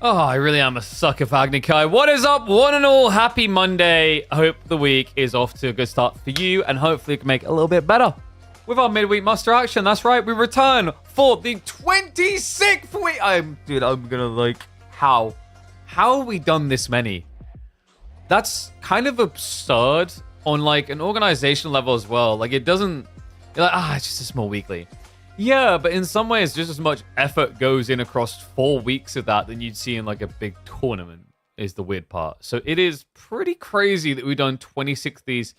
Oh, I really am a sucker for Agni Kai. What is up, one and all? Happy Monday. I hope the week is off to a good start for you, and hopefully it can make it a little bit better with our midweek muster action. That's right, we return for the 26th week. I'm gonna like, how have we done this many? That's kind of absurd on like an organizational level as well. Like, it doesn't, you're like, it's just a small weekly. Yeah, but in some ways, just as much effort goes in across 4 weeks of that than you'd see in like a big tournament is the weird part. So it is pretty crazy that we've done 26 of these.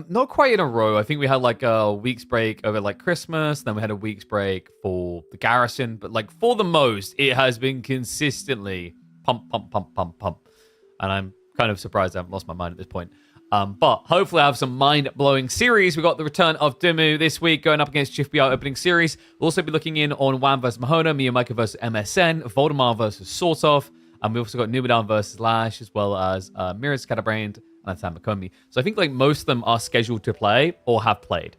Not quite in a row. I think we had like a week's break over like Christmas. Then we had a week's break for the Garrison. But like for the most, it has been consistently pump. And I'm kind of surprised I haven't lost my mind at this point. But hopefully I have some mind-blowing series. We've got the return of Dimu this week going up against Shift BR opening series. We'll also be looking in on Wham vs. Mahona, Mia Micah vs. MSN, Voldemar versus Sortov, and we've also got Nubidan versus Lash, as well as Mirrors, Scatterbrained, and Tamakomi. So I think like most of them are scheduled to play or have played.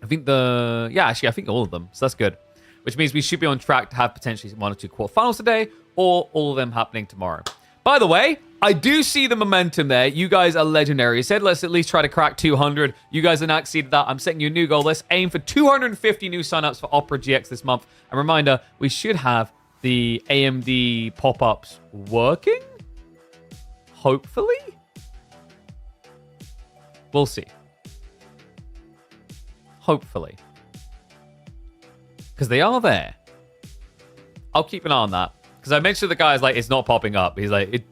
I think I think all of them. So that's good. Which means we should be on track to have potentially 1 or 2 quarterfinals today, or all of them happening tomorrow. By the way, I do see the momentum there. You guys are legendary. I said let's at least try to crack 200. You guys have not exceeded that. I'm setting you a new goal. Let's aim for 250 new signups for Opera GX this month. And reminder, we should have the AMD pop-ups working? Hopefully? We'll see. Hopefully. Because they are there. I'll keep an eye on that. Because I mentioned to the guys, like, it's not popping up. He's like,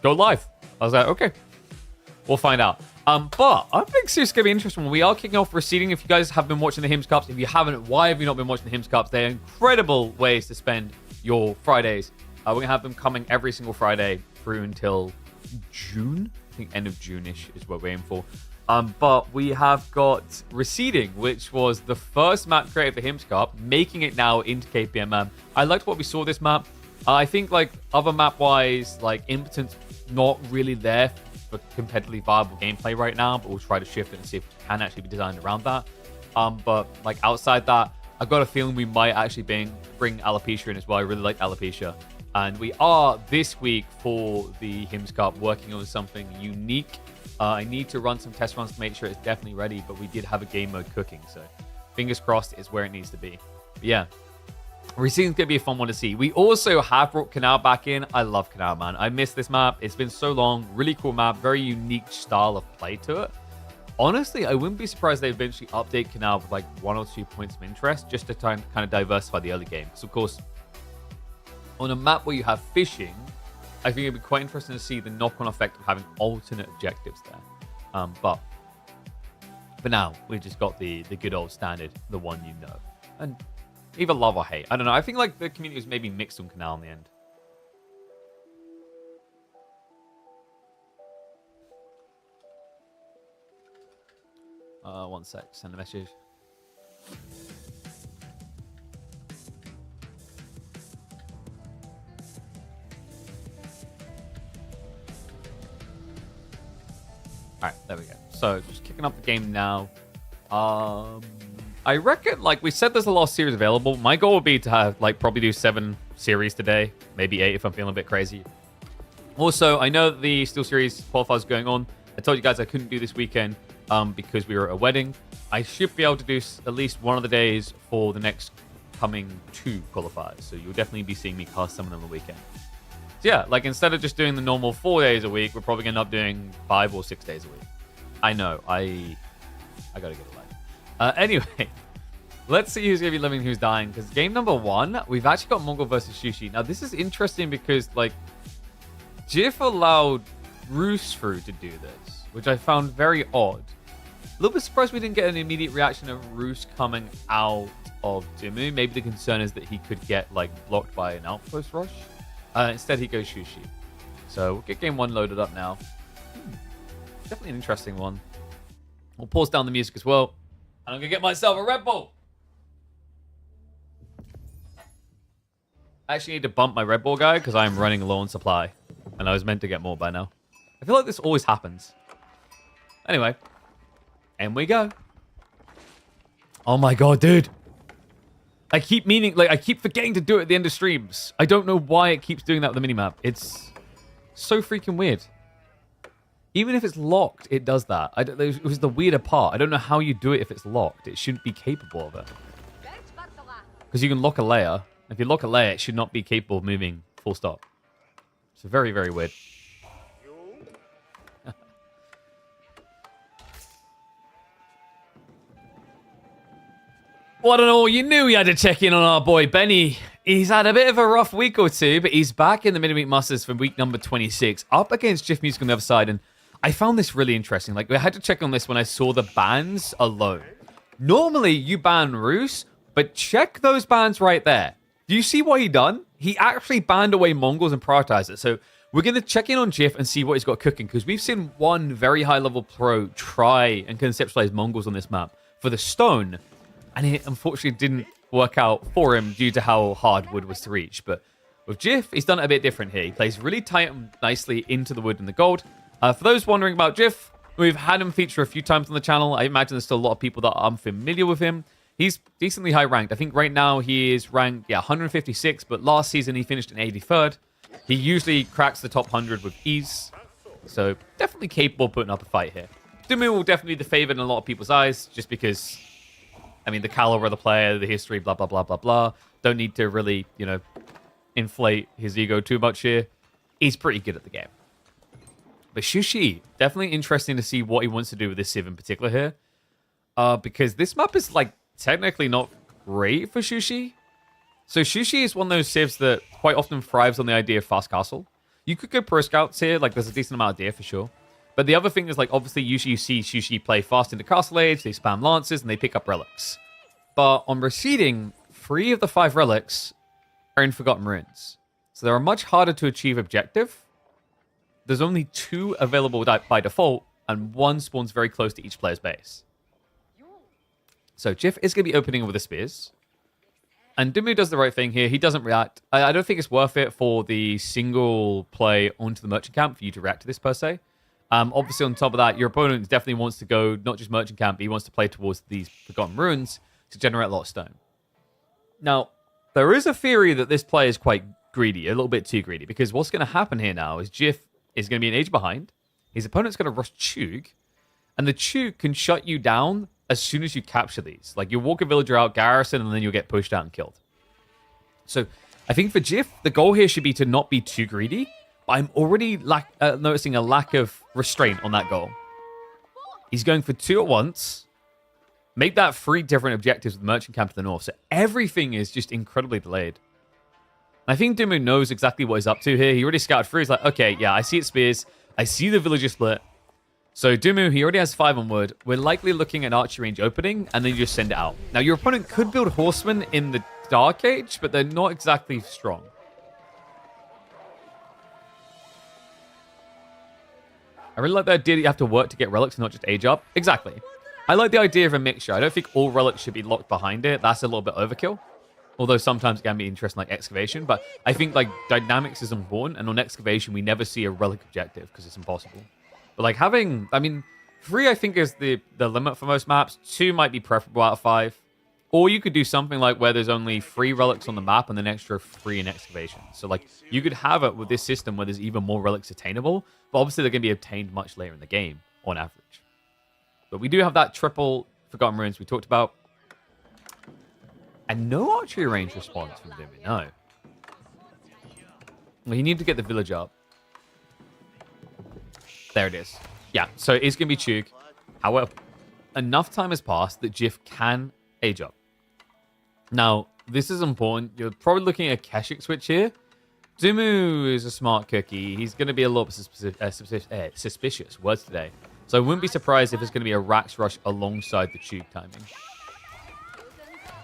go live. I was like, okay. We'll find out. But I think this is going to be interesting. We are kicking off Receding. If you guys have been watching the Hims Cups, if you haven't, why have you not been watching the Hims Cups? They're incredible ways to spend your Fridays. We're going to have them coming every single Friday through until June. I think end of June-ish is what we're aiming for. But we have got Receding, which was the first map created for Hims Cup, making it now into KPMM. I liked what we saw this map. I think like other map-wise, like Impotence not really there for competitively viable gameplay right now, but we'll try to shift it and see if it can actually be designed around that. But like outside that, I've got a feeling we might actually bring Alopecia in as well. I really like Alopecia. And we are this week for the Hims Cup working on something unique. I need to run some test runs to make sure it's definitely ready, but we did have a game mode cooking, so fingers crossed it's where it needs to be. But yeah. Receding's going to be a fun one to see. We also have brought Canal back in. I love Canal, man. I miss this map. It's been so long. Really cool map. Very unique style of play to it. Honestly, I wouldn't be surprised they eventually update Canal with like 1 or 2 points of interest just to try and kind of diversify the early game. Because, of course, on a map where you have fishing, I think it'd be quite interesting to see the knock-on effect of having alternate objectives there. But for now, we've just got the good old standard, the one you know. And either love or hate. I don't know. I think like the community was maybe mixed on Canal in the end. One sec. Send a message. Alright, there we go. So, just kicking up the game now. I reckon, like, we said there's a lot of series available. My goal would be to have, like, probably do 7 series today. Maybe 8 if I'm feeling a bit crazy. Also, I know that the Steel Series qualifiers is going on. I told you guys I couldn't do this weekend because we were at a wedding. I should be able to do at least one of the days for the next coming 2 qualifiers. So you'll definitely be seeing me cast some of them on the weekend. So yeah, like, instead of just doing the normal 4 days a week, we're probably going to end up doing 5 or 6 days a week. I know. I got to get a life. Anyway, let's see who's going to be living and who's dying. Because game number 1, we've actually got Mongol versus Shushi. Now, this is interesting because, like, Jif allowed Roosfru to do this, which I found very odd. A little bit surprised we didn't get an immediate reaction of Roos coming out of Dimu. Maybe the concern is that he could get, like, blocked by an outpost rush. Instead, he goes Shushi. So we'll get game 1 loaded up now. Definitely an interesting one. We'll pause down the music as well. And I'm going to get myself a Red Bull. I actually need to bump my Red Bull guy because I'm running low on supply. And I was meant to get more by now. I feel like this always happens. Anyway. And we go. Oh my god, dude. I keep forgetting to do it at the end of streams. I don't know why it keeps doing that with the minimap. It's so freaking weird. Even if it's locked, it does that. It was the weirder part. I don't know how you do it if it's locked. It shouldn't be capable of it. Because you can lock a layer. If you lock a layer, it should not be capable of moving full stop. It's very, very weird. Well, I don't know. You knew we had to check in on our boy Benny. He's had a bit of a rough week or two, but he's back in the Midweek Masters for week number 26, up against Jiff Music on the other side. And I found this really interesting. Like, I had to check on this when I saw the bans alone. Normally, you ban Roos, but check those bans right there. Do you see what he done? He actually banned away Mongols and prioritized it. So we're going to check in on Jiff and see what he's got cooking, because we've seen one very high-level pro try and conceptualize Mongols on this map for the stone, and it unfortunately didn't work out for him due to how hard wood was to reach. But with Jiff, he's done it a bit different here. He plays really tight and nicely into the wood and the gold. For those wondering about Jiff, we've had him feature a few times on the channel. I imagine there's still a lot of people that are unfamiliar with him. He's decently high ranked. I think right now he is ranked 156, but last season he finished in 83rd. He usually cracks the top 100 with ease, so definitely capable of putting up a fight here. Dumu will definitely be the favorite in a lot of people's eyes, just because, I mean, the caliber of the player, the history, blah, blah, blah, blah, blah. Don't need to really, you know, inflate his ego too much here. He's pretty good at the game. But Shushi, definitely interesting to see what he wants to do with this Civ in particular here. Because this map is, like, technically not great for Shushi. So Shushi is one of those civs that quite often thrives on the idea of fast castle. You could go pro scouts here, like there's a decent amount of deer for sure. But the other thing is, like, obviously usually you see Shushi play fast into castle age, they spam lances, and they pick up relics. But on receding, 3 of the 5 relics are in Forgotten Ruins. So they're a much harder to achieve objective. There's only 2 available by default, and 1 spawns very close to each player's base. So Jiff is going to be opening with the spears. And Dumu does the right thing here. He doesn't react. I don't think it's worth it for the single play onto the merchant camp for you to react to this per se. Obviously, on top of that, your opponent definitely wants to go not just merchant camp, but he wants to play towards these Forgotten Ruins to generate a lot of stone. Now, there is a theory that this play is quite greedy, a little bit too greedy, because what's going to happen here now is Jiff is going to be an age behind. His opponent's going to rush Chug, and the Chug can shut you down as soon as you capture these. Like, you walk a villager out, garrison, and then you'll get pushed out and killed. So, I think for Jiff, the goal here should be to not be too greedy, but I'm already noticing a lack of restraint on that goal. He's going for 2 at once. Make that 3 different objectives with the merchant camp to the north. So everything is just incredibly delayed. I think Dumu knows exactly what he's up to here. He already scouted through. He's like, okay, yeah, I see it spears. I see the villager split. So Dumu, he already has 5 on wood. We're likely looking at archery range opening, and then you just send it out. Now, your opponent could build horsemen in the Dark Age, but they're not exactly strong. I really like the idea that you have to work to get relics and not just age up. Exactly. I like the idea of a mixture. I don't think all relics should be locked behind it. That's a little bit overkill. Although sometimes it can be interesting, like excavation. But I think like dynamics is important, and on excavation we never see a relic objective because it's impossible. But like having, I mean, 3 I think is the limit for most maps. 2 might be preferable out of 5. Or you could do something like where there's only 3 relics on the map and then extra 3 in excavation. So like you could have it with this system where there's even more relics attainable, but obviously they're going to be obtained much later in the game on average. But we do have that triple Forgotten Ruins we talked about. And no archery range response from Dimi, no. Well, you need to get the village up. There it is. Yeah, so it's going to be Chug. However, enough time has passed that Jiff can age up. Now, this is important. You're probably looking at a Keshik switch here. Dumu is a smart cookie. He's going to be a little bit suspicious. Words today. So I wouldn't be surprised if it's going to be a Rax Rush alongside the Chug timing.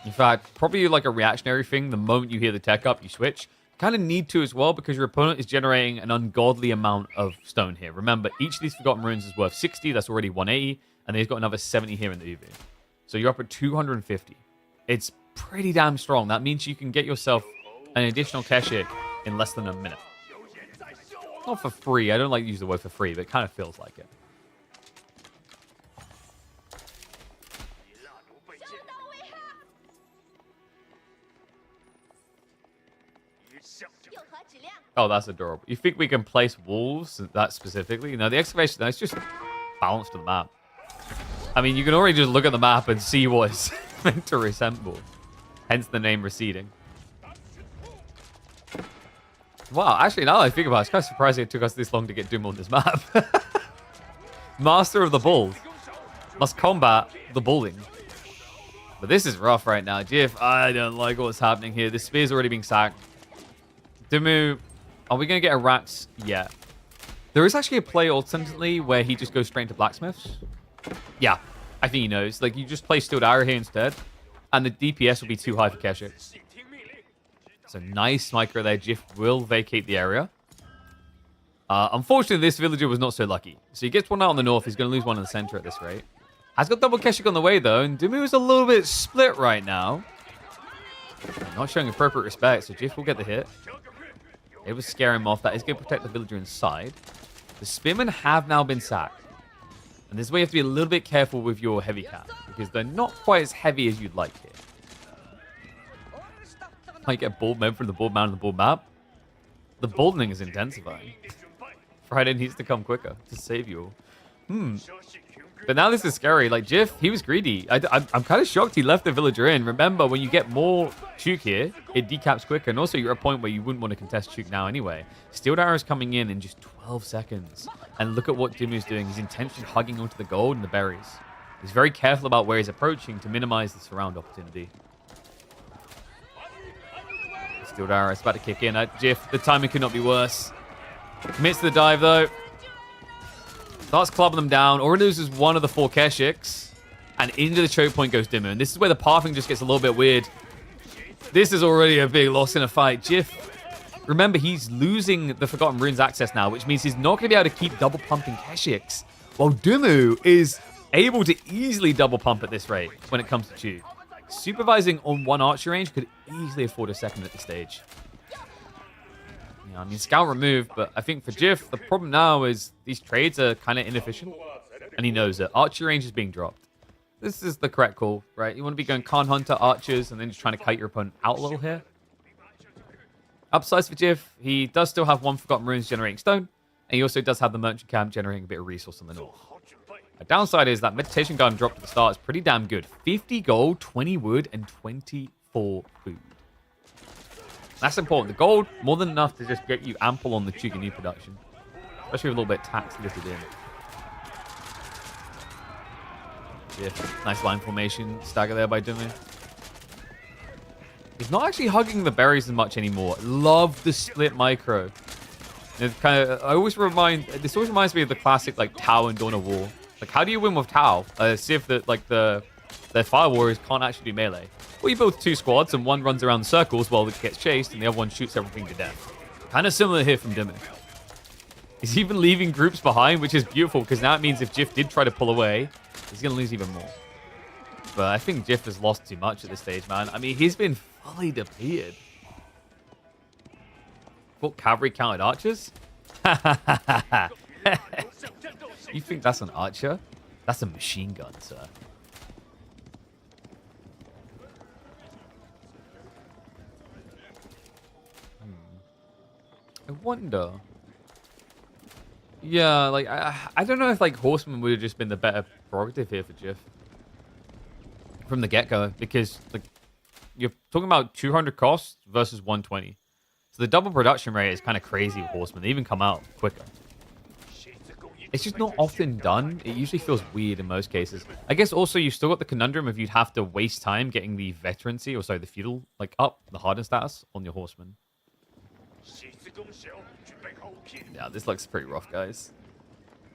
In fact, probably like a reactionary thing. The moment you hear the tech up, you switch. Kind of need to as well because your opponent is generating an ungodly amount of stone here. Remember, each of these Forgotten Ruins is worth 60. That's already 180. And then he's got another 70 here in the UV. So you're up at 250. It's pretty damn strong. That means you can get yourself an additional Keshik in less than a minute. Not for free. I don't like to use the word for free, but it kind of feels like it. Oh, that's adorable. You think we can place wolves that specifically? You know, the excavation, that's just balanced to the map. I mean, you can already just look at the map and see what it's meant to resemble. Hence the name Receding. Wow, actually, now that I think about it, it's kind of surprising it took us this long to get Doom on this map. Master of the Bulls. Must combat the bullying. But this is rough right now. Jiff, I don't like what's happening here. The spear's already being sacked. Dimu, are we going to get a Rax? Yeah. There is actually a play alternatively where he just goes straight into Blacksmiths. Yeah, I think he knows. Like, you just play Steeled Arrow here instead, and the DPS will be too high for Keshe. So nice micro there. Jiff will vacate the area. Unfortunately, this villager was not so lucky. So he gets one out on the north. He's going to lose one in the center at this rate. Has got double Keshe on the way, though, and Dimu is a little bit split right now. Not showing appropriate respect, so Jiff will get the hit. It was scaring him off. That is going to protect the villager inside. The spearmen have now been sacked. And this is where you have to be a little bit careful with your heavy cap, because they're not quite as heavy as you'd like here. Might get bald mode from the bald mount and the bald map. The balding is intensifying. Friday needs to come quicker to save you all. But now this is scary. Like, Jiff, he was greedy. I'm kind of shocked he left the villager in. Remember, when you get more Chuk here, it decaps quicker. And also, you're at a point where you wouldn't want to contest Chuk now anyway. Steeled Arrow is coming in just 12 seconds. And look at what Dimu's doing. He's intentionally hugging onto the gold and the berries. He's very careful about where he's approaching to minimize the surround opportunity. Steeled Arrow is about to kick in. Jiff, the timing could not be worse. Commits to the dive, though. Starts clubbing them down. Already loses one of the 4 Keshiks. And into the choke point goes Dimu. And this is where the pathing just gets a little bit weird. This is already a big loss in a fight. Jiff, remember, he's losing the Forgotten Runes access now, which means he's not going to be able to keep double pumping Keshiks. While Dimu is able to easily double pump at this rate when it comes to Chuk. Supervising on one archer range could easily afford a second at this stage. Yeah, I mean, scout removed, but I think for Jiff, the problem now is these trades are kind of inefficient. And he knows it. Archer range is being dropped. This is the correct call, right? You want to be going Khan Hunter, Archers, and then just trying to kite your opponent out a little here. Upsides for Jiff, he does still have 1 Forgotten Runes generating stone, and he also does have the Merchant Camp generating a bit of resource on the north. A downside is that Meditation Garden drop at the start is pretty damn good. 50 gold, 20 wood, and 24 food. That's important. The gold, more than enough to just get you ample on the Chuk and new production. Especially with a little bit of tax littered in. Yeah, nice line formation. Stagger there by Dimu. He's not actually hugging the berries as much anymore. Love the split micro. It's kind of, this always reminds me of the classic like Tau and Dawn of War. Like, how do you win with Tau? Civ that like their fire warriors can't actually do melee. Well, you build 2 squads and one runs around in circles while it gets chased and the other one shoots everything to death. Kind of similar here from Dimu. He's even leaving groups behind, which is beautiful because now it means if Jiff did try to pull away, he's going to lose even more. But I think Jiff has lost too much at this stage, man. I mean, he's been fully depleted. What, cavalry counted archers? You think that's an archer? That's a machine gun, sir. I wonder. Yeah, like, I don't know if, like, Horseman would have just been the better prerogative here for Jiff. From the get-go, because, like, you're talking about 200 cost versus 120. So the double production rate is kind of crazy with Horseman. They even come out quicker. It's just not often done. It usually feels weird in most cases. I guess also you've still got the conundrum of you'd have to waste time getting the veterancy, or sorry, the feudal, like, up, the harden status on your Horseman. Yeah, this looks pretty rough, guys.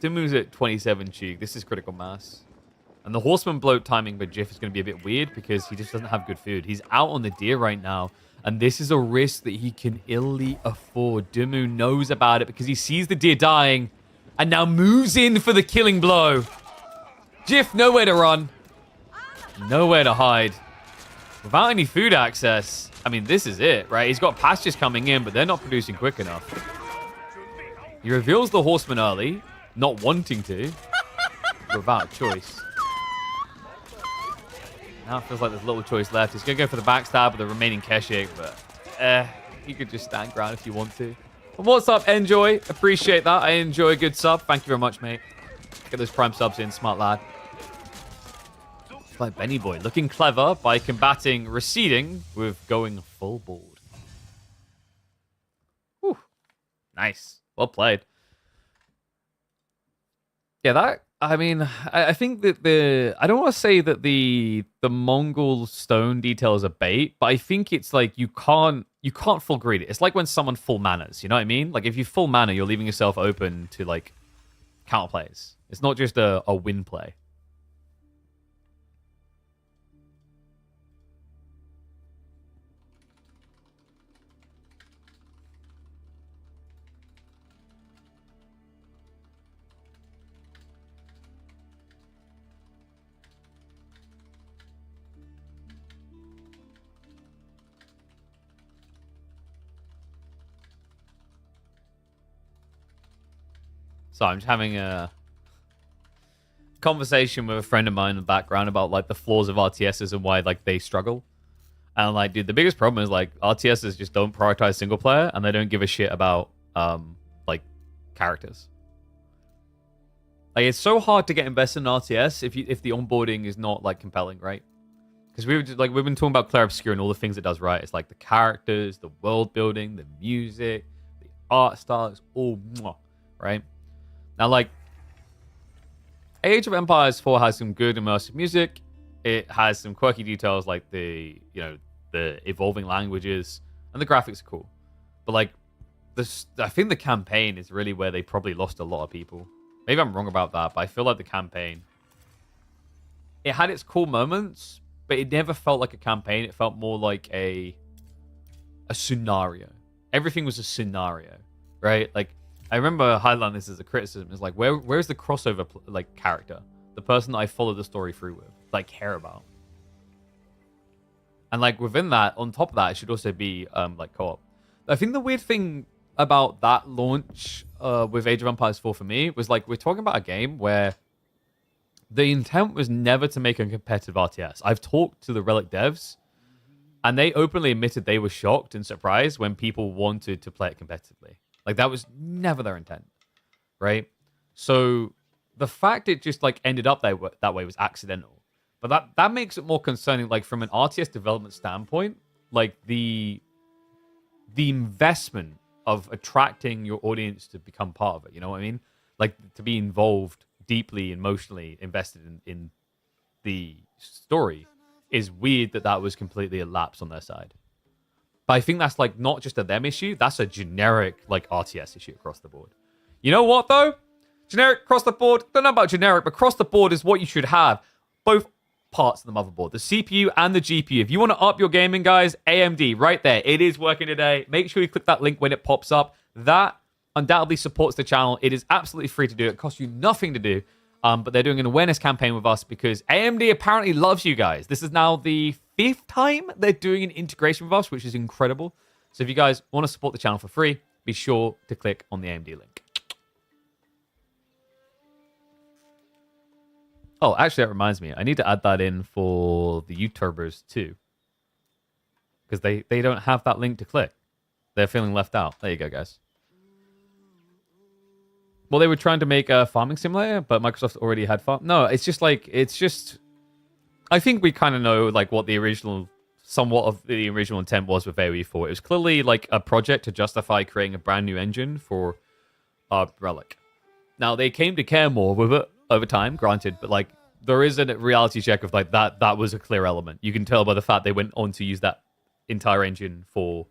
Dimu's at 27 Chuk. This is critical mass. And the Horseman bloat timing by Jiff is going to be a bit weird because he just doesn't have good food. He's out on the deer right now. And this is a risk that he can illy afford. Dimu knows about it because he sees the deer dying and now moves in for the killing blow. Jiff, nowhere to run. Nowhere to hide. Without any food access, I mean, this is it, right? He's got pastures coming in, but they're not producing quick enough. He reveals the Horseman early, not wanting to, without choice. Now it feels like there's little choice left. He's going to go for the backstab with the remaining Keshik, but You could just stand ground if you want to. But what's up, Enjoy? Appreciate that. I enjoy a good sub. Thank you very much, mate. Get those prime subs in, smart lad. By Benny Boy, looking clever by combating receding with going full board. Whew. Nice. Well played. Yeah, I mean, I think that I don't want to say that the Mongol stone detail is a bait, but I think it's like you can't full greed it. It's like when someone full manas, you know what I mean? Like if you full mana, you're leaving yourself open to like counter plays. It's not just a win play. So I'm just having a conversation with a friend of mine in the background about like the flaws of RTSs and why like they struggle. And like, dude, the biggest problem is like RTSs just don't prioritize single player and they don't give a shit about like characters. Like it's so hard to get invested in RTS if the onboarding is not like compelling, right? Because we've been talking about Clair Obscur and all the things it does right. It's like the characters, the world building, the music, the art style, it's all mwah, right? Now, like, Age of Empires 4 has some good immersive music. It has some quirky details like the evolving languages, and the graphics are cool. But, like, I think the campaign is really where they probably lost a lot of people. Maybe I'm wrong about that, but I feel like the campaign, it had its cool moments, but it never felt like a campaign. It felt more like a scenario. Everything was a scenario, right? Like, I remember highlighting this as a criticism. It's like, where's the crossover like character, the person that I follow the story through with, that I care about, and like within that, on top of that, it should also be like co-op. I think the weird thing about that launch with Age of Empires 4 for me was like we're talking about a game where the intent was never to make a competitive RTS. I've talked to the Relic devs, and they openly admitted they were shocked and surprised when people wanted to play it competitively. Like, that was never their intent, right? So the fact it just, like, ended up that way was accidental. But that makes it more concerning, like, from an RTS development standpoint, like, the investment of attracting your audience to become part of it, you know what I mean? Like, to be involved, deeply, emotionally invested in the story is weird that was completely a lapse on their side. But I think that's like not just a them issue. That's a generic like RTS issue across the board. You know what though? Generic across the board. Don't know about generic, but across the board is what you should have. Both parts of the motherboard, the CPU and the GPU. If you want to up your gaming, guys, AMD right there. It is working today. Make sure you click that link when it pops up. That undoubtedly supports the channel. It is absolutely free to do. It costs you nothing to do. But they're doing an awareness campaign with us because AMD apparently loves you guys. This is now the 5th time they're doing an integration with us, which is incredible. So if you guys want to support the channel for free, be sure to click on the AMD link. Oh, actually, that reminds me. I need to add that in for the YouTubers too. Because they don't have that link to click. They're feeling left out. There you go, guys. Well, they were trying to make a farming simulator, but Microsoft already had farm. No, it's just like, I think we kind of know like what the original, somewhat of the original intent was with AoE 4. It was clearly like a project to justify creating a brand new engine for Relic. Now, they came to care more with it over time, granted, but like there is a reality check of like that was a clear element. You can tell by the fact they went on to use that entire engine for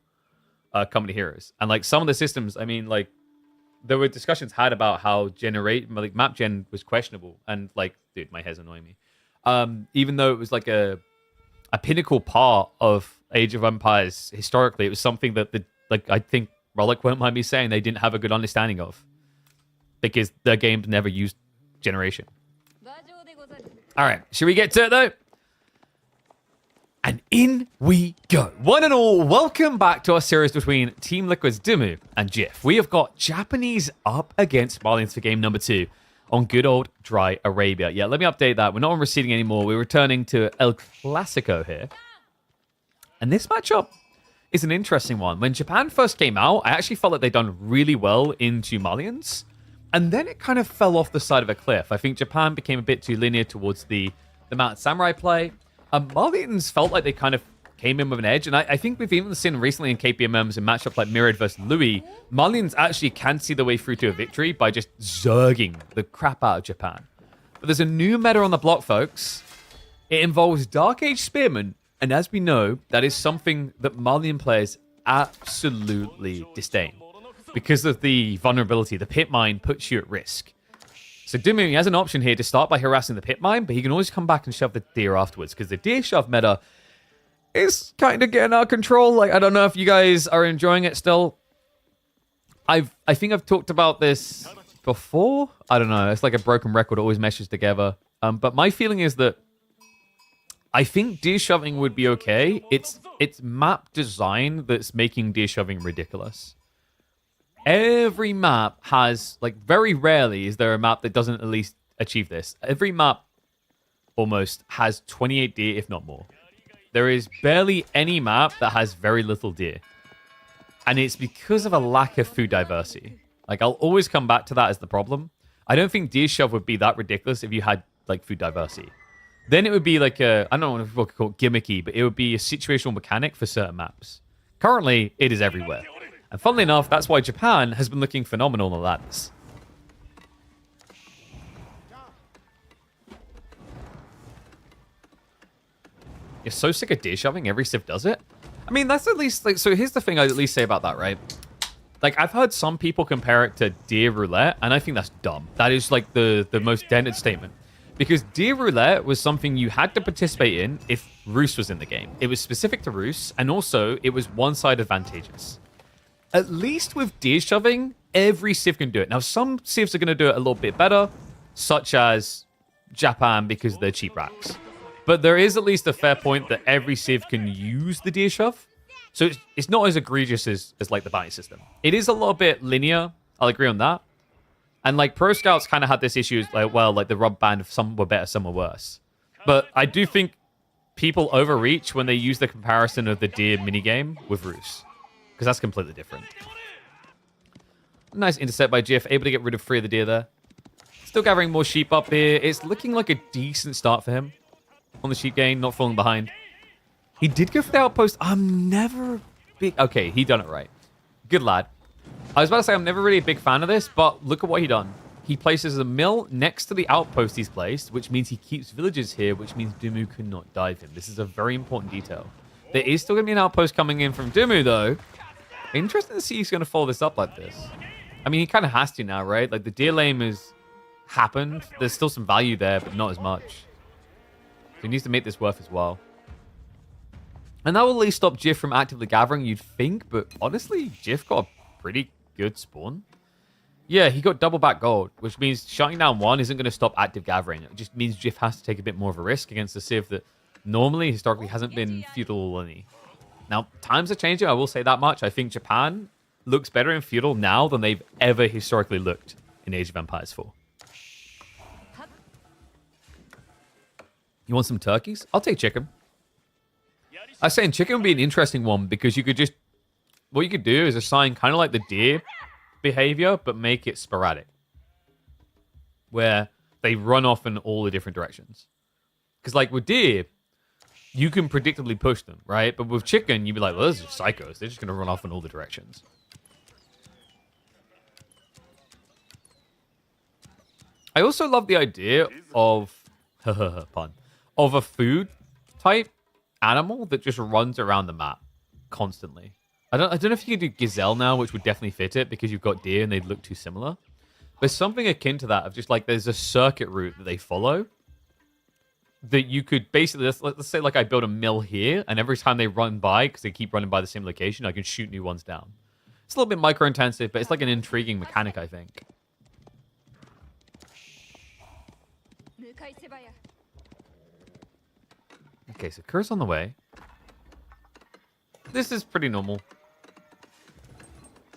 Company Heroes. And like some of the systems, I mean, like, there were discussions had about how map gen was questionable, and like, dude, my hair's annoying me. Even though it was like a pinnacle part of Age of Empires historically, it was something that I think Relic won't mind me saying they didn't have a good understanding of because their games never used generation. All right, should we get to it though? And in we go. One and all, welcome back to our series between Team Liquid's Dimu and Jiff. We have got Japanese up against Marlins for game number 2 on good old dry Arabia. Yeah, let me update that. We're not on receding anymore. We're returning to El Clasico here. And this matchup, is an interesting one. When Japan first came out, I actually felt like they'd done really well into Malians. And then it kind of fell off the side of a cliff. I think Japan became a bit too linear towards the Mounted Samurai play. Malians felt like they kind of came in with an edge. And I think we've even seen recently in KPMMs in matchups like Mirrored versus Louis, Malians actually can see the way through to a victory by just zerging the crap out of Japan. But there's a new meta on the block, folks. It involves Dark Age Spearmen. And as we know, that is something that Malian players absolutely disdain. Because of the vulnerability, the pit mine puts you at risk. So Dumu has an option here to start by harassing the pit mine, but he can always come back and shove the deer afterwards, because the deer shove meta is kind of getting out of control. Like, I don't know if you guys are enjoying it still. I think I've talked about this before. I don't know. It's like a broken record, always meshes together. But my feeling is that I think deer shoving would be okay. It's map design that's making deer shoving ridiculous. Every map has, like, very rarely is there a map that doesn't at least achieve this. Every map almost has 28 deer, if not more. There is barely any map that has very little deer. And it's because of a lack of food diversity. Like, I'll always come back to that as the problem. I don't think deer shove would be that ridiculous if you had, like, food diversity. Then it would be like a, I don't know what people call it gimmicky, but it would be a situational mechanic for certain maps. Currently, it is everywhere. And funnily enough, that's why Japan has been looking phenomenal on the ladders. You're so sick of deer shoving, every civ does it. I mean, that's at least, like, so here's the thing I'd at least say about that, right? Like, I've heard some people compare it to deer roulette, and I think that's dumb. That is, like, the most dented statement. Because deer roulette was something you had to participate in if Roos was in the game. It was specific to Roos, and also it was one side advantageous. At least with deer shoving, every civ can do it. Now, some civs are going to do it a little bit better, such as Japan because they're cheap racks. But there is at least a fair point that every civ can use the deer shove. So it's not as egregious as like the bounty system. It is a little bit linear. I'll agree on that. And like Pro Scouts kind of had this issue, like, well, like the rub band, some were better, some were worse. But I do think people overreach when they use the comparison of the deer minigame with Roos. Because that's completely different. Nice intercept by GF, able to get rid of 3 of the deer there. Still gathering more sheep up here. It's looking like a decent start for him on the sheep gain, not falling behind. He did go for the outpost. I'm never big... Okay, he done it right. Good lad. I was about to say I'm never really a big fan of this, but look at what he done. He places a mill next to the outpost he's placed, which means he keeps villagers here, which means Dumu cannot dive him. This is a very important detail. There is still going to be an outpost coming in from Dumu, though. Interesting to see he's going to follow this up like this. I mean, he kind of has to now, right? Like, the deer lame has happened. There's still some value there, but not as much. So he needs to make this worth his while. And that will at least stop Jiff from actively gathering, you'd think. But honestly, Jiff got a pretty good spawn. Yeah, he got double back gold, which means shutting down 1 isn't going to stop active gathering. It just means Jiff has to take a bit more of a risk against a civ that normally, historically, hasn't been feudal or any. Now, times are changing, I will say that much. I think Japan looks better in feudal now than they've ever historically looked in Age of Empires 4. You want some turkeys? I'll take chicken. I was saying chicken would be an interesting one because you could just... What you could do is assign kind of like the deer behavior, but make it sporadic. Where they run off in all the different directions. Because like with deer, you can predictably push them, right? But with chicken, you'd be like, well, those are psychos. They're just going to run off in all the directions. I also love the idea of... pun. Of a food type animal that just runs around the map constantly. I don't know if you could do gazelle now, which would definitely fit it because you've got deer and they'd look too similar. There's something akin to that of just like there's a circuit route that they follow that you could basically, let's say like I build a mill here and every time they run by, because they keep running by the same location, I can shoot new ones down. It's a little bit micro-intensive, but it's like an intriguing mechanic, I think. Okay, so Kerr's on the way. This is pretty normal.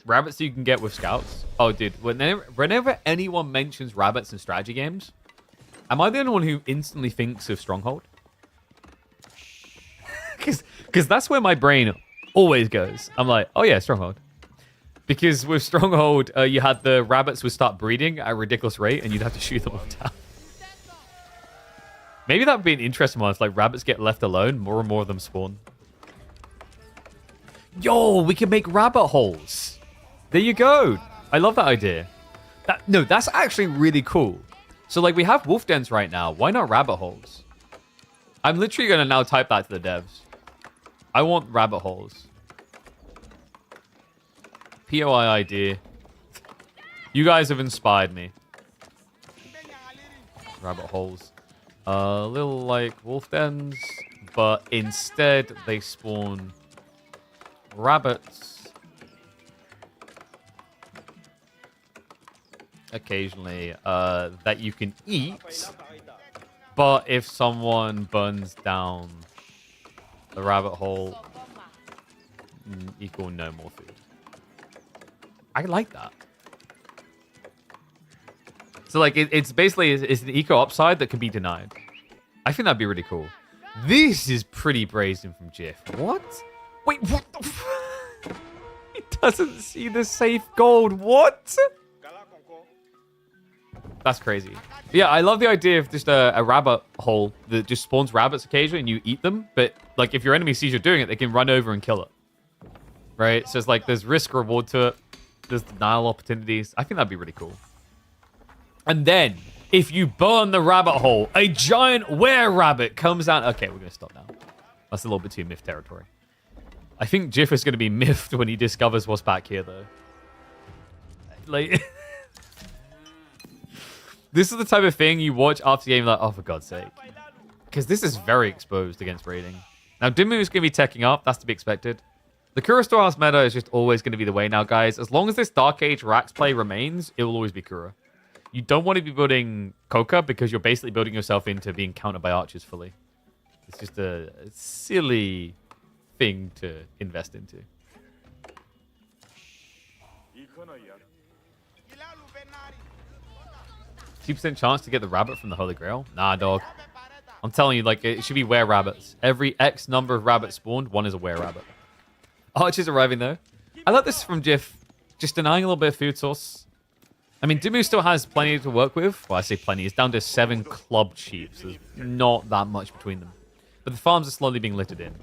Rabbits you can get with scouts. Oh, dude, whenever anyone mentions rabbits in strategy games, am I the only one who instantly thinks of Stronghold? Because that's where my brain Always goes. I'm like, oh yeah, Stronghold. Because with Stronghold, you had the rabbits would start breeding at a ridiculous rate, and you'd have to shoot them all down. Maybe that would be an interesting one. If like rabbits get left alone, more and more of them spawn. Yo, we can make rabbit holes. There you go. I love that idea. No, that's actually really cool. So like we have wolf dens right now. Why not rabbit holes? I'm literally going to now type that to the devs. I want rabbit holes. POI idea. You guys have inspired me. Rabbit holes. A little like wolf dens, but instead they spawn rabbits occasionally that you can eat. But if someone burns down the rabbit hole, equal no more food. I like that. So like it's basically it's an eco upside that can be denied. I think that'd be really cool. This is pretty brazen from Jiff. What? Wait, what the He doesn't see the safe gold. What? That's crazy. Yeah, I love the idea of just a rabbit hole that just spawns rabbits occasionally and you eat them. But like if your enemy sees you're doing it, they can run over and kill it. Right? So it's like there's risk reward to it. There's denial opportunities. I think that'd be really cool. And then, if you burn the rabbit hole, a giant were-rabbit comes out. Okay, we're going to stop now. That's a little bit too myth territory. I think Jiff is going to be miffed when he discovers what's back here, though. Like, this is the type of thing you watch after the game, like, oh, for God's sake. Because this is very exposed against raiding. Now, Dimmu is going to be teching up. That's to be expected. The Kura Storehouse meta is just always going to be the way now, guys. As long as this Dark Age Rax play remains, it will always be Kura. You don't want to be building Coca because you're basically building yourself into being countered by archers fully. It's just a silly thing to invest into. 2% chance to get the rabbit from the Holy Grail? Nah, dog. I'm telling you, like, it should be were-rabbits. Every X number of rabbits spawned, one is a were-rabbit. Archers arriving, though. I like this from Jiff. Just denying a little bit of food source. I mean, Dimmu still has plenty to work with. Well, I say plenty. It's down to 7 club chiefs. There's not that much between them. But the farms are slowly being littered in.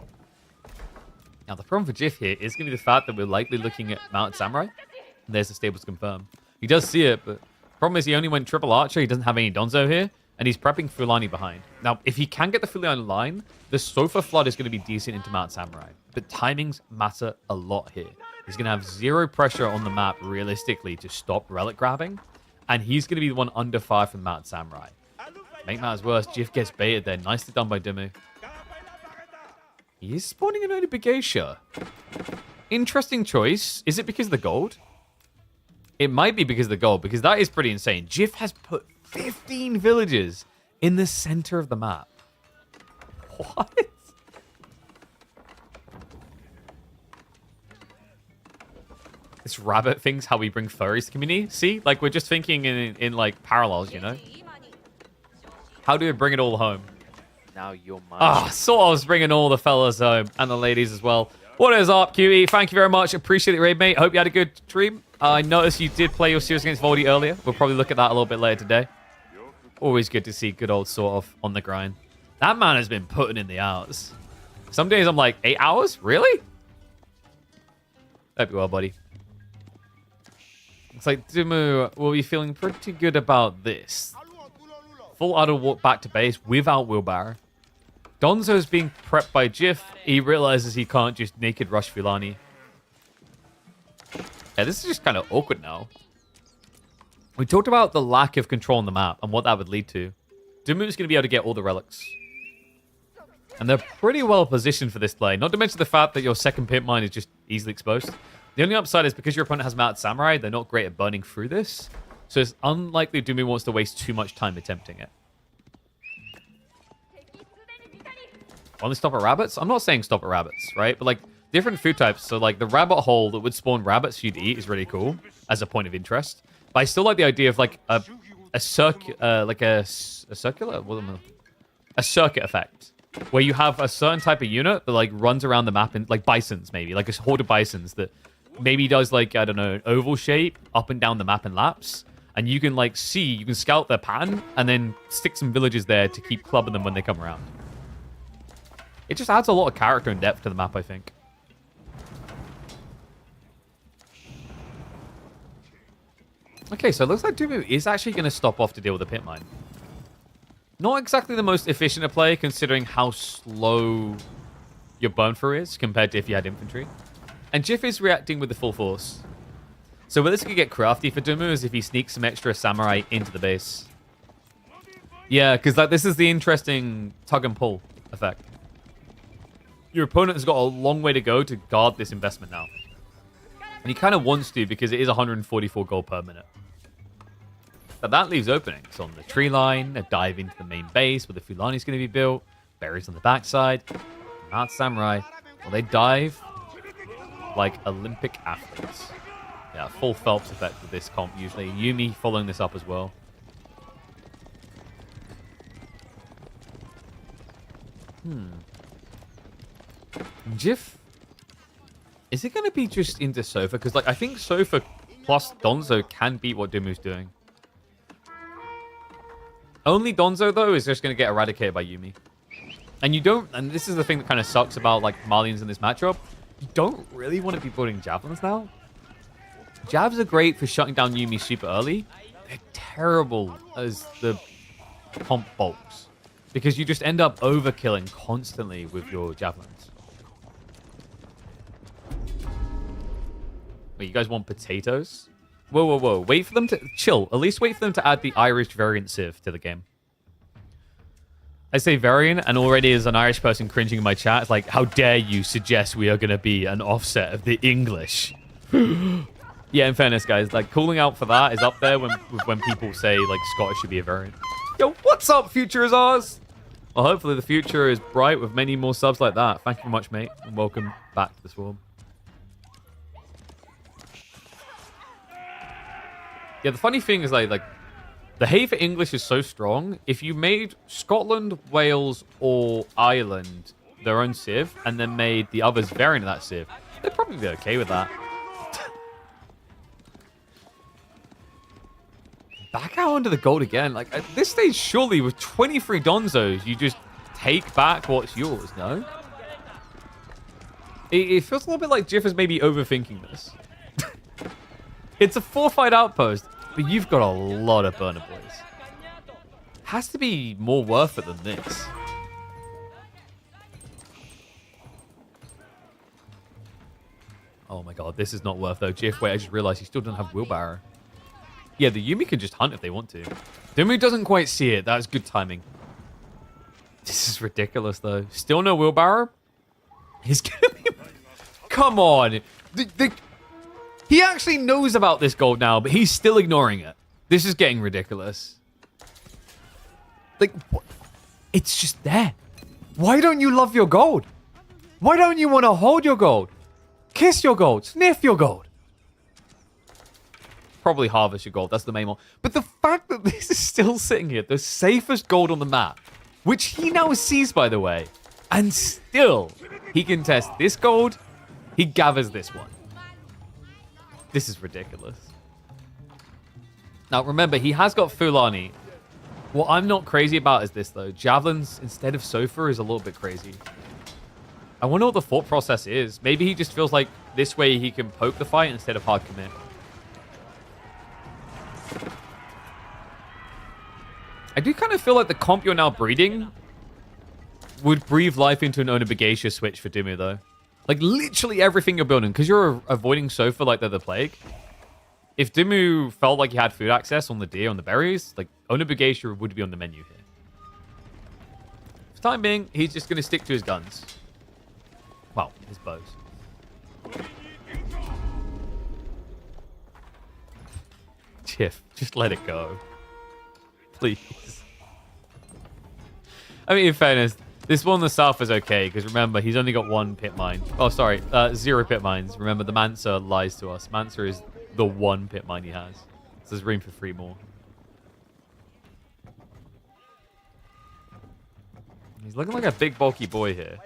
Now, the problem for Jiff here is going to be the fact that we're likely looking at Mounted Samurai. And there's the stables confirmed. He does see it, but the problem is he only went triple archer. He doesn't have any Donzo here. And he's prepping Fulani behind. Now, if he can get the Fulani line, the Sofa Flood is going to be decent into Mounted Samurai. But timings matter a lot here. He's going to have 0 pressure on the map, realistically, to stop relic grabbing. And he's going to be the one under fire from Mounted Samurai. Make matters worse, Jiff gets baited there. Nicely done by Dimmu. He is spawning an early Begeisha. Interesting choice. Is it because of the gold? It might be because of the gold, because that is pretty insane. Jiff has put 15 villages in the center of the map. What? This rabbit thing's how we bring furries to community. See? Like, we're just thinking in like, parallels, you know? How do we bring it all home? Now you're mine. Ah, so I was bringing all the fellas home. And the ladies as well. What is up, QE? Thank you very much. Appreciate it, raid, mate. Hope you had a good stream. I noticed you did play your series against Voldy earlier. We'll probably look at that a little bit later today. Always good to see good old sort of on the grind. That man has been putting in the hours. Some days I'm like, 8 hours? Really? Hope you well, buddy. It's like, Dimmu will be feeling pretty good about this. Full auto walk back to base without wheelbarrow. Donzo's being prepped by Jiff. He realizes he can't just naked rush Fulani. Yeah, this is just kind of awkward now. We talked about the lack of control on the map and what that would lead to. Dimmu's going to be able to get all the relics. And they're pretty well positioned for this play. Not to mention the fact that your second pit mine is just easily exposed. The only upside is because your opponent has Mounted Samurai, they're not great at burning through this. So it's unlikely Dimmu wants to waste too much time attempting it. Only stop at rabbits? I'm not saying stop at rabbits, right? But like different food types. So like the rabbit hole that would spawn rabbits for you to eat is really cool as a point of interest. But I still like the idea of like a circuit effect. where you have a certain type of unit that like runs around the map and like bisons maybe, like a horde of bisons that maybe does like, I don't know, an oval shape up and down the map in laps. And you can like see, you can scout their pattern and then stick some villages there to keep clubbing them when they come around. It just adds a lot of character and depth to the map, I think. Okay, so it looks like Dumu is actually going to stop off to deal with the pit mine. Not exactly the most efficient to play, considering how slow your burn through is compared to if you had infantry. And Jif is reacting with the full force. So where this could get crafty for Dumu is if he sneaks some extra samurai into the base. Yeah, because like this is the interesting tug and pull effect. Your opponent has got a long way to go to guard this investment now. And he kind of wants to because it is 144 gold per minute. But that leaves openings on the tree line, a dive into the main base where the Fulani is going to be built, berries on the backside, not samurai. Well, they dive like Olympic athletes. Yeah, full Phelps effect with this comp usually. Yuumi following this up as well. Jif, is it going to be just into Sofa? Because like I think Sofa plus Donzo can beat what Dumu's doing. Only Donzo, though, is just going to get eradicated by Yuumi. And you don't... And this is the thing that kind of sucks about, like, Malians in this matchup. You don't really want to be building Javelins now. Jabs are great for shutting down Yuumi super early. They're terrible as the comp bolts. Because you just end up overkilling constantly with your Javelins. Wait, you guys want potatoes? Whoa, whoa, whoa. Wait for them to... Chill. At least wait for them to add the Irish variant civ to the game. I say variant, and already as an Irish person cringing in my chat, it's like, how dare you suggest we are going to be an offset of the English? Yeah, in fairness, guys, like, calling out for that is up there when people say, like, Scottish should be a variant. Yo, what's up, future is ours? Well, hopefully the future is bright with many more subs like that. Thank you very much, mate, and welcome back to the Swarm. Yeah, the funny thing is, like the hate for English is so strong. If you made Scotland, Wales, or Ireland their own civ, and then made the others variant of that civ, they'd probably be okay with that. Back out under the gold again. Like, at this stage, surely, with 23 Donzos, you just take back what's yours, no? It feels a little bit like Jif is maybe overthinking this. It's a fortified outpost, but you've got a lot of burner boys. Has to be more worth it than this. Oh my god, this is not worth though. Jif, wait, I just realized you still don't have wheelbarrow. Yeah, the Yuumi can just hunt if they want to. Dumu doesn't quite see it. That's good timing. This is ridiculous though. Still no wheelbarrow? He's gonna be... Come on. He actually knows about this gold now, but he's still ignoring it. This is getting ridiculous. Like, it's just there. Why don't you love your gold? Why don't you want to hold your gold? Kiss your gold. Sniff your gold. Probably harvest your gold. That's the main one. But the fact that this is still sitting here, the safest gold on the map, which he now sees, by the way, and still he can test this gold, he gathers this one. This is ridiculous. Now, remember, he has got Fulani. What I'm not crazy about is this, though. Javelins instead of Sofa is a little bit crazy. I wonder what the thought process is. Maybe he just feels like this way he can poke the fight instead of hard commit. I do kind of feel like the comp you're now breeding would breathe life into an Onabagacia switch for Dumu, though. Like, literally everything you're building, because you're avoiding Sofa like they're the plague. If Dumu felt like he had food access on the deer, on the berries, like, Onabagacia would be on the menu here. For the time being, he's just going to stick to his guns. Well, his bows. Tiff, just let it go. Please. I mean, in fairness, this one in the south is okay, because remember, he's only got one pit mine. Oh, sorry, 0 pit mines. Remember, the Mansa lies to us. Mansa is the one pit mine he has. So there's room for 3 more. He's looking like a big, bulky boy here.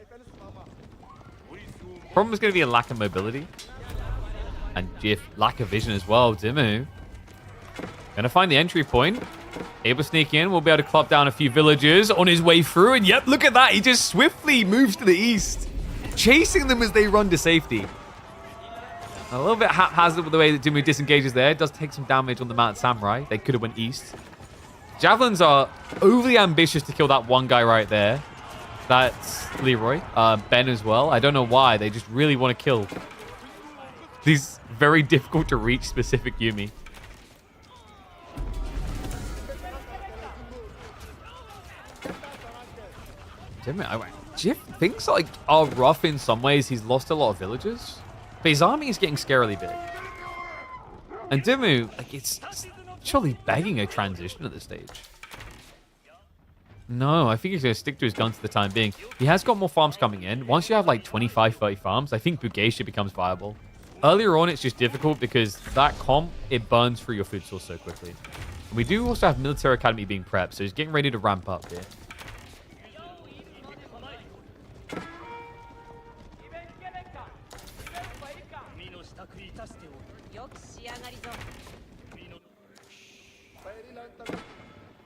Problem is going to be a lack of mobility. And Jif, lack of vision as well. Dimmu going to find the entry point. Able to sneak in. We'll be able to club down a few villagers on his way through. And yep, look at that. He just swiftly moves to the east, chasing them as they run to safety. A little bit haphazard with the way that Dimmu disengages there. It does take some damage on the Mount Samurai. They could have went east. Javelins are overly ambitious to kill that one guy right there. That's Leroy. Ben as well. I don't know why. They just really want to kill these very difficult to reach specific Yuumi. Jif, things like are rough in some ways. He's lost a lot of villagers. But his army is getting scarily big. And Dimmu, like, it's surely begging a transition at this stage. No, I think he's going to stick to his guns for the time being. He has got more farms coming in. Once you have like 25, 30 farms, I think Bugacia becomes viable. Earlier on, it's just difficult because that comp, it burns through your food source so quickly. And we do also have Military Academy being prepped, so he's getting ready to ramp up here.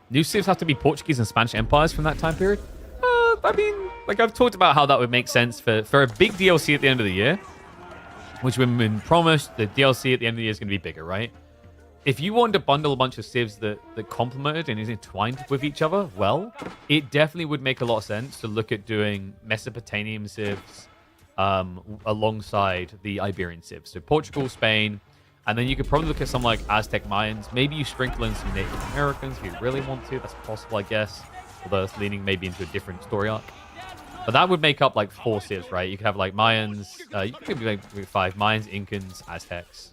New civs have to be Portuguese and Spanish empires from that time period. I mean, like I've talked about how that would make sense for a big DLC at the end of the year, which we've been promised. The DLC at the end of the year is going to be bigger, right? If you want to bundle a bunch of civs that complemented and is entwined with each other, well, it definitely would make a lot of sense to look at doing Mesopotamian civs alongside the Iberian civs. So Portugal, Spain. And then you could probably look at some like Aztec Mayans. Maybe you sprinkle in some Native Americans if you really want to. That's possible, I guess. Although it's leaning maybe into a different story arc. But that would make up like 4 civs, right? You could have like Mayans. You could be like 5 Mayans, Incans, Aztecs,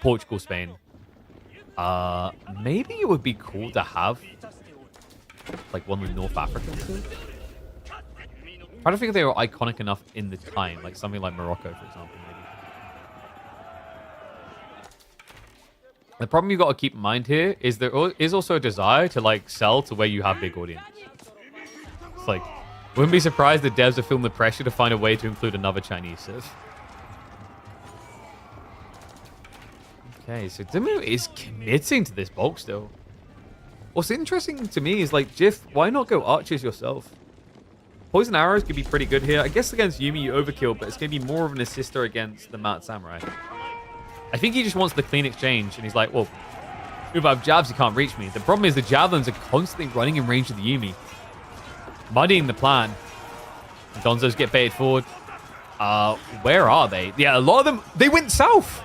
Portugal, Spain. Maybe it would be cool to have like one with North African civ. I don't think they were iconic enough in the time, like something like Morocco, for example. The problem you've got to keep in mind here is there is also a desire to like sell to where you have big audience. It's like, wouldn't be surprised that devs are feeling the pressure to find a way to include another Chinese civ. Okay, so Dimmu is committing to this bulk still. What's interesting to me is like, Jif, why not go archers yourself? Poison arrows could be pretty good here. I guess against Yuumi you overkill, but it's going to be more of an assister against the Mount Samurai. I think he just wants the clean exchange, and he's like, well, if I have jabs, you can't reach me. The problem is the javelins are constantly running in range of the Yuumi, muddying the plan. Donzos get baited forward. Where are they? Yeah, a lot of them, they went south.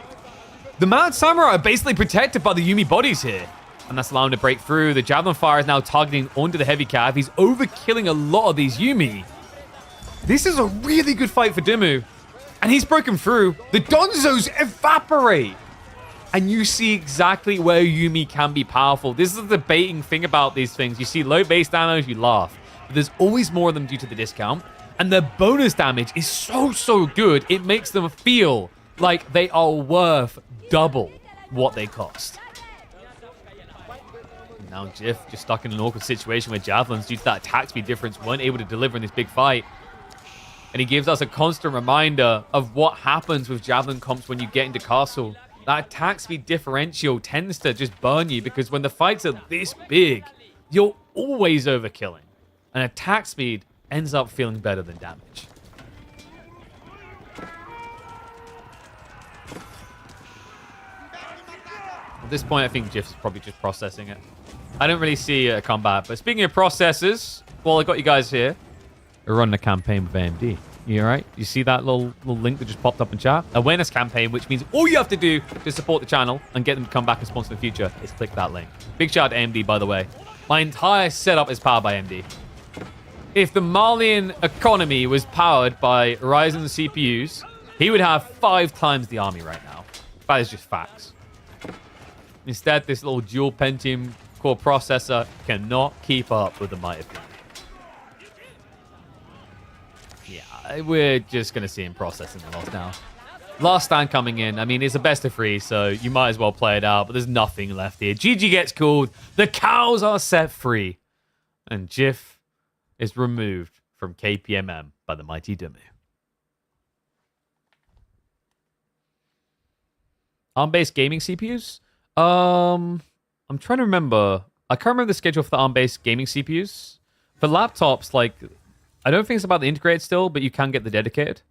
The Mount Samurai are basically protected by the Yuumi bodies here, and that's allowing them to break through. The javelin fire is now targeting onto the heavy cav. He's overkilling a lot of these Yuumi. This is a really good fight for Dimmu. And he's broken through. The Donzos evaporate. And you see exactly where Yuumi can be powerful. This is the baiting thing about these things. You see low base damage, you laugh. But there's always more of them due to the discount. And their bonus damage is so good. It makes them feel like they are worth double what they cost. Now Jif just stuck in an awkward situation where javelins, due to that attack speed difference, weren't able to deliver in this big fight. And he gives us a constant reminder of what happens with javelin comps when you get into castle. That attack speed differential tends to just burn you because when the fights are this big, you're always overkilling. And attack speed ends up feeling better than damage. At this point, I think Jif's probably just processing it. I don't really see a combat. But speaking of processes, well, I got you guys here. We're running a campaign with AMD. You all right? You see that little link that just popped up in chat? Awareness campaign, which means all you have to do to support the channel and get them to come back and sponsor in the future is click that link. Big shout out to AMD, by the way. My entire setup is powered by AMD. If the Malian economy was powered by Ryzen CPUs, he would have 5 times the army right now. That is just facts. Instead, this little dual Pentium core processor cannot keep up with the might of God. Yeah, we're just going to see him processing the loss now. Last stand coming in. I mean, it's a best of 3, so you might as well play it out, but there's nothing left here. GG gets called. The cows are set free. And Jif is removed from KPMM by the mighty Dumu. ARM-based gaming CPUs? I'm trying to remember. I can't remember the schedule for the ARM-based gaming CPUs. For laptops, like, I don't think it's about the integrated still, but you can get the dedicated.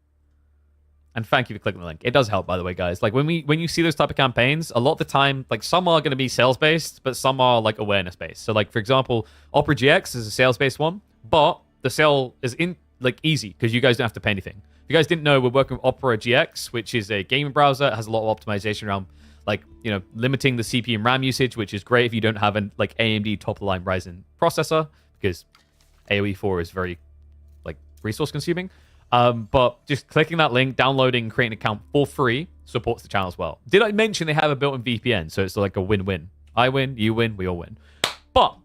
And thank you for clicking the link. It does help, by the way, guys. Like, when you see those type of campaigns, a lot of the time, like, some are going to be sales-based, but some are, like, awareness-based. So, like, for example, Opera GX is a sales-based one, but the sale is, easy, because you guys don't have to pay anything. If you guys didn't know, we're working with Opera GX, which is a gaming browser. It has a lot of optimization around, like, you know, limiting the CPU and RAM usage, which is great if you don't have an, like, AMD top-of-the-line Ryzen processor, because AOE 4 is very, like, resource-consuming. But just clicking that link, downloading, and creating an account for free supports the channel as well. Did I mention they have a built-in VPN? So it's like a win-win. I win, you win, we all win. But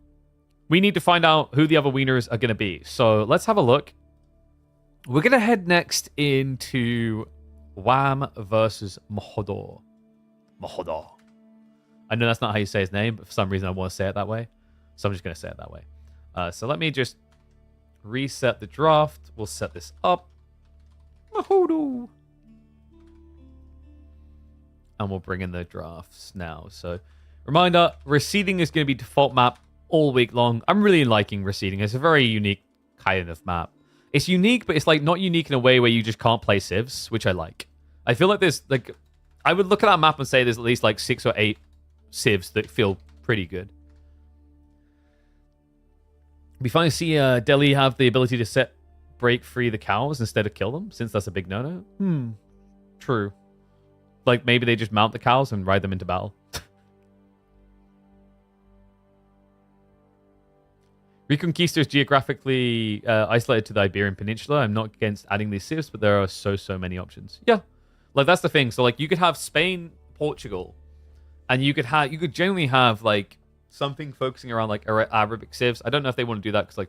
we need to find out who the other winners are going to be. So let's have a look. We're going to head next into Wham versus Mohodor. Mohodor. I know that's not how you say his name, but for some reason I want to say it that way. So I'm just going to say it that way. So let me just reset the draft. We'll set this up. Mahodo. And we'll bring in the drafts now. So, reminder, receding is going to be default map all week long. I'm really liking receding. It's a very unique kind of map. It's unique, but it's like not unique in a way where you just can't play civs, which I like. I feel like there's like, I would look at that map and say there's at least like 6 or 8 civs that feel pretty good. We finally see Delhi have the ability to break free the cows instead of kill them, since that's a big no-no. True. Like, maybe they just mount the cows and ride them into battle. Reconquista is geographically isolated to the Iberian Peninsula. I'm not against adding these civs, but there are so many options. Yeah. Like, that's the thing. So, like, you could have Spain, Portugal, and you could generally have, like, something focusing around, like, Arabic civs. I don't know if they want to do that, because,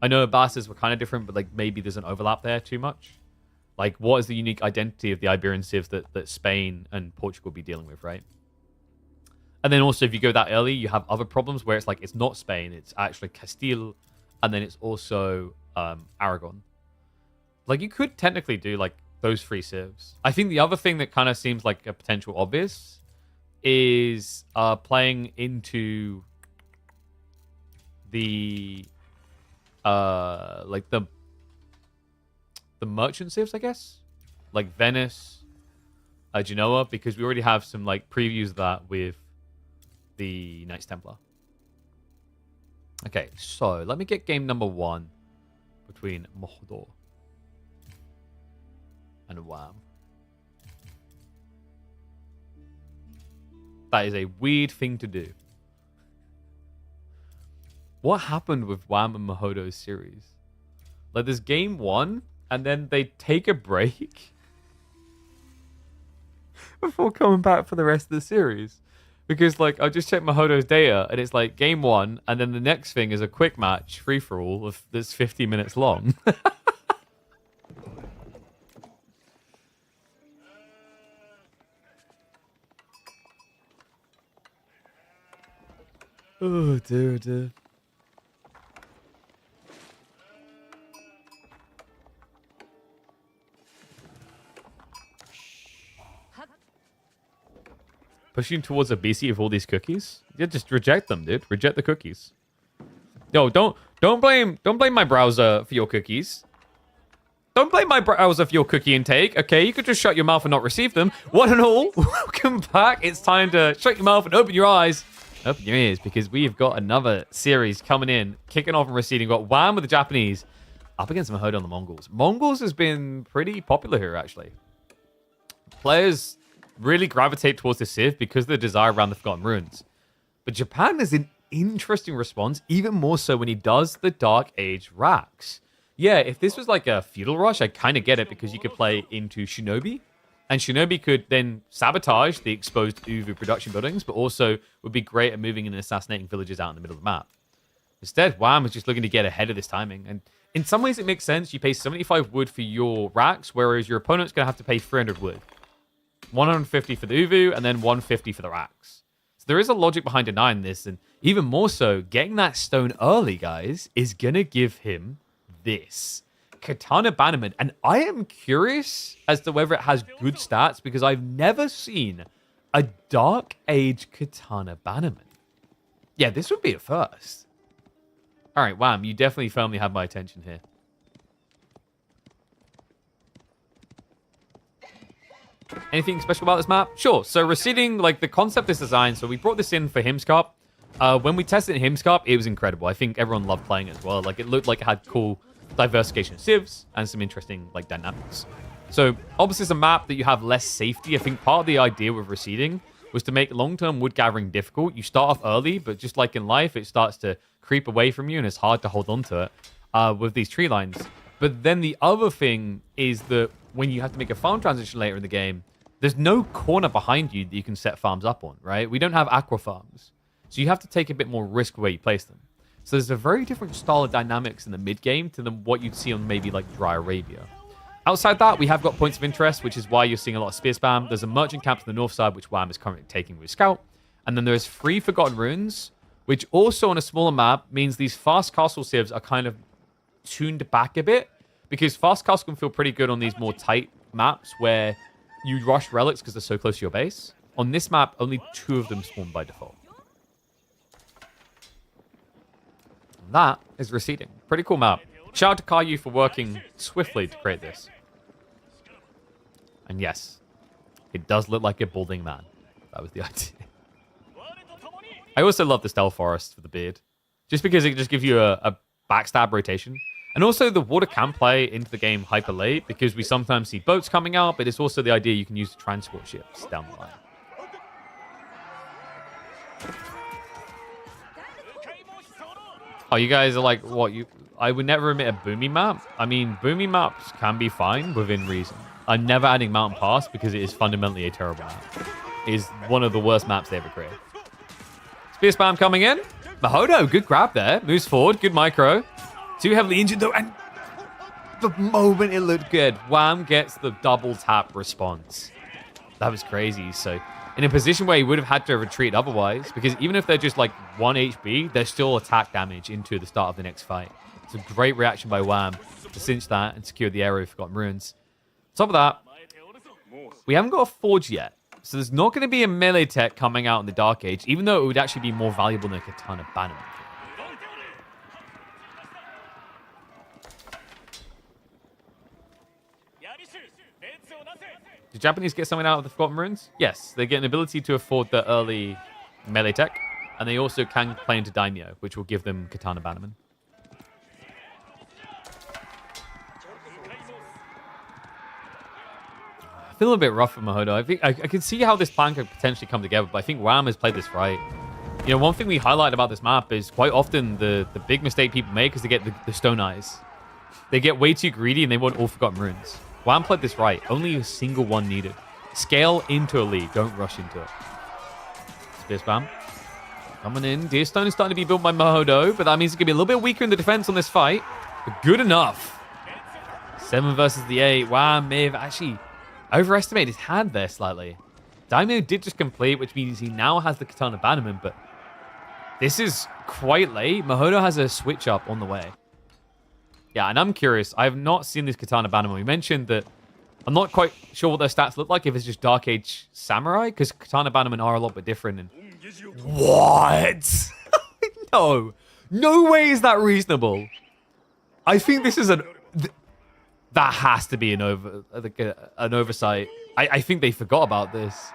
I know Abbasids were kind of different, but, like, maybe there's an overlap there too much. Like, what is the unique identity of the Iberian civs that Spain and Portugal be dealing with, right? And then also, if you go that early, you have other problems where it's like, it's not Spain, it's actually Castile, and then it's also Aragon. Like, you could technically do, like, those 3 civs. I think the other thing that kind of seems like a potential obvious is playing into the like the merchant civs, I guess, like Venice, Genoa, because we already have some like previews of that with the Knights Templar. Okay, so let me get game number 1 between Mohodor and Wham. That is a weird thing to do. What happened with Wham and Mohodo's series? Like, there's game 1, and then they take a break before coming back for the rest of the series. Because, like, I just checked Mohodo's data, and it's like game 1, and then the next thing is a quick match, free-for-all, that's 50 minutes long. Oh, dear. Pushing towards a BC of all these cookies? Yeah, just reject them, dude. Reject the cookies. Yo, don't blame my browser for your cookies. Don't blame my browser for your cookie intake, okay? You could just shut your mouth and not receive them. One and all, welcome back. It's time to shut your mouth and open your eyes. Open your ears, because we've got another series coming in, kicking off and receding. We've got Wham with the Japanese up against Mohodo on the Mongols. Mongols has been pretty popular here, actually. Players really gravitate towards the Civ because of the desire around the Forgotten Ruins. But Japan is an interesting response, even more so when he does the Dark Age racks. Yeah, if this was like a Feudal Rush, I kind of get it, because you could play into Shinobi, and Shinobi could then sabotage the exposed Uvu production buildings, but also would be great at moving and assassinating villages out in the middle of the map. Instead, Wham is just looking to get ahead of this timing, and in some ways it makes sense. You pay 75 wood for your racks, whereas your opponent's going to have to pay 300 wood. 150 for the Uvu, and then 150 for the racks. So there is a logic behind denying this, and even more so, getting that stone early, guys, is going to give him this. Katana Bannerman. And I am curious as to whether it has good stats, because I've never seen a Dark Age Katana Bannerman. Yeah, this would be a first. All right, Wham, you definitely firmly have my attention here. Anything special about this map? Sure. So receding, like the concept is designed. So we brought this in for Hims Cup. When we tested in Hims Cup, it was incredible. I think everyone loved playing it as well. Like it looked like it had cool diversification of civs and some interesting like dynamics. So obviously it's a map that you have less safety. I think part of the idea with receding was to make long-term wood gathering difficult. You start off early, but just like in life, it starts to creep away from you and it's hard to hold on to it with these tree lines. But then the other thing is that when you have to make a farm transition later in the game, there's no corner behind you that you can set farms up on, right? We don't have aqua farms. So you have to take a bit more risk where you place them. So there's a very different style of dynamics in the mid-game to what you'd see on maybe like Dry Arabia. Outside that, we have got points of interest, which is why you're seeing a lot of spear spam. There's a merchant camp to the north side, which Wham is currently taking with Scout. And then there's 3 Forgotten Runes, which also on a smaller map means these fast castle civs are kind of tuned back a bit, because fast castle can feel pretty good on these more tight maps where you rush relics because they're so close to your base. On this map, only 2 of them spawn by default. And that is receding. Pretty cool map. Shout out to Caillou for working swiftly to create this. And yes, it does look like a balding man. That was the idea. I also love the Stealth Forest for the beard, just because it just gives you a backstab rotation. And also the water can play into the game hyper late, because we sometimes see boats coming out, but it's also the idea you can use to transport ships down the line. Oh, you guys are like, what? I would never admit a boomy map. I mean, boomy maps can be fine within reason. I'm never adding Mountain Pass because it is fundamentally a terrible map. It is one of the worst maps they ever created. Spear spam coming in. Mahodo, good grab there. Moves forward, good micro. Too heavily injured though, and the moment it looked good, Wham gets the double tap response. That was crazy. So in a position where he would have had to retreat otherwise, because even if they're just like 1 HP, there's still attack damage into the start of the next fight. It's a great reaction by Wham to cinch that and secure the area of Forgotten Ruins. On top of that, we haven't got a Forge yet. So there's not going to be a melee tech coming out in the Dark Age, even though it would actually be more valuable than a Katana Bannerman. Do Japanese get something out of the Forgotten Ruins? Yes, they get an ability to afford the early melee tech, and they also can play into Daimyo, which will give them Katana Bannerman. I feel a bit rough for Mahodo. I think I can see how this plan could potentially come together, but I think Wham has played this right. You know, one thing we highlight about this map is quite often the big mistake people make is they get the stone eyes. They get way too greedy and they want all Forgotten Runes. Wham played this right. Only a single one needed. Scale into a lead. Don't rush into it. Spear spam. Coming in. Deerstone is starting to be built by Mahodo, but that means it's going to be a little bit weaker in the defense on this fight. But good enough. 7 versus the 8. Wham may have actually overestimated his hand there slightly. Daimyo did just complete, which means he now has the Katana Bannerman, but this is quite late. Mahodo has a switch up on the way. Yeah, and I'm curious. I have not seen this Katana Bannerman. We mentioned that I'm not quite sure what their stats look like, if it's just Dark Age Samurai, because Katana Bannerman are a lot bit different. And what? No. No way is that reasonable. I think this is that has to be an oversight. I think they forgot about this.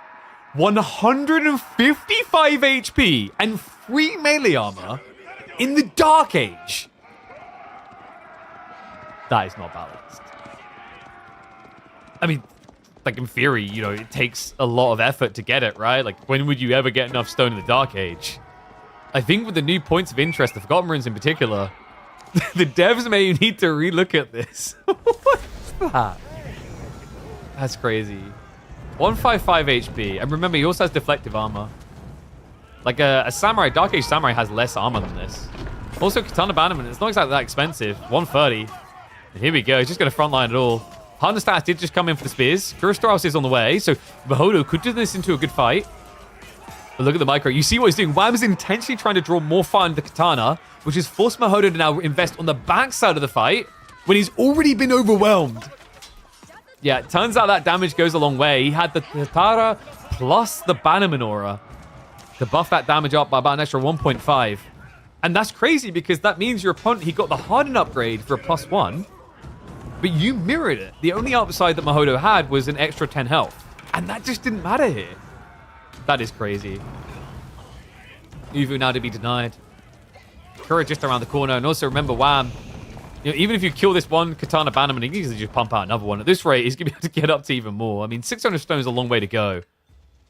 155 HP and 3 melee armor in the Dark Age. That is not balanced. I mean, like in theory, you know, it takes a lot of effort to get it, right? Like, when would you ever get enough stone in the Dark Age? I think with the new points of interest, the Forgotten Runes in particular, the devs may need to relook at this. What's that? That's crazy. 155 HP. And remember, he also has deflective armor. Like a Samurai, Dark Age Samurai has less armor than this. Also, Katana Bannerman, it's not exactly that expensive. 130. And here we go. He's just going to frontline it all. Partner stats did just come in for the spears. Kurostraus is on the way, so Mahodo could turn this into a good fight. But look at the micro. You see what he's doing. Wham's intentionally trying to draw more fire into the katana, which has forced Mahodo to now invest on the backside of the fight when he's already been overwhelmed. Yeah, it turns out that damage goes a long way. He had the katana plus the Bannerman aura to buff that damage up by about an extra 1.5. And that's crazy because that means your opponent, he got the Harden upgrade for a +1, but you mirrored it. The only upside that Mahodo had was an extra 10 health. And that just didn't matter here. That is crazy. Uvu now to be denied. Kura just around the corner. And also remember, Wham, you know, even if you kill this one Katana Bannerman, he can easily just pump out another one. At this rate, he's going to be able to get up to even more. I mean, 600 stone is a long way to go.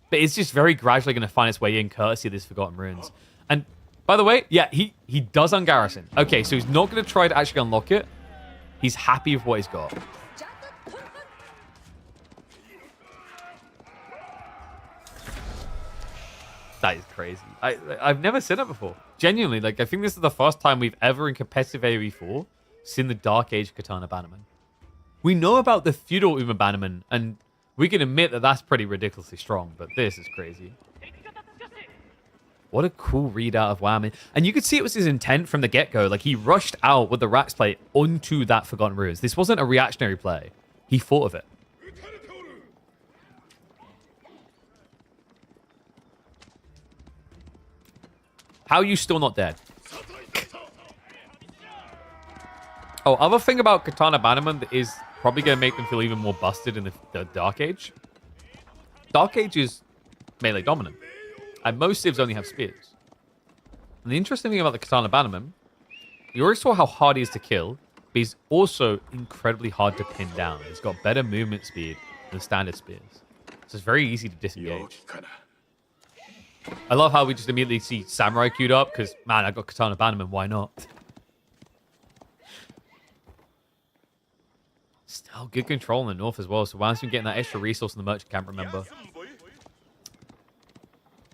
But it's just very gradually going to find its way in, courtesy of this Forgotten Runes. And by the way, yeah, he does ungarrison. Okay, so he's not going to try to actually unlock it. He's happy with what he's got. That is crazy. I've never seen it before. Genuinely, like, I think this is the first time we've ever in competitive AoE4 seen the Dark Age Katana Bannerman. We know about the Feudal Uma Bannerman, and we can admit that that's pretty ridiculously strong, but this is crazy. What a cool read out of Wham. And you could see it was his intent from the get-go. Like, he rushed out with the Rax plate onto that Forgotten Runes. This wasn't a reactionary play. He thought of it. How are you still not dead? Oh, other thing about Katana Bannerman that is probably going to make them feel even more busted in the Dark Age. Dark Age is melee dominant. And most civs only have spears. And the interesting thing about the Katana Bannerman, you already saw how hard he is to kill, but he's also incredibly hard to pin down. He's got better movement speed than standard spears. So it's very easy to disengage. I love how we just immediately see Samurai queued up, because, man, I got Katana Bannerman, why not? Still good control in the north as well, so Wham's been getting that extra resource in the merchant camp, remember.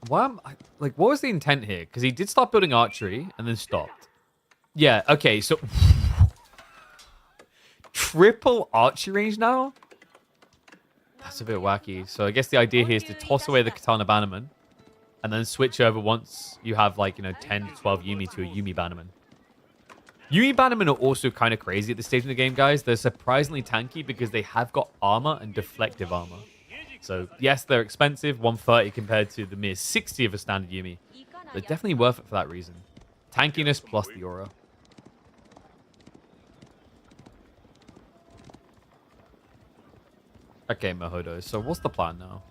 Wham, like, what was the intent here? Because he did start building archery and then stopped. Yeah, okay, so... triple archery range now? That's a bit wacky. So I guess the idea here is to toss away the Katana Bannerman and then switch over once you have, like, you know, 10 to 12 Yumi to a Yumi Bannerman. Yumi Bannerman are also kind of crazy at this stage in the game, guys. They're surprisingly tanky because they have got armor and deflective armor. So, yes, they're expensive, 130 compared to the mere 60 of a standard Yumi. They're definitely worth it for that reason. Tankiness plus the aura. Okay, Mahodo. So, what's the plan now?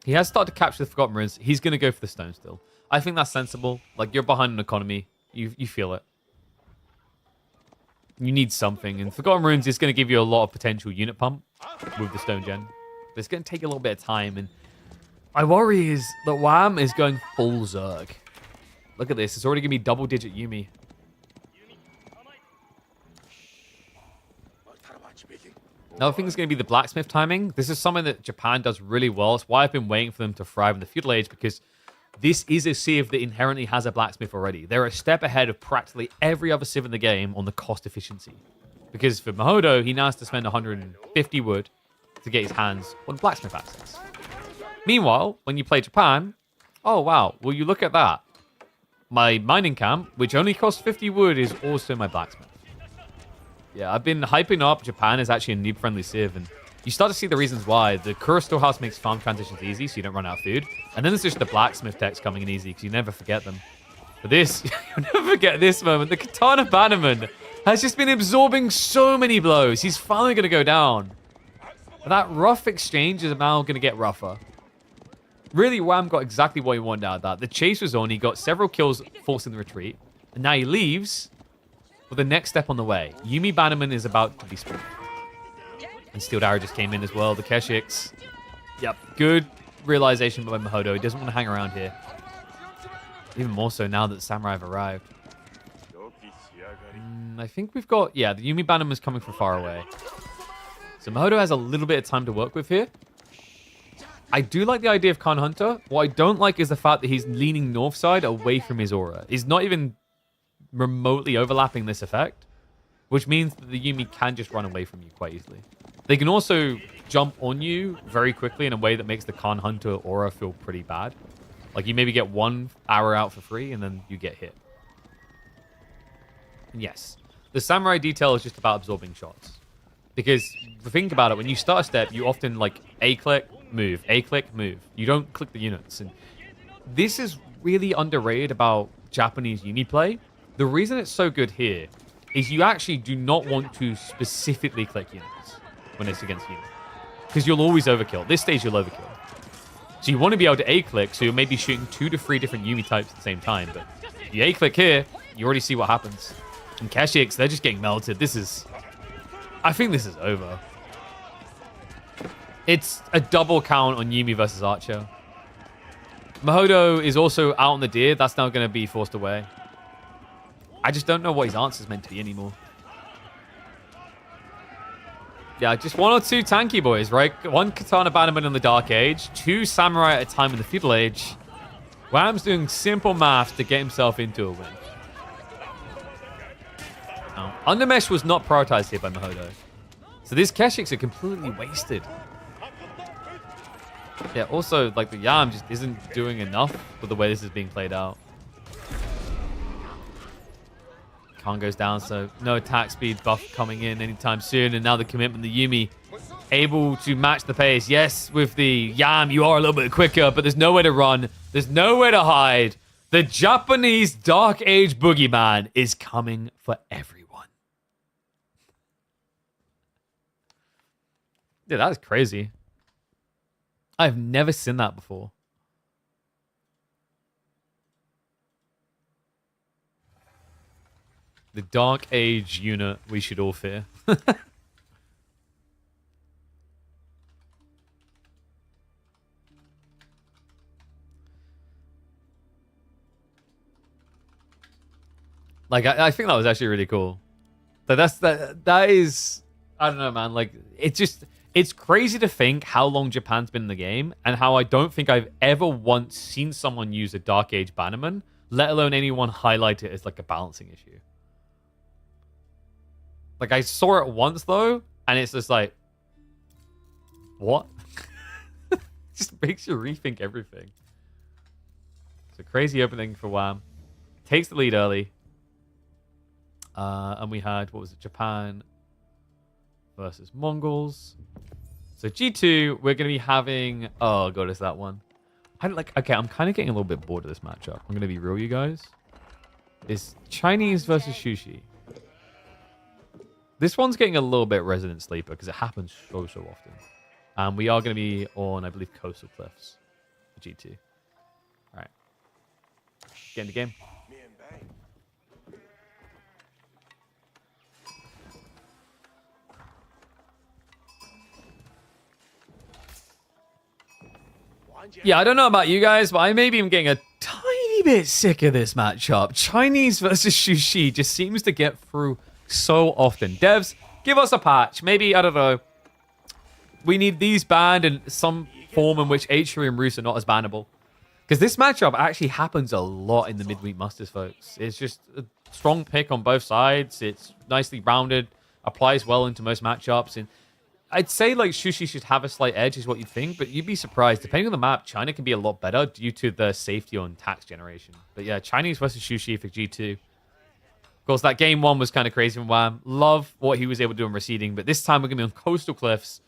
He has started to capture the Forgotten Runes. He's going to go for the stone still. I think that's sensible. Like, you're behind an economy. You feel it. You need something. And Forgotten Runes is going to give you a lot of potential unit pump with the stone gen. But it's going to take a little bit of time. And my worry is that Wham is going full Zerg. Look at this. It's already going to be double-digit Yumi. Another thing is going to be the blacksmith timing. This is something that Japan does really well. It's why I've been waiting for them to thrive in the feudal age, because this is a civ that inherently has a blacksmith already. They're a step ahead of practically every other civ in the game on the cost efficiency. Because for Mahodo, he now has to spend 150 wood to get his hands on blacksmith access. Meanwhile, when you play Japan, oh wow, well you look at that. My mining camp, which only costs 50 wood, is also my blacksmith. Yeah, I've been hyping up Japan as actually a noob-friendly civ, and you start to see the reasons why. The Kura Storehouse makes farm transitions easy, so you don't run out of food. And then there's just the blacksmith decks coming in easy, because you never forget them. But this, you'll never forget this moment. The Katana Bannerman has just been absorbing so many blows. He's finally going to go down. But that rough exchange is now going to get rougher. Really, Wham got exactly what he wanted out of that. The chase was on. He got several kills forcing the retreat. And now he leaves with the next step on the way. Yumi Bannerman is about to be spawned. And Steeled Arrow just came in as well. The Keshiks. Yep, good realization by Mahodo. He doesn't want to hang around here. Even more so now that the Samurai have arrived. I think we've got... yeah, the Yumi Bannerman's coming from far away. So Mahodo has a little bit of time to work with here. I do like the idea of Khan Hunter. What I don't like is the fact that he's leaning north side away from his aura. He's not even remotely overlapping this effect, which means that the Yumi can just run away from you quite easily. They can also jump on you very quickly in a way that makes the Khan Hunter aura feel pretty bad. Like, you maybe get one arrow out for free, and then you get hit. And yes, the Samurai detail is just about absorbing shots. Because, think about it, when you start a step, you often, like, A-click, move, A-click, move. You don't click the units. And this is really underrated about Japanese Yumi play. The reason it's so good here is you actually do not want to specifically click units when it's against Yumi. Because you'll always overkill. This stage, you'll overkill. So you want to be able to A-click, so you're maybe shooting 2 to 3 different Yumi types at the same time. But if you A-click here, you already see what happens. And Keshiks, they're just getting melted. This is... I think this is over. It's a double count on Yumi versus Archer. Mahodo is also out on the deer. That's now going to be forced away. I just don't know what his answer is meant to be anymore. Yeah, just 1 or 2 tanky boys, right? 1 Katana Bannerman in the Dark Age, 2 Samurai at a time in the Feudal Age. Wham's doing simple math to get himself into a win. Now, Undermesh was not prioritized here by Mahodo. So these Keshiks are completely wasted. Yeah, also, like, the Yam just isn't doing enough with the way this is being played out. Khan goes down, so no attack speed buff coming in anytime soon. And now the commitment, the Yumi, able to match the pace. Yes, with the Yam, you are a little bit quicker, but there's nowhere to run. There's nowhere to hide. The Japanese Dark Age Boogeyman is coming for everyone. Yeah, that is crazy. I've never seen that before. The Dark Age unit we should all fear. Like, I think that was actually really cool. But that is, I don't know, man. Like, it's crazy to think how long Japan's been in the game and how I don't think I've ever once seen someone use a Dark Age Bannerman, let alone anyone highlight it as like a balancing issue. Like, I saw it once, though, and it's just like, what? Just makes you rethink everything. It's a crazy opening for Wham. Takes the lead early. And we had, what was it, Japan versus Mongols. So G2, we're going to be having, oh god, is that one? Okay, I'm kind of getting a little bit bored of this matchup. I'm going to be real, you guys. It's Chinese versus Sushi. This one's getting a little bit Resident Sleeper because it happens so often. And we are going to be on, I believe, Coastal Cliffs for G2. All right. Get in the game. Yeah, I don't know about you guys, but I maybe am getting a tiny bit sick of this matchup. Chinese versus Sushi just seems to get through so often. Devs, give us a patch. Maybe, I don't know, we need these banned in some form in which H3 and Roos are not as bannable. Because this matchup actually happens a lot in the midweek musters, folks. It's just a strong pick on both sides. It's nicely rounded, applies well into most matchups. And I'd say like Sushi should have a slight edge is what you'd think, but you'd be surprised. Depending on the map, China can be a lot better due to the safety on tax generation. But yeah, Chinese versus Sushi for G2. Of course, that game 1 was kind of crazy from Wham. Love what he was able to do in Receding, but this time we're going to be on Coastal Cliffs.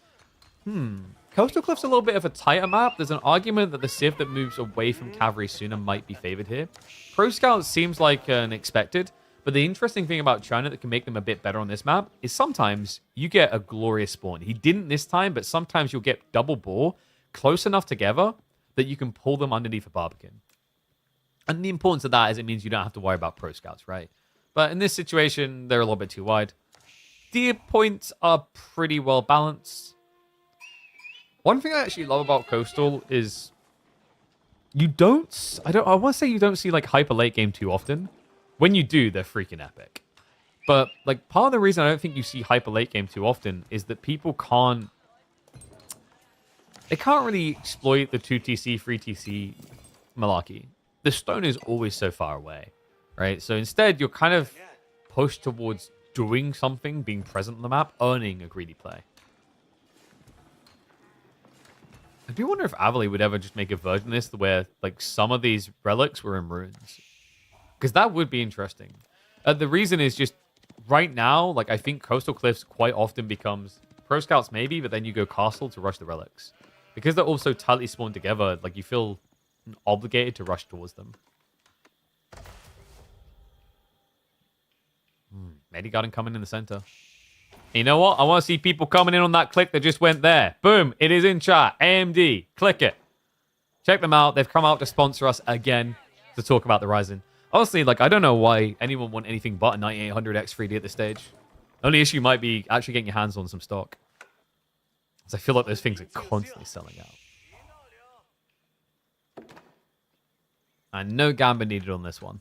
Coastal Cliffs a little bit of a tighter map. There's an argument that the Civ that moves away from Cavalry sooner might be favored here. Pro Scout seems like an expected, but the interesting thing about China that can make them a bit better on this map is sometimes you get a glorious spawn. He didn't this time, but sometimes you'll get double boar close enough together that you can pull them underneath a Barbican. And the importance of that is it means you don't have to worry about Pro Scouts, right? But in this situation, they're a little bit too wide. Deer points are pretty well balanced. One thing I actually love about Coastal is you don't, I want to say you don't see like hyper late game too often. When you do, they're freaking epic. But like part of the reason I don't think you see hyper late game too often is that people can't really exploit the 2TC, 3TC malarkey. The stone is always so far away, right? So instead, you're kind of pushed towards doing something, being present on the map, earning a greedy play. I do wonder if Avali would ever just make a version of this where like some of these relics were in ruins. Because that would be interesting. The reason is just right now, like I think Coastal Cliffs quite often becomes Pro Scouts maybe, but then you go Castle to rush the relics. Because they're all so tightly spawned together, like you feel obligated to rush towards them. Medigarden coming in the center. You know what? I want to see people coming in on that click that just went there. Boom. It is in chat. AMD. Click it. Check them out. They've come out to sponsor us again to talk about the Ryzen. Honestly, like, I don't know why anyone want anything but a 9800X 3D at this stage. The only issue might be actually getting your hands on some stock. Because I feel like those things are constantly selling out. And no Gamba needed on this one.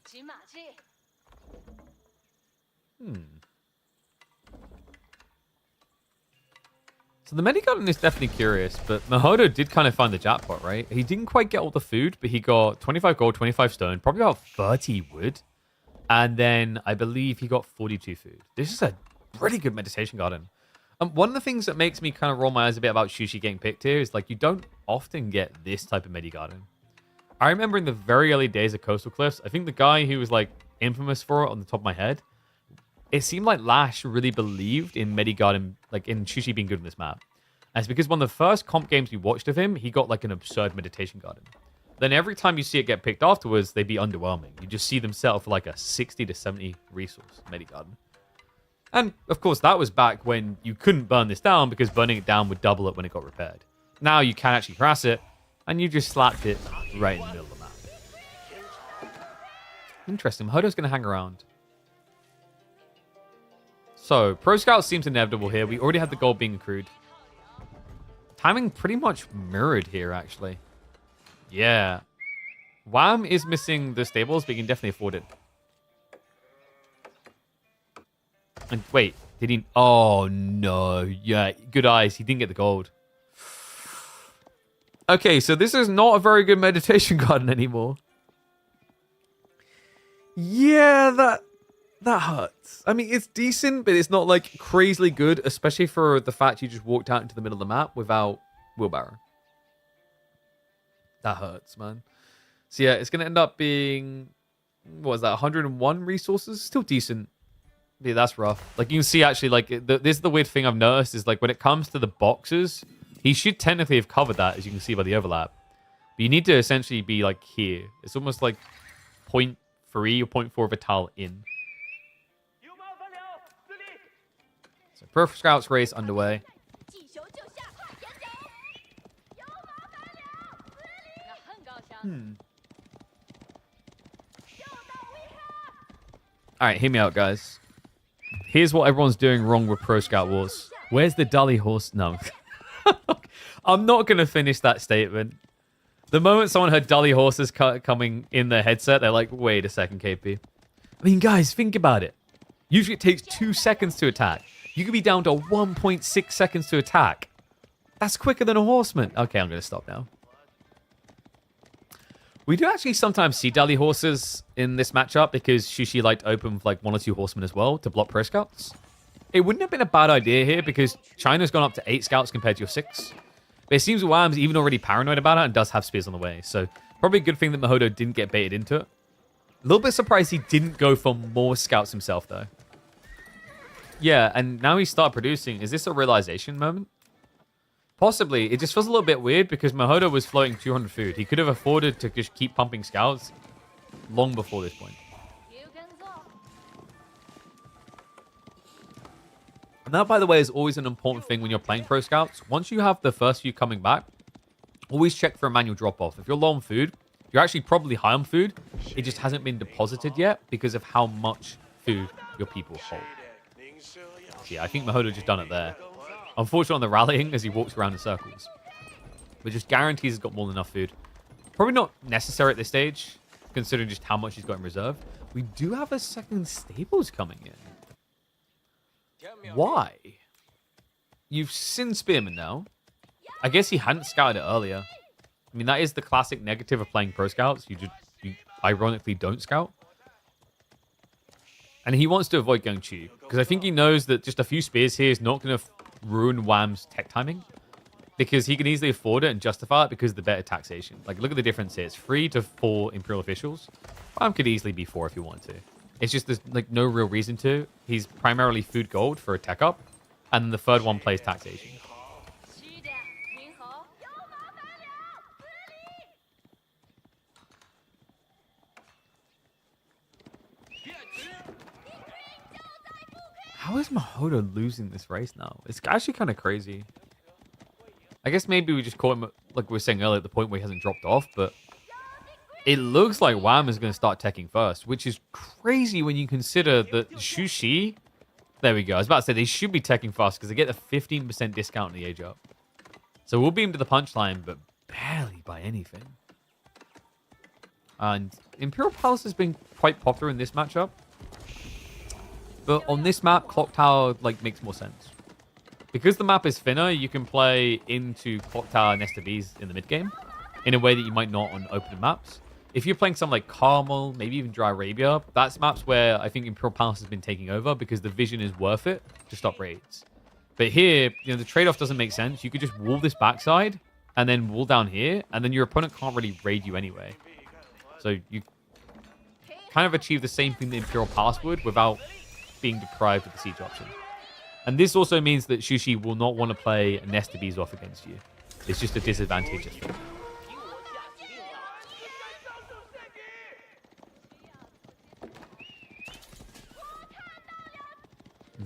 So the Medigarden is definitely curious, but Mahodo did kind of find the jackpot, right? He didn't quite get all the food, but he got 25 gold, 25 stone, probably about 30 wood. And then I believe he got 42 food. This is a pretty good meditation garden. One of the things that makes me kind of roll my eyes a bit about Sushi getting picked here is like you don't often get this type of Medigarden. I remember in the very early days of Coastal Cliffs, I think the guy who was like infamous for it on the top of my head, it seemed like Lash really believed in Medigarden, like in Sushi being good in this map. And it's because one of the first comp games we watched of him, he got like an absurd meditation garden. Then every time you see it get picked afterwards, they'd be underwhelming. You just see them settle for like a 60 to 70 resource Medigarden. And of course, that was back when you couldn't burn this down because burning it down would double it when it got repaired. Now you can actually harass it, and you just slapped it right in the middle of the map. Interesting. Mahodo's going to hang around. So, Pro Scout seems inevitable here. We already had the gold being accrued. Timing pretty much mirrored here, actually. Yeah. Wham is missing the stables, but you can definitely afford it. And wait, did he... Oh, no. Yeah, good eyes. He didn't get the gold. Okay, so this is not a very good meditation garden anymore. Yeah, that hurts. I mean, it's decent, but it's not, like, crazily good, especially for the fact you just walked out into the middle of the map without wheelbarrow. That hurts, man. So, yeah, it's going to end up being... What was that? 101 resources? Still decent. Yeah, that's rough. Like, you can see, actually, like, this is the weird thing I've noticed is, like, when it comes to the boxes, he should technically have covered that, as you can see by the overlap. But you need to essentially be, like, here. It's almost like 0.3 or 0.4 Vital in. So, Pro Scouts race underway. Alright, hear me out, guys. Here's what everyone's doing wrong with Pro Scout Wars. Where's the Dully horse? No. I'm not going to finish that statement. The moment someone heard Dully horses coming in their headset, they're like, wait a second, KP. I mean, guys, think about it. Usually it takes 2 seconds to attack. You could be down to 1.6 seconds to attack. That's quicker than a horseman. Okay, I'm going to stop now. We do actually sometimes see Dally horses in this matchup because Shushi liked to open with like 1 or 2 horsemen as well to block Pro Scouts. It wouldn't have been a bad idea here because China's gone up to 8 scouts compared to your 6. But it seems Wham's even already paranoid about it and does have spears on the way. So probably a good thing that Mahodo didn't get baited into it. A little bit surprised he didn't go for more scouts himself though. Yeah, and now he started producing. Is this a realization moment? Possibly. It just feels a little bit weird because Mahodo was floating 200 food. He could have afforded to just keep pumping scouts long before this point. And that, by the way, is always an important thing when you're playing Pro Scouts. Once you have the first few coming back, always check for a manual drop-off. If you're low on food, you're actually probably high on food. It just hasn't been deposited yet because of how much food your people hold. So yeah, I think Mahodo just done it there. Unfortunately on the rallying as he walks around in circles. But just guarantees he's got more than enough food. Probably not necessary at this stage, considering just how much he's got in reserve. We do have a second stables coming in. Why? You've seen Spearman now. I guess he hadn't scouted it earlier. I mean, that is the classic negative of playing Pro Scouts. You ironically don't scout. And he wants to avoid going Chi. Because I think he knows that just a few spears here is not going to ruin Wham's tech timing. because he can easily afford it and justify it because of the better taxation. Like, look at the difference here. It's 3 to 4 Imperial officials. Wham could easily be 4 if you want to. It's just there's like no real reason to. He's primarily food gold for a tech up, and then the third one plays taxation. How is Mahodo losing this race now? It's actually kind of crazy. I guess maybe we just caught him, like we were saying earlier, at the point where he hasn't dropped off, but it looks like Wham is going to start teching first, which is crazy when you consider that Shushi... There we go. I was about to say they should be teching fast because they get a 15% discount on the age up. So we'll beam to the punchline, but barely by anything. And Imperial Palace has been quite popular in this matchup. But on this map, Clock Tower like makes more sense. Because the map is thinner, you can play into Clock Tower and STBs in the mid game in a way that you might not on open maps. If you're playing something like Carmel, maybe even Dry Arabia, that's maps where I think Imperial Palace has been taking over because the vision is worth it to stop raids. But here, you know, the trade-off doesn't make sense. You could just wall this backside and then wall down here, and then your opponent can't really raid you anyway. So you kind of achieve the same thing that Imperial Palace would without being deprived of the siege option. And this also means that Shushi will not want to play an STBs off against you. It's just a disadvantage.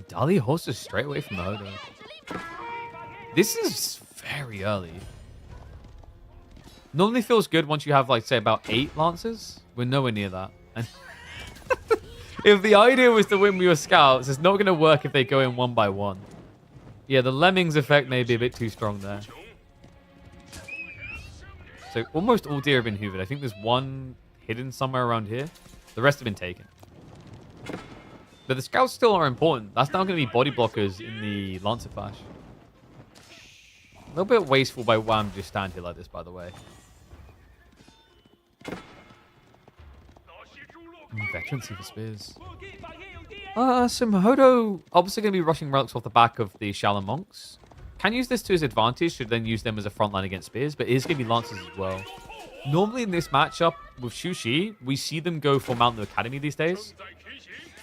Dali horses straight away from the Hodo. This is very early. Normally feels good once you have, like, say, about 8 Lancers. We're nowhere near that. And if the idea was to win with your scouts, it's not going to work if they go in one by one. Yeah, the Lemmings effect may be a bit too strong there. So almost all deer have been hoovered. I think there's one hidden somewhere around here. The rest have been taken. But the scouts still are important. That's now going to be body blockers in the Lancer Clash. A little bit wasteful by Wham to just stand here like this, by the way. Veterancy for spears. So Mahodo obviously going to be rushing relics off the back of the Shaolin Monks. Can use this to his advantage, should then use them as a front line against spears, but it is going to be Lancers as well. Normally in this matchup with Shushi, we see them go for Mountain Academy these days,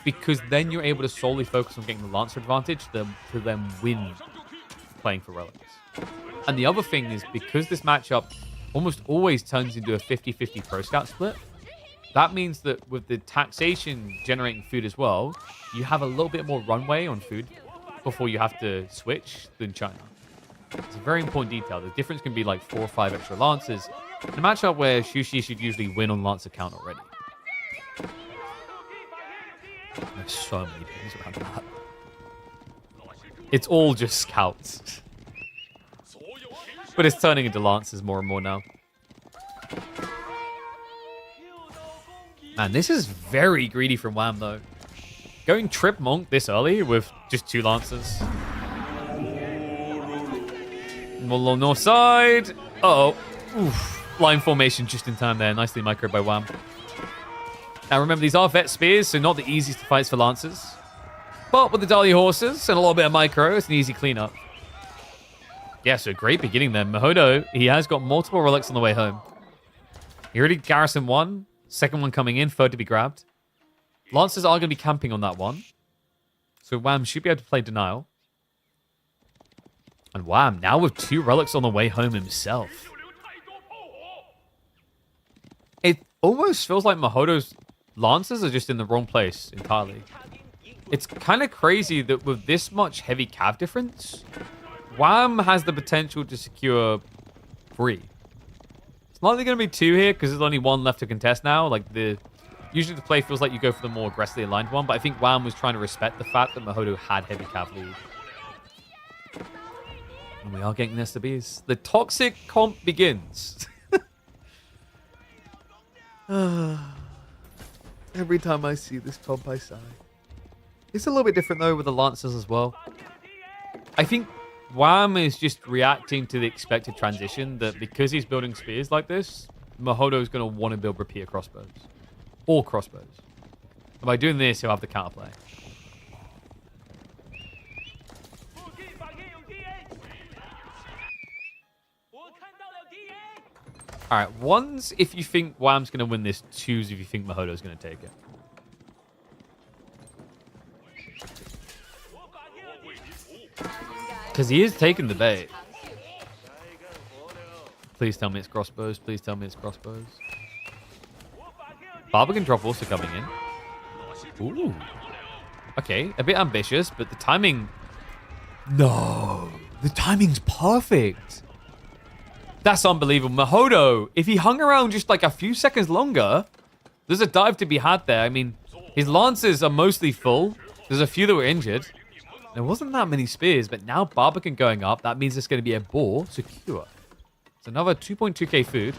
because then you're able to solely focus on getting the Lancer advantage to then win playing for relics. And the other thing is, because this matchup almost always turns into a 50-50 pro scout split, that means that with the taxation generating food as well, you have a little bit more runway on food before you have to switch than China. It's a very important detail. The difference can be like 4 or 5 extra Lancers in a matchup where Shushi should usually win on Lancer count already. There's so many things around that. It's all just scouts. But it's turning into Lancers more and more now. Man, this is very greedy from Wham, though. Going trip Monk this early with just 2 Lancers. Along north side. Uh-oh. Oof. Line formation just in time there. Nicely microed by Wham. Now remember, these are vet spears, so not the easiest of fights for Lancers. But with the Dali horses and a little bit of micro, it's an easy cleanup. Yeah, so great beginning there. Mahodo, he has got multiple relics on the way home. He already garrisoned 1. Second one coming in, 3rd to be grabbed. Lancers are going to be camping on that one. So Wham should be able to play Denial. And Wham, now with 2 relics on the way home himself. It almost feels like Mahodo's Lancers are just in the wrong place entirely. It's kind of crazy that with this much heavy cav difference, Wham has the potential to secure 3. It's likely going to be 2 here because there's only 1 left to contest now. Like usually the play feels like you go for the more aggressively aligned one, but I think Wham was trying to respect the fact that Mahodo had heavy cav lead. And we are getting STBs. The toxic comp begins. Every time I see this comp, I sigh. It's a little bit different though with the Lancers as well. I think Wham is just reacting to the expected transition that because he's building spears like this, Mahodo is going to want to build rapier crossbows. All crossbows. And by doing this, he'll have the counterplay. All right, one's if you think Wham's going to win this. Two's if you think Mahodo's going to take it. Because he is taking the bait. Please tell me it's crossbows. Please tell me it's crossbows. Barbican drop also coming in. Ooh. Okay, a bit ambitious, but the timing... No. The timing's perfect. That's unbelievable. Mahodo, if he hung around just like a few seconds longer, there's a dive to be had there. I mean, his lances are mostly full. There's a few that were injured. There wasn't that many spears, but now Barbican going up. That means it's going to be a boar secure. It's another 2.2k food.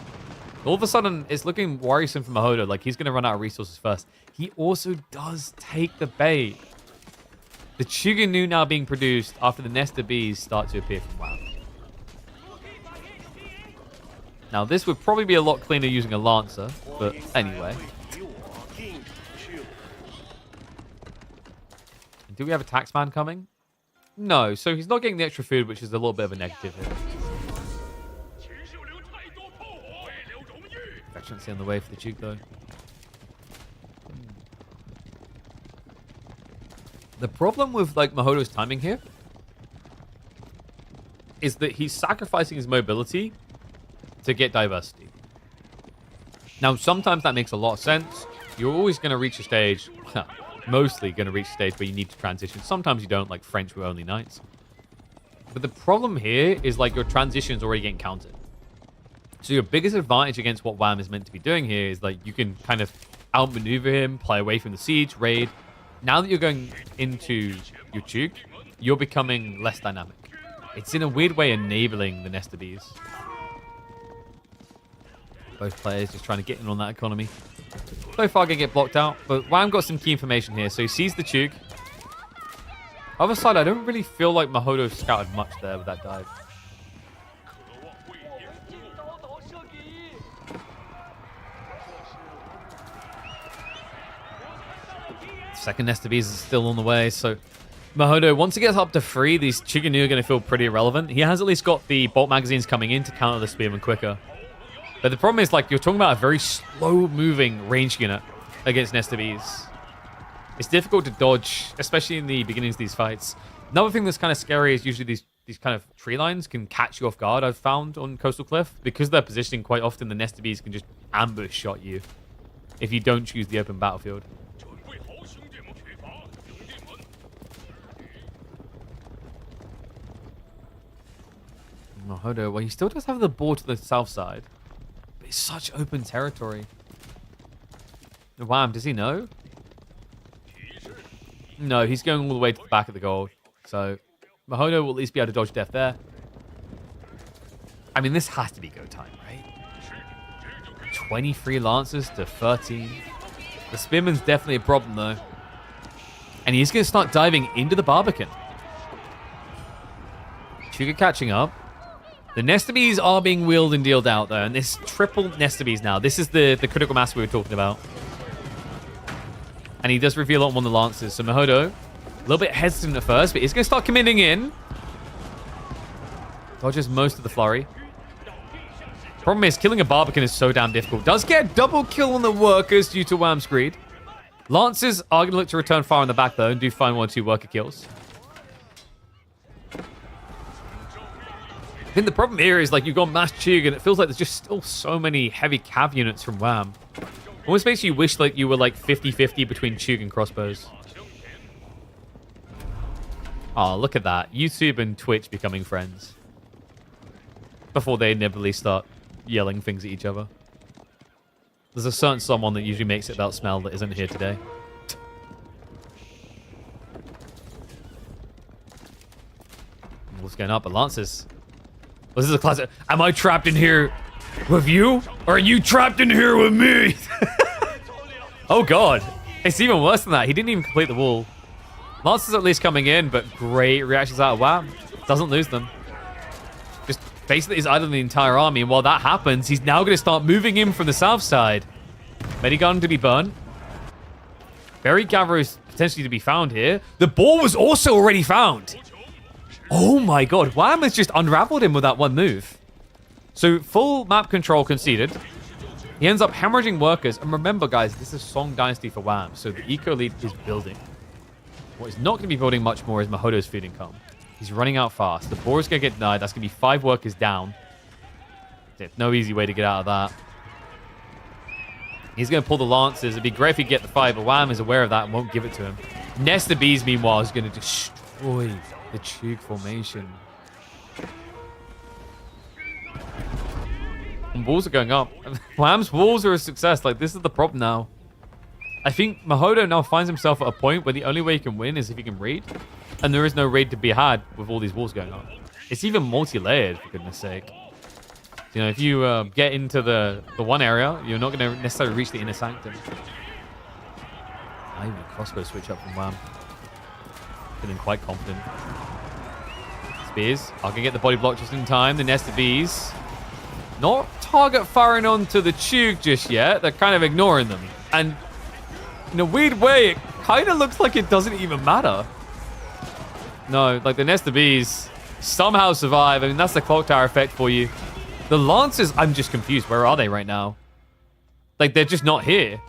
All of a sudden, it's looking worrisome for Mahodo. Like, he's going to run out of resources first. He also does take the bait. The Chuganu now being produced after the nest of bees start to appear from WoW. Now, this would probably be a lot cleaner using a Lancer, but anyway. Do we have a taxman coming? No, so he's not getting the extra food, which is a little bit of a negative here. Veterancy on the way for the Duke, though. The problem with like Mahodo's timing here is that he's sacrificing his mobility to get diversity. Now, sometimes that makes a lot of sense. You're always going to reach a stage, mostly going to reach a stage where you need to transition. Sometimes you don't, like French with only knights. But the problem here is like your transition is already getting counted. So your biggest advantage against what Wham is meant to be doing here is like you can kind of outmaneuver him, play away from the siege, raid. Now that you're going into your Duke, you're becoming less dynamic. It's in a weird way enabling the nest of bees. Both players just trying to get in on that economy. So far going to get blocked out, but Wham got some key information here. So he sees the Duke. Other side, I don't really feel like Mahodo scouted much there with that dive. Second nest of bees is still on the way, so Mahodo, once he gets up to 3, these Chuganu are going to feel pretty irrelevant. He has at least got the bolt magazines coming in to counter the spearman quicker. But the problem is, like, you're talking about a very slow-moving range unit against nest of bees. It's difficult to dodge, especially in the beginnings of these fights. Another thing that's kind of scary is usually these kind of tree lines can catch you off guard, I've found, on Coastal Cliff. Because they're positioning quite often, the nest of bees can just ambush shot you if you don't choose the open battlefield. Mahodo, well, he still does have the board to the south side. But it's such open territory. Wham, does he know? No, he's going all the way to the back of the gold. So, Mahodo will at least be able to dodge death there. I mean, this has to be go time, right? 23 Lancers to 13. The Spearman's definitely a problem, though. And he's going to start diving into the Barbican. Sugar catching up. The nest of bees are being wheeled and dealed out, though. And this triple nest of bees now. This is the critical mass we were talking about. And he does reveal on one of the Lancers. So Mahodo, a little bit hesitant at first, but he's going to start committing in. Dodges most of the flurry. Problem is, killing a Barbican is so damn difficult. Does get a double kill on the workers due to Wham's greed. Lancers are going to look to return fire on the back, though, and do find 1 or 2 worker kills. I think the problem here is, like, you've got Mass Chug, and it feels like there's just still so many heavy cav units from Wham. Almost makes you wish, like, you were, like, 50-50 between Chug and crossbows. Oh, look at that. YouTube and Twitch becoming friends. Before they inevitably start yelling things at each other. There's a certain someone that usually makes it about smell that isn't here today. What's going up? But Lancers. Well, this is a classic. Am I trapped in here with you? Or are you trapped in here with me? Oh, God. It's even worse than that. He didn't even complete the wall. Lancers at least coming in, but great reactions out of Wham. Doesn't lose them. Just basically is idling the entire army. And while that happens, he's now going to start moving in from the south side. Medigun to be burned. Berry Gatherers potentially to be found here. The ball was also already found. Oh my God, Wham has just unraveled him with that one move. So full map control conceded. He ends up hemorrhaging workers. And remember, guys, this is Song Dynasty for Wham. So the eco lead is building. What he's not going to be building much more is Mahodo's food income. He's running out fast. The boar is going to get denied. That's going to be 5 workers down. No easy way to get out of that. He's going to pull the Lancers. It'd be great if he get the 5, but Wham is aware of that and won't give it to him. Nest of Bees, meanwhile, is going to destroy the Chug formation. And walls are going up. Wham's walls are a success. Like, this is the problem now. I think Mahodo now finds himself at a point where the only way he can win is if he can raid. And there is no raid to be had with all these walls going up. It's even multi-layered, for goodness sake. You know, if you get into the one area, you're not going to necessarily reach the inner sanctum. I even a crossbow switch up from Wham. Feeling quite confident. Spears. I can get the body block just in time. The Nest of Bees. Not target firing onto the Chug just yet. They're kind of ignoring them. And in a weird way, it kind of looks like it doesn't even matter. No, like the Nest of Bees somehow survive. I mean, that's the clock tower effect for you. The Lancers, I'm just confused. Where are they right now? Like, they're just not here.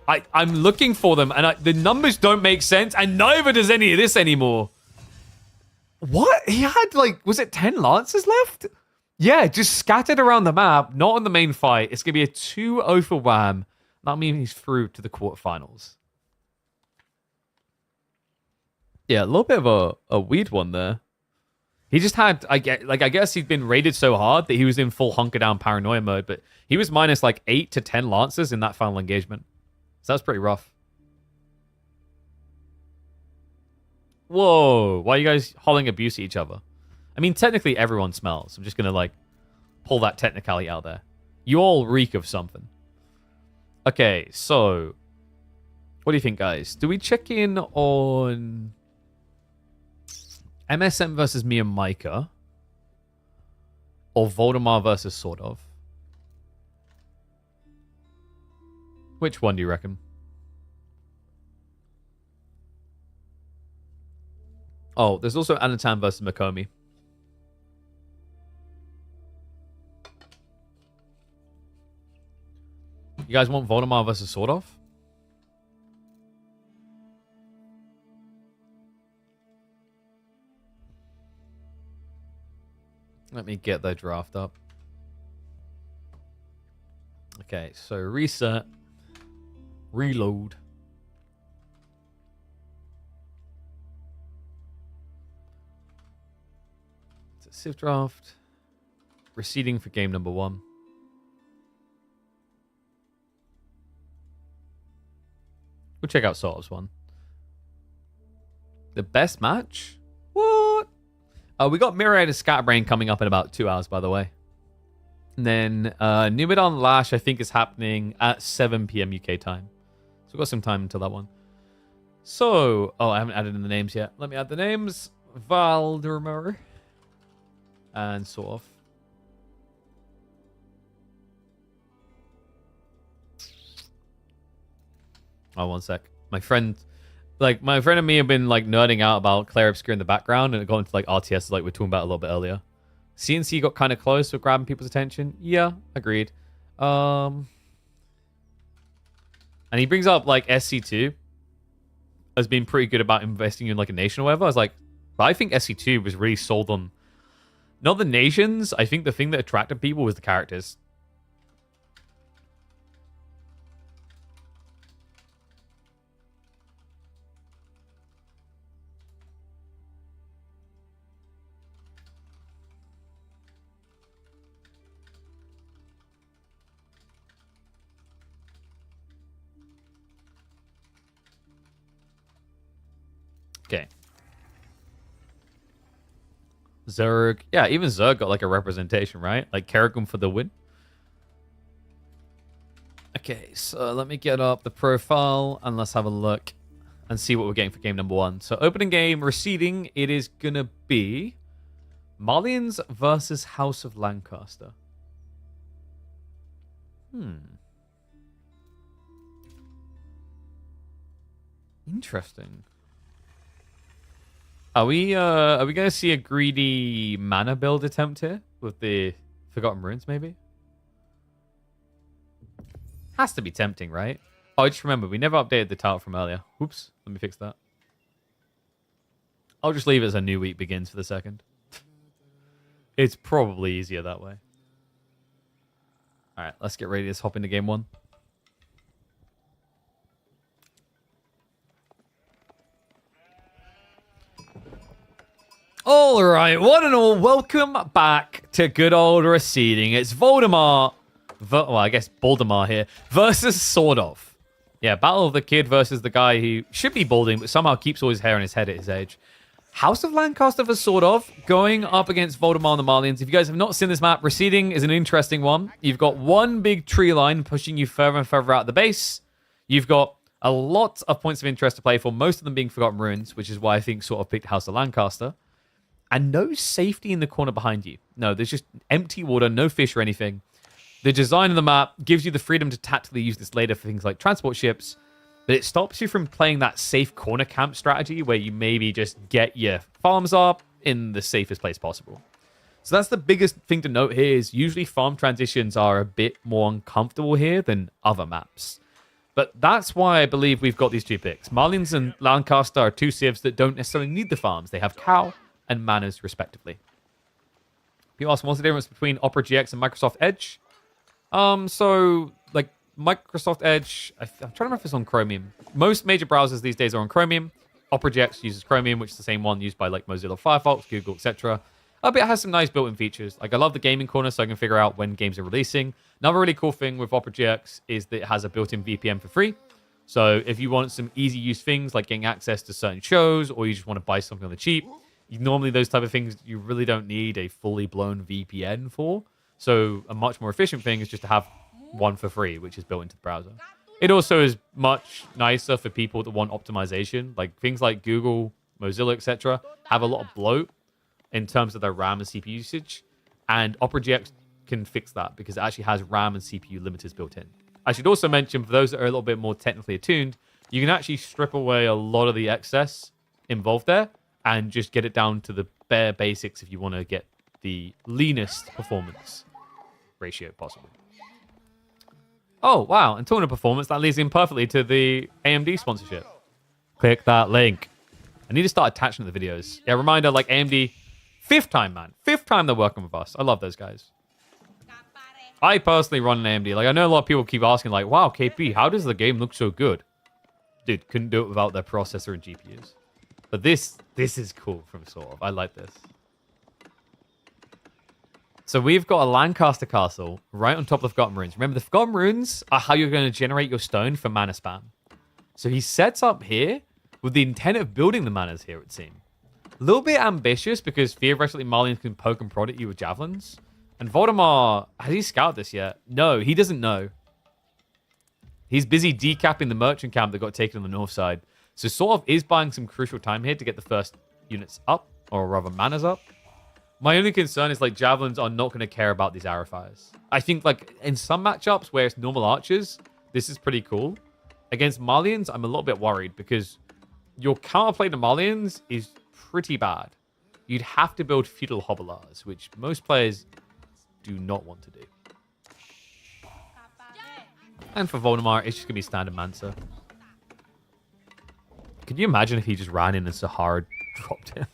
I'm looking for them, and the numbers don't make sense, and neither does any of this anymore. What? He had, like, was it 10 Lancers left? Yeah, just scattered around the map, not on the main fight. It's going to be a 2-0 for Wham. That means he's through to the quarterfinals. Yeah, a little bit of a weird one there. He just had, I guess he'd been raided so hard that he was in full hunker down paranoia mode, but he was minus like 8 to 10 Lancers in that final engagement. So that's pretty rough. Whoa, why are you guys hollering abuse at each other? I mean, technically everyone smells. I'm just going to like pull that technicality out there. You all reek of something. Okay, so what do you think, guys? Do we check in on MSM versus me and Micah, or Voldemar versus sort of? Which one do you reckon? Oh, there's also Anatan versus Makomi. You guys want Voldemar versus sort of? Let me get the draft up. Okay, so reset. Reload. It's a Civ draft. Receding for game number 1. We'll check out Sort's one. The best match? What? We got Myriad of Scatterbrain coming up in about 2 hours, by the way. And then Numidon Lash, I think, is happening at 7 p.m. UK time. So we've got some time until that one. So, oh, I haven't added in the names yet. Let me add the names. Valdemar. And sort of. Oh, one sec. My friend and me have been like nerding out about Claire Obscure in the background, and it got into like RTS like we were talking about a little bit earlier. CNC got kind of close with grabbing people's attention. Yeah, agreed. And he brings up like SC2 as being pretty good about investing in like a nation or whatever. I was like, but I think SC2 was really sold on not the nations. I think the thing that attracted people was the characters. Okay. Zerg. Yeah, even Zerg got like a representation, right? Like Kerrigan for the win. Okay, so let me get up the profile and let's have a look and see what we're getting for game number 1. So opening game, receding, it is going to be Malians versus House of Lancaster. Interesting. Are we going to see a greedy mana build attempt here with the Forgotten Ruins, maybe? Has to be tempting, right? Oh, I just remember, we never updated the title from earlier. Oops, let me fix that. I'll just leave it as a new week begins for the second. It's probably easier that way. All right, let's get ready to hop into game 1. All right, one and all, welcome back to good old Receding. It's Voldemort, well, I guess Voldemort here, versus Sort of. Yeah, Battle of the Kid versus the guy who should be balding, but somehow keeps all his hair in his head at his age. House of Lancaster for Sort of, going up against Voldemort and the Marlians. If you guys have not seen this map, Receding is an interesting one. You've got one big tree line pushing you further and further out of the base. You've got a lot of points of interest to play for, most of them being Forgotten Ruins, which is why I think Sort of picked House of Lancaster. And no safety in the corner behind you. No, there's just empty water, no fish or anything. The design of the map gives you the freedom to tactically use this later for things like transport ships, but it stops you from playing that safe corner camp strategy where you maybe just get your farms up in the safest place possible. So that's the biggest thing to note here is usually farm transitions are a bit more uncomfortable here than other maps. But that's why I believe we've got these two picks. Marlians and Lancaster are two civs that don't necessarily need the farms. They have cow and manors, respectively. People ask, what's the difference between Opera GX and Microsoft Edge? So, like, Microsoft Edge, I'm trying to remember if it's on Chromium. Most major browsers these days are on Chromium. Opera GX uses Chromium, which is the same one used by, like, Mozilla Firefox, Google, etc. But it has some nice built-in features. Like, I love the gaming corner, so I can figure out when games are releasing. Another really cool thing with Opera GX is that it has a built-in VPN for free. So, if you want some easy-use things, like getting access to certain shows, or you just want to buy something on the cheap, normally those type of things you really don't need a fully blown VPN for. So a much more efficient thing is just to have one for free, which is built into the browser. It also is much nicer for people that want optimization. Like things like Google, Mozilla, etc. have a lot of bloat in terms of their RAM and CPU usage. And Opera GX can fix that because it actually has RAM and CPU limiters built in. I should also mention, for those that are a little bit more technically attuned, you can actually strip away a lot of the excess involved there and just get it down to the bare basics if you want to get the leanest performance ratio possible. Oh, wow. And talking of performance, that leads in perfectly to the AMD sponsorship. Click that link. I need to start attaching the videos. Yeah, reminder, like AMD, 5th time, man. 5th time they're working with us. I love those guys. I personally run an AMD. Like, I know a lot of people keep asking, like, wow, KP, how does the game look so good? Dude, couldn't do it without their processor and GPUs. But this is cool from Sort of. I like this. So we've got a Lancaster castle right on top of the Forgotten Ruins. Remember, the Forgotten Ruins are how you're going to generate your stone for mana spam. So he sets up here with the intent of building the manors here, it would seem. A little bit ambitious because theoretically Marlians can poke and prod at you with javelins. And Voldemort, has he scouted this yet? No, he doesn't know. He's busy decapping the merchant camp that got taken on the north side. So Sort of is buying some crucial time here to get the first units up, or rather manors up. My only concern is, like, javelins are not going to care about these arrow fires. I think, like, in some matchups where it's normal archers, this is pretty cool. Against Marlians, I'm a little bit worried because your counterplay to Marlians is pretty bad. You'd have to build feudal hobilars, which most players do not want to do. And for Voldemort, it's just going to be standard Mansa. Could you imagine if he just ran in and Sahara dropped him?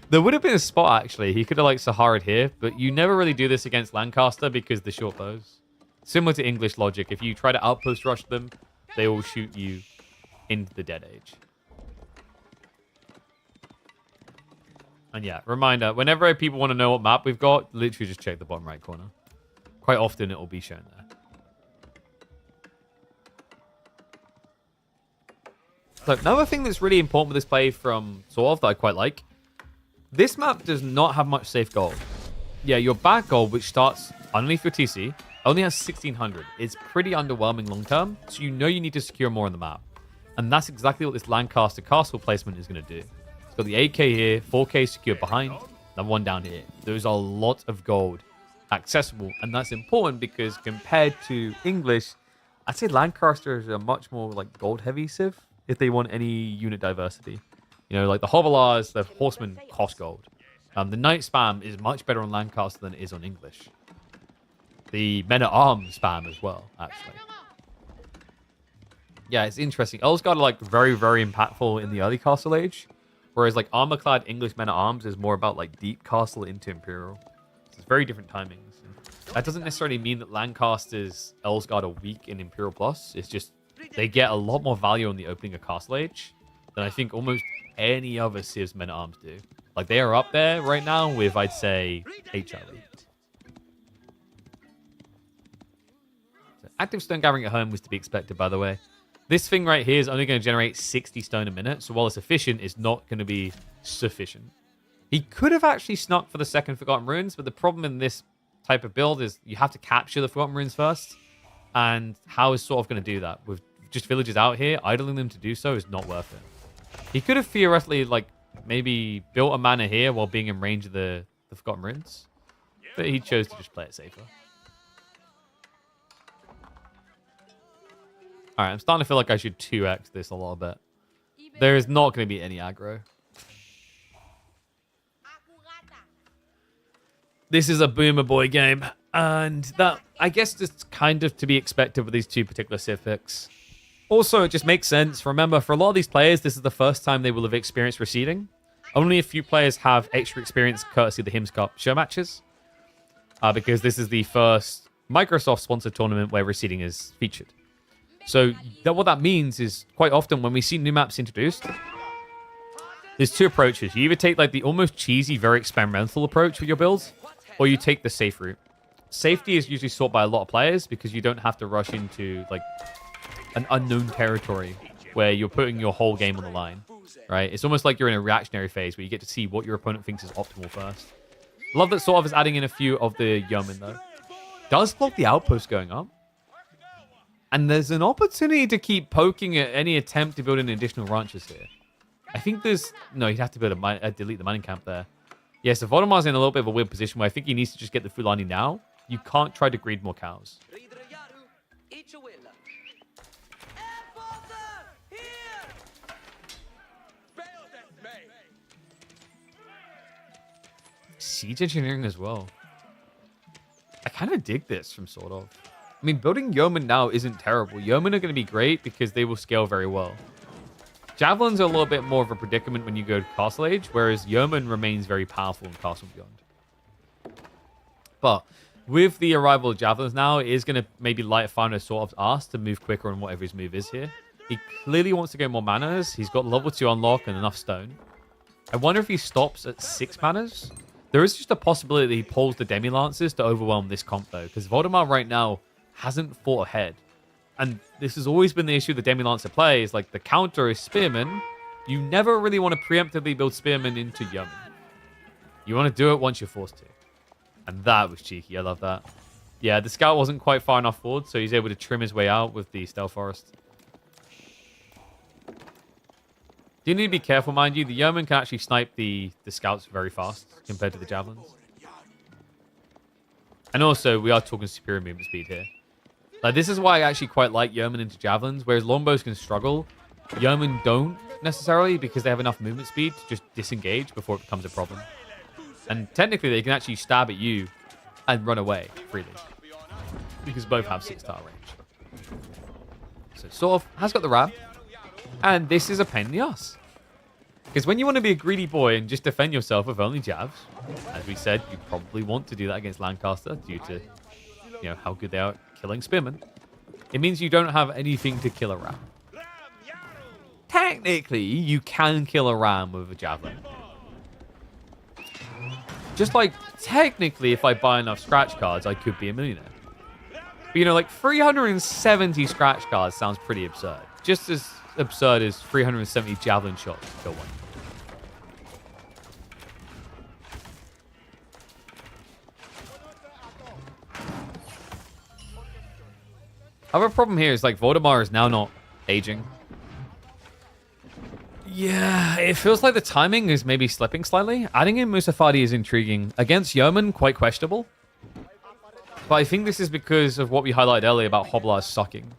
There would have been a spot, actually. He could have, like, Sahara'd here, but you never really do this against Lancaster because the short bows. Similar to English logic, if you try to outpost rush them, they will shoot you into the dead age. And yeah, reminder, whenever people want to know what map we've got, literally just check the bottom right corner. Quite often it will be shown there. So another thing that's really important with this play from Sort of that I quite like, this map does not have much safe gold. Yeah, your back gold, which starts underneath your TC, only has 1600. It's pretty underwhelming long term, so you know you need to secure more on the map. And that's exactly what this Lancaster castle placement is going to do. It's got the 8k here, 4k secured behind, and one down here. There's a lot of gold accessible, and that's important because compared to English, I'd say Lancaster is a much more like gold heavy civ if they want any unit diversity. You know, like the Hobilars, the horsemen cost gold. The Knight spam is much better on Lancaster than it is on English. The Men-at-Arms spam as well, actually. Yeah, it's interesting. Earlsguard are like very, very impactful in the early Castle Age. Whereas like armor-clad English Men-at-Arms is more about like deep Castle into Imperial. So it's very different timings. That doesn't necessarily mean that Lancaster's Earlsguard are weak in Imperial Plus. It's just they get a lot more value on the opening of Castle Age than I think almost any other Civ's Men-at-Arms do. Like, they are up there right now with, I'd say, HR Elite. So active stone gathering at home was to be expected, by the way. This thing right here is only going to generate 60 stone a minute, so while it's efficient, it's not going to be sufficient. He could have actually snuck for the second Forgotten Ruins, but the problem in this type of build is you have to capture the Forgotten Ruins first, and how is sort of going to do that? With just villagers out here, idling them to do so is not worth it. He could have theoretically, like, maybe built a manor here while being in range of the Forgotten Ruins, but he chose to just play it safer. Alright, I'm starting to feel like I should 2x this a little bit. There is not going to be any aggro. This is a Boomer Boy game, and that, I guess, is kind of to be expected with these two particular Civ picks. Also, it just makes sense. Remember, for a lot of these players, this is the first time they will have experienced Receding. Only a few players have extra experience courtesy of the Hims Cup show matches, because this is the first Microsoft-sponsored tournament where Receding is featured. So what that means is quite often when we see new maps introduced, there's two approaches. You either take like the almost cheesy, very experimental approach with your builds, or you take the safe route. Safety is usually sought by a lot of players because you don't have to rush into like an unknown territory where you're putting your whole game on the line, right? It's almost like you're in a reactionary phase where you get to see what your opponent thinks is optimal first. Love that sort of is adding in a few of the yeomen though. Does block the outpost going up. And there's an opportunity to keep poking at any attempt to build in additional ranches here. I think there's... No, he'd have to build delete the mining camp there. Yeah, so Vodamar's in a little bit of a weird position where I think he needs to just get the Fulani now. You can't try to greed more cows. Siege engineering as well. I kind of dig this from sort of. I mean, building Yeoman now isn't terrible. Yeoman are going to be great because they will scale very well. Javelins are a little bit more of a predicament when you go to Castle Age, whereas Yeoman remains very powerful in Castle Beyond. But with the arrival of Javelins now, it is going to maybe light Fano sort of ask to move quicker on whatever his move is here. He clearly wants to go more manas. He's got level 2 unlock and enough stone. I wonder if he stops at 6 manas. There is just a possibility that he pulls the Demi-Lancers to overwhelm this comp, though, because Voldemar right now hasn't fought ahead. And this has always been the issue the Demi-Lancer plays. Like, the counter is Spearman. You never really want to preemptively build Spearman into Yeoman. You want to do it once you're forced to. And that was cheeky. I love that. Yeah, the scout wasn't quite far enough forward, so he's able to trim his way out with the Stealth Forest. You need to be careful, mind you. The Yeoman can actually snipe the scouts very fast compared to the Javelins. And also, we are talking superior movement speed here. Like, this is why I actually quite like Yeoman into Javelins, whereas Longbows can struggle. Yeoman don't necessarily because they have enough movement speed to just disengage before it becomes a problem. And technically, they can actually stab at you and run away freely because both have 6-star range. So, sort of has got the ram. And this is a pain in the ass. Because when you want to be a greedy boy and just defend yourself with only jabs, as we said, you probably want to do that against Lancaster due to, you know, how good they are at killing Spearmen. It means you don't have anything to kill a ram. Technically, you can kill a ram with a javelin. Just like, technically, if I buy enough scratch cards, I could be a millionaire. But, you know, like, 370 scratch cards sounds pretty absurd. Just as absurd as 370 javelin shots to kill one. Other problem here is like Voldemar is now not aging. Yeah, it feels like the timing is maybe slipping slightly. Adding in Musafadi is intriguing. Against Yeoman, quite questionable. But I think this is because of what we highlighted earlier about Hoblar sucking.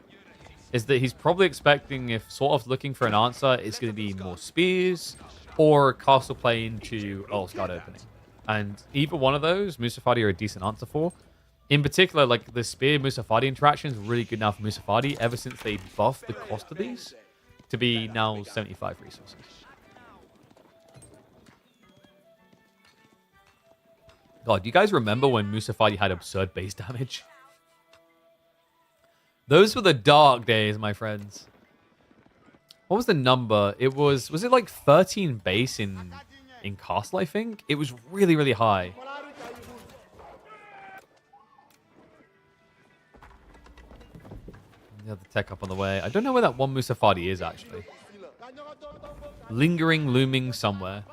Is that he's probably expecting, if sort of looking for an answer, it's going to be more spears or castle play into Earlsguard opening. And either one of those, Musafadi are a decent answer for. In particular, like the Spear Musafadi interaction is really good now for Musafadi ever since they buffed the cost of these to be now 75 resources. God, do you guys remember when Musafadi had absurd base damage? Those were the dark days, my friends. What was the number? It was it like 13 base in Castle, I think? It was really, really high. The other tech up on the way. I don't know where that one Musafadi is, actually. Lingering, looming somewhere.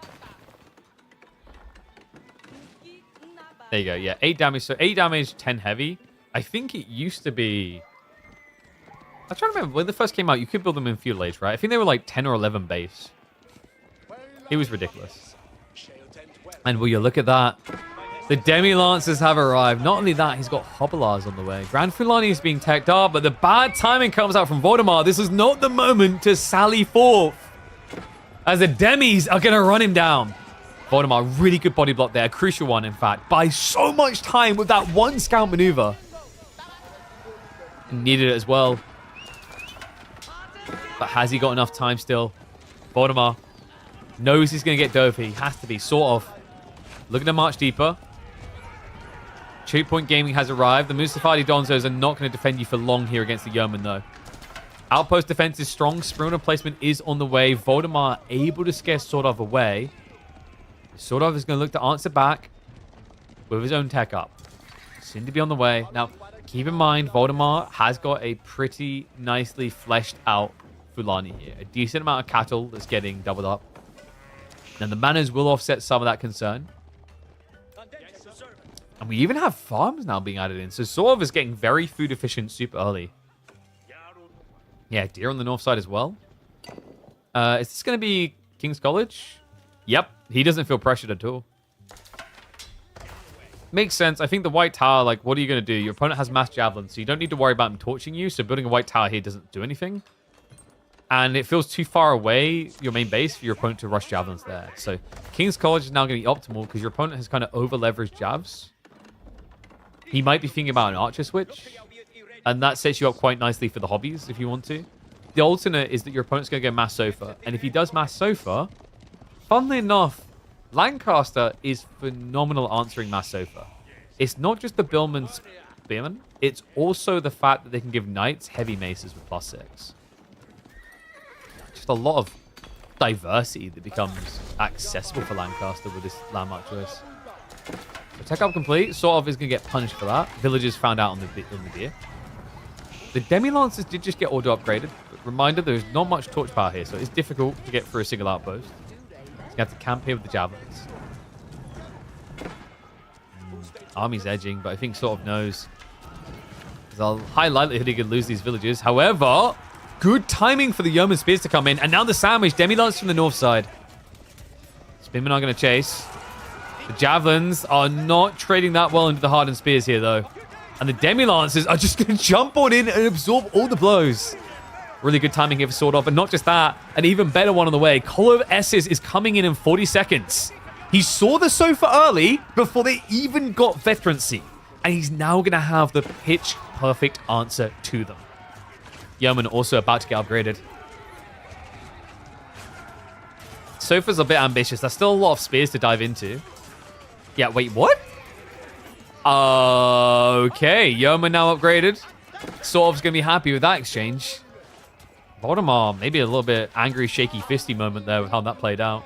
There you go, yeah. 8 damage, so 8 damage, 10 heavy. I think it used to be... I'm trying to remember, when they first came out, you could build them in Feudal Age, right? I think they were like 10 or 11 base. It was ridiculous. And will you look at that? The Demi-Lancers have arrived. Not only that, he's got Hobblars on the way. Grand Fulani is being teched up, but the bad timing comes out from Voldemar. This is not the moment to sally forth, as the Demis are going to run him down. Voldemar, really good body block there. A crucial one, in fact. Buys so much time with that one scout maneuver. Needed it as well. But has he got enough time still? Voldemar knows he's going to get Dopey. He has to be, sort of. Looking to march deeper. Choke Point Gaming has arrived. The Musafadi Donzos are not going to defend you for long here against the Yeoman, though. Outpost defense is strong. Spooner placement is on the way. Voldemar able to scare Swordov away. Swordov is going to look to answer back with his own tech up. Soon to be on the way. Now, keep in mind, Voldemar has got a pretty nicely fleshed out Fulani here. A decent amount of cattle that's getting doubled up. And the manners will offset some of that concern. And we even have farms now being added in. So Swordov is getting very food efficient super early. Yeah, deer on the north side as well. Is this going to be King's College? Yep. He doesn't feel pressured at all. Makes sense. I think the White Tower, like, what are you going to do? Your opponent has mass javelins, so you don't need to worry about him torching you. So building a White Tower here doesn't do anything. And it feels too far away, your main base, for your opponent to rush javelins there. So King's College is now going to be optimal because your opponent has kind of over-leveraged jabs. He might be thinking about an Archer switch. And that sets you up quite nicely for the hobbies if you want to. The alternate is that your opponent's going to go Mass Sofa. And if he does Mass Sofa, funnily enough, Lancaster is phenomenal answering Mass Sofa. It's not just the Billman Spearman, it's also the fact that they can give Knights heavy maces with +6. Just a lot of diversity that becomes accessible for Lancaster with this landmark choice. So tech up complete. Sort of is going to get punished for that. Villagers found out on the deer. The Demi-Lancers did just get auto upgraded. But reminder, there's not much torch power here, so it's difficult to get through a single outpost. So you have to camp here with the javelins. Army's edging, but I think Sort of knows there's a high likelihood he could lose these villages. However, good timing for the Yeoman Spears to come in. And now the sandwich. Demi-Lance from the north side. Spearmen are going to chase. The Javelins are not trading that well into the Hardened Spears here, though. And the Demi-Lancers are just going to jump on in and absorb all the blows. Really good timing here for Swordov. And not just that, an even better one on the way. Collar of S's is coming in 40 seconds. He saw the sofa early before they even got veterancy. And he's now going to have the pitch-perfect answer to them. Yeoman also about to get upgraded. Sofa's a bit ambitious. There's still a lot of spears to dive into. Yeah, wait, what? Okay, Yeoman now upgraded. Swordov's going to be happy with that exchange. Voldemar, maybe a little bit angry, shaky, fisty moment there with how that played out.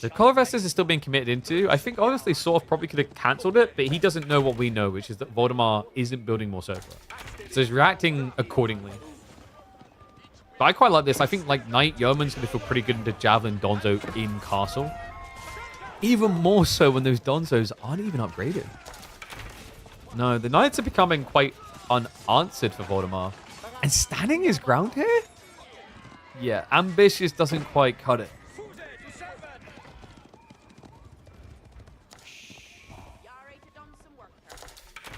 The Collar of Estus is still being committed into. I think, honestly, Swordov probably could have cancelled it, but he doesn't know what we know, which is that Voldemar isn't building more Sofa. So he's reacting accordingly. But I quite like this. I think, like, Knight Yeoman's going to feel pretty good into Javelin Donzo in Castle. Even more so when those Donzos aren't even upgraded. No, the Knights are becoming quite unanswered for Voldemar. And standing his ground here? Yeah, ambitious doesn't quite cut it.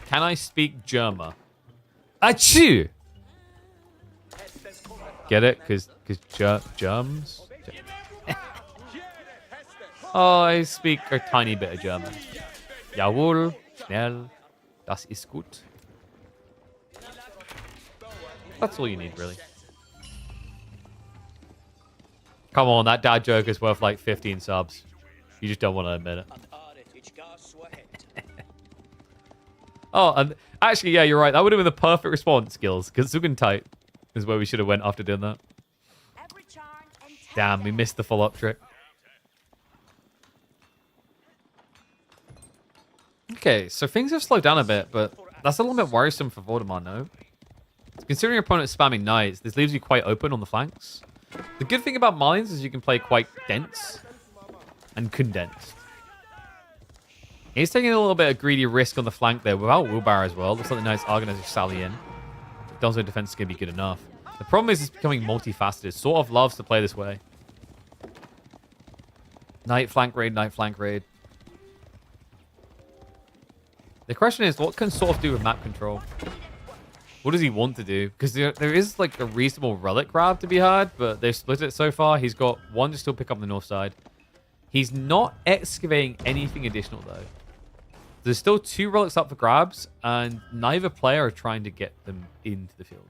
Can I speak German? Achoo! Get it? Because germs? Oh, I speak a tiny bit of German. Jawohl, schnell, das ist gut. That's all you need, really. Come on, that dad joke is worth like 15 subs. You just don't want to admit it. Oh, and actually, yeah, you're right. That would have been the perfect response, Skills, because tight is where we should have went after doing that. Damn, we missed the follow-up trick. Okay, so things have slowed down a bit, but that's a little bit worrisome for Voldemort, no? Considering your opponent is spamming knights, this leaves you quite open on the flanks. The good thing about mines is you can play quite dense and condensed. He's taking a little bit of greedy risk on the flank there without wheelbarrow as well. Looks like the knights are going to just sally in. Donzo defense is going to be good enough. The problem is it's becoming multifaceted. Sort of loves to play this way. Knight flank raid, knight flank raid. The question is, what can Sort of do with map control? What does he want to do? Because there is like a reasonable relic grab to be had, but they've split it so far. He's got one to still pick up on the north side. He's not excavating anything additional, though. There's still 2 relics up for grabs, and neither player are trying to get them into the field.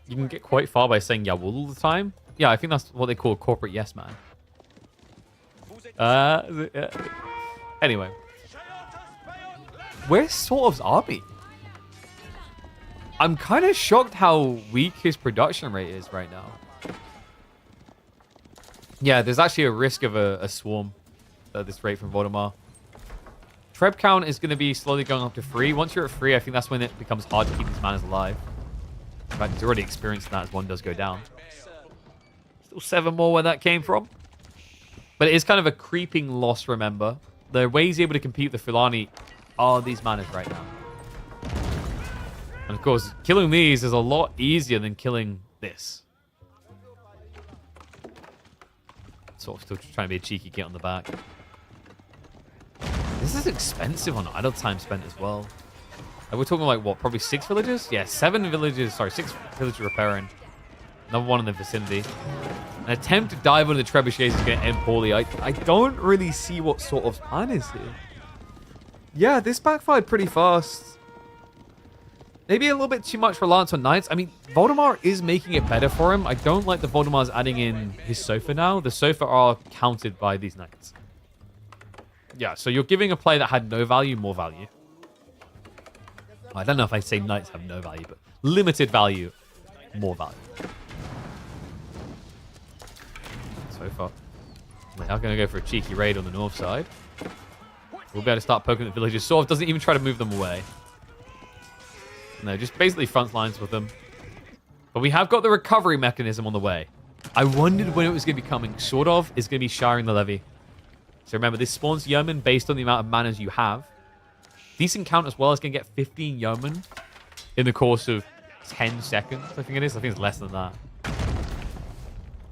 You can get quite far by saying Yawul all the time. Yeah, I think that's what they call a corporate yes man. Anyway. Where's Sort of's army? I'm kind of shocked how weak his production rate is right now. Yeah, there's actually a risk of a swarm at this rate from Voldemort. Treb count is going to be slowly going up to 3. Once you're at 3, I think that's when it becomes hard to keep these manners alive. In fact, he's already experienced that as one does go down. Still 7 more where that came from. But it is kind of a creeping loss, remember. The way he's able to compete with the Fulani are these manners right now. And of course, killing these is a lot easier than killing this. Sort of still trying to be a cheeky git on the back. This is expensive on idle time spent as well. We're talking like, what, probably 6 villages? Yeah, 7 villages. Sorry, 6 villages repairing. Another one in the vicinity. An attempt to dive into the trebuchets is going to end poorly. I don't really see what Sort of plan is here. Yeah, this backfired pretty fast. Maybe a little bit too much reliance on knights. I mean, Voldemort is making it better for him. I don't like the Voldemar's adding in his sofa now. The sofa are counted by these knights. Yeah, so you're giving a play that had no value more value. I don't know if I say knights have no value, but limited value, more value. So far, they are going to go for a cheeky raid on the north side. We'll be able to start poking the villagers. Sort of doesn't even try to move them away. No, just basically front lines with them. But we have got the recovery mechanism on the way. I wondered when it was going to be coming. Sort of is going to be showering the levy. So remember, this spawns yeomen based on the amount of manners you have. Decent count as well is going to get 15 yeomen in the course of 10 seconds, I think it is. I think it's less than that.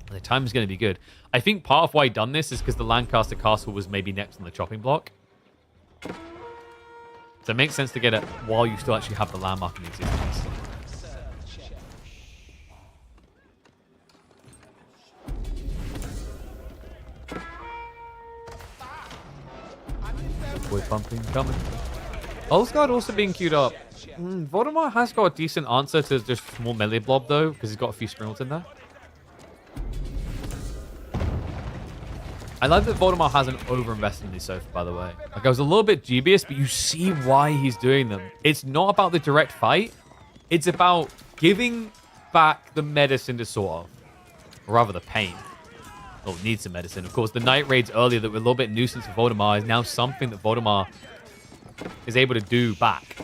The time is going to be good. I think part of why he done this is because the Lancaster Castle was maybe next on the chopping block. So it makes sense to get it while you still actually have the landmark in existence. Boy pumping coming. Ulfsguard also being queued up. Voldemort has got a decent answer to just small melee blob though, because he's got a few sprinkled in there. I like that Voldemort hasn't overinvested in these so far, by the way. Like, I was a little bit dubious, but you see why he's doing them. It's not about the direct fight. It's about giving back the medicine to Sort of. Or rather, the pain. Oh, needs some medicine. Of course, the night raids earlier that were a little bit nuisance for Voldemort is now something that Voldemort is able to do back.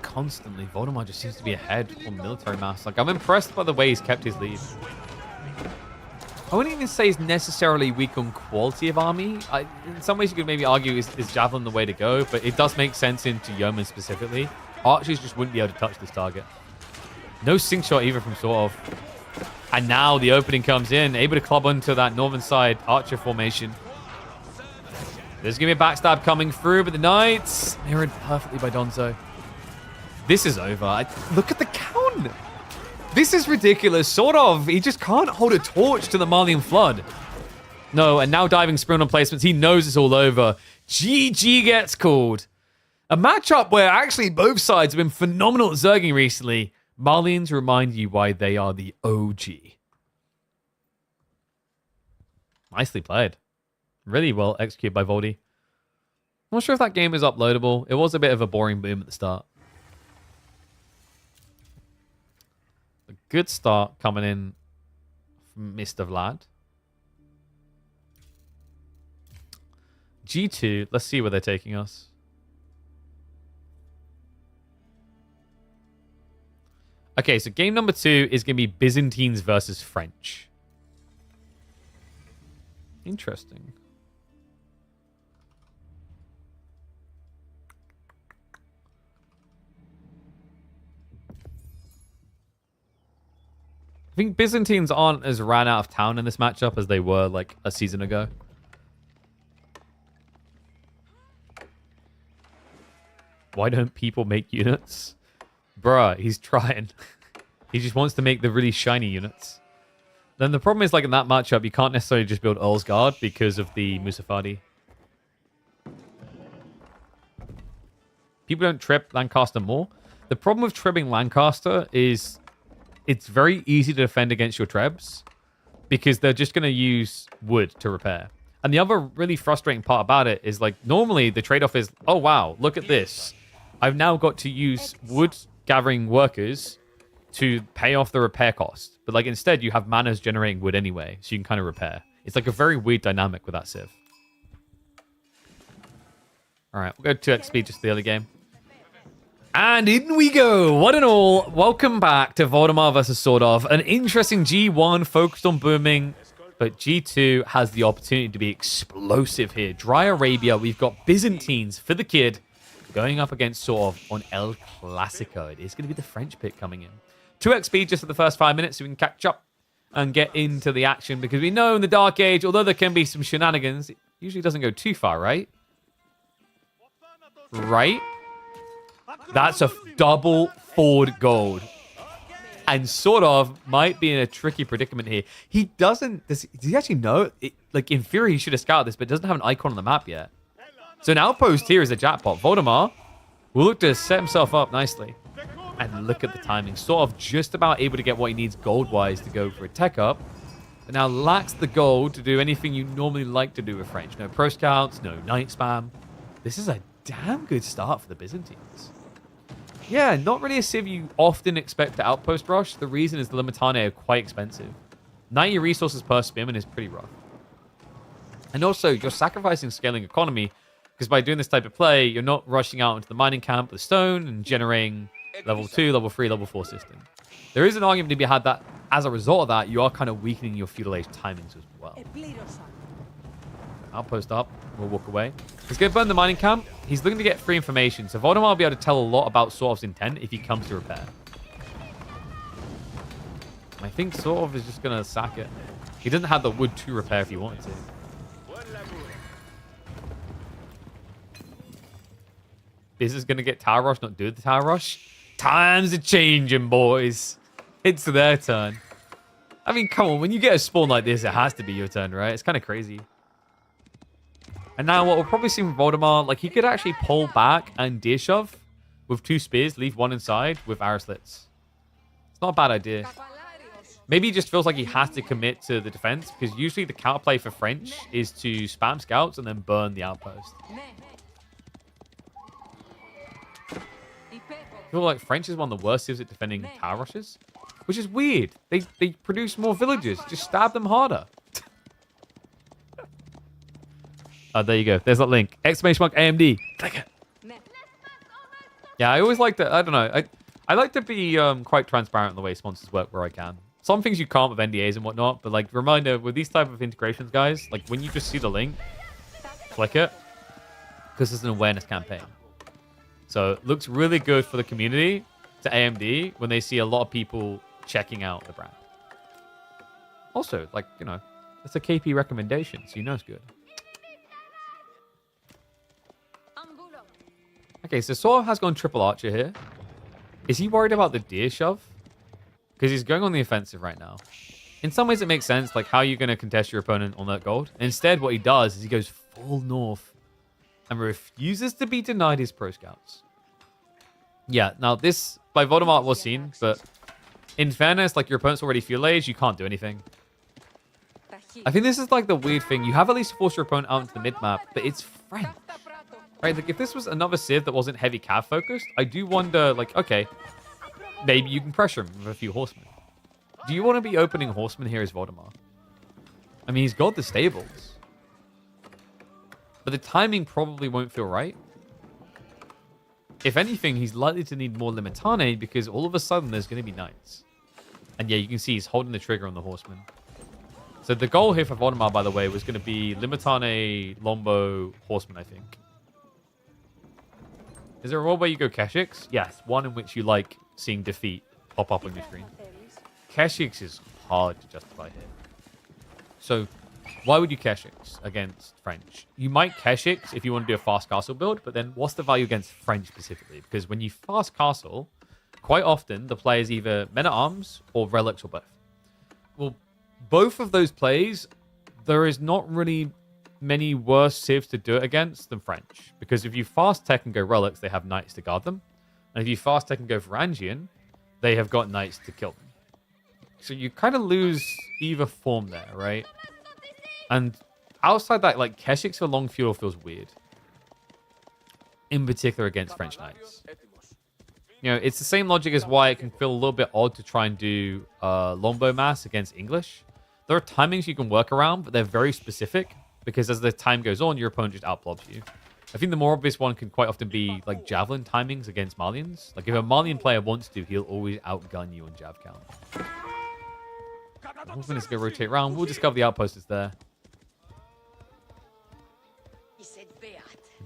Constantly, Voldemort just seems to be ahead on military mass. Like, I'm impressed by the way he's kept his lead. I wouldn't even say he's necessarily weak on quality of army. In some ways, you could maybe argue is Javelin the way to go, but it does make sense into Yeoman specifically. Archers just wouldn't be able to touch this target. No sync shot either from Sort of. And now the opening comes in, able to club onto that northern side archer formation. There's going to be a backstab coming through, but the Knights mirrored perfectly by Donzo. This is over. Look at the count. This is ridiculous. Sort of. He just can't hold a torch to the Malian Flood. No, and now diving sprint on placements. He knows it's all over. GG gets called. A matchup where actually both sides have been phenomenal at zerging recently. Malians remind you why they are the OG. Nicely played. Really well executed by Voldy. I'm not sure if that game is uploadable. It was a bit of a boring boom at the start. A good start coming in from Mr. Vlad. G2, let's see where they're taking us. Okay, so game number 2 is going to be Byzantines versus French. Interesting. I think Byzantines aren't as ran out of town in this matchup as they were like a season ago. Why don't people make units? Bruh, he's trying. He just wants to make the really shiny units. Then the problem is, like, in that matchup, you can't necessarily just build Earl's Guard because of the Musafadi. People don't trip Lancaster more. The problem with tripping Lancaster is it's very easy to defend against your trebs because they're just going to use wood to repair. And the other really frustrating part about it is, like, normally the trade-off is, oh, wow, look at this. I've now got to use wood gathering workers to pay off the repair cost. But like instead, you have manas generating wood anyway, so you can kind of repair. It's like a very weird dynamic with that civ. All right, we'll go 2x speed just the other game. And in we go. 1-1. Welcome back to Voldemar versus Swordov. An interesting G1 focused on booming, but G2 has the opportunity to be explosive here. Dry Arabia, we've got Byzantines for the kid going up against Swordov on El Clasico. It is going to be the French pick coming in. 2x speed just for the first 5 minutes so we can catch up and get into the action, because we know in the Dark Age, although there can be some shenanigans, it usually doesn't go too far, right? Right? That's a double forward gold. And Swordov might be in a tricky predicament here. He doesn't... Does he actually know? Like, in theory, he should have scouted this, but doesn't have an icon on the map yet. So an outpost here is a jackpot. Voldemar will look to set himself up nicely. And look at the timing. Sort of just about able to get what he needs gold-wise to go for a tech up. But now lacks the gold to do anything you normally like to do with French. No pro scouts, no night spam. This is a damn good start for the Byzantines. Yeah, not really a civ you often expect to outpost rush. The reason is the Limitane are quite expensive. 90 resources per spearman is pretty rough. And also, you're sacrificing scaling economy, because by doing this type of play, you're not rushing out into the mining camp with stone and generating level 2, level 3, level 4 system. There is an argument to be had that, as a result of that, you are kind of weakening your feudal age timings as well. Outpost up. We'll walk away. He's going to burn the mining camp. He's looking to get free information, so Voldemar will be able to tell a lot about Swordov's intent if he comes to repair. I think Swordov is just going to sack it. He doesn't have the wood to repair if he wanted to. This is going to get tower rush, not do the tower rush. Times are changing, boys. It's their turn. I mean, come on. When you get a spawn like this, it has to be your turn, right? It's kind of crazy. And now what we'll probably see from Voldemar, like, he could actually pull back and deer shove with 2 spears, leave one inside with arrow slits. It's not a bad idea. Maybe he just feels like he has to commit to the defense, because usually the counterplay for French is to spam scouts and then burn the outpost. I feel like French is one of the worst civs at defending tower rushes, which is weird. They produce more villagers. Just stab them harder. Oh, there you go. There's that link. Exclamation mark AMD. Click it. Yeah, I always like to, I don't know. I like to be quite transparent in the way sponsors work where I can. Some things you can't with NDAs and whatnot, but like, reminder, with these type of integrations, guys, like when you just see the link, click it, because it's an awareness campaign. So it looks really good for the community to AMD when they see a lot of people checking out the brand. Also, like, you know, it's a KP recommendation, so you know it's good. Okay, so Sov has gone triple archer here. Is he worried about the deer shove? Because he's going on the offensive right now. In some ways, it makes sense. Like, how are you going to contest your opponent on that gold? Instead, what he does is he goes full north and refuses to be denied his pro scouts. Yeah, now this, by Voldemort, was seen, but in fairness, like, your opponent's already field age, you can't do anything. I think this is, like, the weird thing. You have at least forced your opponent out into the mid-map, but it's French. Right, like, if this was another Civ that wasn't heavy cav focused, I do wonder, like, okay, maybe you can pressure him with a few horsemen. Do you want to be opening horsemen here as Voldemort? I mean, he's got the stables. But the timing probably won't feel right. If anything, he's likely to need more Limitane because all of a sudden there's going to be knights. And yeah, you can see he's holding the trigger on the horseman. So the goal here for Voldemort, by the way, was going to be Limitane, Lombo, horseman, I think. Is there a role where you go Keshix? Yes, one in which you like seeing defeat pop up on your screen. Keshix is hard to justify here. So, why would you Keshix against French? You might Keshix if you want to do a fast castle build, but then what's the value against French specifically? Because when you fast castle, quite often the play is either men-at-arms or relics or both. Well, both of those plays, there is not really many worse civs to do it against than French. Because if you fast tech and go relics, they have knights to guard them. And if you fast tech and go Varangian, they have got knights to kill them. So you kind of lose either form there, right? And outside that, like, Keshix for long fuel feels weird. In particular against French knights. You know, it's the same logic as why it can feel a little bit odd to try and do Lombo Mass against English. There are timings you can work around, but they're very specific. Because as the time goes on, your opponent just outblobs you. I think the more obvious one can quite often be like javelin timings against Malians. Like if a Malian player wants to, he'll always outgun you on jav count. Horseman is going to rotate around. We'll discover the outpost is there.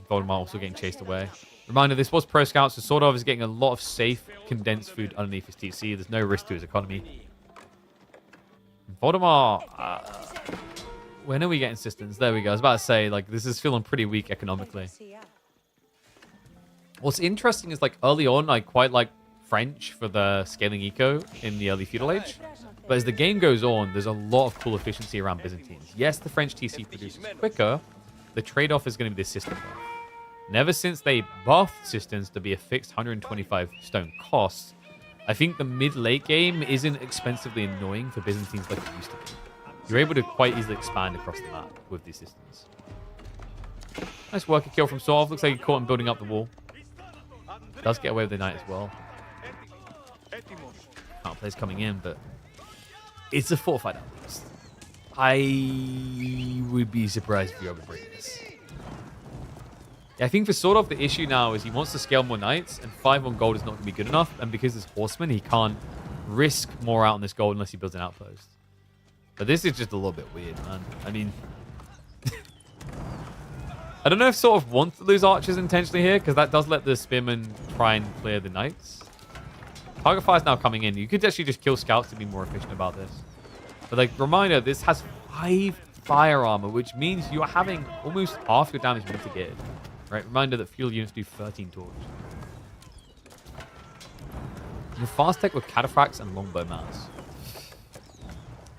Voldemort also getting chased away. Reminder, this was pro scout, so sort of is getting a lot of safe condensed food underneath his TC. There's no risk to his economy. Voldemort... when are we getting systems? There we go. I was about to say, like, this is feeling pretty weak economically. What's interesting is, like, early on, I quite like French for the scaling eco in the early feudal age. But as the game goes on, there's a lot of cool efficiency around Byzantines. Yes, the French TC produces quicker. The trade-off is going to be the system buff. And ever since they buffed systems to be a fixed 125 stone cost, I think the mid-late game isn't expensively annoying for Byzantines like it used to be. You're able to quite easily expand across the map with these systems. Nice worker kill from Sov. Looks like he caught him building up the wall. Does get away with the knight as well. Players coming in, but it's a fortified outpost. I would be surprised if you ever break this. Yeah, I think for sort of the issue now is he wants to scale more knights, and 5 on gold is not going to be good enough. And because there's horsemen, he can't risk more out on this gold unless he builds an outpost. But this is just a little bit weird, man. I mean, I don't know if sort of wants to lose archers intentionally here, because that does let the spearmen try and clear the knights. Target fire is now coming in. You could actually just kill scouts to be more efficient about this. But like, reminder, this has 5 fire armor, which means you are having almost half your damage mitigated. Right? Reminder that fuel units do 13 torch. You fast tech with cataphracts and longbow mass.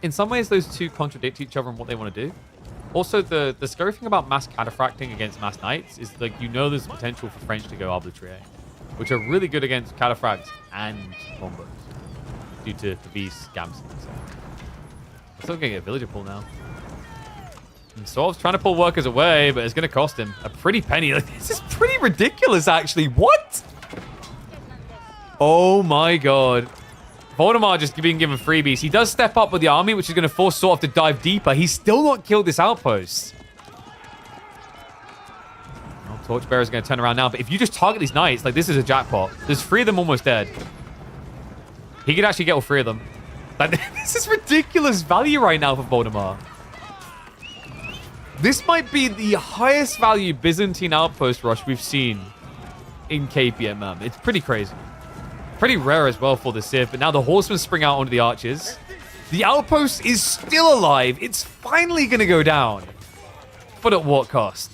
In some ways, those two contradict each other in what they want to do. Also, the scary thing about mass cataphracting against mass knights is like, you know, there's potential for French to go arbitrary, which are really good against cataphracts and longbows due to the beast scams. I'm still going to get a villager pull now. And Sov's trying to pull workers away, but it's going to cost him a pretty penny. Like, this is pretty ridiculous, actually. What? Oh my god. Voldemort just being given freebies. He does step up with the army, which is going to force Sort of to dive deeper. He's still not killed this outpost. Well, Torchbearer's going to turn around now, but if you just target these knights, like, this is a jackpot. There's 3 of them almost dead. He could actually get all 3 of them. Like, this is ridiculous value right now for Voldemort. This might be the highest value Byzantine outpost rush we've seen in KPMM. It's pretty crazy. Pretty rare as well for the Civ, but now the horsemen spring out onto the archers. The outpost is still alive. It's finally going to go down. But at what cost?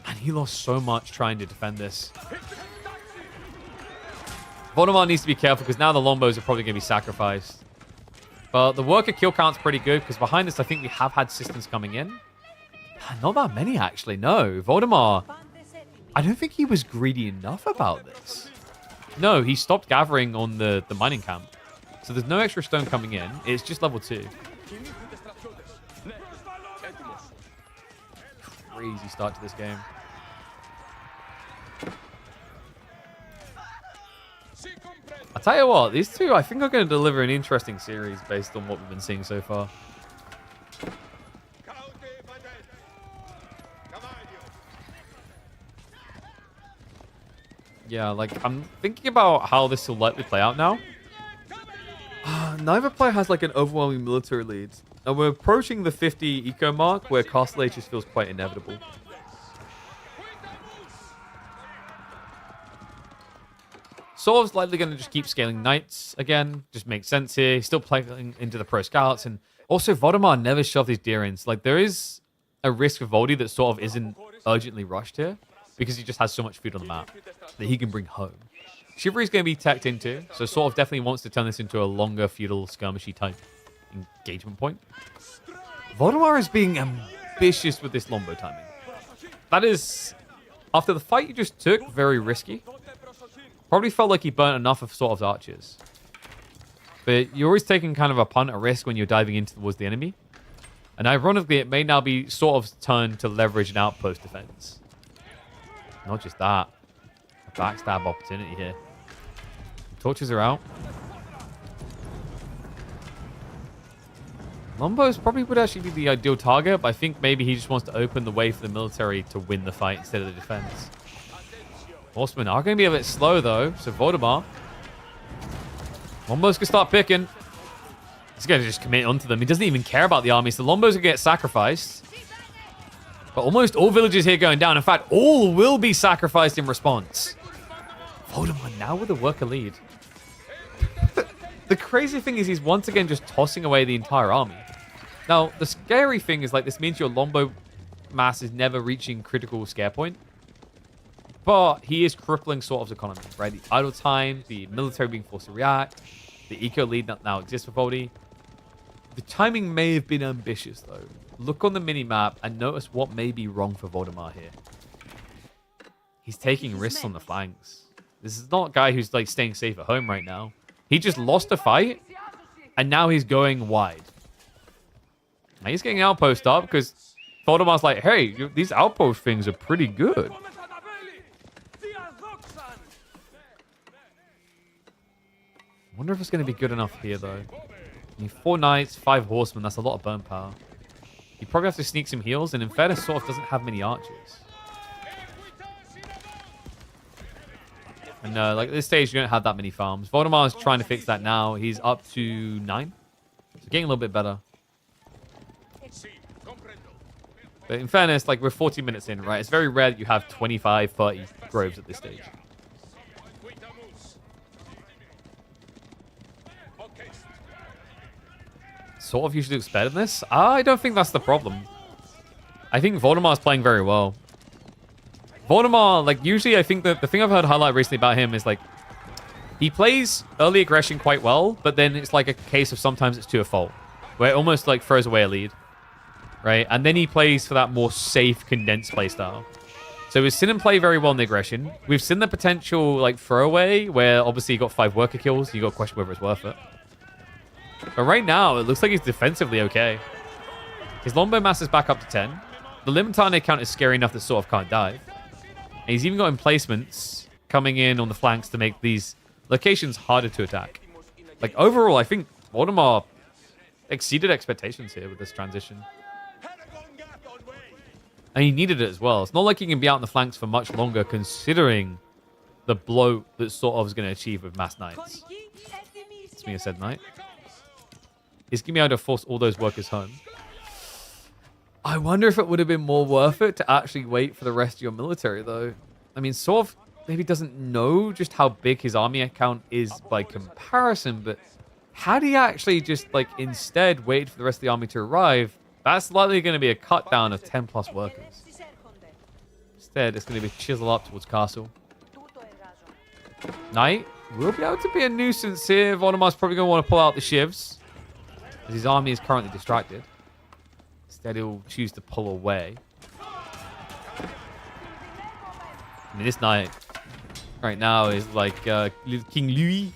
And he lost so much trying to defend this. Voldemar needs to be careful because now the Lombos are probably going to be sacrificed. But the worker kill count's pretty good because behind this, I think we have had systems coming in. Not that many, actually. No, Voldemar, I don't think he was greedy enough about this. No, he stopped gathering on the mining camp. So there's no extra stone coming in. It's just level 2. Crazy start to this game. I'll tell you what, these two, I think, are going to deliver an interesting series based on what we've been seeing so far. Yeah, like, I'm thinking about how this will likely play out now. Neither player has, like, an overwhelming military lead. And we're approaching the 50 eco mark, where Castle Age just feels quite inevitable. Sorv's likely going to just keep scaling Knights again. Just makes sense here. He's still playing into the Pro Scouts. And also, Voldemar never shoved his deer in. Like, there is a risk of Voldy that sort of isn't urgently rushed here. Because he just has so much food on the map that he can bring home. Chivalry's going to be teched into. So sort of definitely wants to turn this into a longer feudal skirmishy type engagement point. Voldemar is being ambitious with this Lombo timing. That is, after the fight you just took, very risky. Probably felt like he burnt enough of sort of archers. But you're always taking kind of a punt, a risk when you're diving into towards the enemy. And ironically, it may now be sort of turned to leverage an outpost defense. Not just that. A backstab opportunity here. Torches are out. Lombos probably would actually be the ideal target, but I think maybe he just wants to open the way for the military to win the fight instead of the defense. Horsemen are going to be a bit slow, though. So Voldemar. Lombos can start picking. He's going to just commit onto them. He doesn't even care about the army. So Lombos will get sacrificed. But almost all villages here going down. In fact, all will be sacrificed in response. Voldemar now with a worker lead. The crazy thing is he's once again just tossing away the entire army. Now, the scary thing is, like, this means your Lombo mass is never reaching critical scare point. But he is crippling sort of economy, right? The idle time, the military being forced to react, the eco lead that now exists for Voldy. The timing may have been ambitious, though. Look on the mini-map and notice what may be wrong for Voldemar here. He's taking risks on the flanks. This is not a guy who's, like, staying safe at home right now. He just lost a fight, and now he's going wide. Now he's getting outpost up because Voldemar's like, hey, these outpost things are pretty good. Wonder if it's going to be good enough here, though. I mean, 4 knights, 5 horsemen. That's a lot of burn power. You probably have to sneak some heals, and in fairness, sort of doesn't have many archers. And like at this stage, you don't have that many farms. Voldemar is trying to fix that now. He's up to 9. So getting a little bit better. But in fairness, like we're 40 minutes in, right? It's very rare that you have 25, 30 groves at this stage. Sort of usually looks better than this. I don't think that's the problem. I think Voldemar's playing very well. Voldemar, like, usually I think that the thing I've heard highlight recently about him is, like, he plays early aggression quite well, but then it's like a case of sometimes it's to a fault, where it almost, like, throws away a lead, right? And then he plays for that more safe, condensed playstyle. So we've seen him play very well in the aggression. We've seen the potential, like, throwaway, where obviously he got 5 worker kills. You got to question whether it's worth it. But right now, it looks like he's defensively okay. His Lombo mass is back up to 10. The Limitane count is scary enough that sort of can't dive. And he's even got emplacements coming in on the flanks to make these locations harder to attack. Like, overall, I think Voldemar exceeded expectations here with this transition. And he needed it as well. It's not like he can be out on the flanks for much longer, considering the bloat that sort of is going to achieve with mass knights. It's me a said knight. He's going to be able to force all those workers home. I wonder if it would have been more worth it to actually wait for the rest of your military, though. I mean, sort of maybe doesn't know just how big his army account is by comparison, but Had he actually just, like, instead waited for the rest of the army to arrive, that's likely going to be a cut down of 10 plus workers. Instead, it's going to be chisel up towards castle. Knight will be able to be a nuisance here. Voldemar's probably going to want to pull out the shivs, as his army is currently distracted. Instead, he'll choose to pull away. I mean, this knight right now is like King Louis.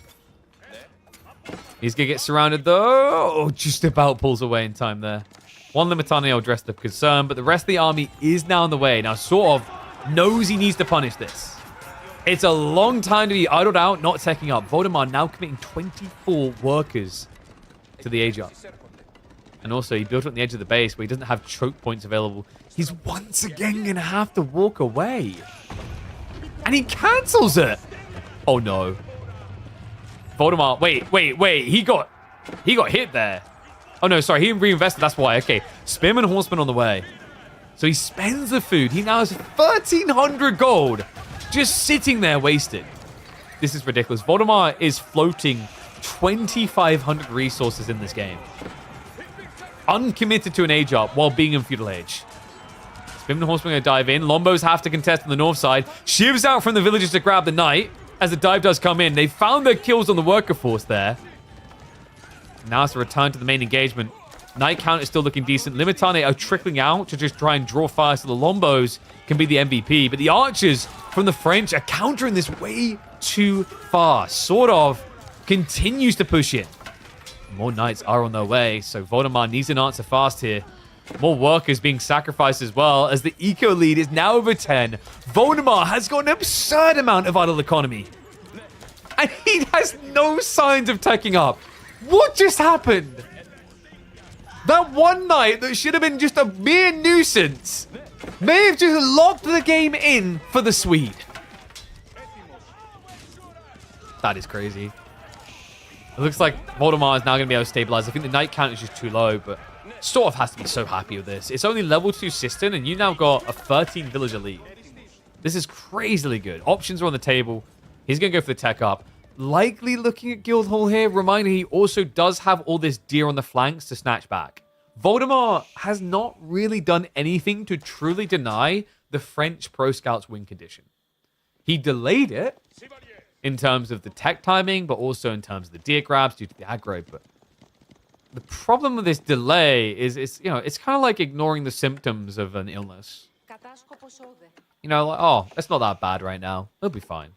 He's going to get surrounded, though. Oh, just about pulls away in time there. One Limitano dressed up concern, but the rest of the army is now in the way. Now, sort of knows he needs to punish this. It's a long time to be idled out, not taking up. Voldemar now committing 24 workers to the age up. And also, he built it on the edge of the base where he doesn't have choke points available. He's once again going to have to walk away. And he cancels it. Oh, no. Voldemar, wait. He got hit there. Oh, no, sorry. He reinvested. That's why. Okay. Spearman Horseman on the way. So he spends the food. He now has 1,300 gold just sitting there wasted. This is ridiculous. Voldemar is floating 2,500 resources in this game. Uncommitted to an age up while being in feudal age. Spearman Horseman going to dive in. Lombos have to contest on the north side. Shivs out from the villagers to grab the knight. As the dive does come in, they found their kills on the worker force there. Now it's a return to the main engagement. Knight count is still looking decent. Limitane are trickling out to just try and draw fire so the Lombos can be the MVP. But the archers from the French are countering this way too fast. Sort of continues to push in. More knights are on their way, so Voldemar needs an answer fast here. More workers being sacrificed as well, as the eco lead is now over 10. Voldemar has got an absurd amount of idle economy. And he has no signs of taking up. What just happened? That one knight that should have been just a mere nuisance may have just locked the game in for the Swede. That is crazy. It looks like Voldemar is now going to be able to stabilize. I think the knight count is just too low, but sort of has to be so happy with this. It's only level 2 Cistern, and you now got a 13 villager lead. This is crazily good. Options are on the table. He's going to go for the tech up. Likely looking at Guildhall here. Reminder, he also does have all this deer on the flanks to snatch back. Voldemar has not really done anything to truly deny the French Pro Scouts win condition. He delayed it in terms of the tech timing, but also in terms of the deer grabs due to the aggro. But the problem with this delay is it's kind of like ignoring the symptoms of an illness. You know, like, oh, it's not that bad right now. It'll be fine.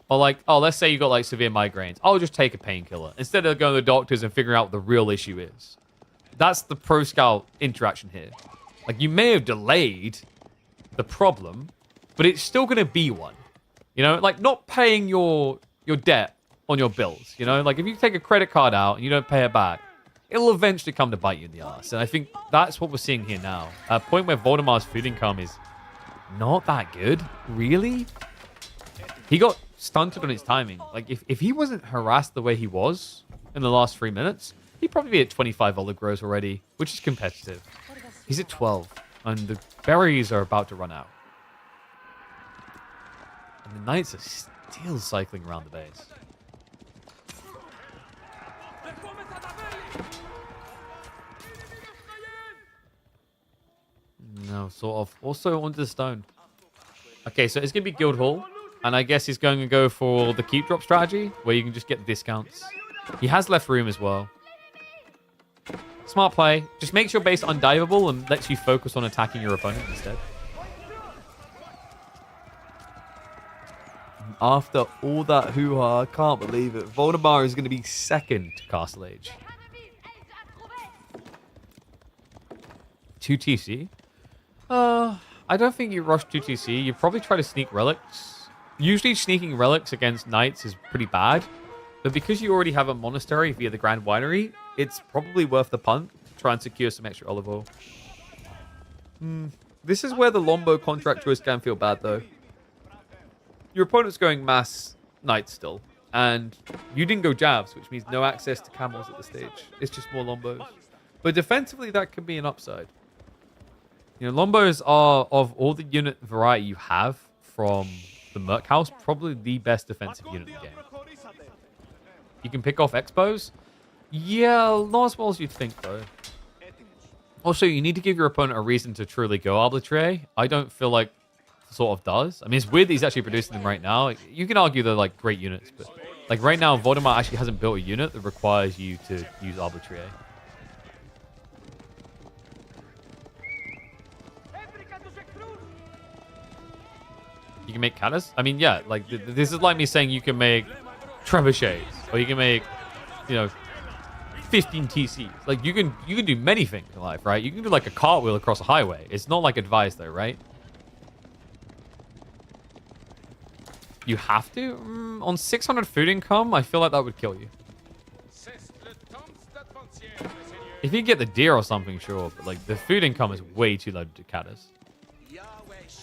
Or like, oh, let's say you got like severe migraines. I'll just take a painkiller instead of going to the doctors and figuring out what the real issue is. That's the Pro Scout interaction here. Like, you may have delayed the problem, but it's still going to be one. You know, like not paying your debt on your bills. You know, like if you take a credit card out and you don't pay it back, it'll eventually come to bite you in the ass. And I think that's what we're seeing here now. A point where Voldemar's food income is not that good, really. He got stunted on his timing. Like if he wasn't harassed the way he was in the last 3 minutes, he'd probably be at 25 olive grows already, which is competitive. He's at 12, and the berries are about to run out. And the knights are still cycling around the base. No, sort of. Also onto the stone. Okay, so it's going to be Guildhall. And I guess he's going to go for the keep drop strategy, where you can just get the discounts. He has left room as well. Smart play. Just makes your base undiveable and lets you focus on attacking your opponent instead. After all that hoo-ha, I can't believe it. Voldemar is going to be second to Castle Age. 2 TC? I don't think you rush 2 TC. You probably try to sneak relics. Usually sneaking relics against knights is pretty bad. But because you already have a monastery via the Grand Winery, it's probably worth the punt to try and secure some extra olive oil. This is where the Lombo contract choice can feel bad, though. Your opponent's going mass knights still. And you didn't go Javs, which means no access to camels at the stage. It's just more Lombos. But defensively, that could be an upside. You know, Lombos are, of all the unit variety you have from the Merc House, probably the best defensive unit in the game. You can pick off expos. Yeah, not as well as you'd think, though. Also, you need to give your opponent a reason to truly go arbitrary. I don't feel like sort of does. I mean, it's weird that he's actually producing them right now. You can argue they're like great units, but like right now, Voldemort actually hasn't built a unit that requires you to use arbitrary. You can make Caddis? I mean, yeah, like this is like me saying you can make trebuchets, or you can make, you know, 15 TCs. Like you can do many things in life, right? You can do like a cartwheel across a highway. It's not like advice though, right? You have to? On 600 food income, I feel like that would kill you. If you get the deer or something, sure, but like the food income is way too low to Caddis.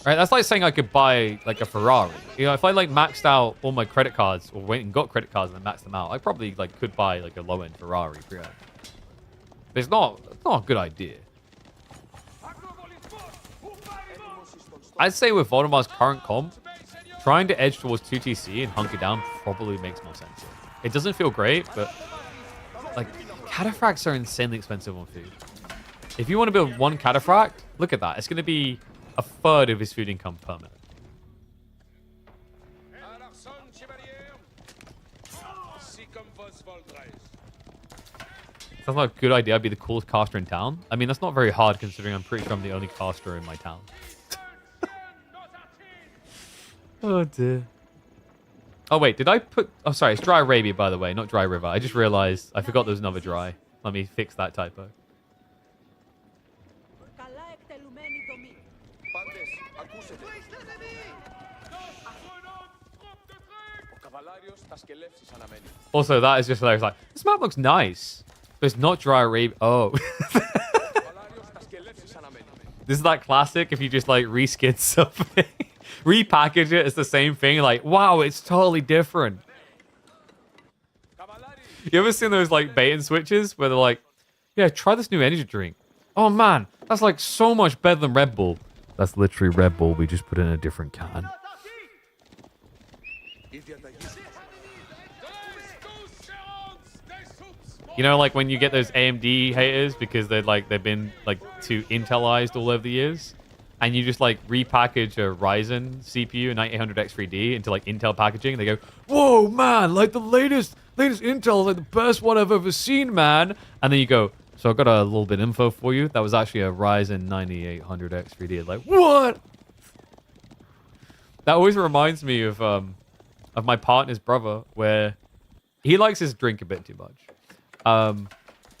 Right, that's like saying I could buy like a Ferrari. You know, if I like maxed out all my credit cards or went and got credit cards and then maxed them out, I probably like could buy like a low-end Ferrari pre-owned. But it's not a good idea. I'd say with Voldemar's current comp, trying to edge towards 2TC and hunker down probably makes more sense. It doesn't feel great, but like cataphracts are insanely expensive on food. If you want to build one cataphract, look at that. It's going to be a third of his food income per minute. Sounds like a good idea. I'd be the coolest caster in town. I mean, that's not very hard considering I'm pretty sure I'm the only caster in my town. Oh, dear. Oh, wait. Did I put... Oh, sorry. It's Dry Arabia, by the way, not Dry River. I just realized I forgot there was another dry. Let me fix that typo. Also, that is just hilarious. Like, this map looks nice, but it's not Dry Arabia. Oh. This is that classic if you just, like, reskin something. Repackage it, it's the same thing. Like, wow, it's totally different. You ever seen those, like, bait and switches where they're like, yeah, try this new energy drink. Oh, man, that's, like, so much better than Red Bull. That's literally Red Bull. We just put it in a different can. You know, like when you get those AMD haters because they've been like too Intelized all over the years, and you just like repackage a Ryzen CPU, a 9800X3D, into like Intel packaging, and they go, "Whoa, man! Like the latest Intel is like the best one I've ever seen, man!" And then you go, "So I got a little bit of info for you. That was actually a Ryzen 9800X3D." Like, what? That always reminds me of my partner's brother, where he likes his drink a bit too much.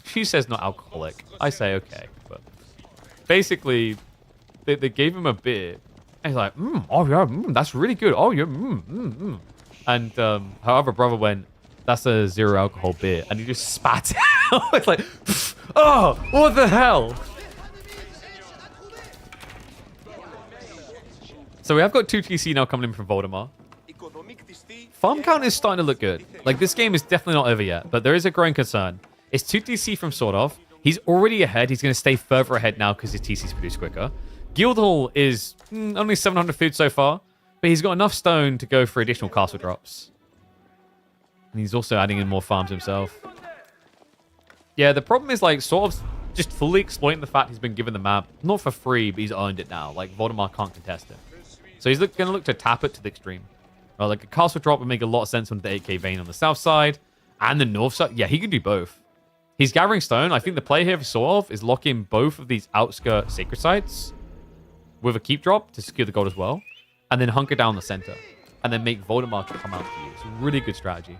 She says not alcoholic. I say okay, but basically, they gave him a beer, and he's like, oh yeah, that's really good. Oh yeah, And her other brother went, that's a 0 alcohol beer, and he just spat it out. It's like, oh, what the hell? So we have got 2TC now coming in from Voldemar. Farm count is starting to look good. Like, this game is definitely not over yet, but there is a growing concern. It's 2TC from sort of. He's already ahead. He's going to stay further ahead now because his TC's produced quicker. Guildhall is only 700 food so far, but he's got enough stone to go for additional castle drops. And he's also adding in more farms himself. Yeah, the problem is, like, sort of just fully exploiting the fact he's been given the map. Not for free, but he's earned it now. Like, Voldemar can't contest it. So he's going to look to tap it to the extreme. Like a castle drop would make a lot of sense on the 8k vein on the south side and the north side. Yeah, he can do both. He's gathering stone. I think the play here for Sorov is lock in both of these outskirt sacred sites with a keep drop to secure the gold as well, and then hunker down the center, and then make Voldemar come out to you. It's a really good strategy.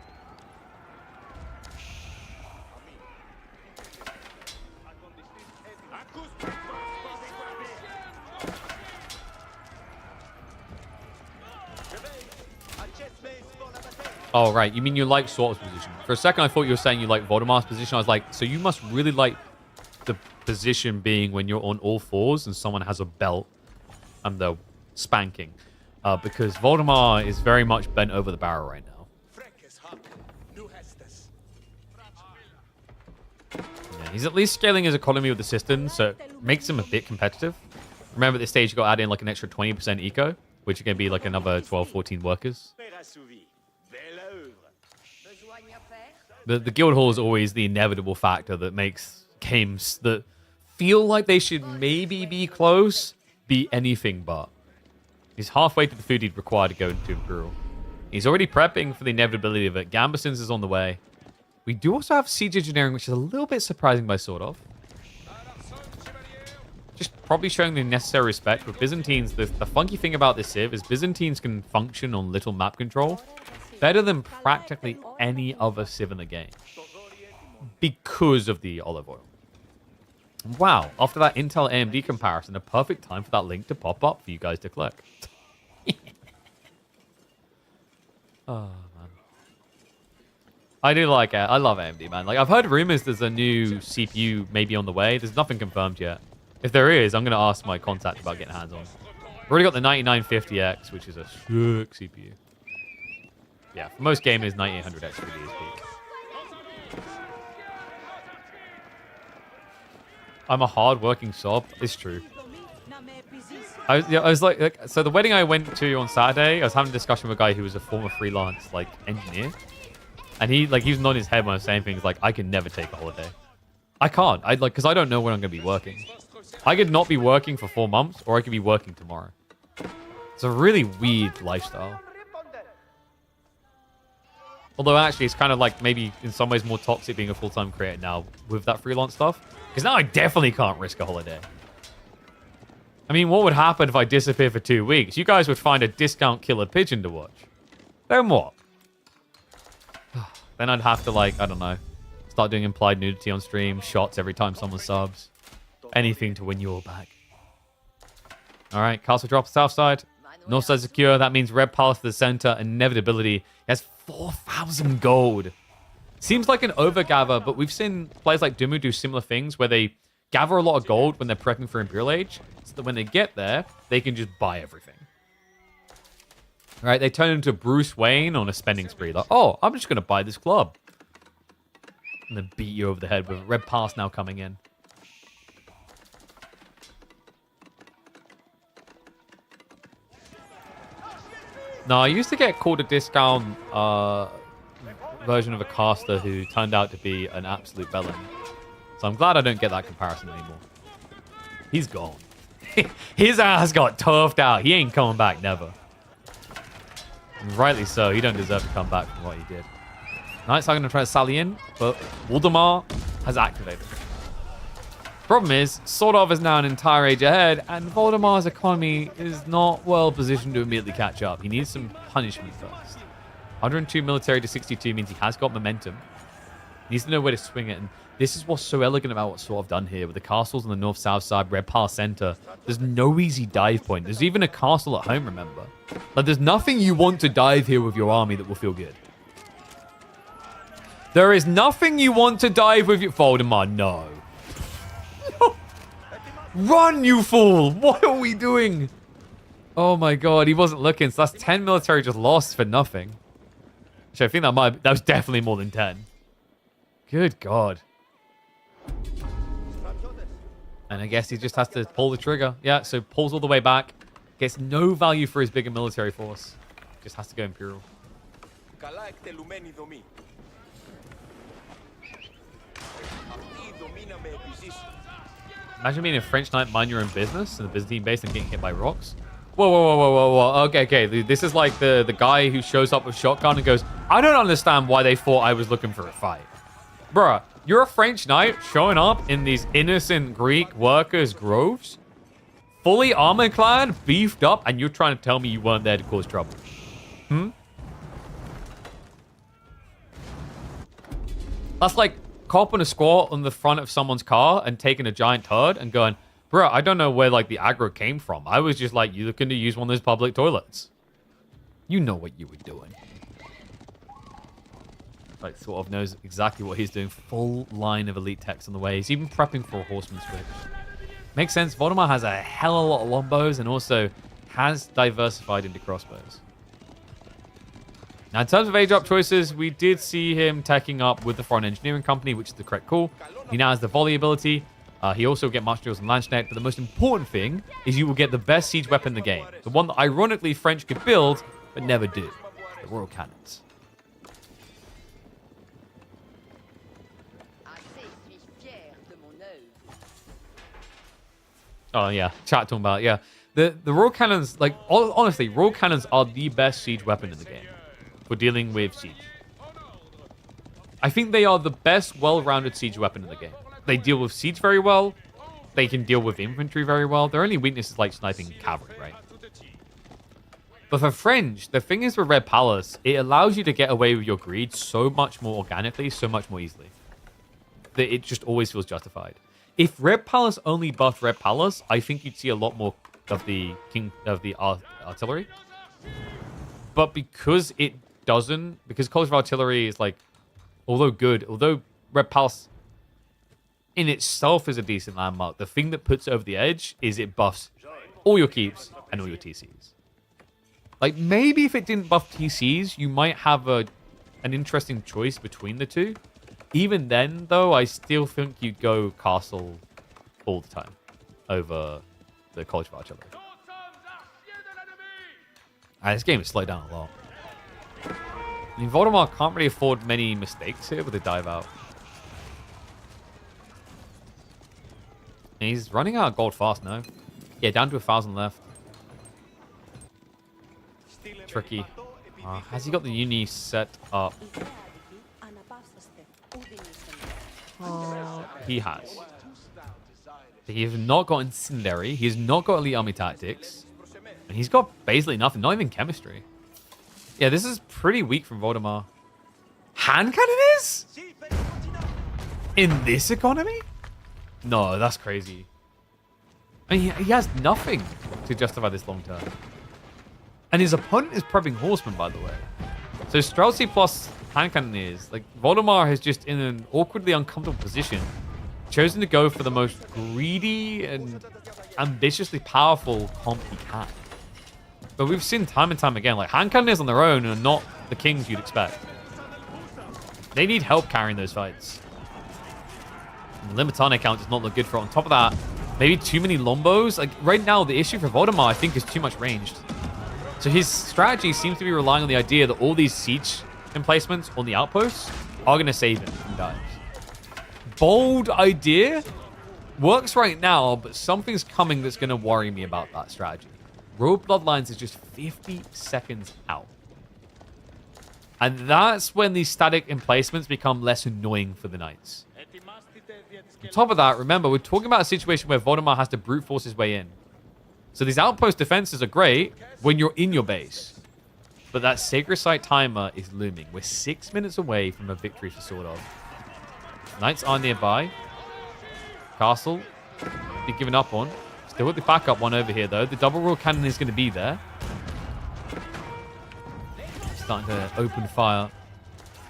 Oh, right. You mean you like Sort's position? For a second, I thought you were saying you like Voldemar's position. I was like, so you must really like the position being when you're on all fours and someone has a belt and they're spanking. Because Voldemar is very much bent over the barrel right now. Yeah, he's at least scaling his economy with the system, so it makes him a bit competitive. Remember, at this stage, you got to add in like an extra 20% eco, which is going to be like another 12, 14 workers. The guild hall is always the inevitable factor that makes games that feel like they should maybe be close be anything but. He's halfway to the food he'd require to go into Imperial. He's already prepping for the inevitability of it. Gambeson's is on the way. We do also have siege engineering, which is a little bit surprising by sort of. Just probably showing the necessary respect. With Byzantines, the funky thing about this civ is Byzantines can function on little map control better than practically any other civ in the game because of the olive oil. Wow, after that Intel AMD comparison, a perfect time for that link to pop up for you guys to click. Oh, man. I do like it. I love AMD, man. Like, I've heard rumors there's a new CPU maybe on the way. There's nothing confirmed yet. If there is, I'm going to ask my contact about getting hands on. We've already got the 9950X, which is a sick CPU. Yeah, for most gamers, 9800X really is peak. I'm a hard-working sob. It's true. I was like, so the wedding I went to on Saturday, I was having a discussion with a guy who was a former freelance, like, engineer. And he was nodding his head when I was saying things like, I can never take a holiday. I can't. Because I don't know when I'm going to be working. I could not be working for 4 months, or I could be working tomorrow. It's a really weird lifestyle. Although, actually, it's kind of like maybe in some ways more toxic being a full-time creator now with that freelance stuff. Because now I definitely can't risk a holiday. I mean, what would happen if I disappear for 2 weeks? You guys would find a discount killer pigeon to watch. Then what? Then I'd have to, like, I don't know, start doing implied nudity on stream, shots every time someone subs. Anything to win you all back. All right, castle drop south side. North side secure. That means red palace to the center. Inevitability. He has 4,000 gold. Seems like an overgather, but we've seen players like Dumu do similar things where they gather a lot of gold when they're prepping for Imperial Age, so that when they get there, they can just buy everything. All right, they turn into Bruce Wayne on a spending spree. Like, oh, I'm just going to buy this club. And then beat you over the head with red pass now coming in. No, I used to get called a discount version of a caster who turned out to be an absolute bellend. So I'm glad I don't get that comparison anymore. He's gone. His ass got turfed out. He ain't coming back, never. And rightly so. He don't deserve to come back from what he did. Knights are going to try to sally in, but Waldemar has activated. Problem is, Swordov is now an entire age ahead, and Voldemar's economy is not well positioned to immediately catch up. He needs some punishment first. 102 military to 62 means he has got momentum. He needs to know where to swing it, and this is what's so elegant about what Swordov done here. With the castles on the north-south side, Red Pass Center, there's no easy dive point. There's even a castle at home, remember? Like, there's nothing you want to dive here with your army that will feel good. There is nothing you want to dive with your... Voldemar, no. Run, you fool! What are we doing? Oh my god, he wasn't looking. So that's 10 military just lost for nothing. Actually, I think that was definitely more than 10. Good god. And I guess he just has to pull the trigger. Yeah, so pulls all the way back. Gets no value for his bigger military force. Just has to go Imperial. Imagine being a French knight, mind your own business, in the Byzantine base and getting hit by rocks. Whoa. Okay. This is like the guy who shows up with shotgun and goes, I don't understand why they thought I was looking for a fight. Bruh, you're a French knight showing up in these innocent Greek workers' groves, fully armor-clad, beefed up, and you're trying to tell me you weren't there to cause trouble. That's like copping a squat on the front of someone's car and taking a giant turd and going, bro, I don't know where like the aggro came from. I was just like, you looking to use one of those public toilets. You know what you were doing. Like, sort of knows exactly what he's doing. Full line of elite techs on the way. He's even prepping for a horseman switch. Makes sense. Voldemar has a hell of a lot of longbows and also has diversified into crossbows. Now, in terms of age-up choices, we did see him teching up with the Foreign Engineering Company, which is the correct call. He now has the volley ability. He also will get March Drills and Lanchnet, but the most important thing is you will get the best siege weapon in the game. The one that, ironically, French could build, but never do. The Royal Cannons. Oh, yeah. Chat talking about, yeah. The royal cannons, like, honestly, royal cannons are the best siege weapon in the game for dealing with siege. I think they are the best well-rounded siege weapon in the game. They deal with siege very well. They can deal with infantry very well. Their only weakness is, like, sniping cavalry, right? But for French, the thing is with Red Palace, it allows you to get away with your greed so much more organically, so much more easily. That it just always feels justified. If Red Palace only buffed Red Palace, I think you'd see a lot more of the artillery. But because it doesn't, because College of Artillery is like, although Red Palace in itself is a decent landmark, the thing that puts it over the edge is it buffs all your keeps and all your TCs. Like, maybe if it didn't buff TCs, you might have an interesting choice between the two. Even then, though, I still think you'd go Castle all the time over the College of Artillery. This game has slowed down a lot. I mean, Voldemort can't really afford many mistakes here with the dive out. And he's running out of gold fast now. Yeah, down to 1,000 left. Tricky. Has he got the uni set up? He has. He has not got Incendiary. He has not got Elite Army Tactics. And he's got basically nothing. Not even Chemistry. Yeah, this is pretty weak from Voldemar. Hand Cannon is? In this economy? No, that's crazy. I mean, he has nothing to justify this long term. And his opponent is prepping Horseman, by the way. So Streltsy plus Hand Cannon is. Like, Voldemar has just, in an awkwardly uncomfortable position, chosen to go for the most greedy and ambitiously powerful comp he can. But we've seen time and time again, like, Hand Cannons on their own are not the kings you'd expect. They need help carrying those fights. And the Limitane count does not look good for it. On top of that, maybe too many Lombos. Like, right now, the issue for Voldemar, I think, is too much ranged. So his strategy seems to be relying on the idea that all these siege emplacements on the outposts are going to save him from dives. Bold idea. Works right now, but something's coming that's going to worry me about that strategy. Royal Bloodlines is just 50 seconds out. And that's when these static emplacements become less annoying for the Knights. On top of that, remember, we're talking about a situation where Voldemar has to brute force his way in. So these outpost defenses are great when you're in your base. But that Sacred Site timer is looming. We're 6 minutes away from a victory for Sword of. Knights are nearby. Castle, be given up on. Still with the backup one over here, though. The double royal cannon is going to be there. Starting to open fire.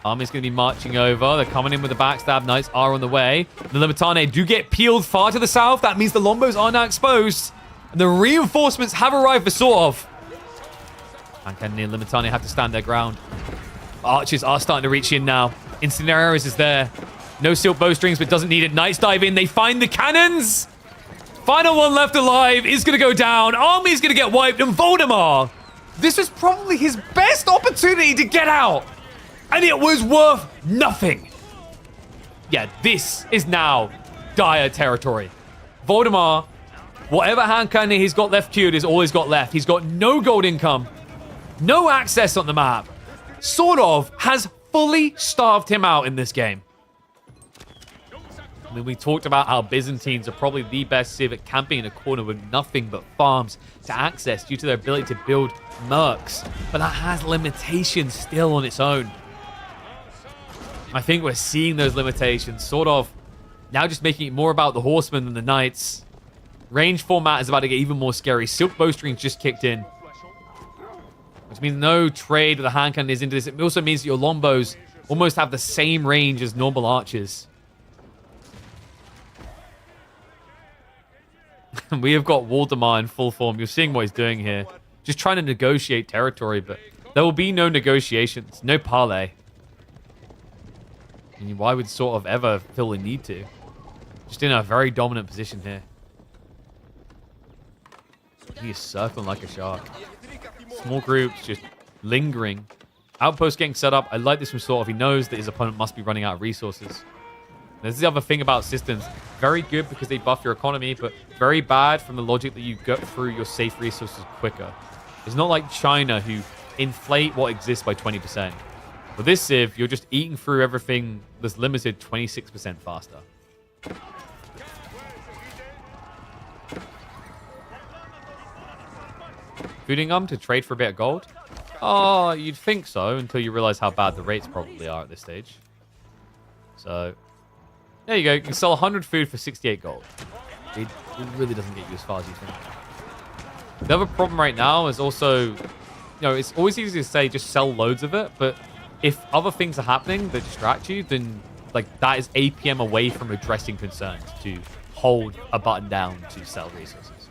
Army's going to be marching over. They're coming in with the backstab. Knights are on the way. The Limitane do get peeled far to the south. That means the Lombos are now exposed. And the reinforcements have arrived for sort of. And Cannon and Limitane have to stand their ground. Archers are starting to reach in now. Incendiaries is there. No silk bowstrings, but doesn't need it. Knights dive in. They find the cannons. Final one left alive is going to go down. Army's going to get wiped. And Voldemar, this was probably his best opportunity to get out. And it was worth nothing. Yeah, this is now dire territory. Voldemar, whatever hand cannon he's got left queued is all he's got left. He's got no gold income, no access on the map. Sort of has fully starved him out in this game. I mean, we talked about how Byzantines are probably the best civ at camping in a corner with nothing but farms to access due to their ability to build mercs. But that has limitations still on its own. I think we're seeing those limitations sort of now just making it more about the horsemen than the knights. Range format is about to get even more scary. Silk bowstrings just kicked in. Which means no trade with the hand cannon is into this. It also means that your Lombos almost have the same range as normal archers. We have got Waldemar in full form. You're seeing what he's doing here. Just trying to negotiate territory, but there will be no negotiations. No parley. I mean, why would sort of ever feel the need to? Just in a very dominant position here. He is circling like a shark. Small groups just lingering. Outpost getting set up. I like this from sort of. He knows that his opponent must be running out of resources. This is the other thing about systems. Very good because they buff your economy, but very bad from the logic that you get through your safe resources quicker. It's not like China who inflate what exists by 20%. With this Civ, you're just eating through everything that's limited 26% faster. Fooding to trade for a bit of gold? Oh, you'd think so until you realize how bad the rates probably are at this stage. So, there you go. You can sell 100 food for 68 gold. It really doesn't get you as far as you think. The other problem right now is also, you know, it's always easy to say just sell loads of it, but if other things are happening that distract you, then like that is APM away from addressing concerns to hold a button down to sell resources.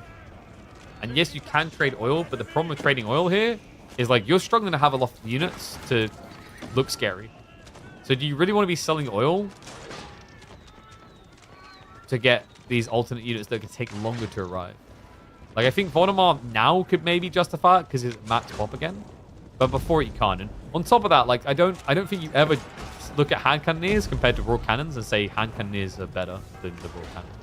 And yes, you can trade oil, but the problem with trading oil here is like you're struggling to have a lot of units to look scary. So do you really want to be selling oil to get these alternate units that could take longer to arrive? Like I think Voldemar now could maybe justify it because it's max pop again, but before you can't. And on top of that, like I don't think you ever look at hand cannoneers compared to raw cannons and say hand cannoneers are better than the raw cannons.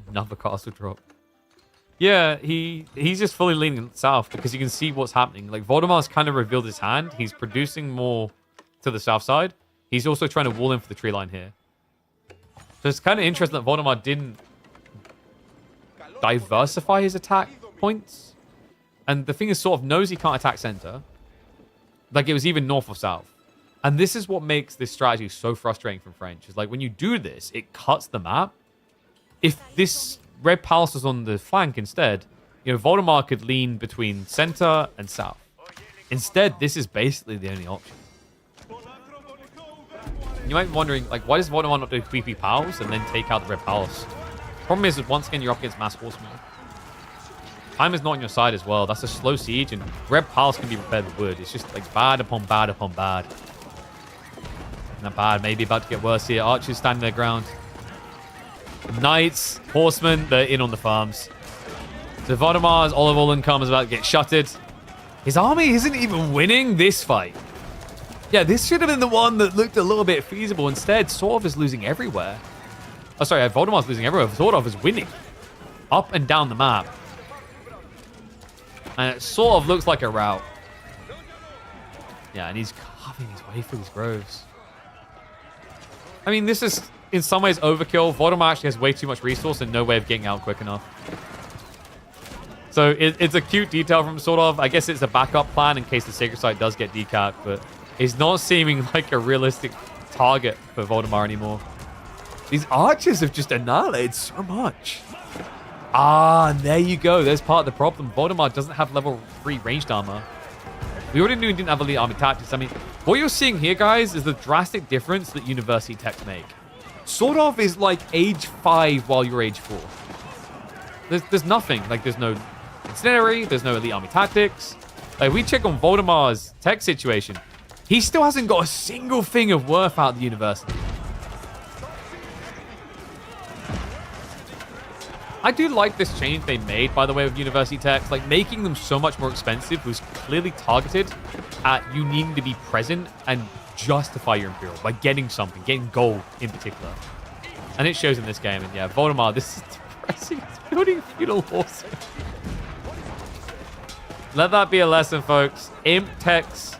Another castle drop. Yeah, he's just fully leaning south because you can see what's happening. Like Voldemar's kind of revealed his hand. He's producing more to the south side. He's also trying to wall in for the tree line here. So it's kind of interesting that Voldemar didn't diversify his attack points. And the thing is sort of knows he can't attack center. Like it was even north or south. And this is what makes this strategy so frustrating from French. Is like when you do this, it cuts the map. If this Red Palace was on the flank instead, you know, Voldemar could lean between center and south. Instead, this is basically the only option. You might be wondering, like, why does Voldemar not do creepy pals and then take out the Red Palace? Problem is, once again, you're up against mass horsemen. Time is not on your side as well. That's a slow siege, and Red Palace can be repaired with wood. It's just like bad upon bad upon bad. Not bad. Maybe about to get worse here. Archers standing their ground. Knights, horsemen, they're in on the farms. So Voldemar's Olive All Income is about to get shuttered. His army isn't even winning this fight. Yeah, this should have been the one that looked a little bit feasible. Instead, Sordov is losing everywhere. Oh, sorry, Voldemar's losing everywhere. Sordov is winning. Up and down the map. And it sort of looks like a rout. Yeah, and he's carving his way through these groves. I mean, this is in some ways overkill. Voldemar actually has way too much resource and no way of getting out quick enough. So it's a cute detail from sort of. I guess it's a backup plan in case the Sacred Site does get decapped, but it's not seeming like a realistic target for Voldemar anymore. These archers have just annihilated so much. Ah, and there you go. There's part of the problem. Voldemar doesn't have level 3 ranged armor. We already knew he didn't have elite army tactics. I mean, what you're seeing here, guys, is the drastic difference that university techs make. Sort of is like age 5 while you're age 4. There's nothing. Like, there's no incendiary. There's no elite army tactics. Like, we check on Voldemar's tech situation. He still hasn't got a single thing of worth out of the university. I do like this change they made, by the way, with university techs. Like, making them so much more expensive was clearly targeted at you needing to be present and justify your Imperial by getting something, getting gold in particular. And it shows in this game. And yeah, Voldemar, this is depressing. It's building feudal horses. Let that be a lesson, folks. Imp techs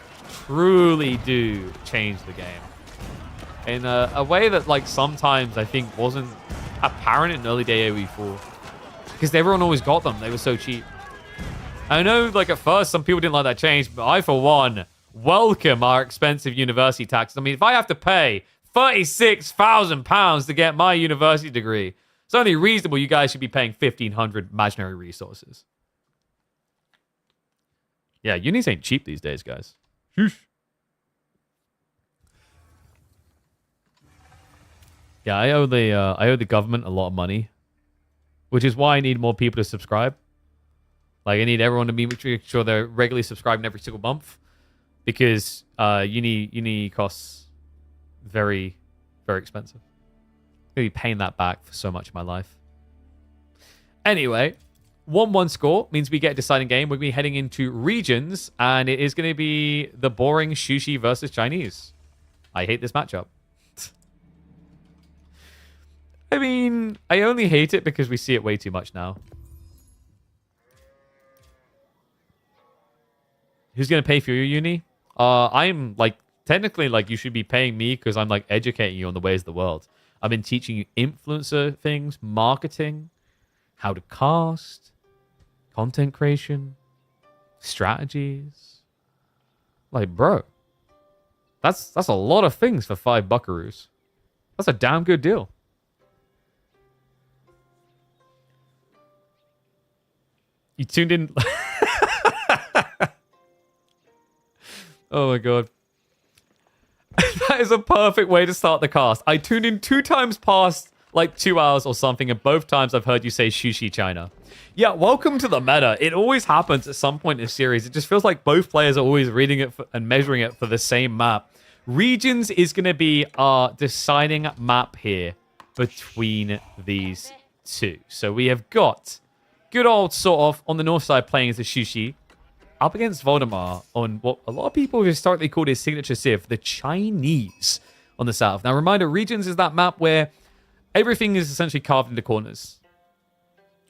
truly do change the game. In a way that, like, sometimes I think wasn't apparent in early day AoE4. Because everyone always got them. They were so cheap. I know, like, at first, some people didn't like that change, but I, for one, welcome our expensive university taxes. I mean, if I have to pay £36,000 to get my university degree, it's only reasonable you guys should be paying 1,500 imaginary resources. Yeah, unis ain't cheap these days, guys. Sheesh. Yeah, I owe the government a lot of money, which is why I need more people to subscribe. Like, I need everyone to make sure they're regularly subscribing every single month, because uni costs very, very expensive. I'm gonna be paying that back for so much of my life. Anyway, 1-1 score means we get a deciding game. We're going to be heading into regions, and it is going to be the boring Sushi versus Chinese. I hate this matchup. I mean, I only hate it because we see it way too much now. Who's going to pay for your uni? I'm like, technically, like, you should be paying me because I'm like educating you on the ways of the world. I've been teaching you influencer things, marketing, how to cast, content creation, strategies. Like, bro, that's a lot of things for 5 buckaroos. That's a damn good deal. You tuned in. Oh my god. That is a perfect way to start the cast. I tuned in 2 times past like 2 hours or something, and both times I've heard you say Sushi China. Yeah, welcome to the meta. It always happens at some point in the series. It just feels like both players are always reading it and measuring it for the same map. Regions is going to be our deciding map here between these two. So we have got good old sort of on the north side playing as the Sushi up against Voldemar on what a lot of people have historically called his signature civ, the Chinese on the south. Now, reminder, regions is that map where everything is essentially carved into corners.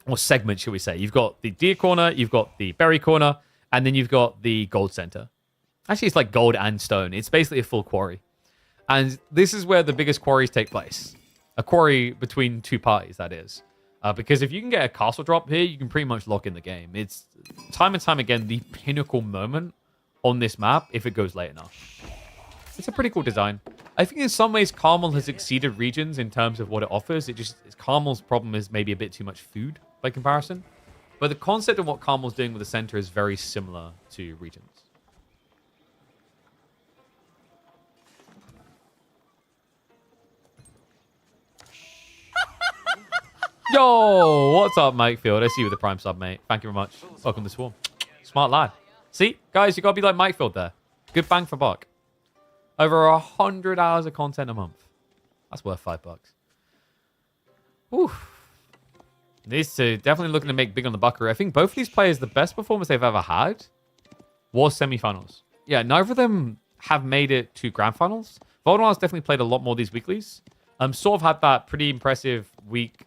Or segments, shall we say. You've got the deer corner, you've got the berry corner, and then you've got the gold center. Actually, it's like gold and stone. It's basically a full quarry. And this is where the biggest quarries take place. A quarry between 2 parties, that is. Because if you can get a castle drop here, you can pretty much lock in the game. It's time and time again the pinnacle moment on this map if it goes late enough. It's a pretty cool design. I think in some ways Carmel has exceeded regions in terms of what it offers. Carmel's problem is maybe a bit too much food by comparison. But the concept of what Carmel's doing with the center is very similar to regions. Yo, what's up, Mike Field? I see you with the Prime sub, mate. Thank you very much. Welcome to Swarm. Smart lad. See, guys, you gotta be like Mike Field there. Good bang for buck. Over 100 hours of content a month. That's worth $5. Whew. These two definitely looking to make big on the buckaroo. I think both of these players, the best performance they've ever had was semifinals. Yeah, neither of them have made it to grand finals. Voldemar's definitely played a lot more these weeklies. Sort of had that pretty impressive week.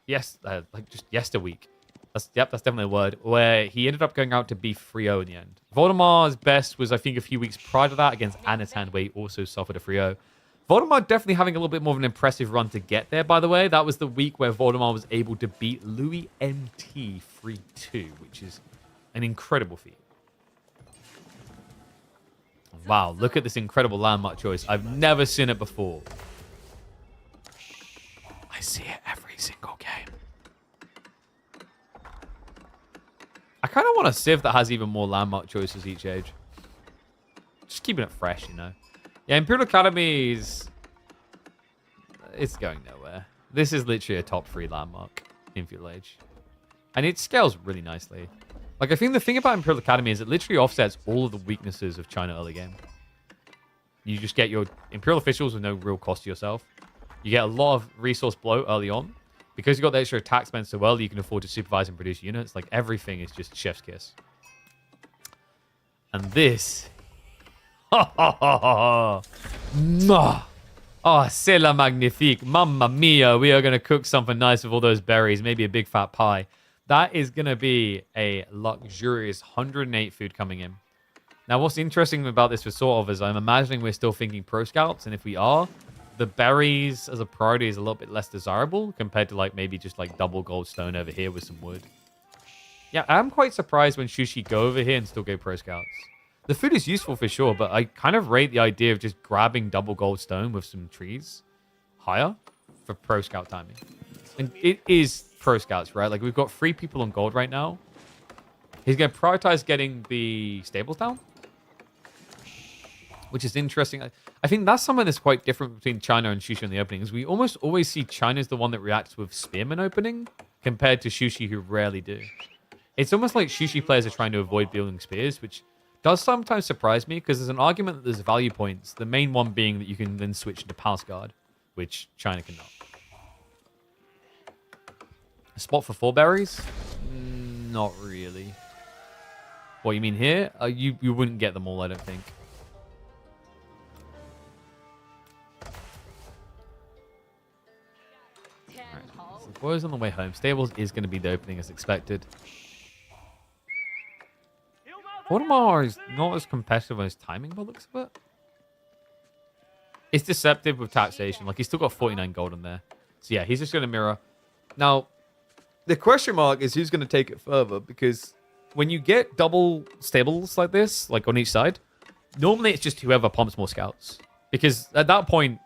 Yes, like just yesterweek. That's definitely a word. Where he ended up going out to be 3-0 in the end. Voldemar's best was, I think, a few weeks prior to that against Anatan, where he also suffered a 3-0. Voldemar definitely having a little bit more of an impressive run to get there, by the way. That was the week where Voldemar was able to beat Louis MT 3-2, which is an incredible feat. Wow, look at this incredible landmark choice. I've never seen it before. I see it every single game. I kind of want a civ that has even more landmark choices each age. Just keeping it fresh, you know. Yeah, Imperial Academy is... It's going nowhere. This is literally a top 3 landmark in Feudal Age. And it scales really nicely. Like, I think the thing about Imperial Academy is it literally offsets all of the weaknesses of China early game. You just get your Imperial officials with no real cost to yourself. You get a lot of resource blow early on. Because you got the extra attack spend so well, you can afford to supervise and produce units. Like, everything is just chef's kiss. And this... Oh, c'est la magnifique. Mamma mia. We are going to cook something nice with all those berries. Maybe a big fat pie. That is going to be a luxurious 108 food coming in. Now, what's interesting about this for sort of is I'm imagining we're still thinking pro scouts. And if we are, the berries as a priority is a little bit less desirable compared to like maybe just like double gold stone over here with some wood. Yeah, I'm quite surprised when Sushi go over here and still go pro scouts. The food is useful for sure, but I kind of rate the idea of just grabbing double gold stone with some trees higher for pro scout timing. And it is pro scouts, right? Like, we've got 3 people on gold right now. He's going to prioritize getting the stables down, which is interesting. I think that's something that's quite different between China and Sushi in the openings. We almost always see China's the one that reacts with Spearman opening compared to Sushi, who rarely do. It's almost like Sushi players are trying to avoid building spears, which does sometimes surprise me because there's an argument that there's value points. The main one being that you can then switch into Palace Guard, which China cannot. A spot for 4 berries? Not really. What, you mean here? You wouldn't get them all, I don't think. Right. So the boys on the way home. Stables is going to be the opening as expected. Audemars is not as competitive on his timing by the looks of it. It's deceptive with taxation. Like, he's still got 49 gold in there. So yeah, he's just going to mirror. Now, the question mark is who's going to take it further, because when you get double stables like this, like on each side, normally it's just whoever pumps more scouts. Because at that point,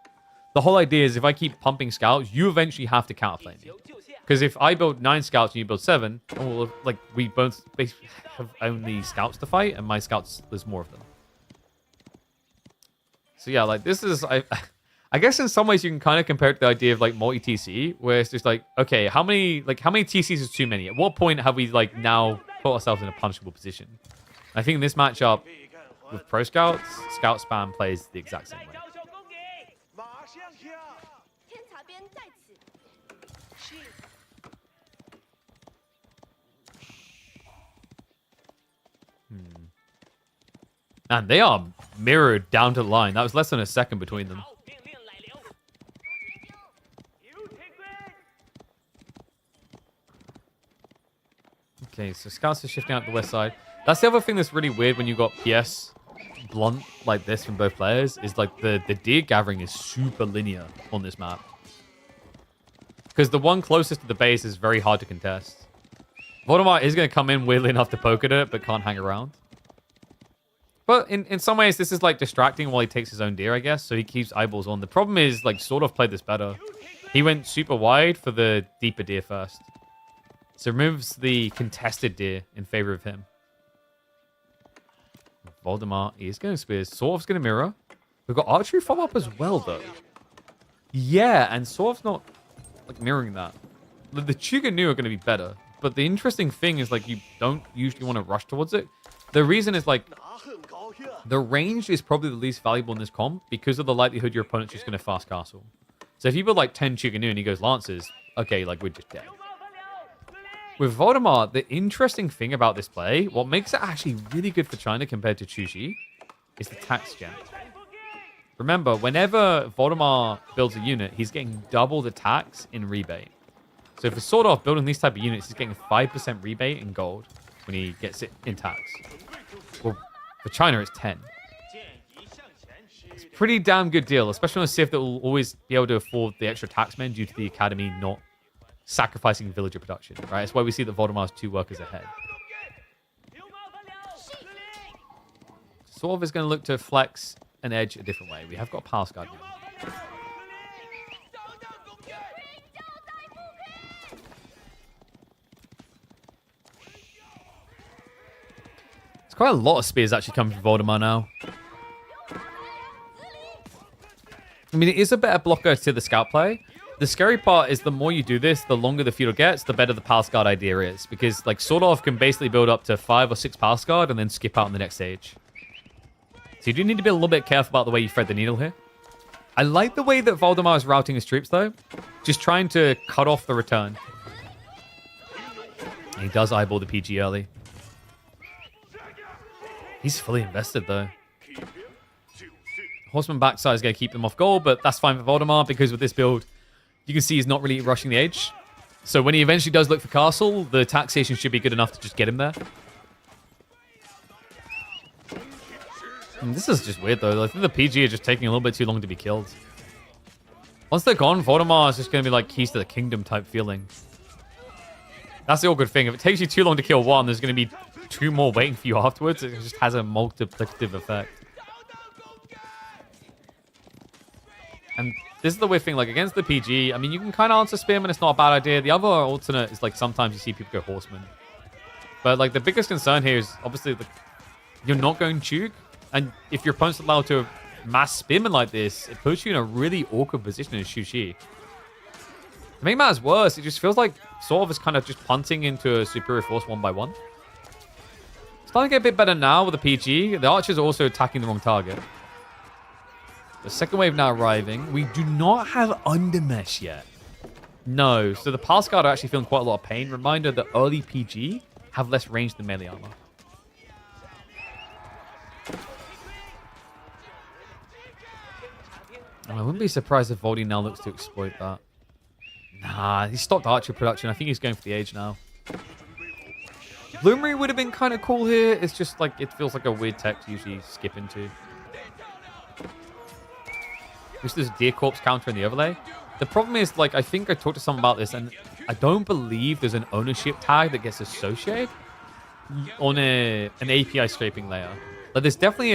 the whole idea is if I keep pumping scouts, you eventually have to counterplay me. Because if I build 9 scouts and you build 7, well, like, we both basically have only scouts to fight, and my scouts, there's more of them. So yeah, like, this is... I guess in some ways you can kind of compare it to the idea of like multi-TC, where it's just like, okay, how many TCs is too many? At what point have we like now put ourselves in a punishable position? I think in this matchup with Pro Scouts, Scout Spam plays the exact same way. And they are mirrored down to the line. That was less than a second between them. Okay, so scouts are shifting out the west side. That's the other thing that's really weird when you got PS blunt like this from both players, is like the deer gathering is super linear on this map. Because the one closest to the base is very hard to contest. Voldemort is going to come in weirdly enough to poke at it, but can't hang around. But in some ways, this is like distracting while he takes his own deer, I guess. So he keeps eyeballs on. The problem is, like, sort of played this better. He went super wide for the deeper deer first. So removes the contested deer in favor of him. Voldemort is going to spears. Sorv's going to mirror. We've got archery follow-up as well, though. Yeah, and Sorv's not like mirroring that. The Chuganu are going to be better. But the interesting thing is, like, you don't usually want to rush towards it. The reason is, like, the range is probably the least valuable in this comp because of the likelihood your opponent's just going to fast castle. So if you build, like, 10 Chuganu and he goes Lancers, okay, like, we're just dead. With Voldemort, the interesting thing about this play, what makes it actually really good for China compared to Chuxi, is the tax gen. Remember, whenever Voldemort builds a unit, he's getting double the tax in rebate. So if it's sort of building these type of units, he's getting 5% rebate in gold when he gets it in tax. Well, for China, it's 10. It's a pretty damn good deal, especially on a Civ that will always be able to afford the extra taxmen due to the academy not sacrificing villager production, right? That's why we see that Voldemort has 2 workers ahead. Sorv is going to look to flex an edge a different way. We have got Palace Guard now. It's quite a lot of spears actually coming from Voldemort now. I mean, it is a better blocker to the scout play. The scary part is the more you do this, the longer the feudal gets, the better the Palace Guard idea is. Because, like, Sword can basically build up to 5 or 6 Palace Guard and then skip out on the next stage. So you do need to be a little bit careful about the way you thread the needle here. I like the way that Voldemort is routing his troops, though. Just trying to cut off the return. And he does eyeball the PG early. He's fully invested, though. Horseman backside is going to keep them off goal, but that's fine for Voldemort because with this build, you can see he's not really rushing the edge. So when he eventually does look for castle, the taxation should be good enough to just get him there. And this is just weird, though. I think the PG are just taking a little bit too long to be killed. Once they're gone, Voldemort is just going to be like keys to the kingdom type feeling. That's the all good thing. If it takes you too long to kill one, there's going to be 2 more waiting for you afterwards. It just has a multiplicative effect. And this is the weird thing, like, against the PG, I mean, you can kind of answer Spearman, it's not a bad idea. The other alternate is, like, sometimes you see people go Horseman. But, like, the biggest concern here is, obviously, like, you're not going Chug. And if your opponent's allowed to mass Spearman like this, it puts you in a really awkward position in Chuxi. To make matters worse, it just feels like Sorv is kind of just punting into a superior force 1 by 1. Starting to get a bit better now with the PG. The archers are also attacking the wrong target. The second wave now arriving. We do not have Undermesh yet. No. So the Palace Guard are actually feeling quite a lot of pain. Reminder that early PG have less range than melee armor. I wouldn't be surprised if Voldy now looks to exploit that. Nah, he stopped archer production. I think he's going for the age now. Bloomery would have been kind of cool here. It's just like, it feels like a weird tech to usually skip into. Which there's a Deer Corpse counter in the overlay. The problem is, like, I think I talked to someone about this, and I don't believe there's an ownership tag that gets associated on an API scraping layer. But there's definitely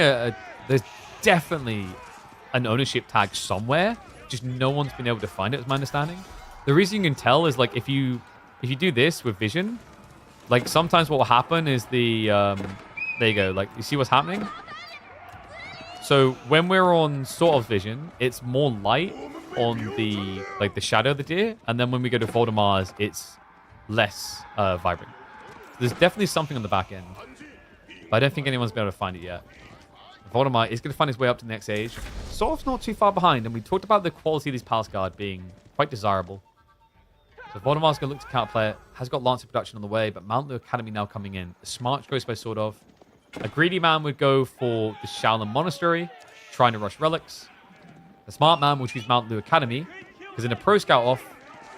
an ownership tag somewhere. Just no one's been able to find it, is my understanding. The reason you can tell is, like, if you do this with vision, like, sometimes what will happen is the there you go. Like, you see what's happening? So when we're on sort of vision, it's more light on the shadow of the deer, and then when we go to Voldemar's, it's less vibrant. There's definitely something on the back end, but I don't think anyone's been able to find it yet. Voldemar is going to find his way up to the next age. Sort of not too far behind, and we talked about the quality of this Palace Guard being quite desirable. So Voldemar's going to look to counterplay it. Has got Lancer production on the way, but Mount Lu Academy now coming in. A smart choice by sort of. A greedy man would go for the Shaolin Monastery, trying to rush relics. A smart man will choose Mount Lu Academy, because in a pro scout off,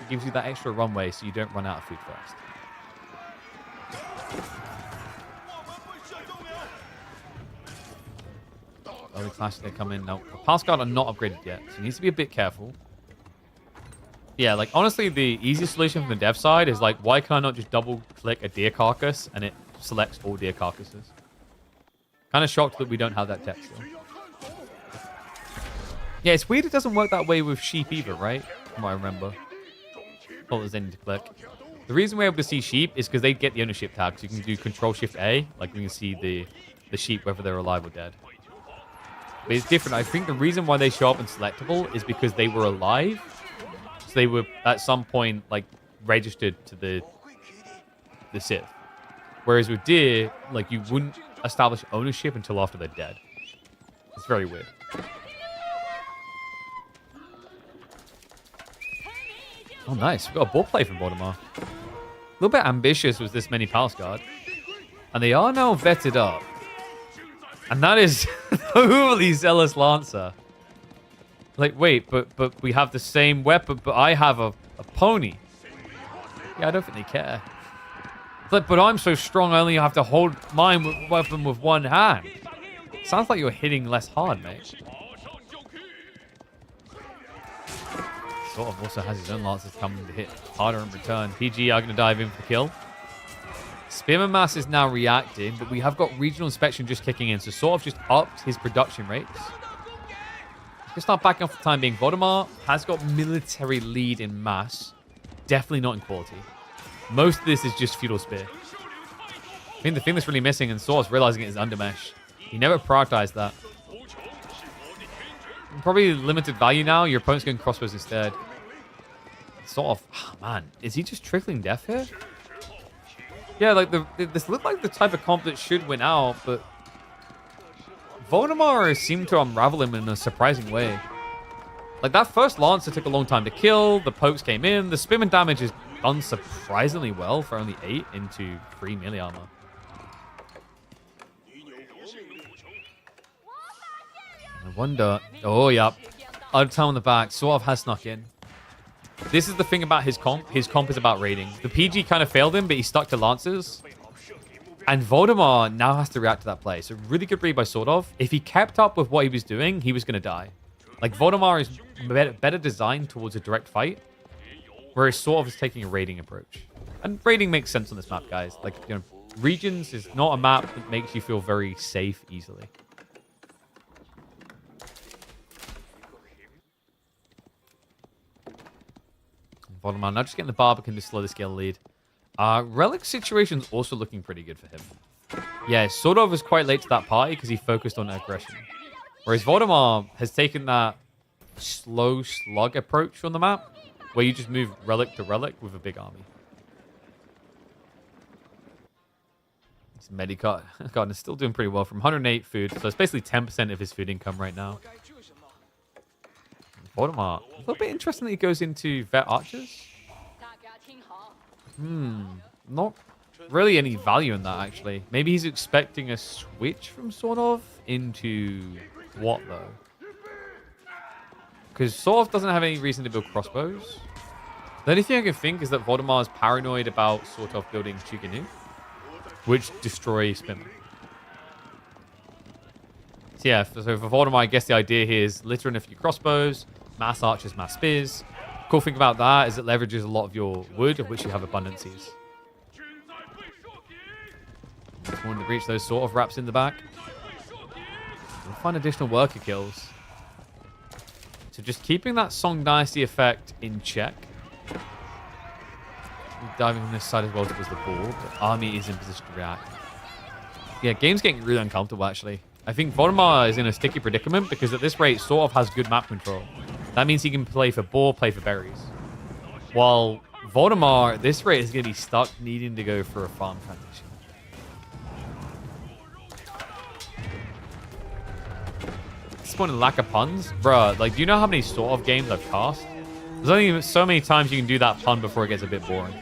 it gives you that extra runway so you don't run out of food first. Early clashes they come in. No, the Palace Guard are not upgraded yet, so he needs to be a bit careful. Yeah, like, honestly, the easiest solution from the dev side is, like, why can I not just double-click a deer carcass and it selects all deer carcasses? Kind of shocked that we don't have that tech still. Yeah, it's weird it doesn't work that way with sheep either, right? From what I remember. Thought there's anything to click. The reason we're able to see sheep is because they get the ownership tag, so you can do Control-Shift-A, like we can see the sheep, whether they're alive or dead. But it's different. I think the reason why they show up in selectable is because they were alive. So they were, at some point, like, registered to the Sith. Whereas with deer, like, you wouldn't establish ownership until after they're dead. It's very weird. Oh, nice. We've got a ball play from Baltimore. A little bit ambitious with this many Palace Guard. And they are now vetted up. And that is overly zealous Lancer. Like, wait, but we have the same weapon, but I have a pony. Yeah, I don't think they care. It's like, but I'm so strong, I only have to hold my weapon with one hand. Sounds like you're hitting less hard, mate. Sort of also has his own Lancers coming to hit harder in return. PG are going to dive in for the kill. Spearman Mass is now reacting, but we have got Regional Inspection just kicking in, so sort of just upped his production rates. He'll start backing off for the time being. Vodemar has got military lead in mass. Definitely not in quality. Most of this is just Feudal Spear. I think the thing that's really missing, and Source realizing it, is Undermesh. He never prioritized that. Probably limited value now. Your opponent's going crossbows instead. Sort of, oh man, is he just trickling death here? Yeah, like this looked like the type of comp that should win out, but Voldemar seemed to unravel him in a surprising way. Like, that first Lancer took a long time to kill. The pokes came in. The Spearman damage is done surprisingly well for only 8 into 3 melee armor. I wonder... Oh, yep. Odd time on the back. Sort of has snuck in. This is the thing about his comp. His comp is about raiding. The PG kind of failed him, but he stuck to Lancers. And Voldemar now has to react to that play. So really good read by Sort of. If he kept up with what he was doing, he was going to die. Like, Voldemar is better designed towards a direct fight, whereas Sort of is taking a raiding approach. And raiding makes sense on this map, guys. Like, you know, Regions is not a map that makes you feel very safe easily. Voldemar now just getting the Barbican to slow the scale lead. Relic situation's also looking pretty good for him. Yeah, Sort of was quite late to that party because he focused on aggression. Whereas Voldemar has taken that slow slug approach on the map, where you just move relic to relic with a big army. This Medicut God is still doing pretty well from 108 food, so it's basically 10% of his food income right now. Voldemar, a little bit interesting that he goes into Vet Archers. Not really any value in that, actually. Maybe he's expecting a switch from sort of into what, though? Because sort of doesn't have any reason to build crossbows. The only thing I can think is that Voldemar is paranoid about sort of building Chiganu, which destroy Spimmer. So yeah, so for Voldemar, I guess the idea here is litter in a few crossbows, mass archers, mass spears. Cool thing about that is it leverages a lot of your wood, of which you have abundances. Want to reach those sort of wraps in the back. We'll find additional worker kills. So just keeping that Song Dynasty effect in check. Diving on this side as well towards the ball, but Army is in position to react. Yeah, game's getting really uncomfortable, actually. I think Voldemar is in a sticky predicament because at this rate, sort of has good map control. That means he can play for boar, play for berries. While Voldemar, at this rate, is going to be stuck needing to go for a farm transition. This point in lack of puns? Bruh, like, do you know how many sort of games I've cast? There's only so many times you can do that pun before it gets a bit boring.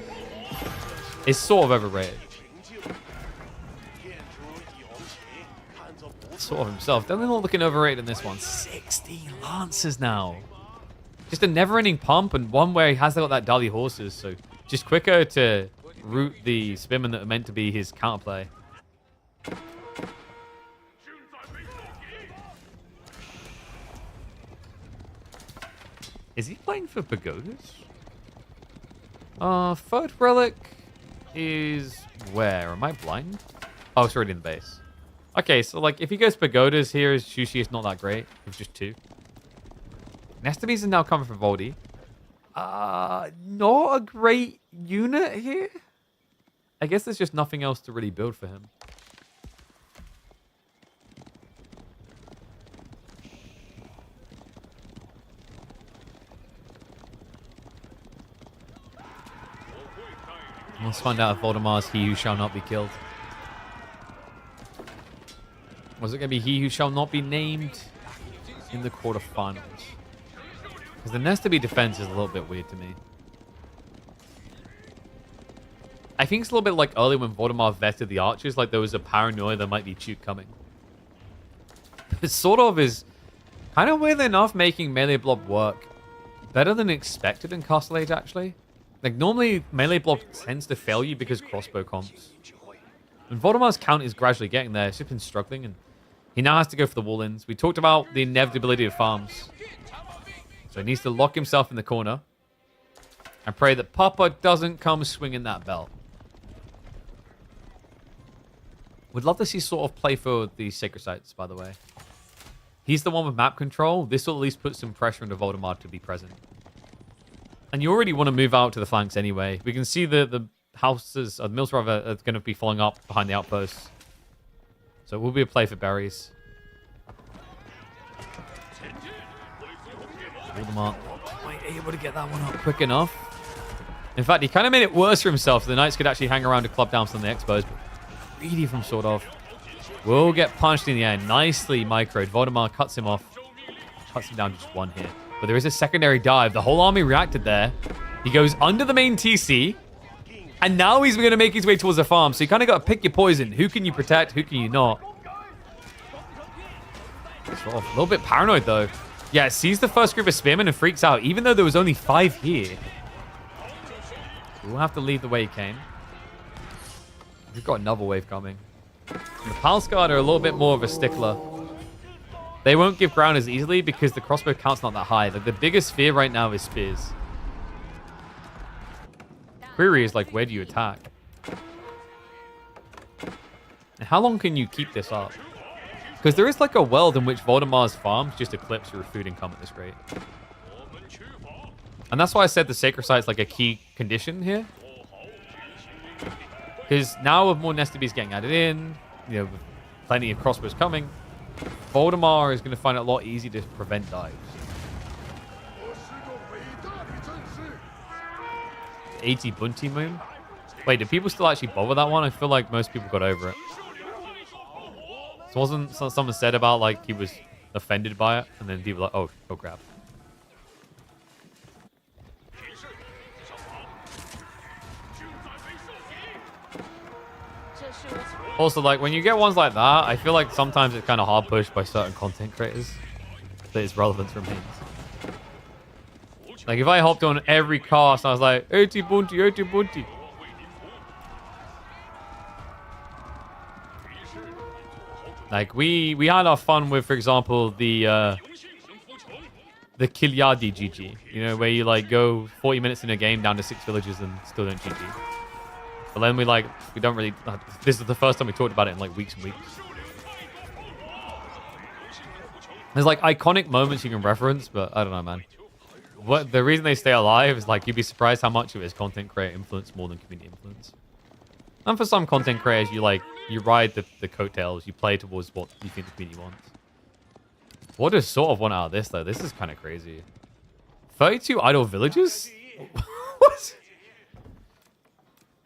It's sort of overrated. Sort of himself. Definitely not looking overrated in this one. 16 Lancers now. Just a never-ending pump, and one where he has got that Dali horses, so just quicker to route the Spimmen that are meant to be his counterplay. Is he playing for Pagodas? Third Relic is where? Am I blind? Oh, it's already in the base. Okay, so like if he goes Pagodas here, his Shushi is not that great. It's just 2. Nestabees is now coming from Voldy. Not a great unit here. I guess there's just nothing else to really build for him. Let's find out if Voldemar's He Who Shall Not Be Killed. Was it going to be He Who Shall Not Be Named in the quarterfinals? Because the Nestabee defense is a little bit weird to me. I think it's a little bit like earlier when Voldemar vetted the archers, like there was a paranoia there might be Chute coming. It sort of is kind of weirdly enough making Melee Blob work better than expected in Castle Age, actually. Like, normally, Melee Blob tends to fail you because crossbow comps. And Voldemar's count is gradually getting there. He's just been struggling, and he now has to go for the wall-ins. We talked about the inevitability of farms. So he needs to lock himself in the corner and pray that Papa doesn't come swinging that belt. Would love to see sort of play for the Sacred Sites, by the way. He's the one with map control. This will at least put some pressure into Voldemar to be present. And you already want to move out to the flanks anyway. We can see the houses, the mills rather, are going to be following up behind the outposts. So it will be a play for berries. Voldemar might be able to get that one up quick enough. In fact, he kind of made it worse for himself. So the Knights could actually hang around to club down some of the Expos. But greedy from sort of. Will get punched in the end. Nicely microed. Voldemar cuts him off. Cuts him down to just 1 hit. But there is a secondary dive. The whole army reacted there. He goes under the main TC. And now he's going to make his way towards the farm. So you kind of got to pick your poison. Who can you protect? Who can you not? Sort of a little bit paranoid, though. Yeah, sees the first group of spearmen and freaks out. Even though there was only 5 here. We'll have to leave the way he came. We've got another wave coming. And the Palace Guard are a little bit more of a stickler. They won't give ground as easily because the crossbow count's not that high. Like, the biggest fear right now is spears. Query is like, where do you attack? And how long can you keep this up? Because there is like a world in which Voldemar's farms just eclipse your food income at this rate. And that's why I said the Sacred Site's like a key condition here. Because now with more Nestabees getting added in, you know, with plenty of crossbows coming, Voldemar is going to find it a lot easier to prevent dives. 80 Bunty Moon? Wait, do people still actually bother that one? I feel like most people got over it. So wasn't someone said about like he was offended by it, and then people were like, oh crap. Also, like, when you get ones like that, I feel like sometimes it's kind of hard pushed by certain content creators that its relevance remains. Like, if I hopped on every cast and I was like, 80 bunty, 80 bunty. Like, we had our fun with, for example, the Kilyadi GG. You know, where you, like, go 40 minutes in a game down to 6 villages and still don't GG. But then we don't really... This is the first time we talked about it in, like, weeks and weeks. There's, like, iconic moments you can reference, but I don't know, man. The reason they stay alive is, like, you'd be surprised how much of it is content creator influence more than community influence. And for some content creators, you ride the coattails, you play towards what you think the community wants. What does sort of want out of this, though? This is kind of crazy. 32 idle villages? What?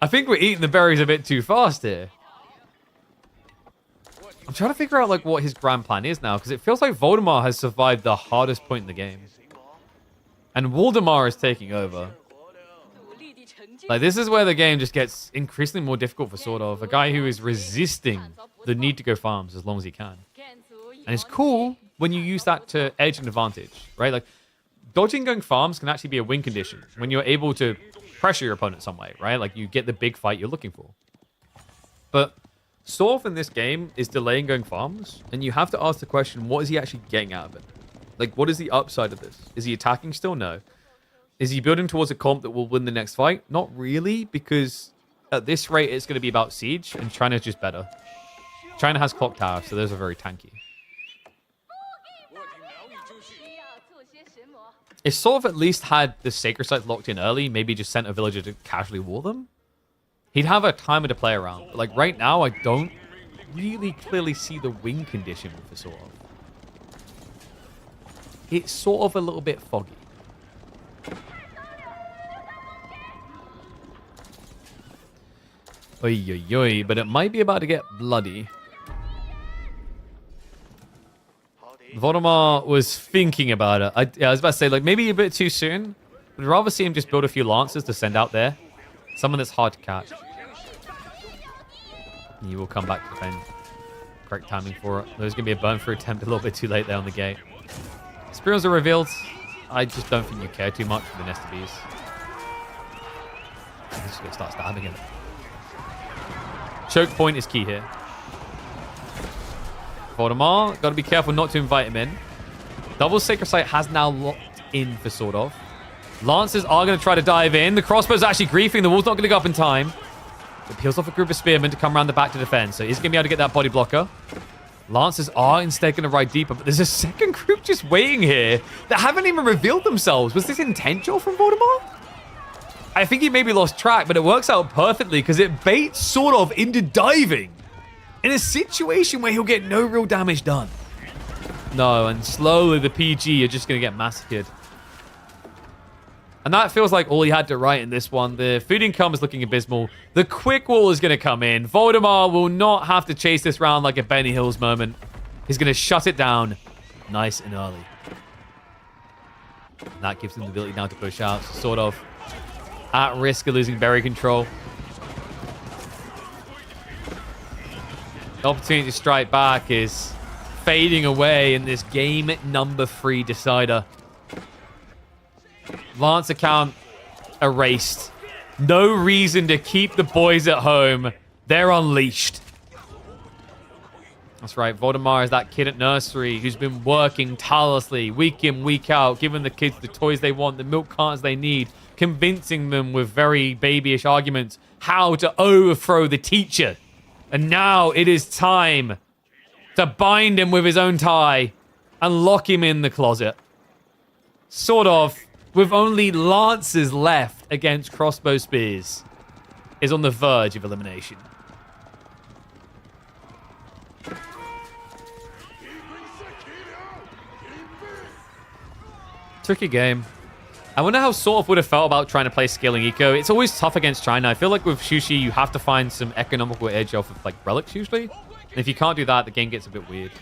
I think we're eating the berries a bit too fast here. I'm trying to figure out, like, what his grand plan is now, because it feels like Voldemar has survived the hardest point in the game. And Waldemar is taking over. Like, this is where the game just gets increasingly more difficult for sort of a guy who is resisting the need to go farms as long as he can. And it's cool when you use that to edge an advantage, right? Like, dodging going farms can actually be a win condition when you're able to pressure your opponent some way, right? Like, you get the big fight you're looking for. But Sorf in this game is delaying going farms, and you have to ask the question, what is he actually getting out of it? Like, what is the upside of this? Is he attacking still? No. Is he building towards a comp that will win the next fight? Not really, because at this rate, it's going to be about siege, and China's just better. China has clock tower, so those are very tanky. If Sorf at least had the sacred sites locked in early, maybe just sent a villager to casually wall them, he'd have a timer to play around. But, like, right now, I don't really clearly see the win condition with the Sorf. It's sort of a little bit foggy. Oy, oy, oy, but it might be about to get bloody. Voldemar was thinking about it. I was about to say, like, maybe a bit too soon. I'd rather see him just build a few lancers to send out there. Someone that's hard to catch. He will come back to defend. Correct timing for it. There's going to be a burn through attempt a little bit too late there on the gate. Spears are revealed. I just don't think you care too much for the Nest of Bees. I'm just going to start stabbing him. Choke point is key here. Voldemar, got to be careful not to invite him in. Double Sacred Sight has now locked in for sort of. Lancers are going to try to dive in. The crossbow's actually griefing. The wall's not going to go up in time. It peels off a group of spearmen to come around the back to defend. So he's going to be able to get that body blocker. Lancers are instead going to ride deeper, but there's a second group just waiting here that haven't even revealed themselves. Was this intentional from Voldemar? I think he maybe lost track, but it works out perfectly because it baits sort of into diving in a situation where he'll get no real damage done. No, and slowly the PG are just going to get massacred. And that feels like all he had to write in this one. The food income is looking abysmal. The quick wall is going to come in. Voldemar will not have to chase this round like a Benny Hills moment. He's going to shut it down nice and early. And that gives him the ability now to push out, sort of at risk of losing berry control. The opportunity to strike back is fading away in this game number 3 decider. Lance account erased. No reason to keep the boys at home. They're unleashed. That's right. Voldemar is that kid at nursery who's been working tirelessly, week in, week out, giving the kids the toys they want, the milk cartons they need, convincing them with very babyish arguments how to overthrow the teacher. And now it is time to bind him with his own tie and lock him in the closet. Sort of, with only Lancers left against crossbow spears, is on the verge of elimination. Tricky game. I wonder how Sort of would have felt about trying to play scaling eco. It's always tough against China. I feel like with Shushi, you have to find some economical edge off of like relics usually. And if you can't do that, the game gets a bit weird.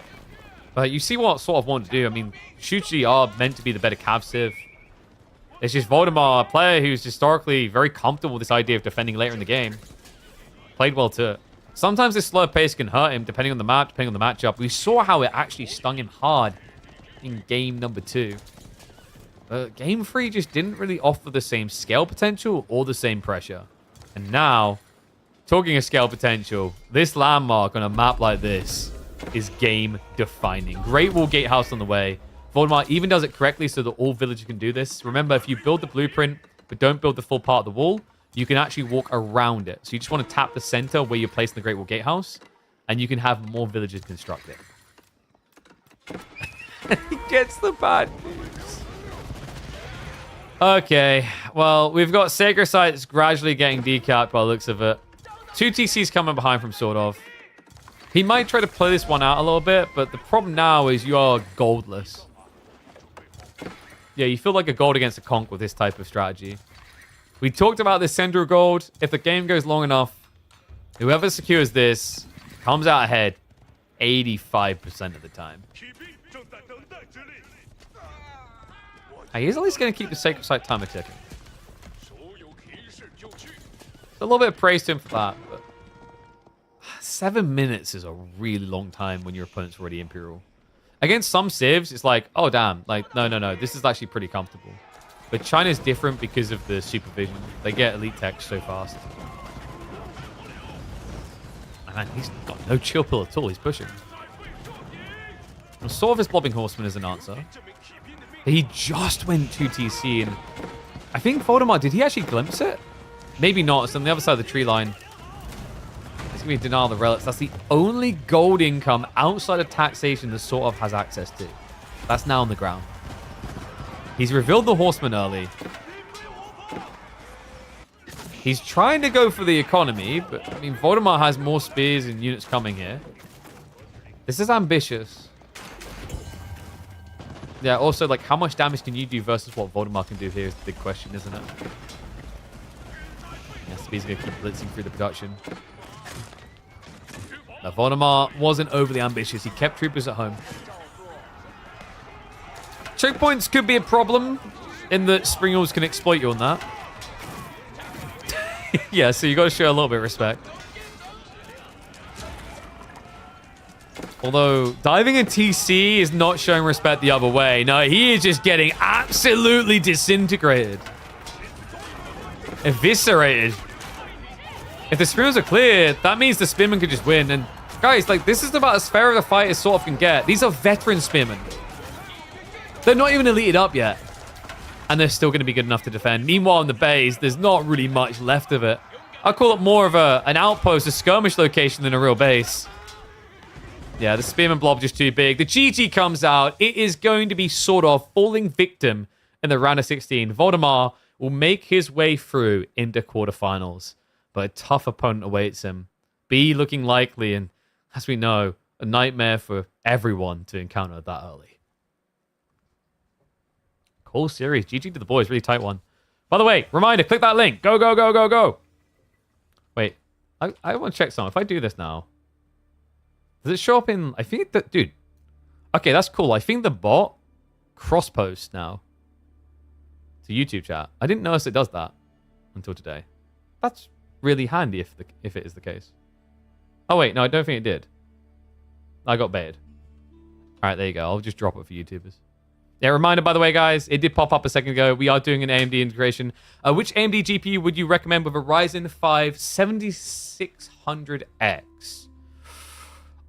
But you see what Sort of wanted to do. I mean, Shushi are meant to be the better cav civ. It's just Voldemar, a player who's historically very comfortable with this idea of defending later in the game. Played well to it. Sometimes this slower pace can hurt him, depending on the map, depending on the matchup. We saw how it actually stung him hard in game number 2. Game 3 just didn't really offer the same scale potential or the same pressure. And now, talking of scale potential, this landmark on a map like this is game-defining. Great Wall Gatehouse on the way. Voldemort even does it correctly so that all villagers can do this. Remember, if you build the blueprint but don't build the full part of the wall, you can actually walk around it. So you just want to tap the center where you're placing the Great Wall Gatehouse, and you can have more villagers construct it. He gets the bad news. Okay, well, we've got Sacred Sites gradually getting decapped by the looks of it. 2 TCs coming behind from sort of. He might try to play this one out a little bit, but the problem now is you are goldless. Yeah, you feel like a gold against a conch with this type of strategy. We talked about this Central Gold. If the game goes long enough, whoever secures this comes out ahead 85% of the time. He is at least going to keep the Sacred Site timer ticking. A little bit of praise to him for that, but 7 minutes is a really long time when your opponent's already Imperial. Against some civs, it's like, oh, damn. Like, no. This is actually pretty comfortable. But China's different because of the supervision. They get elite tech so fast. Man, he's got no chill pill at all. He's pushing. And sort of his Blobbing Horseman is an answer. He just went 2 TC, and I think Voldemort, did he actually glimpse it? Maybe not. It's on the other side of the tree line. It's going to be Denial of the Relics. That's the only gold income outside of taxation that sort of has access to. That's now on the ground. He's revealed the Horseman early. He's trying to go for the economy, but, I mean, Voldemort has more spears and units coming here. This is ambitious. Yeah, also, like, how much damage can you do versus what Voldemort can do here is the big question, isn't it? Yes, he's going to keep blitzing through the production. Now, Voldemort wasn't overly ambitious. He kept troopers at home. Choke points could be a problem in that Springles can exploit you on that. Yeah, so you got to show a little bit of respect. Although, diving in TC is not showing respect the other way. No, he is just getting absolutely disintegrated. Eviscerated. If the Spearmen are clear, that means the Spearmen could just win. And guys, like, this is about as fair of a fight as sort of can get. These are veteran Spearmen. They're not even elited up yet. And they're still going to be good enough to defend. Meanwhile, in the base, there's not really much left of it. I call it more of an outpost, a skirmish location than a real base. Yeah, the Spearman blob just too big. The GG comes out. It is going to be sort of falling victim in the round of 16. Voldemort will make his way through into quarterfinals. But a tough opponent awaits him. B looking likely, and as we know, a nightmare for everyone to encounter that early. Cool series. GG to the boys. Really tight one. By the way, reminder, click that link. Go, go, go, go, go. Wait, I want to check something. If I do this now, does it show up in... I think that... Dude. Okay, that's cool. I think the bot cross-posts now to YouTube chat. I didn't notice it does that until today. That's really handy if it is the case. Oh, wait. No, I don't think it did. I got baited. All right, there you go. I'll just drop it for YouTubers. Yeah, reminder, by the way, guys, it did pop up a second ago. We are doing an AMD integration. Which AMD GPU would you recommend with a Ryzen 5 7600X?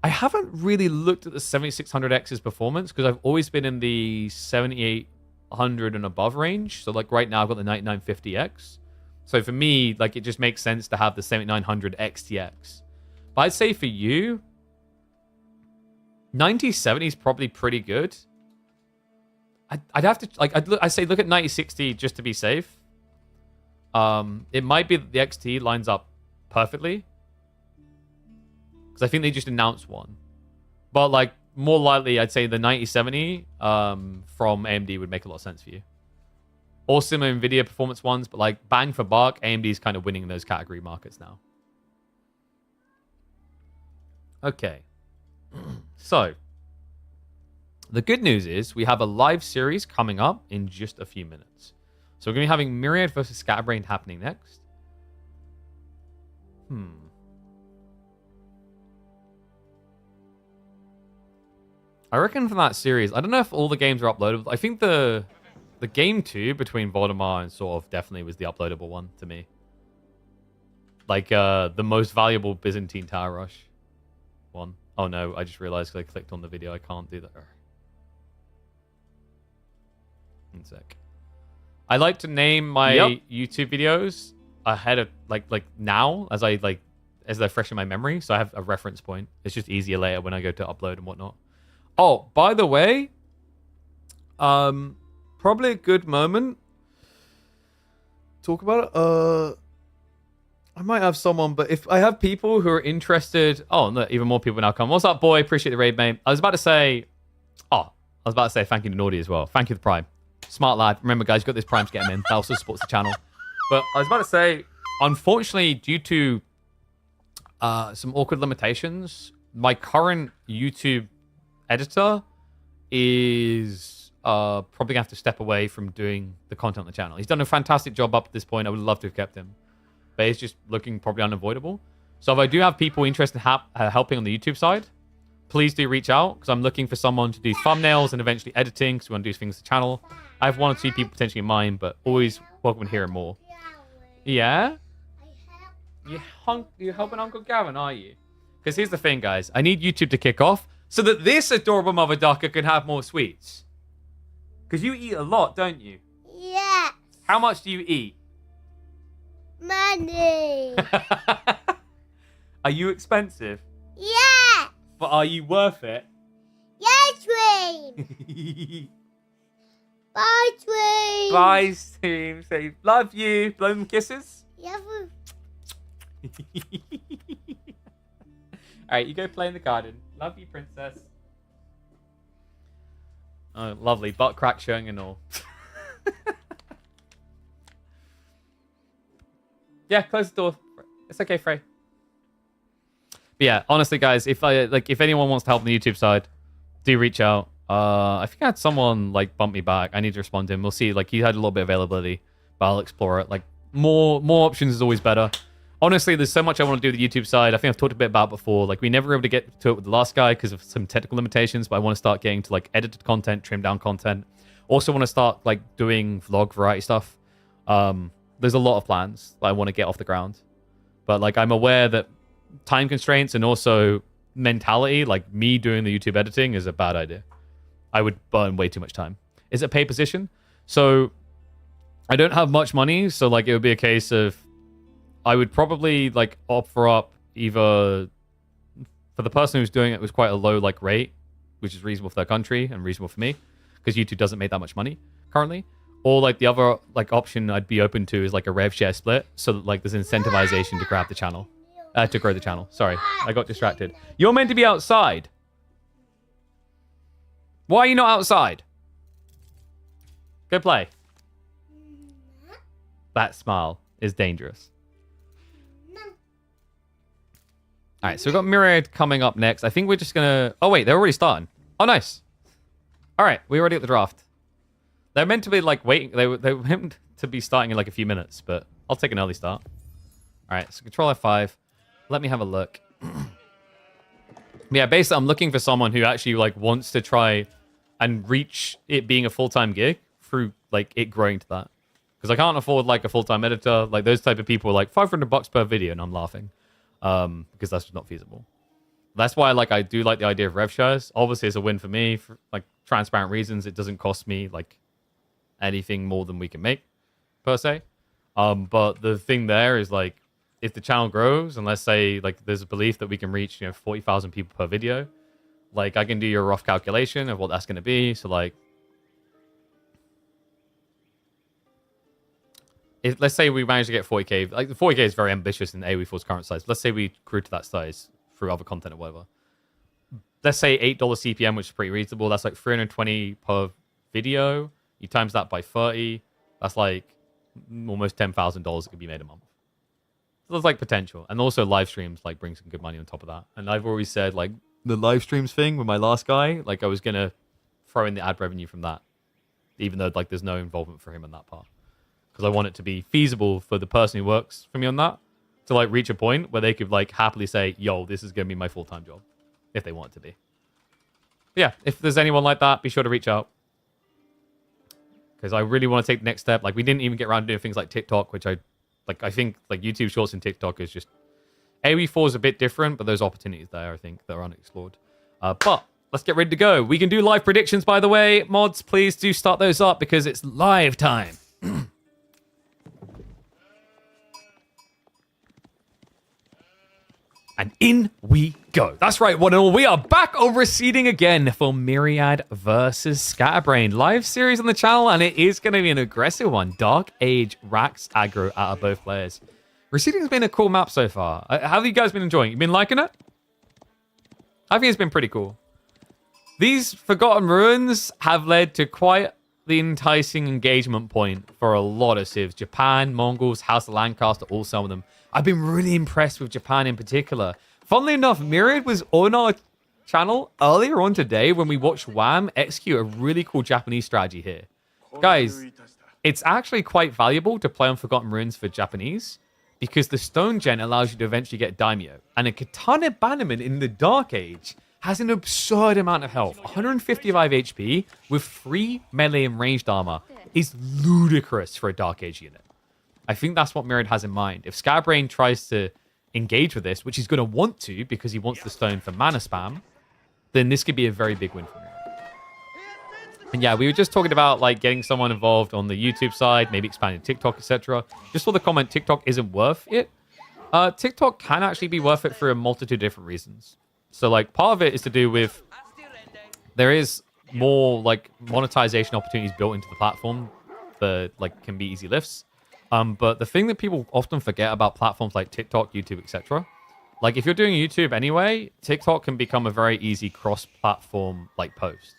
I haven't really looked at the 7600X's performance because I've always been in the 7800 and above range. So, like, right now, I've got the 9950X. So, for me, like, it just makes sense to have the 7900 XTX. But I'd say for you, 9070 is probably pretty good. I'd have to, like, I'd say look at 9060 just to be safe. It might be that the XT lines up perfectly. Because I think they just announced one. But, like, more likely, I'd say the 9070 from AMD would make a lot of sense for you. Or similar NVIDIA performance ones, but, like, bang for buck, AMD is kind of winning in those category markets now. Okay. So, the good news is we have a live series coming up in just a few minutes. So we're going to be having Myriad versus Scatterbrained happening next. I reckon from that series, I don't know if all the games are uploadable. I think the game 2 between Voldemar and sort of definitely was the uploadable one to me. Like the most valuable Byzantine Tower Rush one. Oh no, I just realized because I clicked on the video. I can't do that. One sec. I like to name my YouTube videos ahead of like now as they're fresh in my memory, so I have a reference point. It's just easier later when I go to upload and whatnot. Oh, by the way, probably a good moment. Talk about it. I might have someone, but if I have people who are interested... Oh, no, even more people now come. What's up, boy? Appreciate the raid, mate. I was about to say thank you to Naughty as well. Thank you to Prime. Smart lad. Remember, guys, you got this Prime to get him in. That also supports the channel. But I was about to say, unfortunately, due to some awkward limitations, my current YouTube editor is probably going to have to step away from doing the content on the channel. He's done a fantastic job up to this point. I would love to have kept him. But it's just looking probably unavoidable. So if I do have people interested in helping on the YouTube side, please do reach out, because I'm looking for someone to do thumbnails and eventually editing, because we want to do things to the channel. I have 1 or 2 people potentially in mind, but always welcome to hearing more. Yeah? You're helping Uncle Gavin, are you? Because here's the thing, guys. I need YouTube to kick off so that this adorable mother ducker can have more sweets. Because you eat a lot, don't you? Yes. How much do you eat? Money. Are you expensive? Yes. But are you worth it? Yes, Stream. Bye, Stream. Bye, Stream. Say love you. Blow them kisses. Love you. Alright, you go play in the garden. Love you, princess. Oh, lovely. Butt crack showing and all. Yeah, close the door. It's okay, Frey. But yeah, honestly, guys, if anyone wants to help on the YouTube side, do reach out. I think I had someone bump me back. I need to respond to him. We'll see. He had a little bit of availability, but I'll explore it. More options is always better. Honestly, there's so much I want to do with the YouTube side. I think I've talked a bit about it before. We never were able to get to it with the last guy because of some technical limitations, but I want to start getting to edited content, trimmed down content. Also want to start doing vlog variety stuff. There's a lot of plans that I want to get off the ground. But I'm aware that time constraints and also mentality, me doing the YouTube editing is a bad idea. I would burn way too much time. Is it a paid position? So I don't have much money, so it would be a case of I would probably offer up either for the person who's doing it was quite a low rate, which is reasonable for their country and reasonable for me, because YouTube doesn't make that much money currently. Or the other option I'd be open to is a rev share split, so that there's incentivization to grab the channel, to grow the channel. Sorry, I got distracted. You're meant to be outside. Why are you not outside? Go play. That smile is dangerous. All right, so we've got Myriad coming up next. I think we're just gonna... Oh wait, they're already starting. Oh, nice. All right, we're already at the draft. They're meant to be waiting. They were meant to be starting in a few minutes, but I'll take an early start. All right, so Control F5. Let me have a look. Yeah, basically, I'm looking for someone who actually wants to try and reach it being a full-time gig through it growing to that. Because I can't afford a full-time editor. Those type of people are $500 per video, and I'm laughing because that's just not feasible. That's why I do like the idea of rev shares. Obviously, it's a win for me for transparent reasons. It doesn't cost me anything more than we can make per se. But the thing there is if the channel grows, and let's say there's a belief that we can reach 40,000 people per video, I can do your rough calculation of what that's going to be. So if let's say we manage to get 40k, the 40k is very ambitious in AoE4's current size. Let's say we grew to that size through other content or whatever. Let's say $8 CPM, which is pretty reasonable. That's 320 per video. You times that by 30. That's almost $10,000 that could be made a month. So there's potential. And also live streams bring some good money on top of that. And I've always said the live streams thing with my last guy, I was gonna throw in the ad revenue from that, even though there's no involvement for him on that part, because I want it to be feasible for the person who works for me on that to reach a point where they could happily say, yo, this is gonna be my full-time job, if they want it to be. Yeah, if there's anyone like that, be sure to reach out. Because I really want to take the next step. Like, we didn't even get around to doing things like TikTok, which I think, like, YouTube Shorts and TikTok is just... AOE4 is a bit different, but there's opportunities there, I think, that are unexplored. But let's get ready to go. We can do live predictions, by the way. Mods, please do start those up because it's live time. And in we go. That's right, one and all. We are back over seeding again for Myriad versus Scatterbrain. Live series on the channel, and it is going to be an aggressive one. Dark Age, Rax, aggro out of both players. Reseeding has been a cool map so far. How have you guys been enjoying it? You been liking it? I think it's been pretty cool. These Forgotten Ruins have led to quite the enticing engagement point for a lot of civs. Japan, Mongols, House of Lancaster, all some of them. I've been really impressed with Japan in particular. Funnily enough, Myriad was on our channel earlier on today when we watched Wham execute a really cool Japanese strategy here. Guys, it's actually quite valuable to play on Forgotten Ruins for Japanese because the Stone Gen allows you to eventually get Daimyo. And a Katana Bannerman in the Dark Age has an absurd amount of health. 155 HP with 3 melee and ranged armor is ludicrous for a Dark Age unit. I think that's what Myriad has in mind. If Scatterbrain tries to engage with this, which he's going to want to because he wants the stone for mana spam, then this could be a very big win for Myriad. And yeah, we were just talking about like getting someone involved on the YouTube side, maybe expanding TikTok, etc. Just saw the comment, TikTok isn't worth it. TikTok can actually be worth it for a multitude of different reasons. So like part of it is to do with there is more like monetization opportunities built into the platform that like can be easy lifts. But the thing that people often forget about platforms like TikTok, YouTube, etc., like if you're doing YouTube anyway, TikTok can become a very easy cross-platform like post.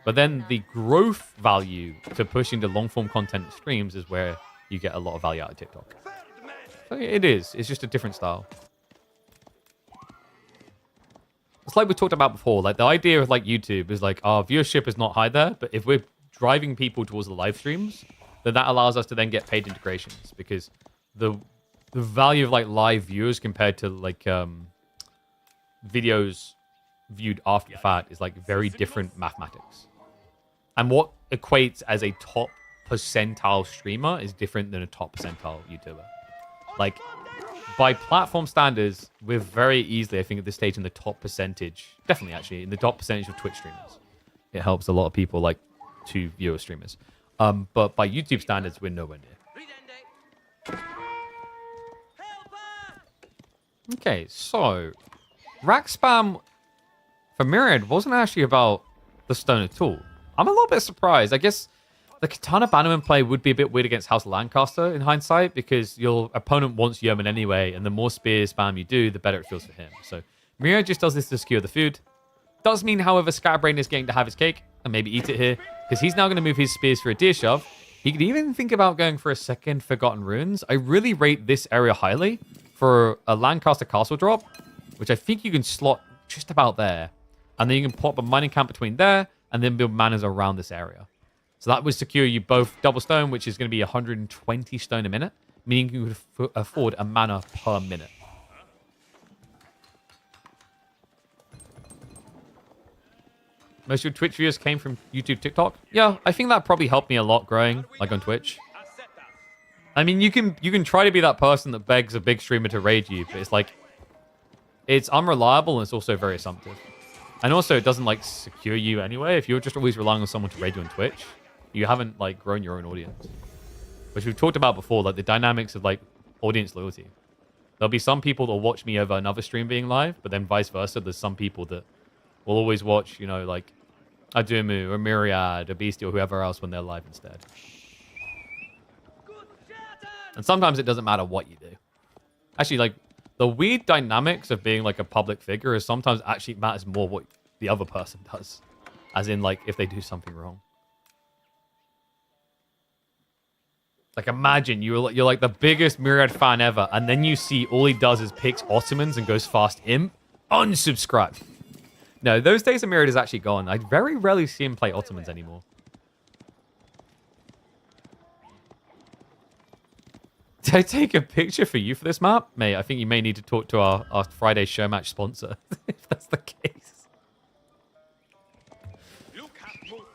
But then the growth value to pushing the long-form content and streams is where you get a lot of value out of TikTok. So it is. It's just a different style. It's like we talked about before. Like the idea of like YouTube is like our viewership is not high there, but if we're driving people towards the live streams, then that allows us to then get paid integrations because the value of like live viewers compared to like videos viewed after the fact is like very different mathematics. And what equates as a top percentile streamer is different than a top percentile YouTuber. Like by platform standards, we're very easily, I think at this stage, in the top percentage, definitely actually in the top percentage of Twitch streamers. It helps a lot of people like to viewer streamers. But by YouTube standards, we're nowhere near. Okay, so rack spam for Myriad wasn't actually about the stone at all. I'm a little bit surprised. I guess the Katana Bannerman play would be a bit weird against House of Lancaster in hindsight because your opponent wants Yeoman anyway, and the more spear spam you do, the better it feels for him. So Myriad just does this to skewer the food. Does mean, however, Scatterbrain is getting to have his cake and maybe eat it here because he's now going to move his spears for a deer shove. He could even think about going for a second Forgotten Ruins. I really rate this area highly for a Lancaster castle drop, which I think you can slot just about there. And then you can pop a mining camp between there and then build manas around this area. So that would secure you both double stone, which is going to be 120 stone a minute, meaning you could afford a mana per minute. Most of your Twitch viewers came from YouTube, TikTok. Yeah, I think that probably helped me a lot growing, like on Twitch. I mean, you can try to be that person that begs a big streamer to raid you, but it's like, it's unreliable and it's also very assumptive. And also, it doesn't like secure you anyway. If you're just always relying on someone to raid you on Twitch, you haven't like grown your own audience. Which we've talked about before, like the dynamics of like audience loyalty. There'll be some people that'll watch me over another stream being live, but then vice versa. There's some people that will always watch, you know, like Adumu or Myriad or Beastie or whoever else when they're live instead. And sometimes it doesn't matter what you do. Actually, like the weird dynamics of being like a public figure is sometimes actually matters more what the other person does. As in like if they do something wrong. Like imagine you're like the biggest Myriad fan ever and then you see all he does is picks Ottomans and goes fast imp. Unsubscribe. No, those days of Myriad is actually gone. I very rarely see him play Ottomans anymore. Did I take a picture for you for this map? Mate, I think you may need to talk to our Friday show match sponsor, if that's the case.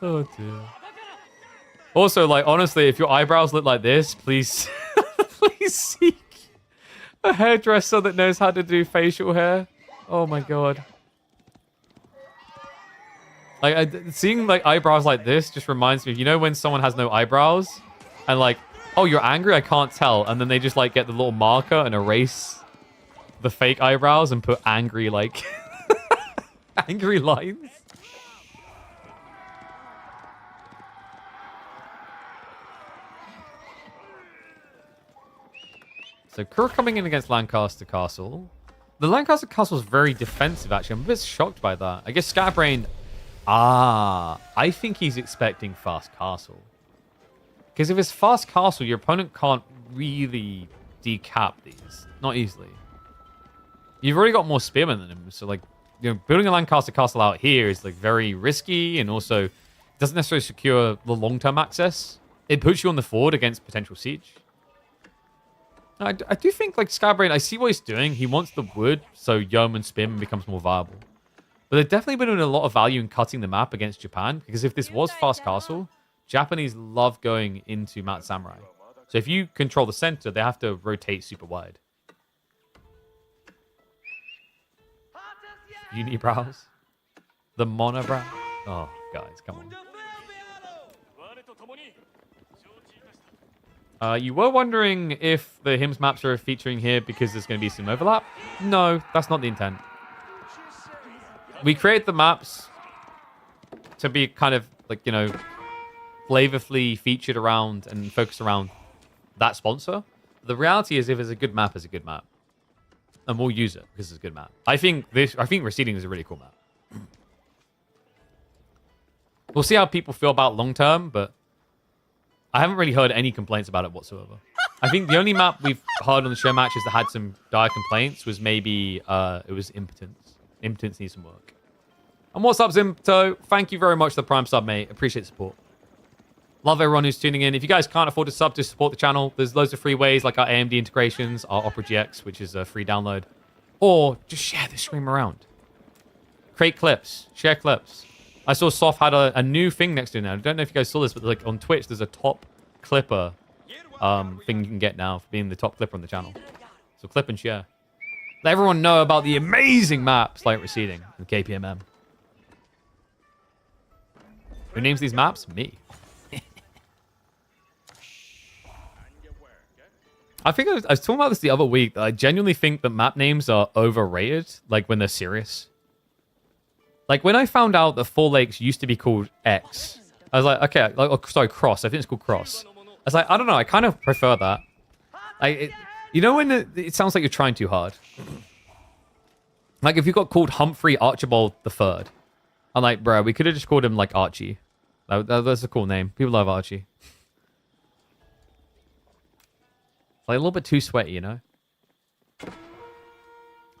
Oh, dear. Also, like, honestly, if your eyebrows look like this, please, please seek a hairdresser that knows how to do facial hair. Oh, my God. Like, seeing, like, eyebrows like this just reminds me of, you know, when someone has no eyebrows and, like, oh, you're angry? I can't tell. And then they just, like, get the little marker and erase the fake eyebrows and put angry, like, angry lines. So, Kur coming in against Lancaster Castle. The Lancaster Castle is very defensive, actually. I'm a bit shocked by that. I guess Scatterbrain... Ah, I think he's expecting Fast Castle. Because if it's Fast Castle, your opponent can't really decap these. Not easily. You've already got more spearmen than him. So, like, you know, building a Lancaster Castle out here is, like, very risky. And also, doesn't necessarily secure the long-term access. It puts you on the forward against potential siege. I do think, like, Scatterbrain, I see what he's doing. He wants the wood so Yeoman Spearman becomes more viable. But they've definitely been doing a lot of value in cutting the map against Japan. Because if this was Fast Castle, Japanese love going into Mount Samurai. So if you control the center, they have to rotate super wide. Unibrows? The monobrow? Oh, guys, come on. You were wondering if the hymns maps are featuring here because there's going to be some overlap? No, that's not the intent. We create the maps to be kind of, like, you know, flavorfully featured around and focused around that sponsor. The reality is, if it's a good map, it's a good map. And we'll use it because it's a good map. I think Receding is a really cool map. We'll see how people feel about long term, but I haven't really heard any complaints about it whatsoever. I think the only map we've heard on the show matches that had some dire complaints was maybe it was Impotence. Impotence needs some work. And what's up, Zimto? Thank you very much for the Prime sub, mate. Appreciate the support. Love everyone who's tuning in. If you guys can't afford to sub to support the channel, there's loads of free ways like our AMD integrations, our Opera GX, which is a free download. Or just share the stream around. Create clips. Share clips. I saw Soft had a new thing next to it now. I don't know if you guys saw this, but like on Twitch, there's a top clipper thing you can get now for being the top clipper on the channel. So clip and share. Let everyone know about the amazing maps like Receding and KPMM. Who names these maps? Me. I think I was talking about this the other week. That I genuinely think that map names are overrated, like when they're serious. Like when I found out that Four Lakes used to be called X, I was like, okay, sorry, Cross. I think it's called Cross. I was like, I don't know. I kind of prefer that. You know when it sounds like you're trying too hard. Like if you got called Humphrey Archibald III, I'm like, bro, we could have just called him like Archie. That's a cool name. People love Archie. Like a little bit too sweaty, you know?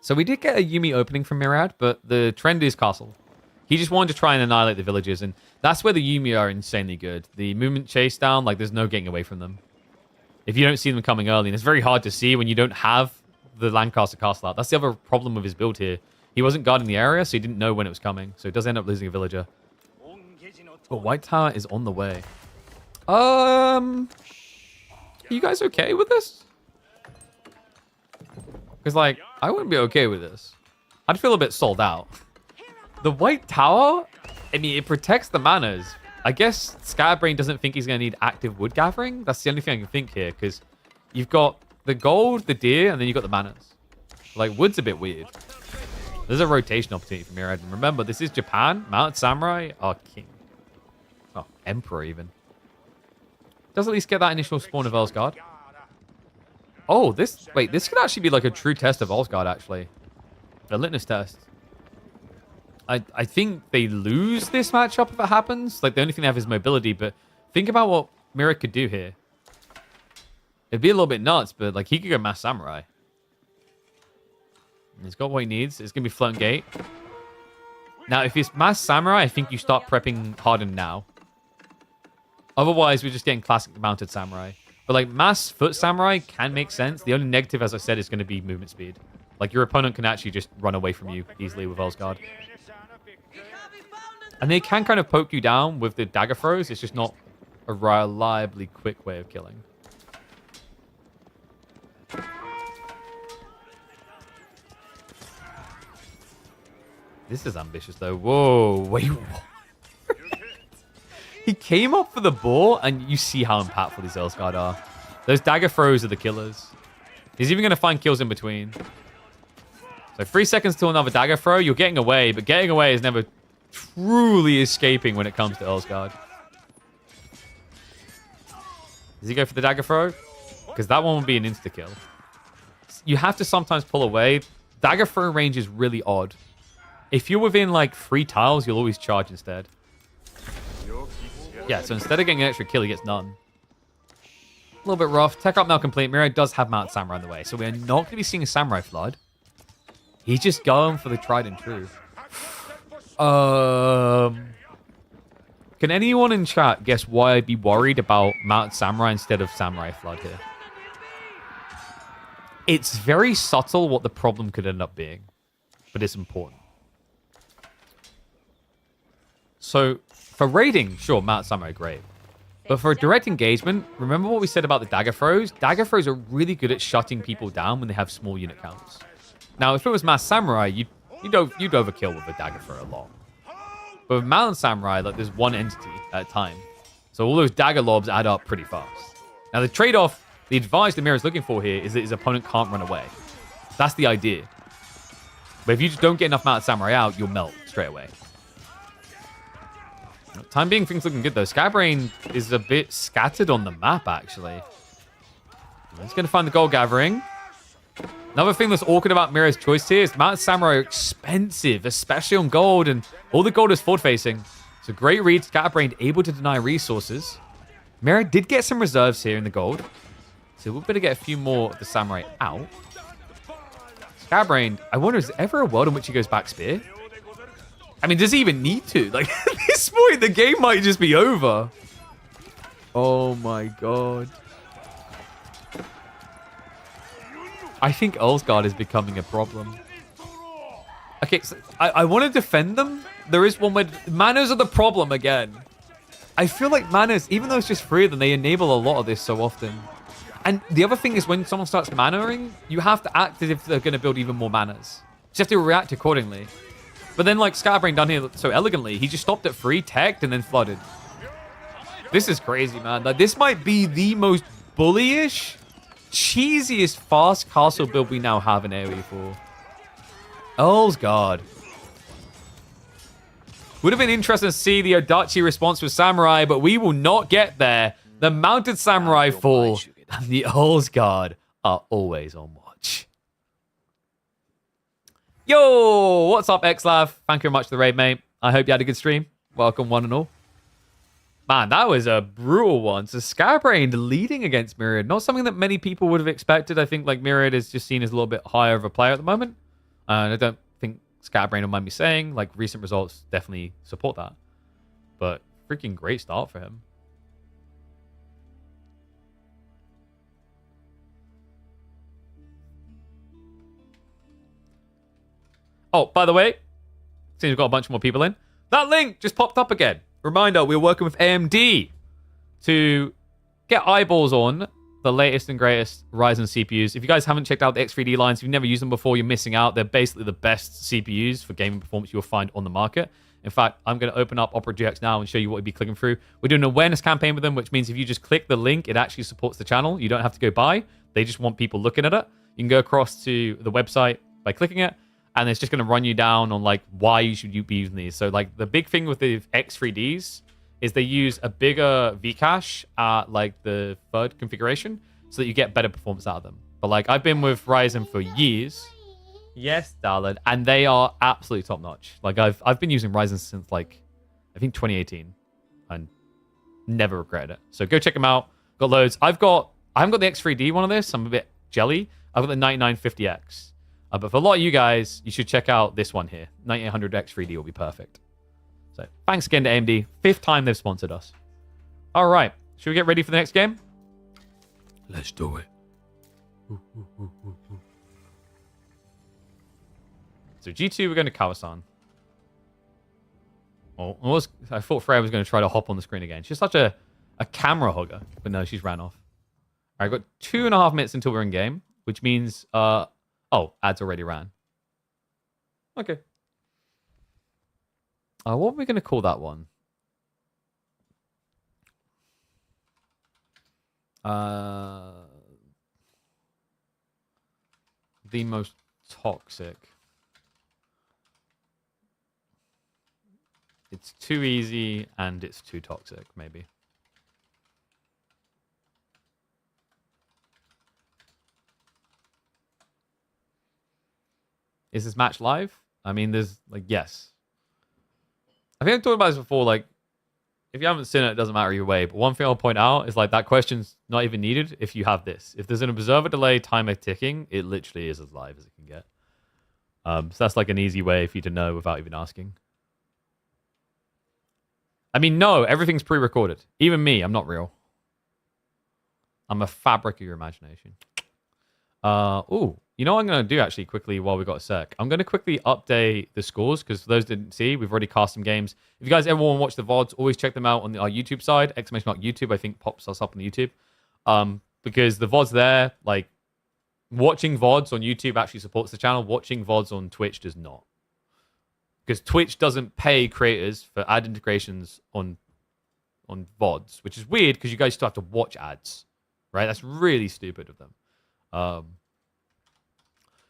So we did get a Yumi opening from Myriad, but the trend is Castle. He just wanted to try and annihilate the villages, and that's where the Yumi are insanely good. The movement chase down, like there's no getting away from them. If you don't see them coming early, and it's very hard to see when you don't have the Lancaster Castle out. That's the other problem with his build here. He wasn't guarding the area, so he didn't know when it was coming. So he does end up losing a villager. But White Tower is on the way. Are you guys okay with this? Because, like, I wouldn't be okay with this. I'd feel a bit sold out. The White Tower, I mean, it protects the manors. I guess Scatterbrain doesn't think he's going to need active wood gathering. That's the only thing I can think here, because you've got the gold, the deer, and then you've got the manors. Like, wood's a bit weird. There's a rotation opportunity for Myriad. And remember, this is Japan. Mounted Samurai are king. Oh, Emperor, even. Does at least get that initial spawn of Earlsguard. Oh, this could actually be like a true test of Earlsguard, actually. A litmus test. I think they lose this matchup if it happens. Like, the only thing they have is mobility, but think about what Myriad could do here. It'd be a little bit nuts, but, like, he could go Mass Samurai. He's got what he needs. It's going to be Floating Gate. Now, if it's Mass Samurai, I think you start prepping Harden now. Otherwise, we're just getting classic mounted Samurai. But, like, Mass Foot Samurai can make sense. The only negative, as I said, is going to be movement speed. Like, your opponent can actually just run away from you easily with Earl's Guard. And they can kind of poke you down with the dagger throws. It's just not a reliably quick way of killing. This is ambitious, though. Whoa, wait, what? He came up for the ball, and you see how impactful these Earl's Guard are. Those dagger throws are the killers. He's even going to find kills in between. So 3 seconds till another dagger throw. You're getting away, but getting away is never truly escaping when it comes to Earl's Guard. Does he go for the dagger throw? Because that one will be an insta-kill. You have to sometimes pull away. Dagger throw range is really odd. If you're within, like, 3 tiles, you'll always charge instead. Yeah, so instead of getting an extra kill, he gets none. A little bit rough. Tech up now complete. Miro does have Mount Samurai in the way, so we're not going to be seeing a Samurai Flood. He's just going for the tried and true. Can anyone in chat guess why I'd be worried about Mount Samurai instead of Samurai Flood here? It's very subtle what the problem could end up being, but it's important. So, for raiding, sure, Mount Samurai, great. But for direct engagement, remember what we said about the dagger throws? Dagger throws are really good at shutting people down when they have small unit counts. Now, if it was Mass Samurai, you'd overkill with a dagger throw a lot. But with Mount Samurai, like, there's one entity at a time. So all those dagger lobs add up pretty fast. Now, the trade-off, the advantage that Mira's looking for here is that his opponent can't run away. That's the idea. But if you just don't get enough Mount Samurai out, you'll melt straight away. Time being, things looking good, though. Scatbrain is a bit scattered on the map, actually. He's going to find the gold gathering. Another thing that's awkward about Mira's choice here is Mount Samurai are expensive, especially on gold, and all the gold is forward-facing. It's a great read. Scatbrain able to deny resources. Mira did get some reserves here in the gold, so we'll better get a few more of the Samurai out. Scatbrain, I wonder, is there ever a world in which he goes back spear? I mean, does he even need to? Like, at this point, the game might just be over. Oh my god. I think Earl's Guard is becoming a problem. Okay, so I want to defend them. There is one where manners are the problem again. I feel like manners, even though it's just 3 of them, they enable a lot of this so often. And the other thing is when someone starts mannering, you have to act as if they're going to build even more manners. You have to react accordingly. But then, like, Scatbrain done here so elegantly, he just stopped at 3, teched, and then flooded. This is crazy, man. Like, this might be the most bullyish, cheesiest fast castle build we now have in AoE 4. Earl's Guard. Would have been interesting to see the Odachi response with Samurai, but we will not get there. The Mounted Samurai fall, and the Earl's Guard are always on watch. Yo, what's up, Xlav? Thank you very much for the raid, mate. I hope you had a good stream. Welcome, one and all. Man, that was a brutal one. So Scatbrain leading against Myriad. Not something that many people would have expected. I think like Myriad is just seen as a little bit higher of a player at the moment. And I don't think Scatbrain will mind me saying. Like, recent results definitely support that. But freaking great start for him. Oh, by the way, seems we've got a bunch more people in. That link just popped up again. Reminder, we're working with AMD to get eyeballs on the latest and greatest Ryzen CPUs. If you guys haven't checked out the X3D lines, if you've never used them before, you're missing out. They're basically the best CPUs for gaming performance you'll find on the market. In fact, I'm going to open up Opera GX now and show you what you'd be clicking through. We're doing an awareness campaign with them, which means if you just click the link, it actually supports the channel. You don't have to go buy. They just want people looking at it. You can go across to the website by clicking it, and it's just going to run you down on like why you should be using these. So like the big thing with the X3Ds is they use a bigger Vcache at like the third configuration so that you get better performance out of them. But like I've been with Ryzen for years. Yes, darling. And they are absolutely top notch. Like I've been using Ryzen since like I think 2018 and never regretted it. So go check them out. Got loads. I haven't got the X3D one of this. I'm a bit jelly. I've got the 9950X. But for a lot of you guys, you should check out this one here. 9800 X3D will be perfect. So thanks again to AMD. 5th time they've sponsored us. All right. Should we get ready for the next game? Let's do it. So G2, we're going to Kawasan. Oh, I thought Freya was going to try to hop on the screen again. She's such a camera hogger. But no, she's ran off. All right, I've got 2.5 minutes until we're in game, which means... oh, ads already ran. Okay. What are we going to call that one? The most toxic. It's too easy and it's too toxic, maybe. Is this match live? I mean, there's like, yes. I think I've talked about this before. Like, if you haven't seen it, it doesn't matter either way. But one thing I'll point out is like that question's not even needed if you have this. If there's an observer delay timer ticking, it literally is as live as it can get. So that's like an easy way for you to know without even asking. I mean, no, everything's pre-recorded. Even me, I'm not real. I'm a fabric of your imagination. Ooh, you know what I'm going to do actually quickly while we got a sec? I'm going to quickly update the scores because for those who didn't see, we've already cast some games. If you guys ever want to watch the VODs, always check them out on our YouTube side. ! YouTube, I think, pops us up on the YouTube. Because the VODs there, like, watching VODs on YouTube actually supports the channel. Watching VODs on Twitch does not. Because Twitch doesn't pay creators for ad integrations on VODs, which is weird because you guys still have to watch ads, right? That's really stupid of them.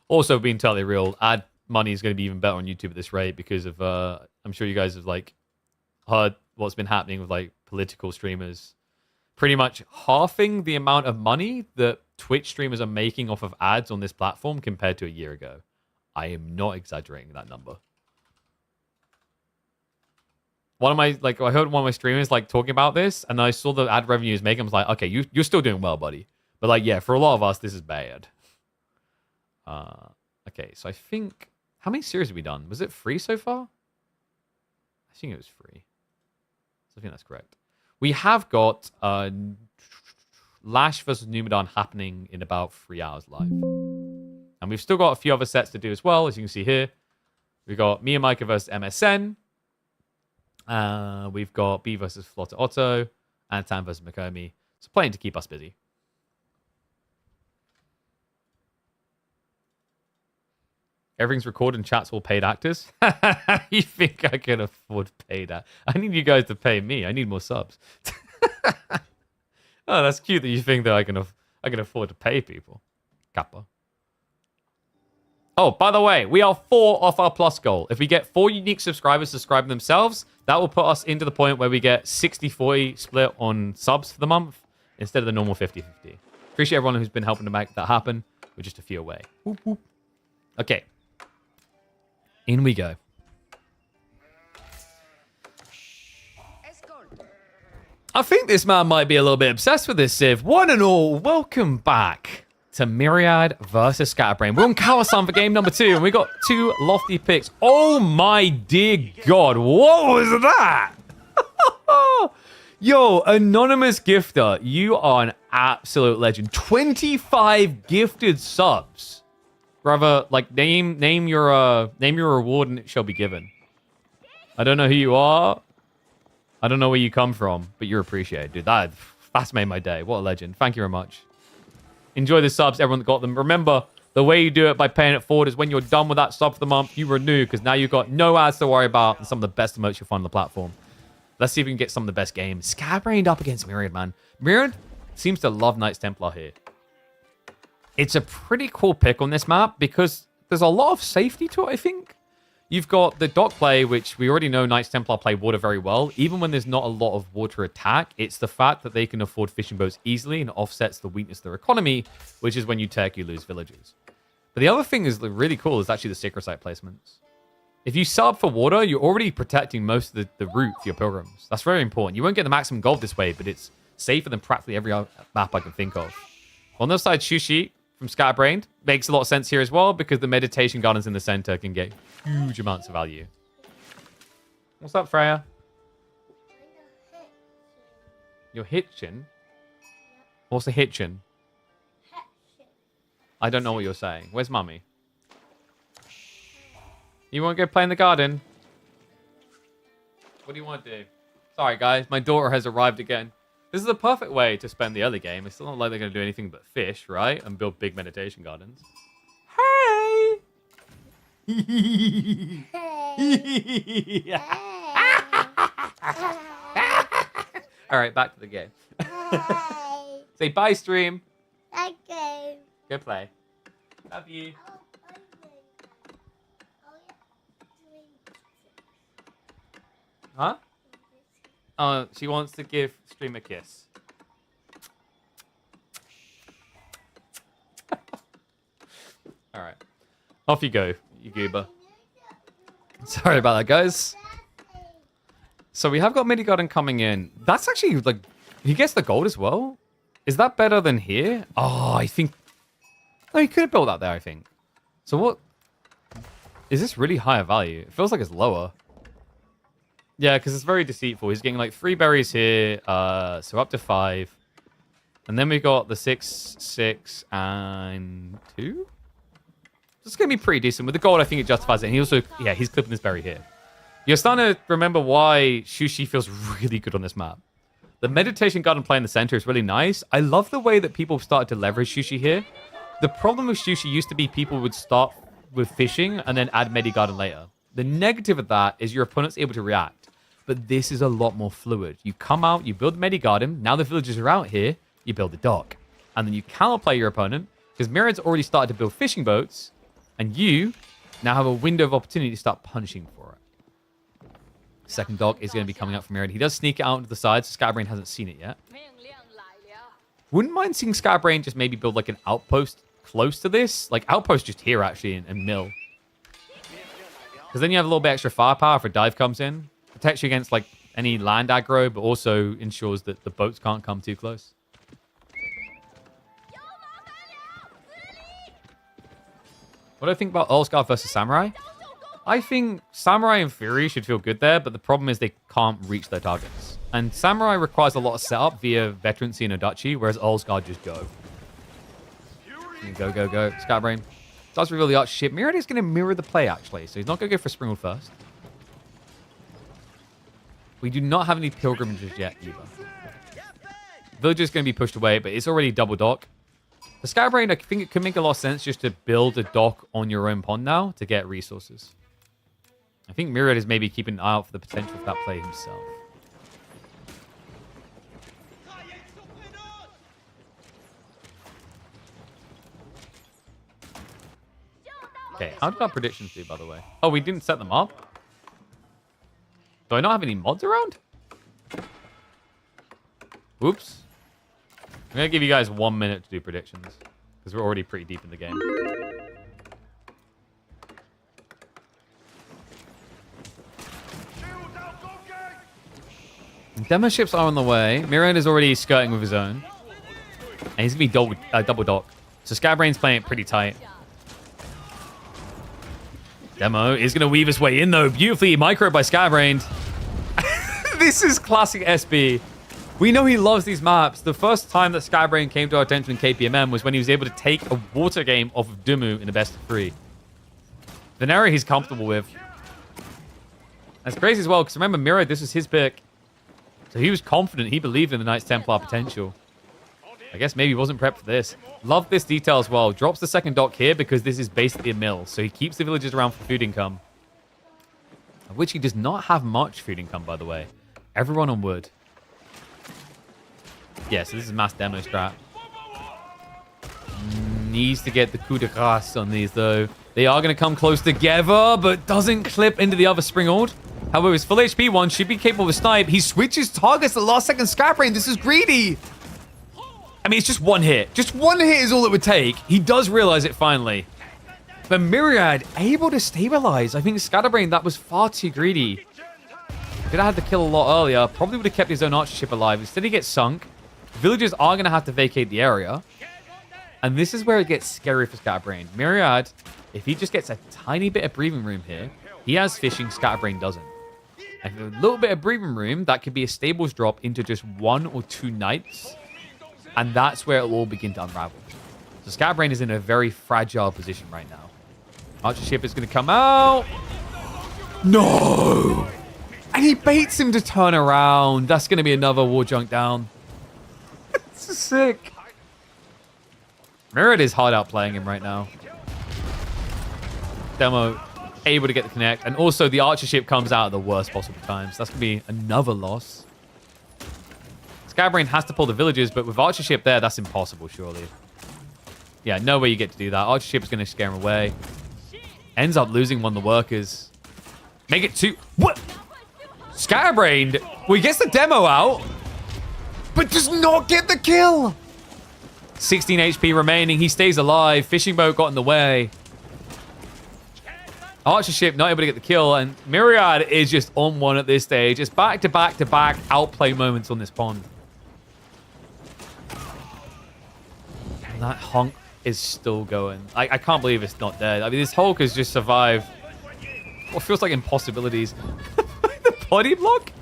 Also, being totally real, ad money is going to be even better on YouTube at this rate because of, I'm sure you guys have like heard what's been happening with like political streamers pretty much halving the amount of money that Twitch streamers are making off of ads on this platform compared to a year ago. I am not exaggerating that number. I heard one of my streamers like talking about this, and I saw the ad revenues making. I was like, okay, you're still doing well, buddy. But like, yeah, for a lot of us, this is bad. Okay, so I think how many series have we done? Was it free so far? I think it was free. So I think that's correct. We have got Lash versus Numedan happening in about 3 hours live, and we've still got a few other sets to do as well, as you can see here. We've got Mia Micah versus MSN. We've got B versus Flotta Otto and Tam versus Makomi. So plenty to keep us busy. Everything's recorded and chat's all paid actors. You think I can afford paid actors? I need you guys to pay me. I need more subs. Oh, that's cute that you think that I can afford to pay people. Kappa. Oh, by the way, we are 4 off our plus goal. If we get 4 unique subscribers subscribing themselves, that will put us into the point where we get 60-40 split on subs for the month instead of the normal 50-50. Appreciate everyone who's been helping to make that happen. We're just a few away. Whoop, whoop. Okay. In we go. I think this man might be a little bit obsessed with this, Civ. One and all, welcome back to Myriad versus Scatterbrain. We're on Kawasan for game number 2, and we got 2 lofty picks. Oh my dear God, what was that? Yo, anonymous gifter, you are an absolute legend. 25 gifted subs. Brother, like name your reward and it shall be given. I don't know who you are. I don't know where you come from, but you're appreciated, dude. That's made my day. What a legend. Thank you very much. Enjoy the subs, everyone that got them. Remember, the way you do it by paying it forward is when you're done with that sub for the month, you renew, because now you've got no ads to worry about and some of the best emotes you'll find on the platform. Let's see if we can get some of the best games. Scatterbrained up against Myriad, man. Myriad seems to love Knights Templar here. It's a pretty cool pick on this map because there's a lot of safety to it, I think. You've got the dock play, which we already know Knights Templar play water very well. Even when there's not a lot of water attack, it's the fact that they can afford fishing boats easily and offsets the weakness of their economy, which is when you tech, you lose villages. But the other thing is really cool is actually the Sacred Site placements. If you sub for water, you're already protecting most of the route for your pilgrims. That's very important. You won't get the maximum gold this way, but it's safer than practically every other map I can think of. On the other side, Shushi from Scatterbrained makes a lot of sense here as well because the meditation gardens in the center can get huge amounts of value. What's up, Freya? You're hitching? What's a hitching? I don't know what you're saying. Where's Mummy? You want to go play in the garden? What do you want to do? Sorry, guys. My daughter has arrived again. This is the perfect way to spend the early game. It's still not like they're going to do anything but fish, right? And build big meditation gardens. Hey! All right, back to the game. Say bye, stream. Okay. Go play. Love you. Huh? Oh, she wants to give stream a kiss. All right. Off you go, you goober. Sorry about that, guys. So we have got mini garden coming in. That's actually, like, he gets the gold as well. Is that better than here? Oh, I think... No, he could have built that there, I think. So what... Is this really higher value? It feels like it's lower. Yeah, because it's very deceitful. He's getting like 3 berries here, so up to 5. And then we got the 6, 6, and 2? This is going to be pretty decent. With the gold, I think it justifies it. And he also, yeah, he's clipping this berry here. You're starting to remember why Sushi feels really good on this map. The meditation garden play in the center is really nice. I love the way that people started to leverage Sushi here. The problem with Sushi used to be people would start with fishing and then add medi garden later. The negative of that is your opponent's able to react. But this is a lot more fluid. You come out, you build the medi garden. Now the villagers are out here. You build the dock. And then you counterplay your opponent because Myriad's already started to build fishing boats. And you now have a window of opportunity to start punishing for it. Second dock is going to be coming up from Myriad. He does sneak it out to the side, so Scatterbrain hasn't seen it yet. Wouldn't mind seeing Scatterbrain just maybe build like an outpost close to this. Like outpost just here actually and mill. Because then you have a little bit extra firepower if a dive comes in. Protects you against like any land aggro, but also ensures that the boats can't come too close. What do I think about Earlsguard versus Samurai? I think Samurai in theory should feel good there, but the problem is they can't reach their targets. And Samurai requires a lot of setup via Veterancy and Odachi, whereas Earlsguard just go. Go, go, go. Scatterbrain does reveal the arch ship. Myriad is going to mirror the play, actually, so he's not going to go for Springwood first. We do not have any pilgrimages yet, either. Villager's going to be pushed away, but it's already double dock. For Scatterbrain, I think it could make a lot of sense just to build a dock on your own pond now to get resources. I think Myriad is maybe keeping an eye out for the potential of that play himself. Okay, how did our predictions do, by the way? Oh, we didn't set them up? Do I not have any mods around? Oops. I'm going to give you guys 1 minute to do predictions. Because we're already pretty deep in the game. Demo ships are on the way. Myriad is already skirting with his own. And he's going to be double dock. So Scatterbrain's playing it pretty tight. Demo is going to weave his way in, though. Beautifully micro by Scatterbrain. This is classic SB. We know he loves these maps. The first time that Scatterbrain came to our attention in KPMM was when he was able to take a water game off of Dumu in the best of 3. An area he's comfortable with. That's crazy as well, because remember, Myriad, this was his pick. So he was confident. He believed in the Knights Templar potential. I guess maybe he wasn't prepped for this. Love this detail as well. Drops the second dock here because this is basically a mill. So he keeps the villagers around for food income. Of which he does not have much food income, by the way. Everyone on wood. Yeah, so this is mass demo strat. Needs to get the coup de grace on these, though. They are going to come close together, but doesn't clip into the other Springald. However, his full HP one should be capable of a snipe. He switches targets at the last second. Scatterbrain, this is greedy. I mean, it's just one hit. Just one hit is all it would take. He does realize it finally. But Myriad, able to stabilize. I think Scatterbrain, that was far too greedy. Could have had the kill a lot earlier. Probably would have kept his own archer ship alive. Instead, he gets sunk. Villagers are going to have to vacate the area. And this is where it gets scary for Scatterbrain. Myriad, if he just gets a tiny bit of breathing room here, he has fishing, Scatterbrain doesn't. And a little bit of breathing room, that could be a stables drop into just 1 or 2 knights. And that's where it will all begin to unravel. So Scatterbrain is in a very fragile position right now. Archer ship is going to come out. No! And he baits him to turn around. That's going to be another war junk down. It's sick. Myriad is hard out playing him right now. Demo able to get the connect. And also the archer ship comes out at the worst possible times. That's going to be another loss. Scatterbrain has to pull the villagers, but with archer ship there, that's impossible, surely. Yeah, no way you get to do that. Archer ship is going to scare him away. Ends up losing one of the workers. Make it two. What? Scatterbrained. Well, he gets the demo out, but does not get the kill. 16 HP remaining. He stays alive. Fishing boat got in the way. Archer ship not able to get the kill, and Myriad is just on one at this stage. It's back to back to back outplay moments on this pond. And that honk is still going. I can't believe it's not dead. I mean, this Hulk has just survived what feels like impossibilities. The body block?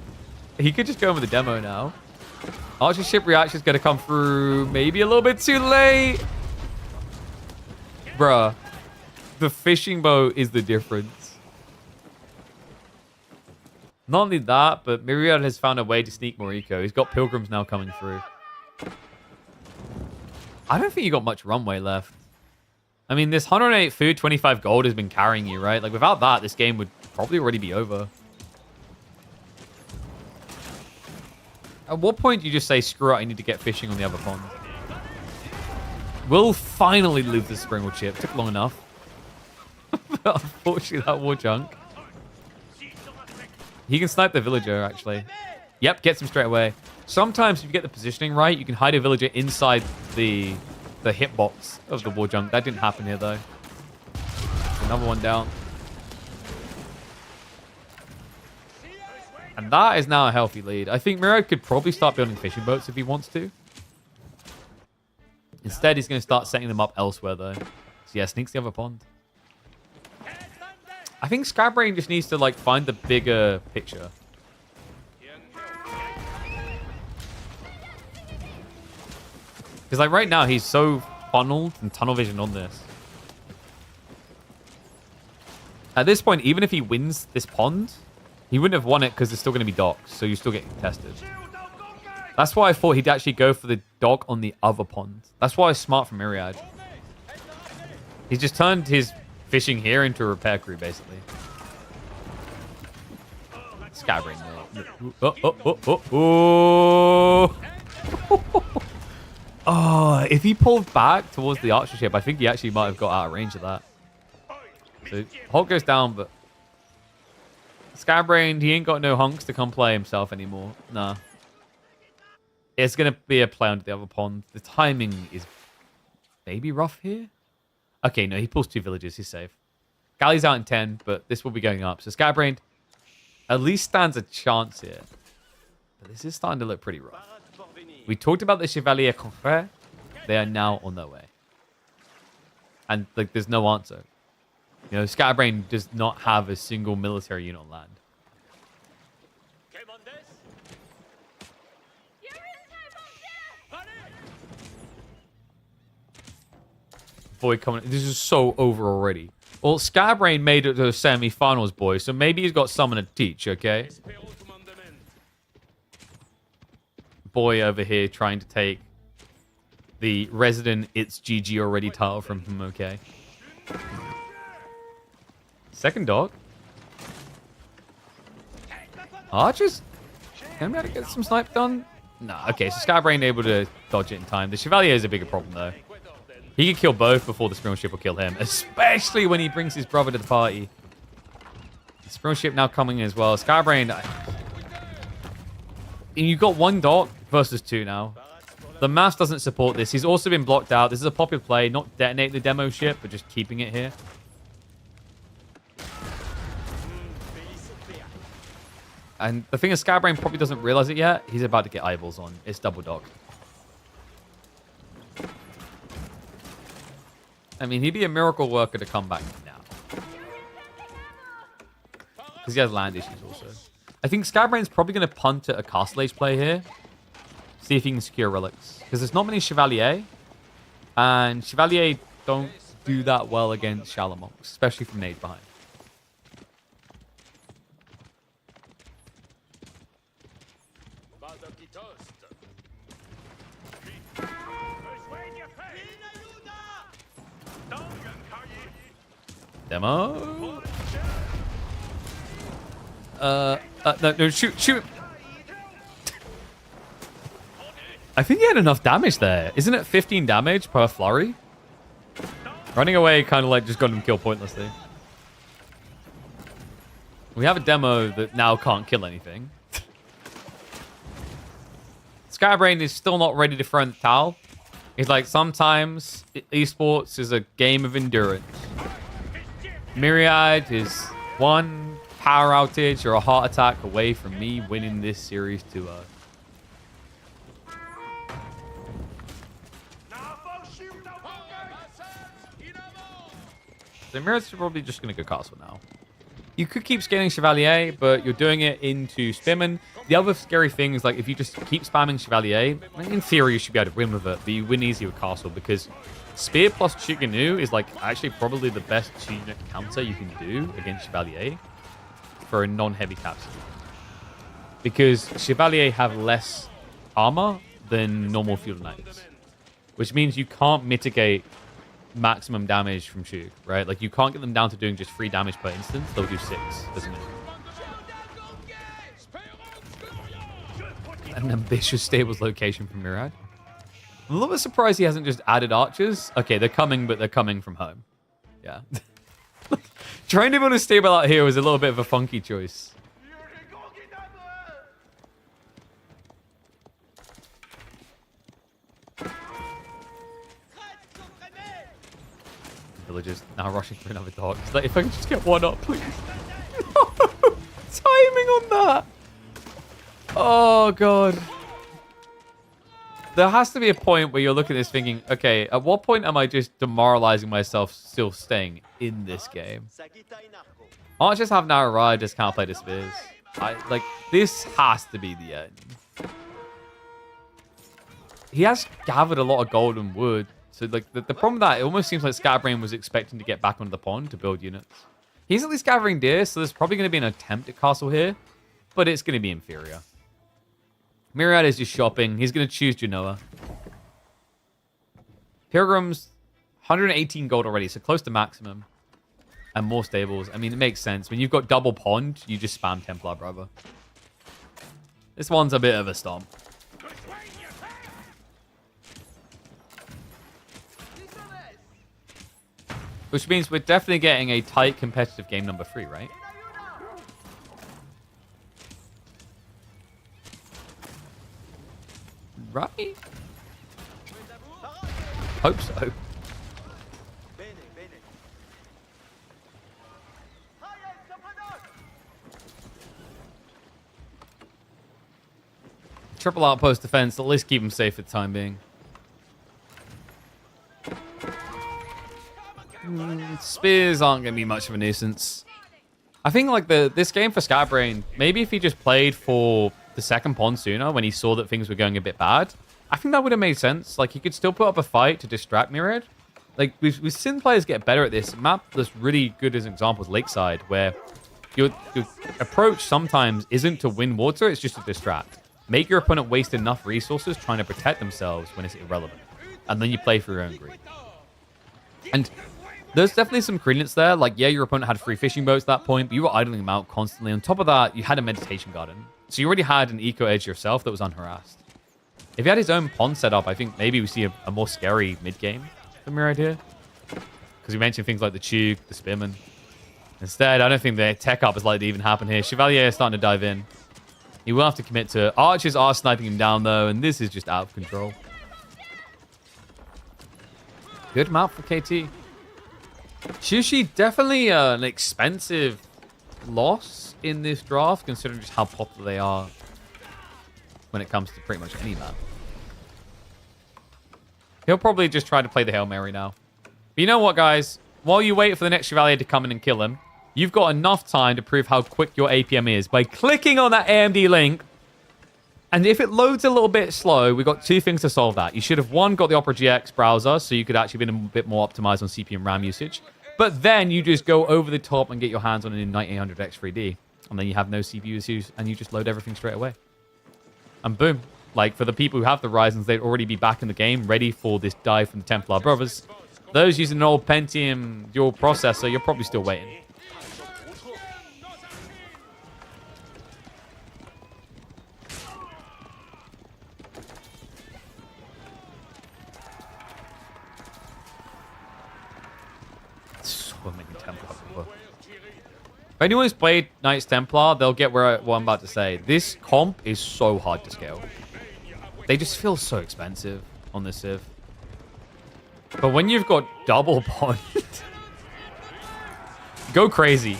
He could just go in with the demo now. Archer ship reaction is going to come through maybe a little bit too late. Bruh. The fishing boat is the difference. Not only that, but Myriad has found a way to sneak more eco. He's got pilgrims now coming through. I don't think you got much runway left. I mean, this 108 food, 25 gold has been carrying you, right? Like, without that, this game would probably already be over. At what point do you just say, screw it, I need to get fishing on the other pond? We'll finally lose the Springle chip. Took long enough. Unfortunately, that war junk. He can snipe the villager, actually. Yep, gets him straight away. Sometimes, if you get the positioning right, you can hide a villager inside the hitbox of the war junk. That didn't happen here, though. Another one down. And that is now a healthy lead. I think Miro could probably start building fishing boats if he wants to. Instead, he's going to start setting them up elsewhere, though. So, yeah, sneaks the other pond. I think Scatterbrain just needs to, like, find the bigger picture. Because, like, right now, he's so funneled and tunnel vision on this. At this point, even if he wins this pond, he wouldn't have won it because there's still going to be docks, so you're still getting contested. That's why I thought he'd actually go for the dock on the other pond. That's why it's smart from Myriad. He's just turned his fishing here into a repair crew, basically. Scatterbrain. Oh, if he pulled back towards the archer ship, I think he actually might have got out of range of that. So Hulk goes down, but Scatterbrain, he ain't got no hunks to come play himself anymore. Nah. It's going to be a play under the other pond. The timing is maybe rough here. Okay, no, he pulls 2 villages. He's safe. Galley's out in 10, but this will be going up. So Scatterbrain at least stands a chance here. But this is starting to look pretty rough. We talked about the Chevalier Confrère. They are now on their way. And, like, there's no answer. You know, Scatterbrain does not have a single military unit on land. Boy coming. This is so over already. Well, Scatterbrain made it to the semi-finals, boy, so maybe he's got someone to teach, okay? Boy over here trying to take the resident It's GG already title from him, okay? Second dog. Archers? Can we get some snipe done? Nah, okay, so Scatterbrain able to dodge it in time. The Chevalier is a bigger problem, though. He can kill both before the Springle ship will kill him, especially when he brings his brother to the party. The Springle ship now coming in as well. Scatterbrain, you've got 1 dock versus 2 now. The mass doesn't support this. He's also been blocked out. This is a popular play, not detonate the demo ship, but just keeping it here. And the thing is, Scatterbrain probably doesn't realize it yet. He's about to get eyeballs on. It's double dock. I mean, he'd be a miracle worker to come back now. Because he has land issues also. I think Scatterbrain's probably going to punt at a Castle Age play here. See if he can secure relics. Because there's not many Chevalier. And Chevalier don't do that well against shallow monks. Especially from nade behind. Demo. No, shoot. I think he had enough damage there. Isn't it 15 damage per flurry? Running away kind of like just got him killed pointlessly. We have a demo that now can't kill anything. Skybrain is still not ready to throw in the towel. He's like, sometimes esports is a game of endurance. Myriad is one power outage or a heart attack away from me winning this series 2-0. So Myriad's probably just going to go castle now. You could keep scaling Chevalier, but you're doing it into Spimmin. The other scary thing is, like, if you just keep spamming Chevalier, in theory you should be able to win with it, but you win easy with castle because Spear plus Chiganu is, like, actually probably the best unit counter you can do against Chevalier for a non-heavy capsule. Because Chevalier have less armor than normal field knights, which means you can't mitigate maximum damage from Shug, right? Like, you can't get them down to doing just 3 damage per instance. They'll do 6, doesn't it? An ambitious stables location from Myriad. I'm a little bit surprised he hasn't just added archers. Okay, they're coming, but they're coming from home. Yeah. Trying to build a stable out here was a little bit of a funky choice. Villagers now rushing for another dog. It's like, if I can just get one up, please. Timing on that. Oh, God. There has to be a point where you're looking at this thinking, okay, at what point am I just demoralizing myself still staying in this game? Archers have now arrived, just can't play the spears. Like, this has to be the end. He has gathered a lot of gold and wood. So, like, the problem with that, it almost seems like Scatterbrain was expecting to get back onto the pond to build units. He's at least gathering deer, so there's probably going to be an attempt at castle here, but it's going to be inferior. Myriad is just shopping. He's going to choose Genoa. Pilgrims, 118 gold already, so close to maximum. And more stables. I mean, it makes sense. When you've got double pond, you just spam Templar, brother. This one's a bit of a stomp. Which means we're definitely getting a tight competitive game number 3, right? Right? Hope so. Triple outpost defense, at least keep them safe for the time being. Spears aren't going to be much of a nuisance. I think, like, this game for Scatterbrain, maybe if he just played for the second pond sooner when he saw that things were going a bit bad, I think that would have made sense. Like, he could still put up a fight to distract Myriad. Like, we've seen players get better at this. Map that's really good as an example is Lakeside, where your approach sometimes isn't to win water, it's just to distract. Make your opponent waste enough resources trying to protect themselves when it's irrelevant. And then you play for your own greed. And there's definitely some credence there. Like, yeah, your opponent had 3 fishing boats at that point, but you were idling them out constantly. On top of that, you had a meditation garden. So you already had an eco edge yourself that was unharassed. If he had his own pond set up, I think maybe we see a more scary mid-game from your idea. Because we mentioned things like the Chug, the Spearman. Instead, I don't think the tech up is likely to even happen here. Chevalier is starting to dive in. He will have to commit to it. Archers are sniping him down, though, and this is just out of control. Good map for KT. Shushi, definitely an expensive loss in this draft, considering just how popular they are when it comes to pretty much any map. He'll probably just try to play the Hail Mary now. But you know what, guys? While you wait for the next Chevalier to come in and kill him, you've got enough time to prove how quick your APM is by clicking on that AMD link. And if it loads a little bit slow, we've got 2 things to solve that. You should have, one, got the Opera GX browser, so you could actually be a bit more optimized on CPU and RAM usage. But then you just go over the top and get your hands on an 9800X3D. And then you have no CPU issues, and you just load everything straight away. And boom. Like, for the people who have the Ryzens, they'd already be back in the game, ready for this dive from the Templar brothers. Those using an old Pentium dual processor, you're probably still waiting. So many Templar people. If anyone who's played Knights Templar, they'll get what I'm about to say. This comp is so hard to scale. They just feel so expensive on this Civ. But when you've got double bond, go crazy.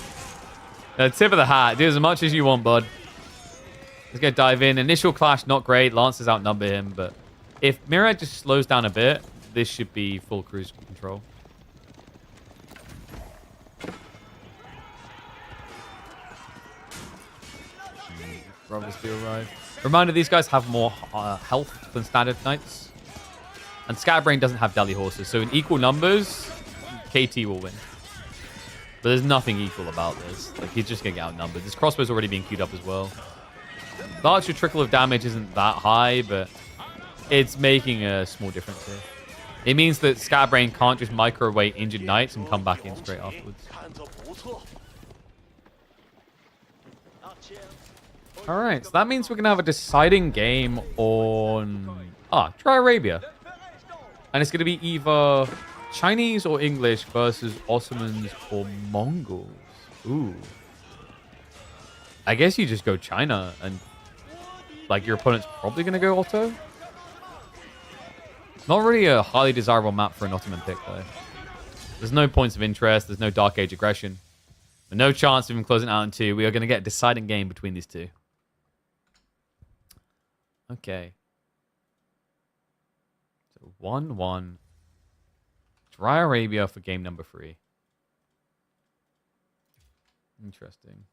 Tip of the hat. Do as much as you want, bud. Let's go dive in. Initial clash, not great. Lancers outnumber him, but if Mirror just slows down a bit, this should be full cruise control. Brothers do arrive. Reminder, these guys have more health than standard knights. And Scatterbrain doesn't have deli horses, so in equal numbers, KT will win. But there's nothing equal about this. Like, he's just going to get outnumbered. This crossbow's already being queued up as well. The actual trickle of damage isn't that high, but it's making a small difference here. It means that Scatterbrain can't just microwave injured knights and come back in straight afterwards. Alright, so that means we're going to have a deciding game on... Dry Arabia. And it's going to be either Chinese or English versus Ottomans or Mongols. Ooh. I guess you just go China and... Like, your opponent's probably going to go Otto? Not really a highly desirable map for an Ottoman pick, though. There's no points of interest. There's no Dark Age aggression. But no chance of him closing out in 2. We are going to get a deciding game between these two. Okay. So 1-1. Dry Arabia for game number 3. Interesting.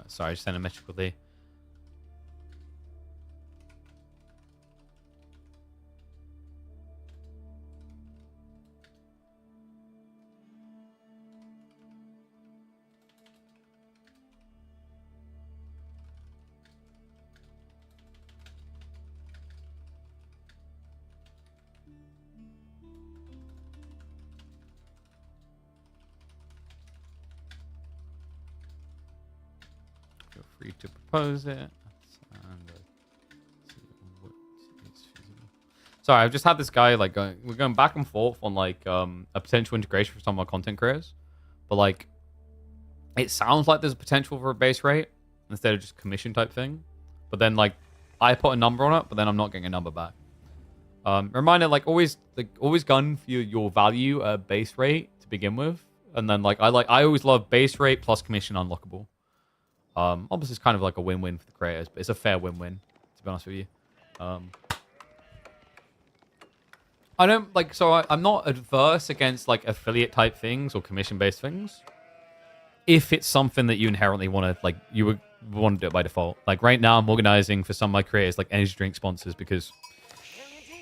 Sorry, I just sent a message quickly. Feel free to propose it. And see what is feasible. Sorry, I've just had this guy like we're going back and forth on like a potential integration for some of our content creators, but like it sounds like there's a potential for a base rate instead of just commission type thing. But then like I put a number on it, but then I'm not getting a number back. Reminder, like always gun for your value base rate to begin with, and then I always love base rate plus commission unlockable. Obviously, it's kind of like a win-win for the creators, but it's a fair win-win, to be honest with you. I don't, I'm not adverse against, affiliate type things or commission-based things. If it's something that you inherently want to, you would want to do it by default. Like, right now, I'm organizing for some of my creators, energy drink sponsors, because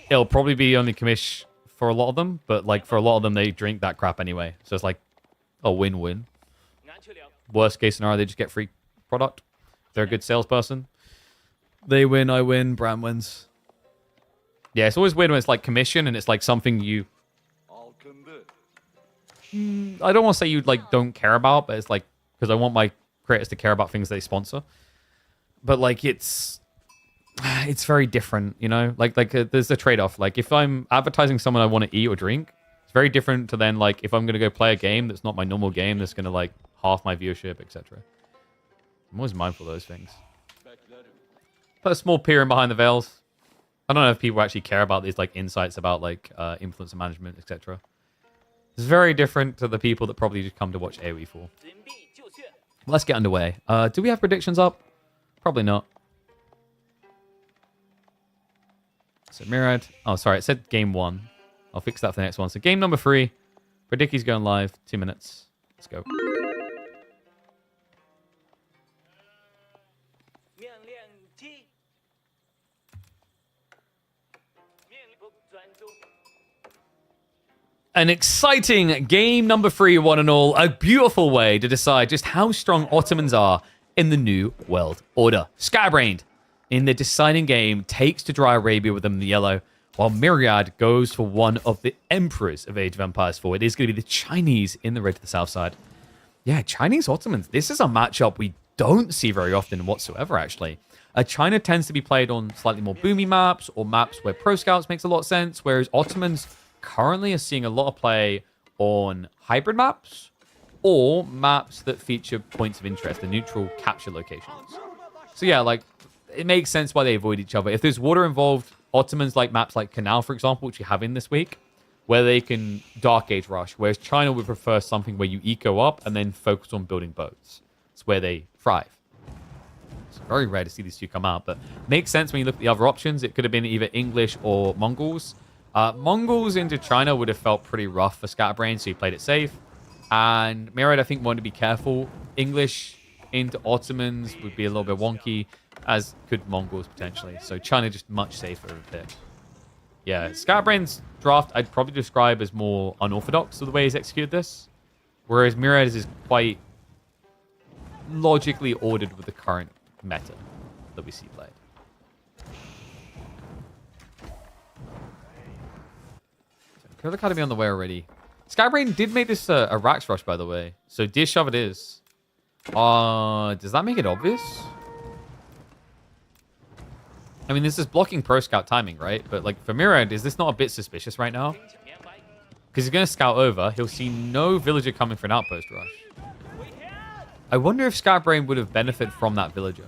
it'll probably be only commish for a lot of them, but, for a lot of them, they drink that crap anyway. So it's, a win-win. Worst case scenario, they just get free product. If they're a good salesperson, they win, I win, brand wins. Yeah, it's always weird when it's commission and it's something you I don't want to say you don't care about, but it's because I want my creators to care about things they sponsor. But it's very different, you know? There's a trade-off. If I'm advertising someone I want to eat or drink, it's very different to then if I'm going to go play a game that's not my normal game that's going to half my viewership, etc. I'm always mindful of those things. Put a small peer in behind the veils. I don't know if people actually care about these like insights about like influencer management, etc. It's very different to the people that probably just come to watch AoE for. Let's get underway. Do we have predictions up? Probably not. So Mirad. Oh, sorry. It said game 1. I'll fix that for the next one. So game number 3. Predicky's going live. 2 minutes. Let's go. An exciting game number 3, one and all. A beautiful way to decide just how strong Ottomans are in the new world order. Scatterbrained in the deciding game takes to Dry Arabia with them in the yellow, while Myriad goes for one of the emperors of Age of Empires 4. It is going to be the Chinese in the red to the south side. Yeah, Chinese Ottomans. This is a matchup we don't see very often whatsoever, actually. China tends to be played on slightly more boomy maps or maps where Pro Scouts makes a lot of sense, whereas Ottomans currently are seeing a lot of play on hybrid maps or maps that feature points of interest, the neutral capture locations. So yeah, like, it makes sense why they avoid each other. If there's water involved, Ottomans like maps like Canal, for example, which you have in this week, where they can Dark Age rush, whereas China would prefer something where you eco up and then focus on building boats. It's where they thrive. It's very rare to see these two come out, but makes sense when you look at the other options. It could have been either English or Mongols. Mongols into China would have felt pretty rough for Scatterbrain, so he played it safe. And Mirad, I think, wanted to be careful. English into Ottomans would be a little bit wonky, as could Mongols potentially. So China just much safer of a pick. Yeah, Scatterbrain's draft I'd probably describe as more unorthodox of the way he's executed this. Whereas Mirad's is quite logically ordered with the current meta that we see played. Could have Academy on the way already. Skybrain did make this a Rax rush, by the way. So Deer Shove it is. Does that make it obvious? I mean, this is blocking Pro Scout timing, right? But like for Mirad, is this not a bit suspicious right now? Because he's going to scout over. He'll see no villager coming for an outpost rush. I wonder if Scoutbrain would have benefited from that villager.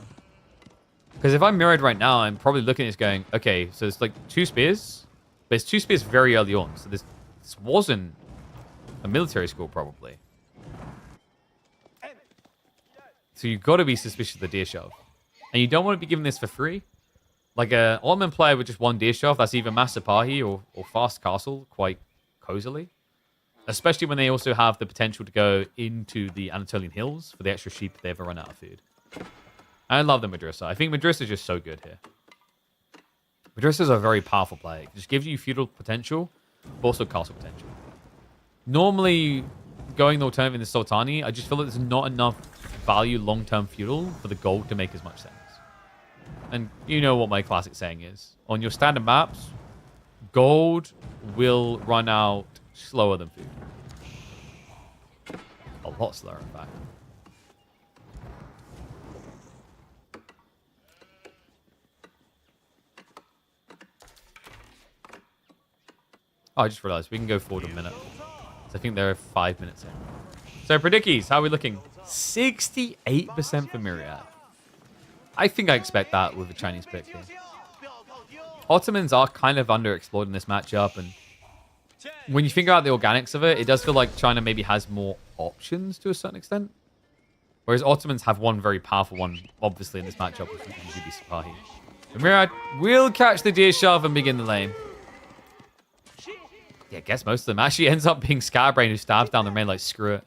Because if I'm Mirad right now, I'm probably looking at this going, okay, so it's like 2 spears. But it's 2 spears very early on. So this wasn't a military school, probably. So you've got to be suspicious of the Deer Shove. And you don't want to be giving this for free. Like an Ottoman player with just 1 Deer Shove, that's either Master Pahi or Fast Castle quite cozily. Especially when they also have the potential to go into the Anatolian Hills for the extra sheep if they ever run out of food. I love the Madrasa. I think Madrasa is just so good here. Madrasa is a very powerful play. It just gives you feudal potential, but also castle potential. Normally, going the alternative in the Sultani, I just feel like there's not enough value long-term feudal for the gold to make as much sense. And you know what my classic saying is. On your standard maps, gold will run out slower than food. A lot slower, in fact. Oh, I just realized we can go forward a minute. So I think there are 5 minutes in. So Predickies, how are we looking? 68% for Myriad. I think I expect that with the Chinese pick here. Ottomans are kind of underexplored in this matchup, and when you think about the organics of it, it does feel like China maybe has more options to a certain extent. Whereas Ottomans have one very powerful one, obviously, in this matchup, which would usually be Sipahi. So Myriad will catch the Deer Shove and begin the lane. Yeah, I guess most of them actually ends up being Scatterbrain who stabs down the main like, screw it.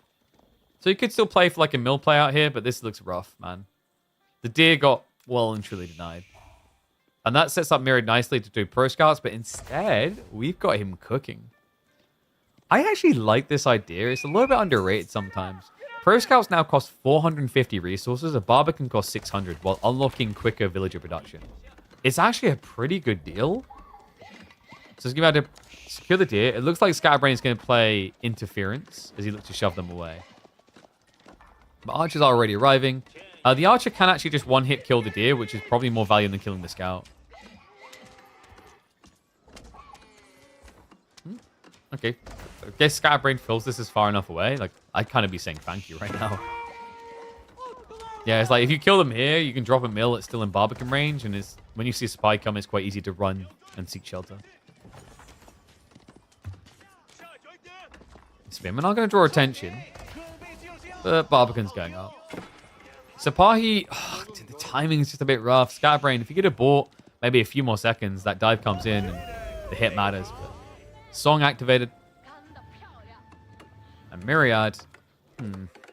So you could still play for like a mill play out here, but this looks rough, man. The deer got well and truly denied. And that sets up Myriad nicely to do Pro Scouts, but instead, we've got him cooking. I actually like this idea. It's a little bit underrated sometimes. Pro Scouts now cost 450 resources. A Barber can cost 600 while unlocking quicker villager production. It's actually a pretty good deal. So he's going to secure the deer. It looks like Scatterbrain is going to play interference as he looks to shove them away. But archers are already arriving. The archer can actually just one-hit kill the deer, which is probably more value than killing the scout. Okay. I guess Scatterbrain feels this is far enough away. Like, I'd kind of be saying thank you right now. Yeah, it's like, if you kill them here, you can drop a mill. It's still in Barbican range, and it's when you see a spy come, it's quite easy to run and seek shelter. Spearman are going to draw attention, but Barbican's going up. Sapahi, dude, the timing is just a bit rough. Scatterbrain, if you get a bought, maybe a few more seconds, that dive comes in and the hit matters. But Song activated. And Myriad,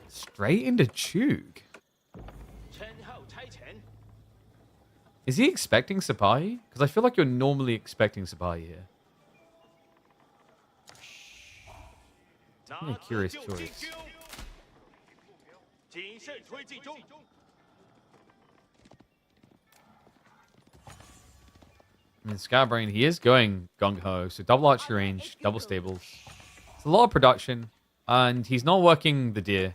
straight into Chug. Is he expecting Sapahi? Because I feel like you're normally expecting Sapahi here. A curious choice. I mean, Scatterbrain, he is going gung-ho, so double archery range, double stables. It's a lot of production, and he's not working the deer.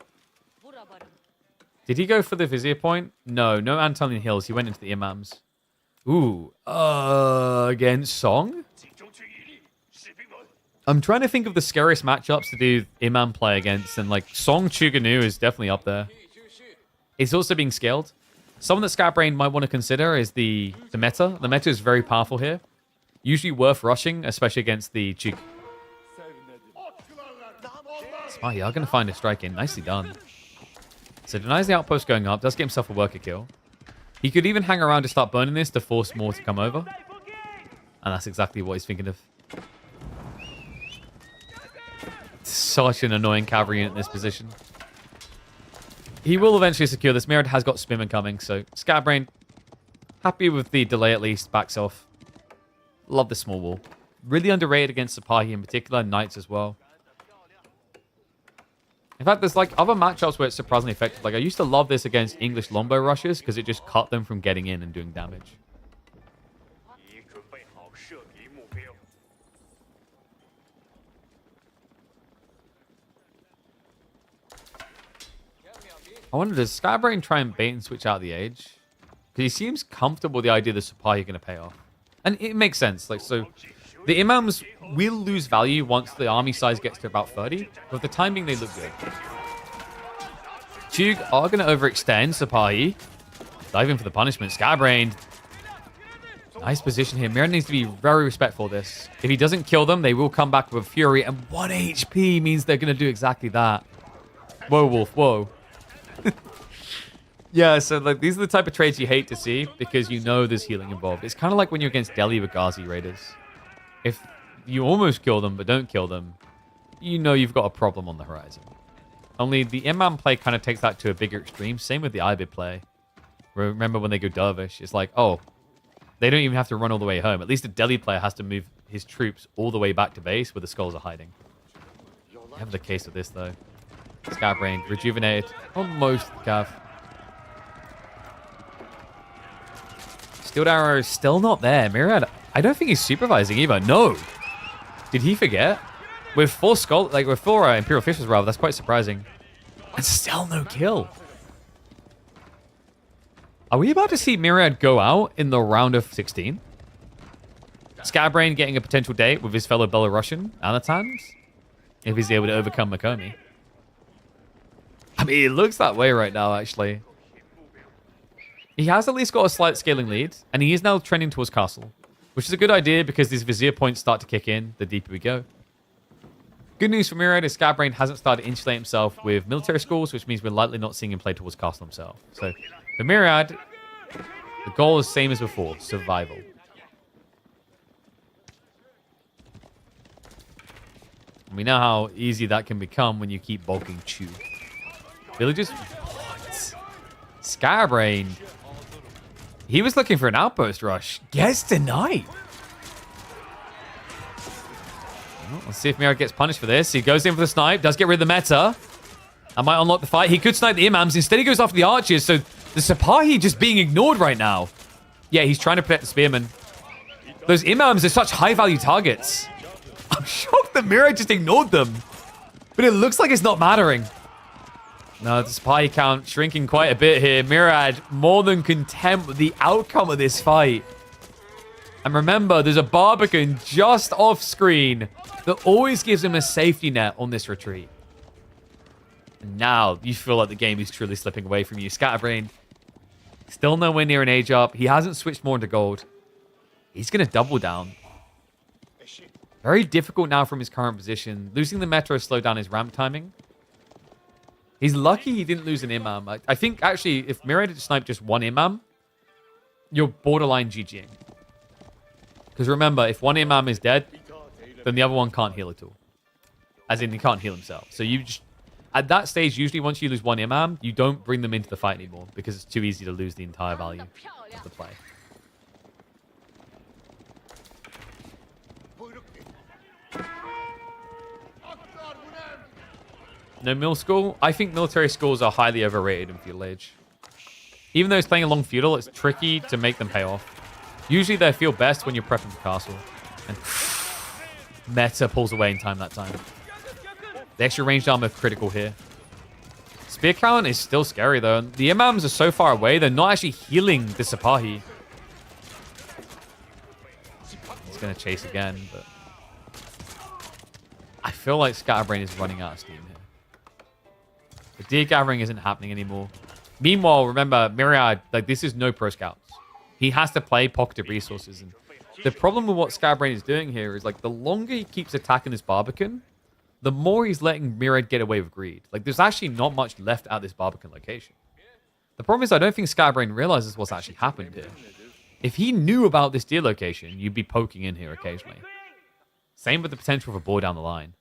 Did he go for the Vizier point? No, no Antonian Hills. He went into the Imams. Ooh, against Song? I'm trying to think of the scariest matchups to do Imam play against, and like Song Chuganu is definitely up there. It's also being scaled. Someone that Scatterbrain might want to consider is the meta. The meta is very powerful here. Usually worth rushing, especially against the Chug. Smart, you are going to find a strike in. Nicely done. So denies the outpost going up, does get himself a worker kill. He could even hang around to start burning this to force more to come over. And that's exactly what he's thinking of. Such an annoying cavalry unit in this position. He will eventually secure this. Myriad has got Spimmin coming, so Scatterbrain, happy with the delay at least, backs off. Love the small wall. Really underrated against Sapahi in particular, Knights as well. In fact, there's like other matchups where it's surprisingly effective. Like I used to love this against English longbow rushers because it just cut them from getting in and doing damage. I wonder, does Scatterbrain try and bait and switch out the age? Because he seems comfortable with the idea that Sapahi are going to pay off. And it makes sense. Like, so the Imams will lose value once the army size gets to about 30. But the timing, they look good. Chug are going to overextend Sapahi. Diving for the punishment. Scatterbrain. Nice position here. Myriad needs to be very respectful of this. If he doesn't kill them, they will come back with Fury. And 1 HP means they're going to do exactly that. Whoa, Wolf. Whoa. Yeah, so like these are the type of trades you hate to see because you know there's healing involved. It's kind of like when you're against Delhi with Ghazi Raiders. If you almost kill them but don't kill them, you know you've got a problem on the horizon. Only the Imam play kind of takes that to a bigger extreme. Same with the Ibid play. Remember when they go Dervish, it's like, oh, they don't even have to run all the way home. At least the Delhi player has to move his troops all the way back to base where the skulls are hiding. You have the case of this though. Scatterbrain, rejuvenated. Almost, Cav. Steel Arrow is still not there. Myriad, I don't think he's supervising either. No. Did he forget? With four skull, like with four Imperial Fishers rather, that's quite surprising. And still no kill. Are we about to see Myriad go out in the round of 16? Scatterbrain getting a potential date with his fellow Belarusian, Anatans, if he's able to overcome Makomi. I mean, it looks that way right now, actually. He has at least got a slight scaling lead, and he is now trending towards Castle, which is a good idea because these Vizier points start to kick in the deeper we go. Good news for Myriad is Scatterbrain hasn't started to insulate himself with military schools, which means we're likely not seeing him play towards Castle himself. So, for Myriad, the goal is same as before, survival. And we know how easy that can become when you keep bulking Chug. Villagers? What? Scatterbrain. He was looking for an outpost rush. Gets denied. Well, let's see if Myriad gets punished for this. He goes in for the snipe. Does get rid of the meta. I might unlock the fight. He could snipe the Imams. Instead, he goes after the archers. So the Sapahi just being ignored right now. Yeah, he's trying to protect the spearmen. Those Imams are such high-value targets. I'm shocked that Myriad just ignored them. But it looks like it's not mattering. No, the Spy count shrinking quite a bit here. Myriad more than content with the outcome of this fight. And remember, there's a Barbican just off screen that always gives him a safety net on this retreat. And now you feel like the game is truly slipping away from you. Scatterbrain Still nowhere near an age up. He hasn't switched more into gold. He's going to double down. Very difficult now from his current position. Losing the metro slowed down his ramp timing. He's lucky he didn't lose an imam. I think, actually, if Mirad had sniped just one imam, you're borderline GGing. Because remember, if one imam is dead, then the other one can't heal at all. As in, he can't heal himself. So you just... At that stage, usually once you lose one imam, you don't bring them into the fight anymore. Because it's too easy to lose the entire value of the play. No mill school? I think military schools are highly overrated in Feudal Age. Even though it's playing along Feudal, it's tricky to make them pay off. Usually they feel best when you're prepping for Castle. And meta pulls away in time that time. The extra ranged armor critical here. Spear count is still scary though. The imams are so far away, they're not actually healing the Sipahi. He's going to chase again, but... I feel like Scatterbrain is running out of steam here. The deer gathering isn't happening anymore. Meanwhile, remember, Myriad, like, this is no pro scouts. He has to play pocketed resources. And the problem with what Scatterbrain is doing here is, like, the longer he keeps attacking this Barbican, the more he's letting Myriad get away with greed. Like, there's actually not much left at this Barbican location. The problem is, I don't think Scatterbrain realizes what's actually happened here. If he knew about this deer location, you'd be poking in here occasionally. Same with the potential for boar down the line.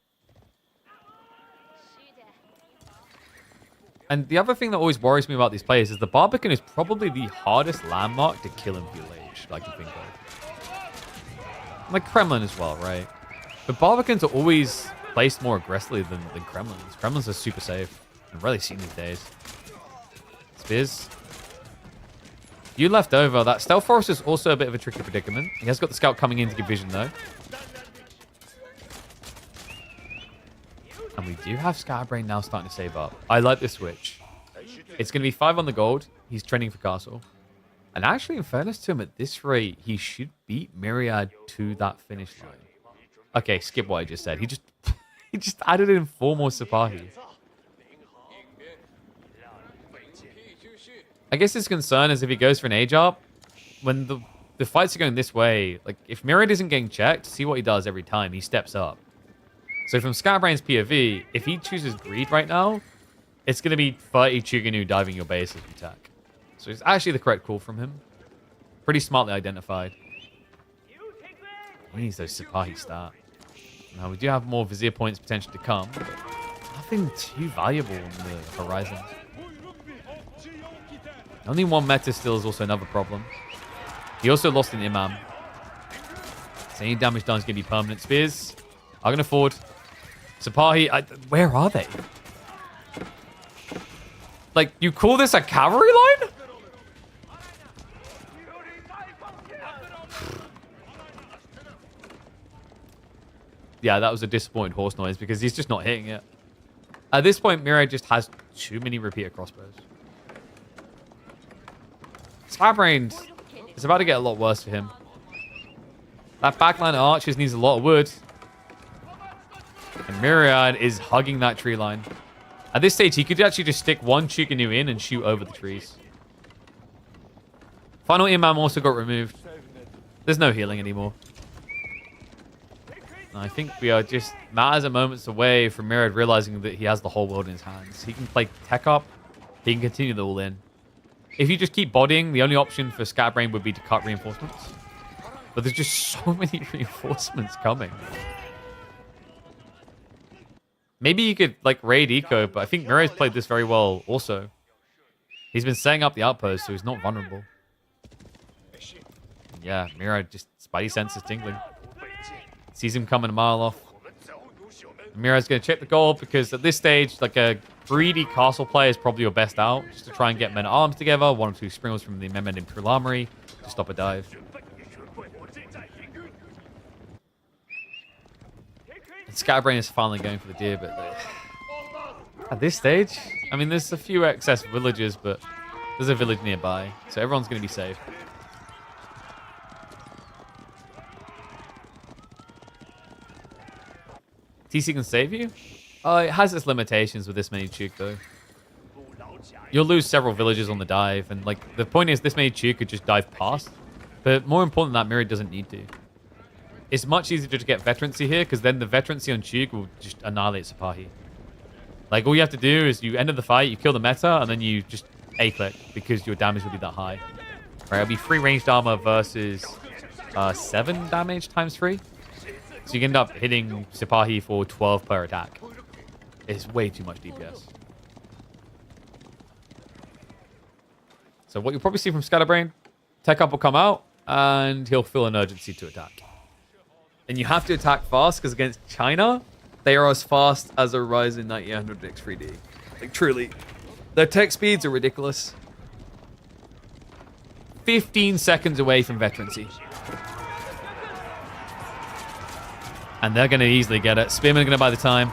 And the other thing that always worries me about these players is the Barbican is probably the hardest landmark to kill in Feudal Age that I can think of. Like Kremlin as well, right? But Barbicans are always placed more aggressively than Kremlins. Kremlins are super safe. I've rarely seen these days. Spears. You left over. That Stealth Forest is also a bit of a tricky predicament. He has got the scout coming in to give vision though. And we do have Scatterbrain now starting to save up. I like this switch. It's going to be 5 on the gold. He's trending for Castle. And actually, in fairness to him, at this rate, he should beat Myriad to that finish line. Okay, skip what I just said. He just added in 4 more Sipahi. I guess his concern is if he goes for an age up, when the fights are going this way, like if Myriad isn't getting checked, see what he does every time. He steps up. So from Scatterbrain's POV, if he chooses greed right now, it's going to be 30 Chuganu diving your base as you attack. So it's actually the correct call from him. Pretty smartly identified. He needs those Sipahi start. Now we do have more Vizier points potentially to come, but nothing too valuable on the horizon. Only 1 meta still is also another problem. He also lost an Imam. So any damage done is going to be permanent. Spears are going to forward. Sipahi, where are they? Like, you call this a cavalry line? Yeah, that was a disappointing horse noise because he's just not hitting it. At this point, Myriad just has too many repeater crossbows. Scatterbrain is about to get a lot worse for him. That backline of archers needs a lot of wood. And Myriad is hugging that tree line. At this stage, he could actually just stick 1 Chuganu in and shoot over the trees. Final Imam also got removed. There's no healing anymore. And I think we are just matters of moments away from Myriad realizing that he has the whole world in his hands. He can play tech up. He can continue the all-in. If you just keep bodying, the only option for Scatterbrain would be to cut reinforcements. But there's just so many reinforcements coming. Maybe you could, like, raid Eco, but I think Myriad's played this very well also. He's been setting up the outpost, so he's not vulnerable. Yeah, Myriad just spidey senses tingling. Sees him coming a mile off. Myriad's going to check the gold because at this stage, like, a greedy castle play is probably your best out. Just to try and get men at arms together. 1 or 2 springles from the Mehmed Imperial Armory to stop a dive. Scatterbrain is finally going for the deer, but at this stage, I mean, there's a few excess villages, but there's a village nearby, so everyone's going to be safe. TC can save you? It has its limitations with this many Chuk, though. you'll lose several villages on the dive. And like the point is, this many Chu could just dive past. But more important than that, Myriad doesn't need to. It's much easier to get veterancy here, because then the veterancy on Chug will just annihilate Sipahi. Like, all you have to do is you enter the fight, you kill the meta, and then you just A-click, because your damage will be that high. Right, it'll be 3 ranged armor versus 7 damage times 3. So you can end up hitting Sipahi for 12 per attack. It's way too much DPS. So what you'll probably see from Scatterbrain, Tech Up will come out, and he'll feel an urgency to attack. And you have to attack fast, because against China, they are as fast as a Ryzen 9800 X3D. Like, truly. Their tech speeds are ridiculous. 15 seconds away from veterancy. And they're going to easily get it. Spearman going to buy the time.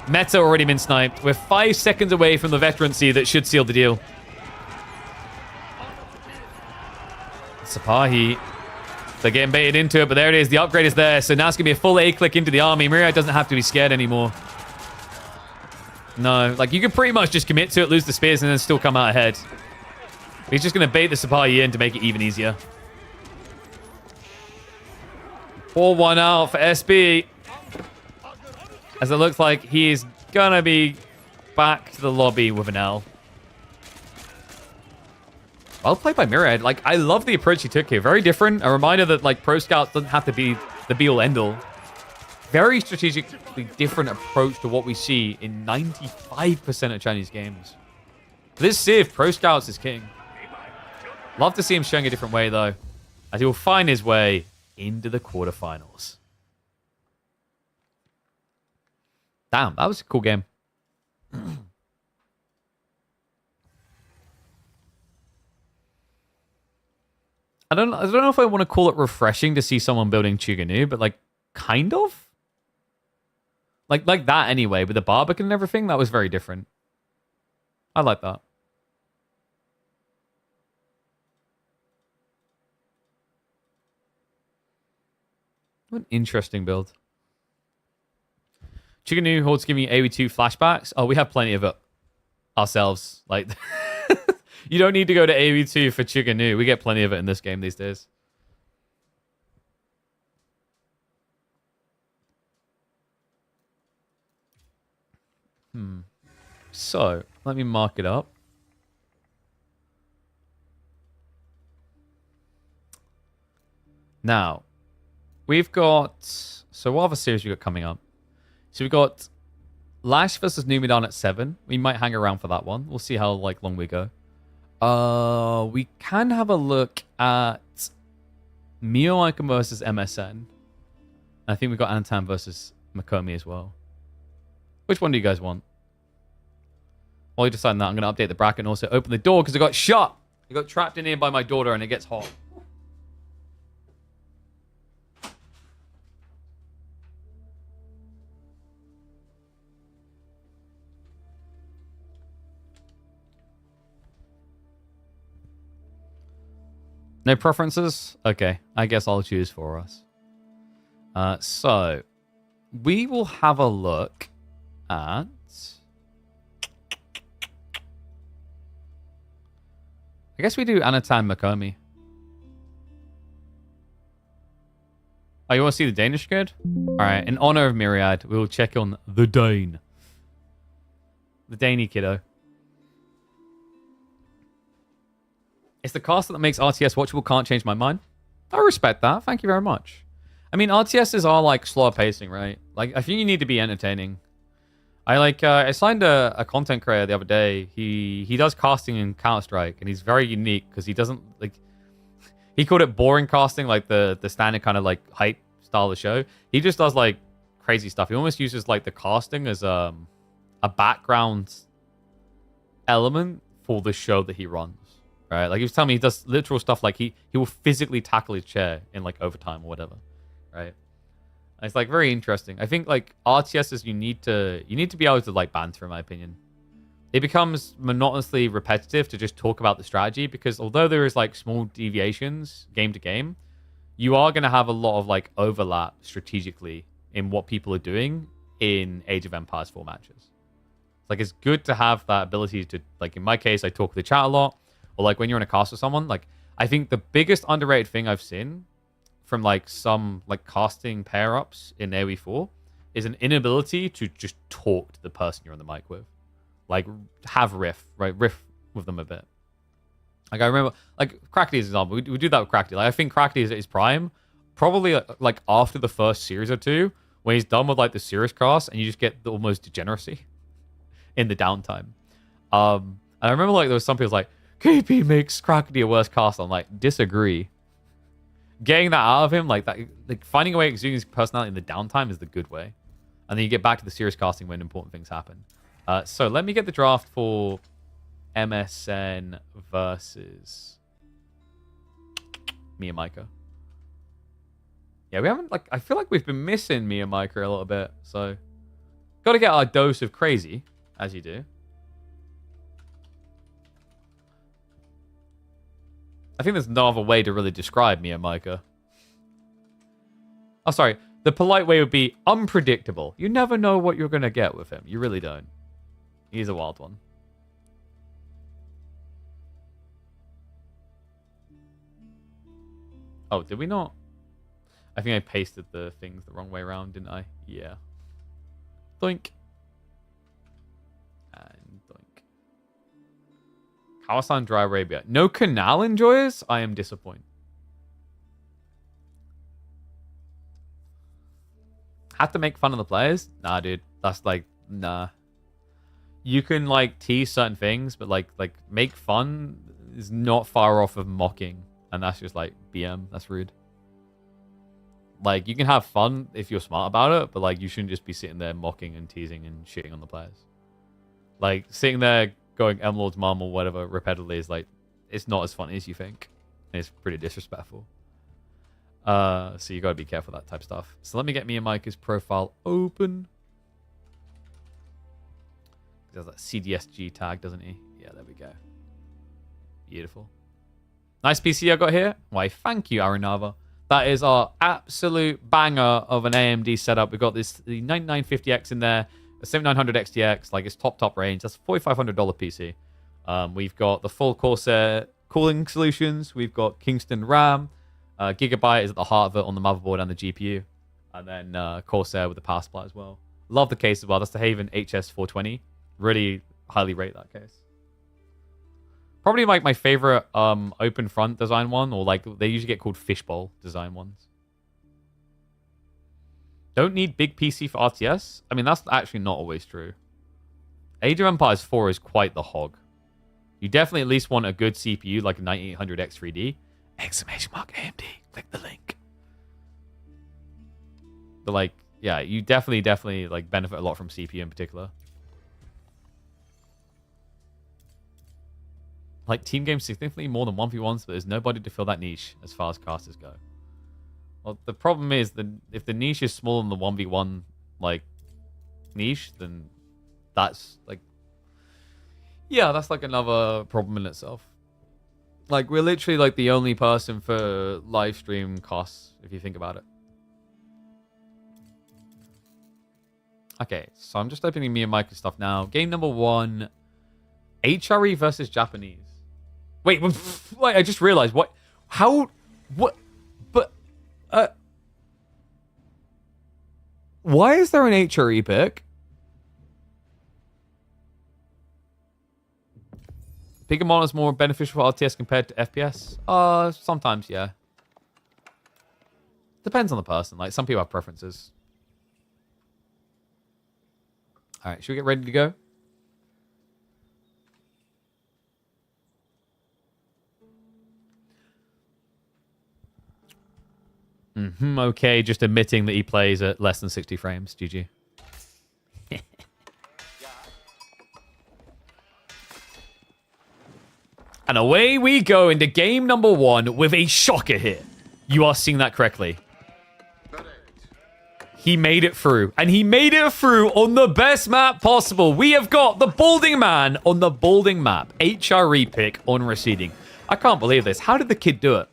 Meta already been sniped. We're 5 seconds away from the veterancy that should seal the deal. Sipahi, they're getting baited into it, but there it is. The upgrade is there, so now it's going to be a full A-click into the army. Myriad doesn't have to be scared anymore. No, like, you can pretty much just commit to it, lose the spears, and then still come out ahead. He's just going to bait the Sipahi in to make it even easier. 4-1 out for SB. As it looks like he is going to be back to the lobby with an L. Well played by Myriad. Like, I love the approach he took here. Very different. A reminder that, like, Pro Scouts doesn't have to be the be-all, end-all. Very strategically different approach to what we see in 95% of Chinese games. This Civ, Pro Scouts is king. Love to see him showing a different way, though, as he will find his way into the quarterfinals. Damn, that was a cool game. I don't know if I want to call it refreshing to see someone building Chuganu, but like kind of. Like that anyway, with the Barbican and everything, that was very different. I like that. What an interesting build. Chuganu holds giving you AoE2 flashbacks. Oh, we have plenty of it ourselves. Like, you don't need to go to AoE2 for Chuganu. We get plenty of it in this game these days. So, let me mark it up. Now, we've got... So, what other series we got coming up? So, we've got Lash versus Numidan at 7. We might hang around for that one. We'll see how long we go. We can have a look at Mio Icon versus MSN. I think we've got Antan versus Makomi as well. Which one do you guys want? While you decide that, I'm going to update the bracket and also open the door because I got shot. I got trapped in here by my daughter and it gets hot. No preferences? Okay, I guess I'll choose for us. So, we will have a look at... I guess we do Anatan Makomi. Oh, you want to see the Danish grid? Alright, in honor of Myriad, we will check on the Dane. The Daney kiddo. It's the caster that makes RTS watchable, can't change my mind. I respect that. Thank you very much. I mean, RTSs are like slower pacing, right? Like, I think you need to be entertaining. I signed a content creator the other day. He does casting in Counter-Strike, and he's very unique because he doesn't like. He called it boring casting, like the standard kind of like hype style of the show. He just does like crazy stuff. He almost uses like the casting as a background element for the show that he runs. Right? Like he was telling me he does literal stuff like he will physically tackle his chair in like overtime or whatever. Right? It's like very interesting. I think like RTSs you need to be able to like banter, in my opinion. It becomes monotonously repetitive to just talk about the strategy because although there is like small deviations game to game, you are going to have a lot of like overlap strategically in what people are doing in Age of Empires 4 matches. Like, it's good to have that ability to, like, in my case, I talk to the chat a lot. Or, like, when you're in a cast with someone, like, I think the biggest underrated thing I've seen from, like, some, like, casting pair-ups in AoE 4 is an inability to just talk to the person you're on the mic with. Like, have riff, right? Riff with them a bit. Like, I remember, like, Crackety is an example. We do that with Crackety. Like, I think Crackety is at his prime, probably, like, after the first series or two, when he's done with, like, the serious cast, and you just get the almost degeneracy in the downtime. And I remember, like, there was some people like, KP makes Crackety a worse cast. I'm like, disagree. Getting that out of him, like, that, like, finding a way of exuding his personality in the downtime is the good way. And then you get back to the serious casting when important things happen. So let me get the draft for MSN versus Mia Micah. Yeah, we haven't, like, I feel like we've been missing Mia Micah a little bit. So, got to get our dose of crazy, as you do. I think there's no other way to really describe Mia Micah. Oh, sorry. The polite way would be unpredictable. You never know what you're going to get with him. You really don't. He's a wild one. Oh, did we not? I think I pasted the things the wrong way around, didn't I? Yeah. Doink. And doink. Kawasan Dry Arabia. No Canal enjoyers? I am disappointed. Have to make fun of the players? Nah, dude. That's like, nah. You can, like, tease certain things, but, like make fun is not far off of mocking. And that's just, like, BM. That's rude. Like, you can have fun if you're smart about it, but, like, you shouldn't just be sitting there mocking and teasing and shitting on the players. Like, sitting there going M-Lord's mom or whatever repeatedly is, like, it's not as funny as you think. And it's pretty disrespectful. So you gotta be careful with that type of stuff. So let me get Mia Micah's profile open. He has that CDSG tag, doesn't he? Yeah, there we go. Beautiful. Nice PC I got here. Why, thank you, Arinava. That is our absolute banger of an AMD setup. We've got the 9950X in there, a 7900 XTX, like it's top range. That's a $4,500 PC. We've got the full Corsair cooling solutions. We've got Kingston RAM. Gigabyte is at the heart of it on the motherboard and the GPU. And then Corsair with the power supply as well. Love the case as well. That's the Haven HS420. Really highly rate that case. Probably like my favorite open front design one, or like they usually get called fishbowl design ones. Don't need big PC for RTS. I mean, that's actually not always true. Age of Empires 4 is quite the hog. You definitely at least want a good CPU like a 9800X3D. Exclamation mark AMD. Click the link. But like, yeah, you definitely like benefit a lot from CPU in particular. Like, team games significantly more than 1v1s, but there's nobody to fill that niche as far as casters go. Well, the problem is that if the niche is smaller than the 1v1, like, niche, then that's, like... Yeah, that's, like, another problem in itself. Like, we're literally, like, the only person for live stream costs, if you think about it. Okay, so I'm just opening Mia Micah stuff now. Game number 1, HRE versus Japanese. Wait, I just realized, what, how, what, but, why is there an HRE pick? Pigmon is more beneficial for RTS compared to FPS? Sometimes, yeah. Depends on the person, like, some people have preferences. Alright, should we get ready to go? Okay, just admitting that he plays at less than 60 frames. GG. And away we go into game number 1 with a shocker here. You are seeing that correctly. He made it through. And he made it through on the best map possible. We have got the Balding Man on the Balding map. HRE pick on receding. I can't believe this. How did the kid do it?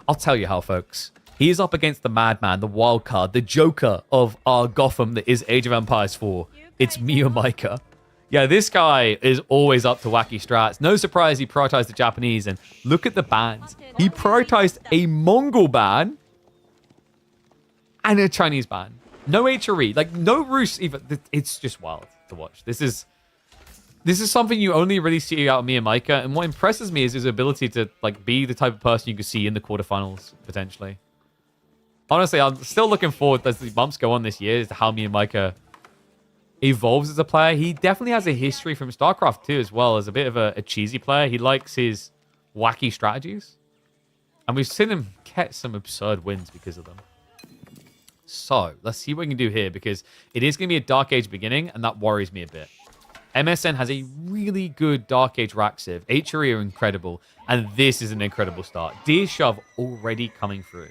I'll tell you how, folks. He is up against the madman, the wild card, the Joker of our Gotham that is Age of Empires 4. It's Mia Micah. Yeah, this guy is always up to wacky strats. No surprise he prioritized the Japanese. And look at the bans. He prioritized a Mongol ban and a Chinese ban. No HRE. Like, no Rus even. It's just wild to watch. This is something you only really see out of me and Micah. And what impresses me is his ability to, like, be the type of person you could see in the quarterfinals, potentially. Honestly, I'm still looking forward as the bumps go on this year as to how me and Micah evolves as a player. He definitely has a history from StarCraft 2 as well as a bit of a cheesy player. He likes his wacky strategies. And we've seen him get some absurd wins because of them. So, let's see what we can do here because it is going to be a Dark Age beginning and that worries me a bit. MSN has a really good Dark Age rack civ. HRE are incredible. And this is an incredible start. Deer Shove already coming through.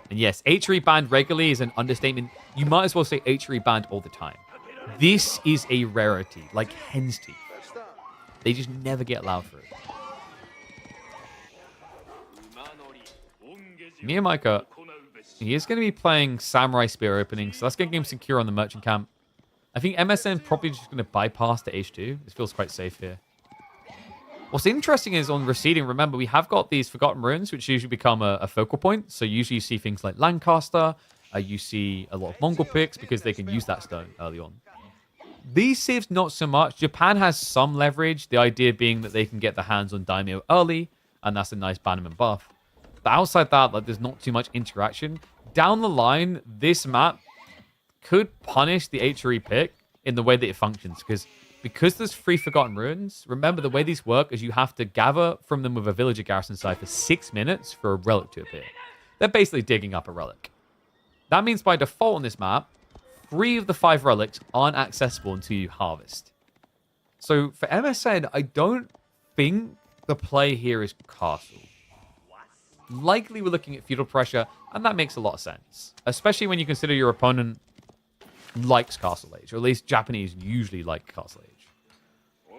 And yes, HRE banned regularly is an understatement. You might as well say HRE banned all the time. This is a rarity, like hen's teeth. They just never get allowed through. Me and Micah, he is going to be playing Samurai Spear opening, so that's going to get him secure on the Merchant Camp. I think MSN probably just going to bypass to H2. This feels quite safe here. What's interesting is on receding, remember, we have got these Forgotten Ruins, which usually become a focal point. So usually you see things like Lancaster. You see a lot of Mongol picks because they can use that stone early on. These civs, not so much. Japan has some leverage. The idea being that they can get their hands on Daimyo early, and that's a nice bannerman buff. But outside that, like, there's not too much interaction. Down the line, this map could punish the HRE pick in the way that it functions. Because there's 3 Forgotten Ruins, remember the way these work is you have to gather from them with a villager garrison side for 6 minutes for a relic to appear. They're basically digging up a relic. That means by default on this map, 3 of the 5 relics aren't accessible until you harvest. So for MSN, I don't think the play here is castle. Likely we're looking at feudal pressure, and that makes a lot of sense. Especially when you consider your opponent likes Castle Age, or at least Japanese usually like Castle Age.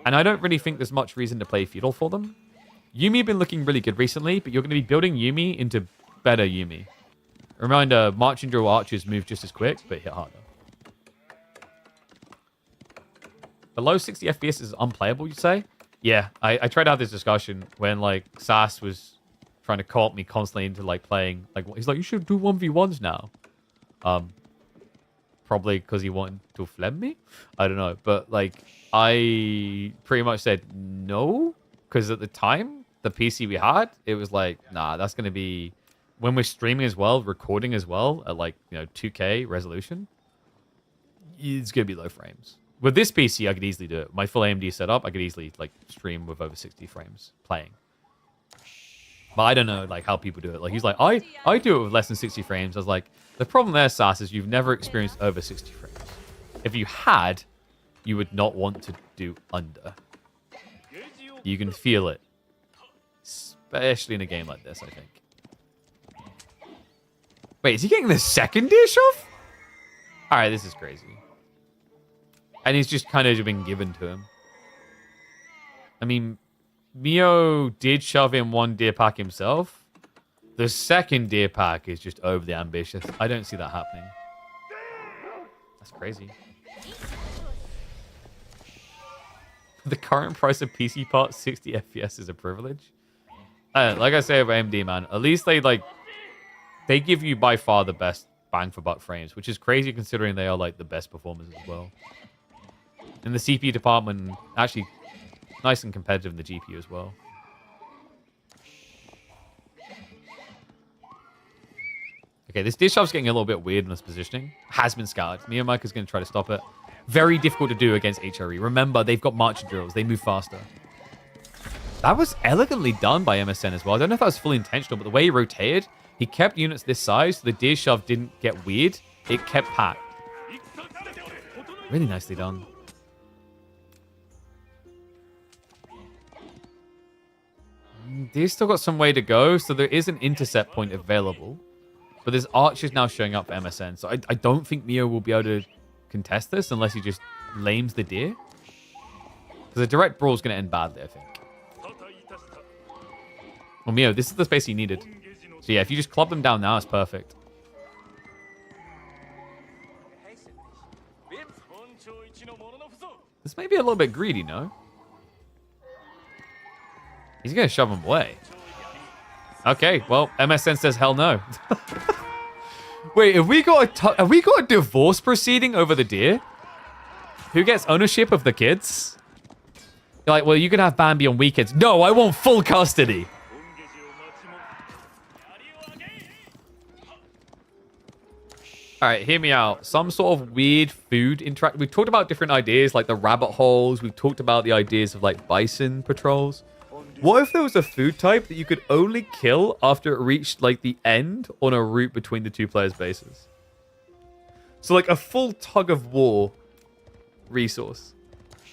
And I don't really think there's much reason to play feudal for them. Yuumi have been looking really good recently, but you're going to be building Yuumi into better Yuumi. Reminder, Marching Drill Archers move just as quick, but hit harder. Below 60 FPS is unplayable, you say? Yeah, I tried to have this discussion when, like, Sass was trying to co-op me constantly into, like, playing. Like, he's like, you should do 1v1s now. Probably because he wanted to flem me? I don't know. But, like, I pretty much said no. Because at the time, the PC we had, it was like, nah, that's going to be... When we're streaming as well, recording as well, at, like, 2K resolution, it's going to be low frames. With this PC, I could easily do it. My full AMD setup, I could easily, like, stream with over 60 frames playing. But I don't know, like, how people do it. Like, he's like, I do it with less than 60 frames. I was like, the problem there, Sass, is you've never experienced over 60 frames. If you had, you would not want to do under. You can feel it. Especially in a game like this, I think. Wait, is he getting the second dish off? Alright, this is crazy. And he's just kind of been given to him. I mean, Mio did shove in 1 deer pack himself. The second deer pack is just overly ambitious. I don't see that happening. That's crazy. The current price of PC parts, 60 FPS is a privilege. Like I say about AMD, man, at least they give you by far the best bang for buck frames, which is crazy considering they are like the best performers as well. In the CPU department, actually nice and competitive in the GPU as well. Okay, this dish shop's getting a little bit weird in this positioning. Has been scouted. Me and Mike is going to try to stop it. Very difficult to do against HRE. Remember, they've got marching drills. They move faster. That was elegantly done by MSN as well. I don't know if that was fully intentional, but the way he rotated, he kept units this size, so the deer shove didn't get weird. It kept packed. Really nicely done. Deer's still got some way to go, so there is an intercept point available. But there's archers now showing up for MSN, so I don't think Mio will be able to contest this unless he just lames the deer. Because a direct brawl is going to end badly, I think. Well, Mio, this is the space he needed. So yeah, if you just club them down now, it's perfect. This may be a little bit greedy, no? He's going to shove him away. Okay, well, MSN says hell no. Wait, have we got a divorce proceeding over the deer? Who gets ownership of the kids? You're like, well, you can have Bambi on weekends. No, I want full custody. All right, hear me out. Some sort of weird food interact. We've talked about different ideas, like the rabbit holes. We've talked about the ideas of like bison patrols. What if there was a food type that you could only kill after it reached like the end on a route between the two players' bases? So like a full tug of war resource.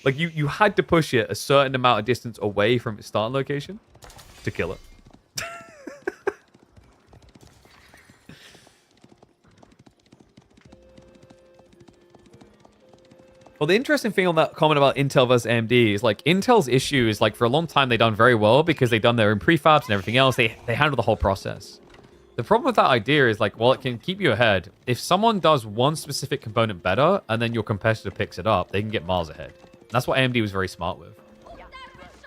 Like you had to push it a certain amount of distance away from its starting location to kill it. Well, the interesting thing on that comment about Intel versus AMD is like Intel's issue is like for a long time they've done very well because they've done their own prefabs and everything else. They handle the whole process. The problem with that idea is like, while it can keep you ahead, if someone does one specific component better and then your competitor picks it up, they can get miles ahead. That's what AMD was very smart with.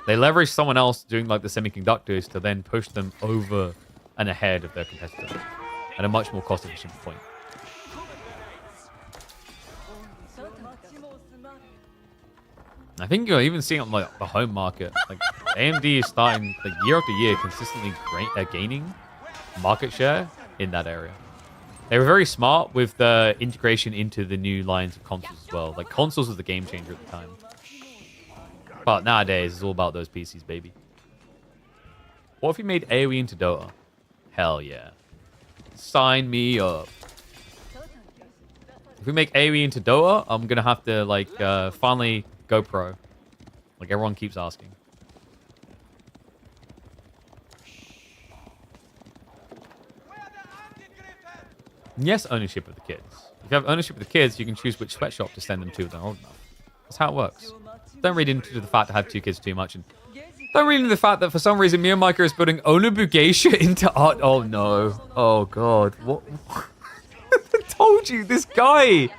They leverage someone else doing like the semiconductors to then push them over and ahead of their competitor at a much more cost-efficient point. I think you're even seeing it on like the home market. Like AMD is starting like year after year consistently gaining market share in that area. They were very smart with the integration into the new lines of consoles as well. Like consoles was the game changer at the time. But nowadays it's all about those PCs, baby. What if you made AoE into Dota? Hell yeah. Sign me up. If we make AoE into Dota, I'm gonna have to like finally go pro. Like everyone keeps asking. Yes, ownership of the kids. If you have ownership of the kids, you can choose which sweatshop to send them to if they're old enough. That's how it works. Don't read into the fact that I have two kids too much, and don't read into the fact that for some reason Mio Micro is putting Onubugeisha into art. Oh no. Oh god. What? I told you, this guy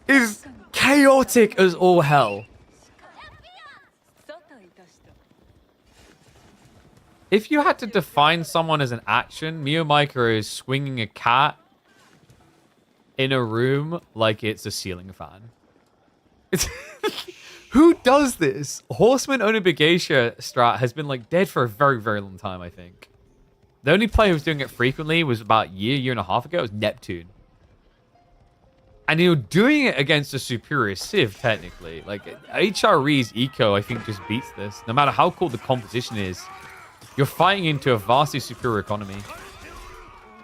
is chaotic as all hell. If you had to define someone as an action, Mio Micro is swinging a cat in a room like it's a ceiling fan. Who does this? Horseman Onubugeisha strat has been like dead for a very, very long time, I think. The only player who's doing it frequently was about a year and a half ago. It was Neptune. And you're doing it against a superior Civ, technically. Like, HRE's eco, I think, just beats this. No matter how cool the composition is, you're fighting into a vastly superior economy.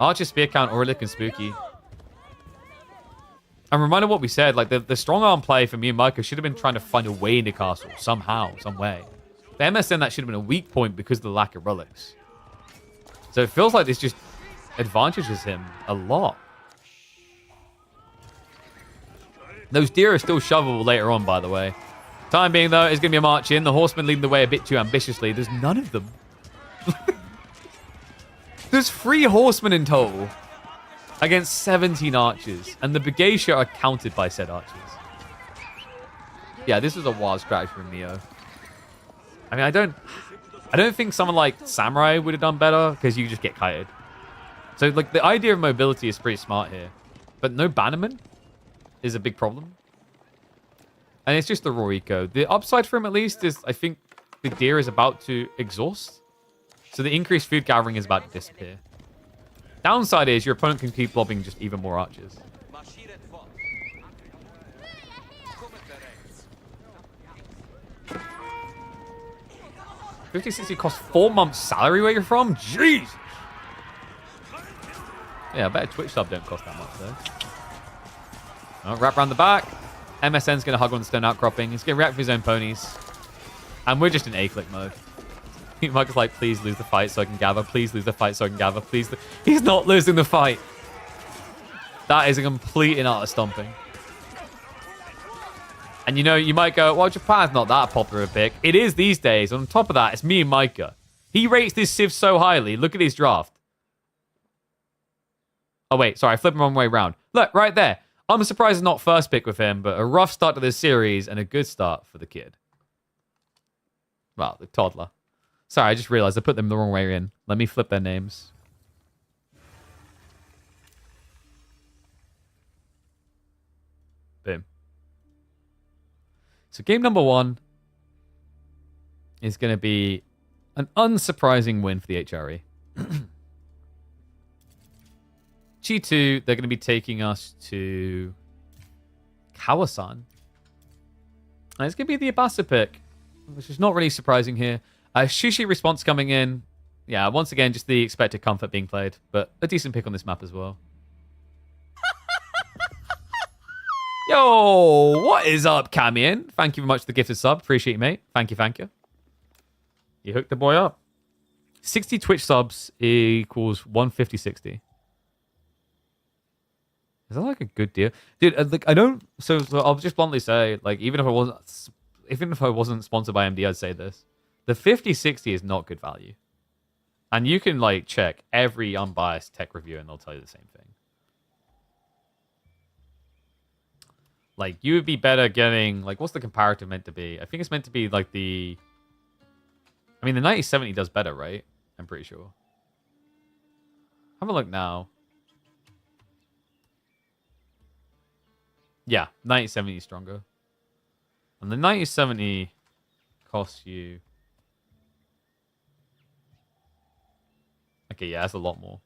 Archer, Spear Count, Orlick, and Spooky. I'm reminded of what we said. Like, the strong arm play for me and Micah should have been trying to find a way into castle. Somehow, some way. For MSN, that should have been a weak point because of the lack of relics. So it feels like this just advantages him a lot. Those deer are still shovelable later on, by the way. Time being, though, is going to be a march in. The horsemen leading the way a bit too ambitiously. There's none of them. There's 3 horsemen in total against 17 archers. And the Begeisha are counted by said archers. Yeah, this was a wild scratch from Neo. I mean, I don't think someone like Samurai would have done better because you just get kited. So, like, the idea of mobility is pretty smart here. But no bannerman is a big problem. And it's just the raw eco. The upside for him, at least, is I think the deer is about to exhaust. So the increased food gathering is about to disappear. Downside is your opponent can keep lobbing just even more archers. 50-60 costs 4 months' salary where you're from? Jeez! Yeah, I bet a Twitch sub don't cost that much, though. Oh, wrap around the back. MSN's going to hug on the stone outcropping. He's going to react with his own ponies. And we're just in A-click mode. Mike's like, please lose the fight so I can gather. Please lose the fight so I can gather. Please. He's not losing the fight. That is a complete and utter stomping. And you know, you might go, well, Japan's not that popular a pick. It is these days. On top of that, it's me and Micah. He rates this Civ so highly. Look at his draft. Oh, wait. Sorry, I flipped the wrong way around. Look, right there. I'm surprised it's not first pick with him, but a rough start to this series and a good start for the kid. Well, the toddler. Sorry, I just realized I put them the wrong way in. Let me flip their names. Boom. So game number 1 is going to be an unsurprising win for the HRE. G2, they're going to be taking us to Kawasan. And it's going to be the Abasa pick, which is not really surprising here. Shushi response coming in. Yeah, once again, just the expected comfort being played, but a decent pick on this map as well. Yo, what is up, Camian? Thank you very much for the gifted sub. Appreciate you, mate. Thank you, thank you. You hooked the boy up. 60 Twitch subs equals 150.60. Is that like a good deal, dude? Like, I don't. So I'll just bluntly say, like, even if I wasn't sponsored by MD, I'd say this: the 50-60 is not good value, and you can like check every unbiased tech review, and they'll tell you the same thing. Like, you would be better getting, like, what's the comparative meant to be? I think it's meant to be like the. I mean, the 90-70 does better, right? I'm pretty sure. Have a look now. Yeah, 90-70 is stronger. And the 90-70 costs you... Okay, yeah, that's a lot more.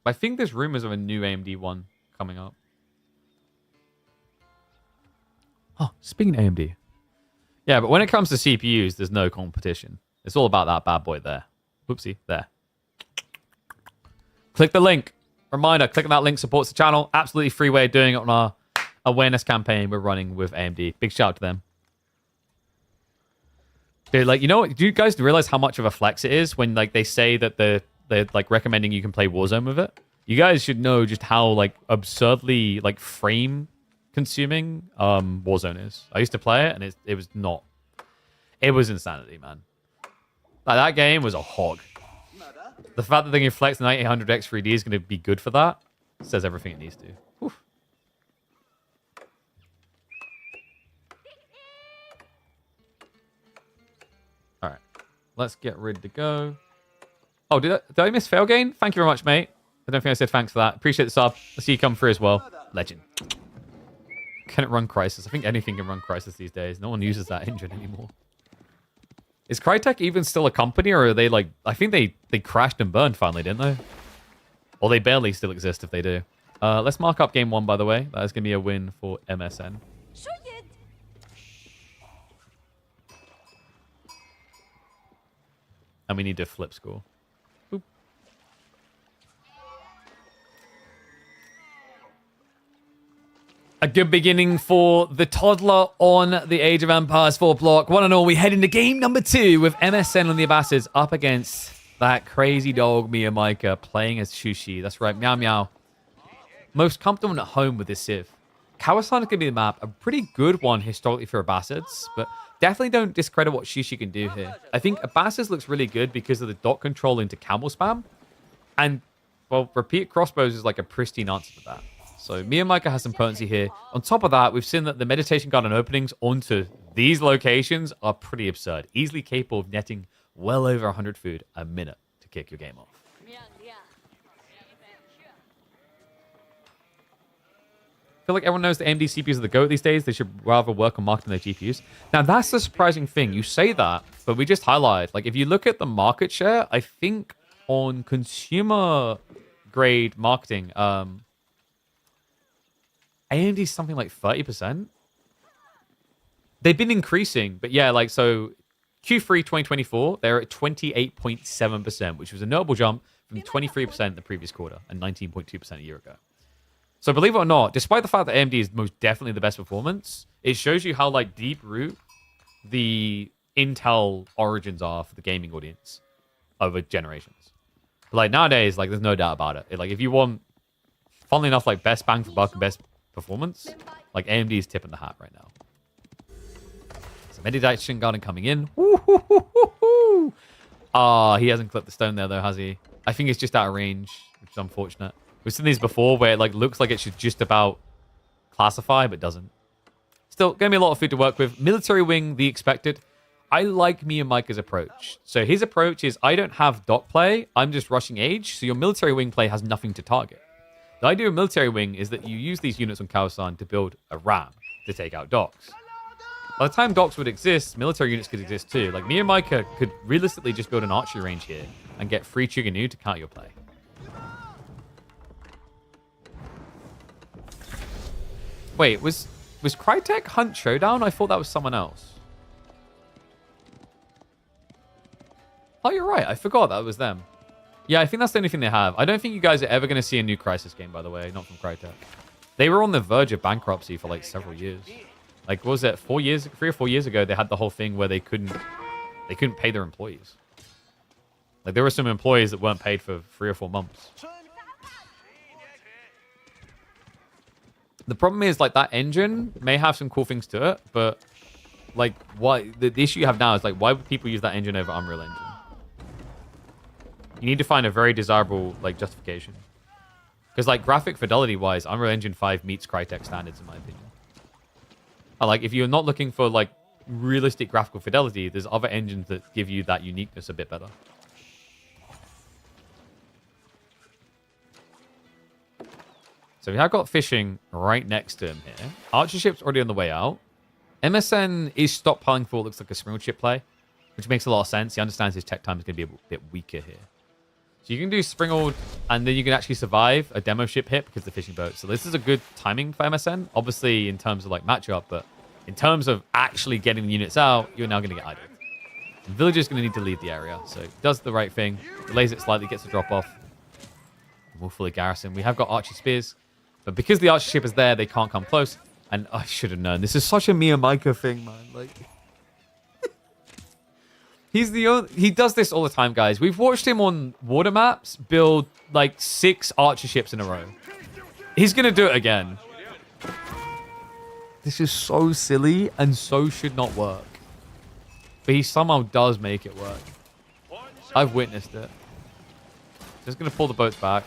I think there's rumors of a new AMD one coming up. Oh, speaking of AMD. Yeah, but when it comes to CPUs, there's no competition. It's all about that bad boy there. Oopsie, there. Click the link. Reminder, clicking that link supports the channel. Absolutely free way of doing it on our awareness campaign we're running with AMD. Big shout out to them. Dude, like, you know what? Do you guys realize how much of a flex it is when, like, they say that they're like recommending you can play Warzone with it? You guys should know just how, like, absurdly, like, frame consuming Warzone is. I used to play it, and it was not. It was insanity, man. Like, that game was a hog. The fact that they can flex 9800X 3D is going to be good for that says everything it needs to. Whew. All right, let's get ready to go. Oh, did I miss Failgain? Thank you very much, mate. I don't think I said thanks for that. Appreciate the sub. I see you come through as well. Legend. Can it run Crisis? I think anything can run Crisis these days. No one uses that engine anymore. Is Crytek even still a company, or are they like... I think they crashed and burned finally, didn't they? Or they barely still exist if they do. Let's mark up game 1, by the way. That is going to be a win for MSN. And we need to flip score. Boop. A good beginning for the toddler on the Age of Empires 4 block. 1-0, we head into game number 2 with MSN on the Abbasids up against that crazy dog, Mia Micah, playing as Shushi. That's right, Meow Meow. Most comfortable at home with this Civ. Kawasan is going to be the map. A pretty good one historically for Abbasids, but definitely don't discredit what Shushi can do here. I think Abbasids looks really good because of the dot control into camel spam. And, well, repeat crossbows is like a pristine answer to that. So Mia Micah has some potency here. On top of that, we've seen that the Meditation Garden openings onto these locations are pretty absurd. Easily capable of netting well over 100 food a minute to kick your game off. I feel like everyone knows the AMD CPUs are the GOAT these days. They should rather work on marketing their GPUs. Now, that's the surprising thing. You say that, but we just highlight. Like, if you look at the market share, I think on consumer-grade marketing... AMD's something like 30%. They've been increasing, but yeah, like, so Q3 2024, they're at 28.7%, which was a notable jump from 23% the previous quarter and 19.2% a year ago. So believe it or not, despite the fact that AMD is most definitely the best performance, it shows you how, like, deep root the Intel origins are for the gaming audience over generations. Like, nowadays, like, there's no doubt about it. Like, if you want, funnily enough, like, best bang for buck and best performance, like, AMD is tipping the hat right now. So Meditation Garden coming in. Ah, he hasn't clipped the stone there though, has he? I think it's just out of range, which is unfortunate. We've seen these before where it like looks like it should just about classify, but doesn't. Still, gonna be a lot of food to work with. Military wing, the expected. I like me and Micah's approach. So his approach is I don't have dock play. I'm just rushing age. So your military wing play has nothing to target. The idea of military wing is that you use these units on Khao-San to build a ram to take out docks. By the time docks would exist, military units could exist too. Like me and Micah could realistically just build an archery range here and get free Chuganu to counter your play. Wait, was Crytek Hunt Showdown? I thought that was someone else. Oh, you're right. I forgot that was them. Yeah, I think that's the only thing they have. I don't think you guys are ever going to see a new Crisis game, by the way. Not from Crytek. They were on the verge of bankruptcy for like several years. Like, what was it? 3 or 4 years ago, they had the whole thing where they couldn't pay their employees. Like, there were some employees that weren't paid for 3 or 4 months. The problem is, like, that engine may have some cool things to it, but, like, the issue you have now is, like, why would people use that engine over Unreal Engine? You need to find a very desirable, like, justification. Because, like, graphic fidelity-wise, Unreal Engine 5 meets Crytek standards, in my opinion. Like, if you're not looking for, like, realistic graphical fidelity, there's other engines that give you that uniqueness a bit better. So we have got fishing right next to him here. Archer ship's already on the way out. MSN is stockpiling for what looks like a Springald ship play, which makes a lot of sense. He understands his tech time is going to be a bit weaker here. So you can do Springald, and then you can actually survive a demo ship hit because of the fishing boat. So this is a good timing for MSN, obviously in terms of like matchup, but in terms of actually getting the units out, you're now going to get idled. The villager's going to need to leave the area, so he does the right thing, delays it slightly, gets a drop off. We'll fully garrison. We have got archer spears, but because the archer ship is there, they can't come close. And I should have known. This is such a Mia Micah thing, man. Like, he does this all the time, guys. We've watched him on water maps build like 6 archer ships in a row. He's gonna do it again. This is so silly and so should not work. But he somehow does make it work. I've witnessed it. Just gonna pull the boats back.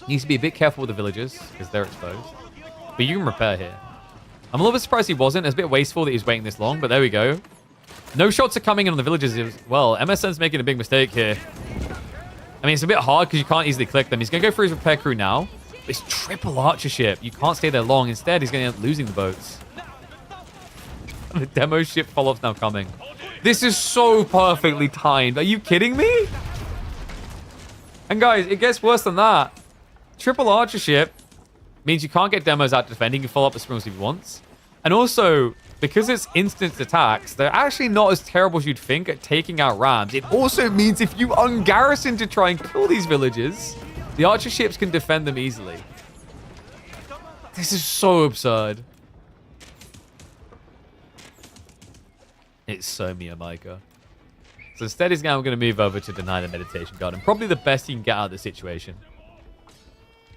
Needs to be a bit careful with the villagers because they're exposed. But you can repair here. I'm a little bit surprised he wasn't. It's a bit wasteful that he's waiting this long, but there we go. No shots are coming in on the villagers as well. MSN's making a big mistake here. I mean, it's a bit hard because you can't easily click them. He's going to go for his repair crew now. It's triple archer ship. You can't stay there long. Instead, he's going to end up losing the boats. The demo ship follow-up's now coming. This is so perfectly timed. Are you kidding me? And guys, it gets worse than that. Triple archer ship means you can't get demos out defending. You can follow up the springs if you want. And also, because it's instant attacks, they're actually not as terrible as you'd think at taking out rams. It also means if you ungarrison to try and kill these villages, the archer ships can defend them easily. This is so absurd. It's so Mia Micah. So instead, he's now going to move over to deny the meditation garden. Probably the best he can get out of the situation.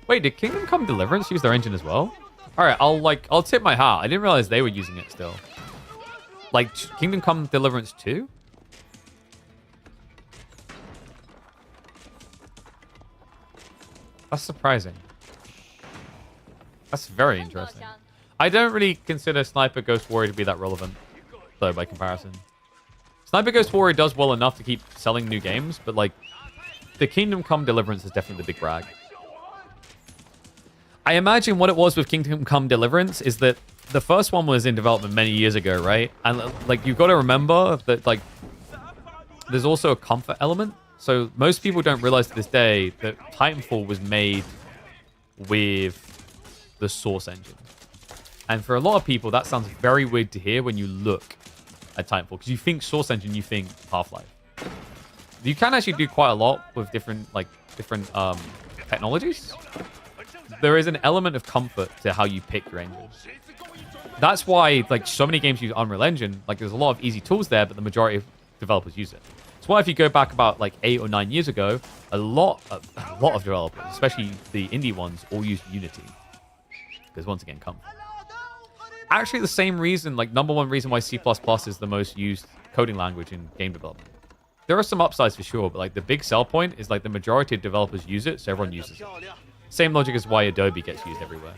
Wait, did Kingdom Come Deliverance use their engine as well? All right, I'll tip my hat. I didn't realize they were using it still. Like Kingdom Come Deliverance 2? That's surprising. That's very interesting. I don't really consider Sniper Ghost Warrior to be that relevant, though, by comparison. Sniper Ghost Warrior does well enough to keep selling new games, but like the Kingdom Come Deliverance is definitely the big brag. I imagine what it was with Kingdom Come Deliverance is that the first one was in development many years ago, right? And like you've got to remember that like there's also a comfort element. So most people don't realize to this day that Titanfall was made with the Source engine. And for a lot of people, that sounds very weird to hear when you look at Titanfall. Because you think Source engine, you think Half-Life. You can actually do quite a lot with different technologies. There is an element of comfort to how you pick your engine. That's why, like, so many games use Unreal Engine. Like, there's a lot of easy tools there, but the majority of developers use it. That's why if you go back about, like, 8 or 9 years ago, a lot of developers, especially the indie ones, all use Unity. Because, once again, comfort. Actually, the same reason, like, #1 reason why C++ is the most used coding language in game development. there are some upsides for sure, but like the big sell point is like the majority of developers use it, so everyone uses it. Same logic as why Adobe gets used everywhere.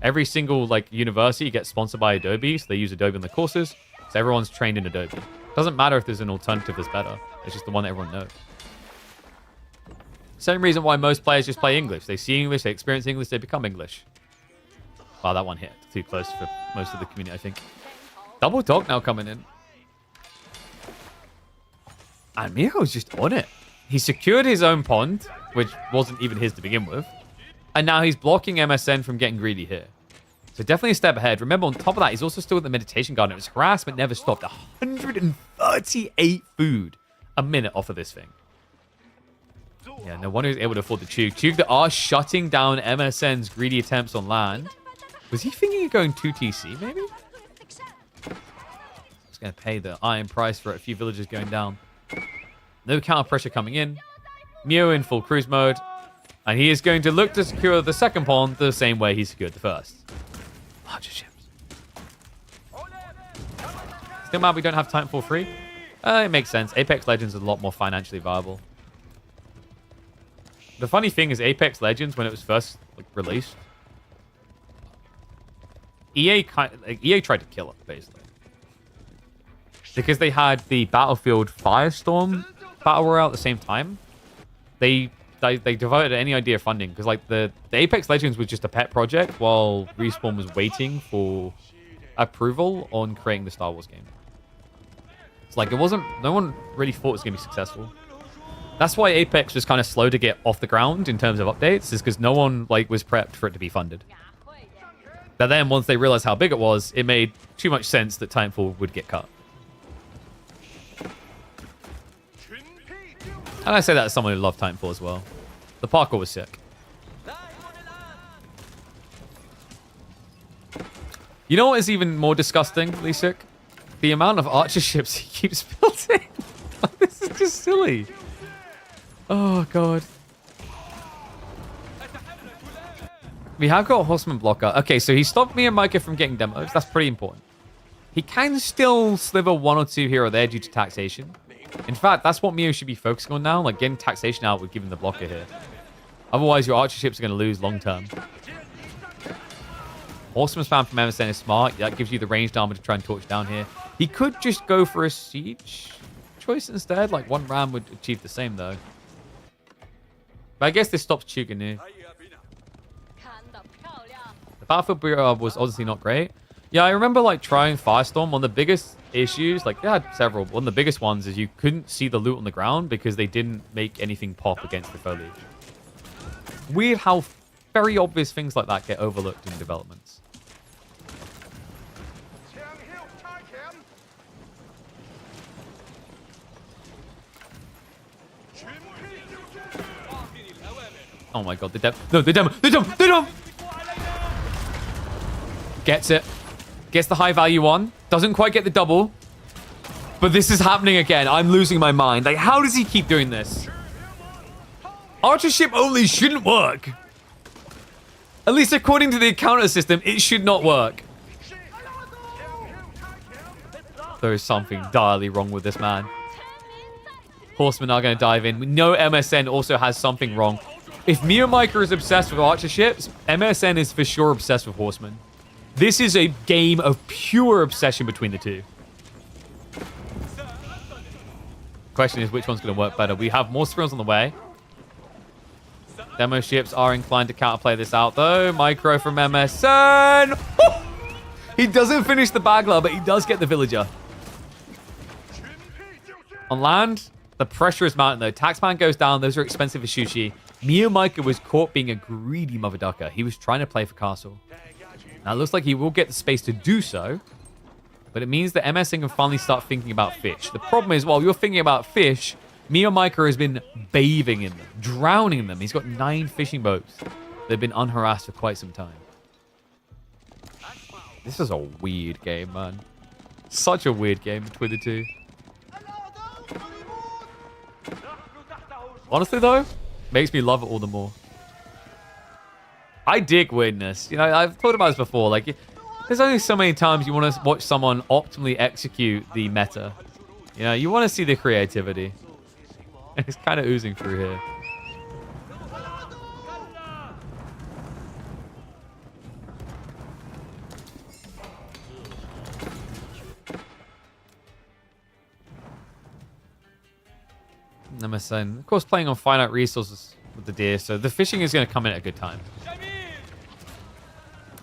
Every single like university gets sponsored by Adobe, so they use Adobe in the courses, so everyone's trained in Adobe. Doesn't matter if there's an alternative that's better. It's just the one that everyone knows. Same reason why most players just play English. They see English, they experience English, they become English. Wow, that one hit too close for most of the community, I think. Double dog now coming in. And Miro's just on it. He secured his own pond, which wasn't even his to begin with. And now he's blocking MSN from getting greedy here. So definitely a step ahead. Remember, on top of that, he's also still with the meditation garden. His harassment never stopped. 138 food a minute off of this thing. Yeah, no wonder he's able to afford the Chug. Chug that are shutting down MSN's greedy attempts on land. Was he thinking of going 2TC, maybe? He's going to pay the iron price for a few villagers going down. No counter pressure coming in. Mio in full cruise mode. And he is going to look to secure the second pond the same way he secured the first. Larger ships. Still mad we don't have Titanfall 3? It makes sense. Apex Legends is a lot more financially viable. The funny thing is Apex Legends, when it was first released, EA tried to kill it, basically. Because they had the Battlefield Firestorm Battle Royale at the same time. They diverted any idea of funding. Because like the Apex Legends was just a pet project while Respawn was waiting for approval on creating the Star Wars game. It's like it wasn't... No one really thought it was going to be successful. That's why Apex was kind of slow to get off the ground in terms of updates, is because no one like was prepped for it to be funded. But then once they realized how big it was, it made too much sense that Titanfall would get cut. And I say that as someone who loved Titanfall as well. The parkour was sick. You know what is even more disgustingly sick? The amount of archer ships he keeps building. This is just silly. Oh, God. We have got a Horseman blocker. Okay, so he stopped me and Micah from getting demos. That's pretty important. He can still sliver one or two here or there due to taxation. In fact, that's what Mio should be focusing on now. Like, getting taxation out would give him the blocker here. Otherwise, your archer ships are going to lose long term. Horseman spam from MSN is smart. That gives you the ranged armor to try and torch down here. He could just go for a siege choice instead. Like, one ram would achieve the same, though. But I guess this stops Chuganu. The Battlefield build was obviously not great. Yeah, I remember like trying Firestorm. One of the biggest issues, like they had several. One of the biggest ones is you couldn't see the loot on the ground because they didn't make anything pop against the foliage. Weird how very obvious things like that get overlooked in developments. Oh my god, the demo. No, the demo. Gets it. Gets the high value one. Doesn't quite get the double. But this is happening again. I'm losing my mind. Like, how does he keep doing this? Archer ship only shouldn't work. At least according to the counter system, it should not work. There is something direly wrong with this man. Horsemen are going to dive in. We know MSN also has something wrong. If Mio Micah is obsessed with archer ships, MSN is for sure obsessed with horsemen. This is a game of pure obsession between the two. Question is, which one's going to work better? We have more sprills on the way. Demo ships are inclined to counterplay this out, though. Micro from MSN. Oh! He doesn't finish the bagler, but he does get the villager. On land, the pressure is mounting, though. Taxman goes down. Those are expensive for Shushi. Mio Micah was caught being a greedy mother ducker. He was trying to play for castle. Now, it looks like he will get the space to do so, but it means that MSN can finally start thinking about fish. The problem is, while you're thinking about fish, Mio Micah has been bathing in them, drowning in them. He's got 9 fishing boats. They've been unharassed for quite some time. This is a weird game, man. Such a weird game between the two. Honestly, though, makes me love it all the more. I dig weirdness. You know, I've thought about this before. Like, there's only so many times you want to watch someone optimally execute the meta. You know, you want to see the creativity. It's kind of oozing through here. MSN, of course, playing on finite resources with the deer, so the fishing is going to come in at a good time.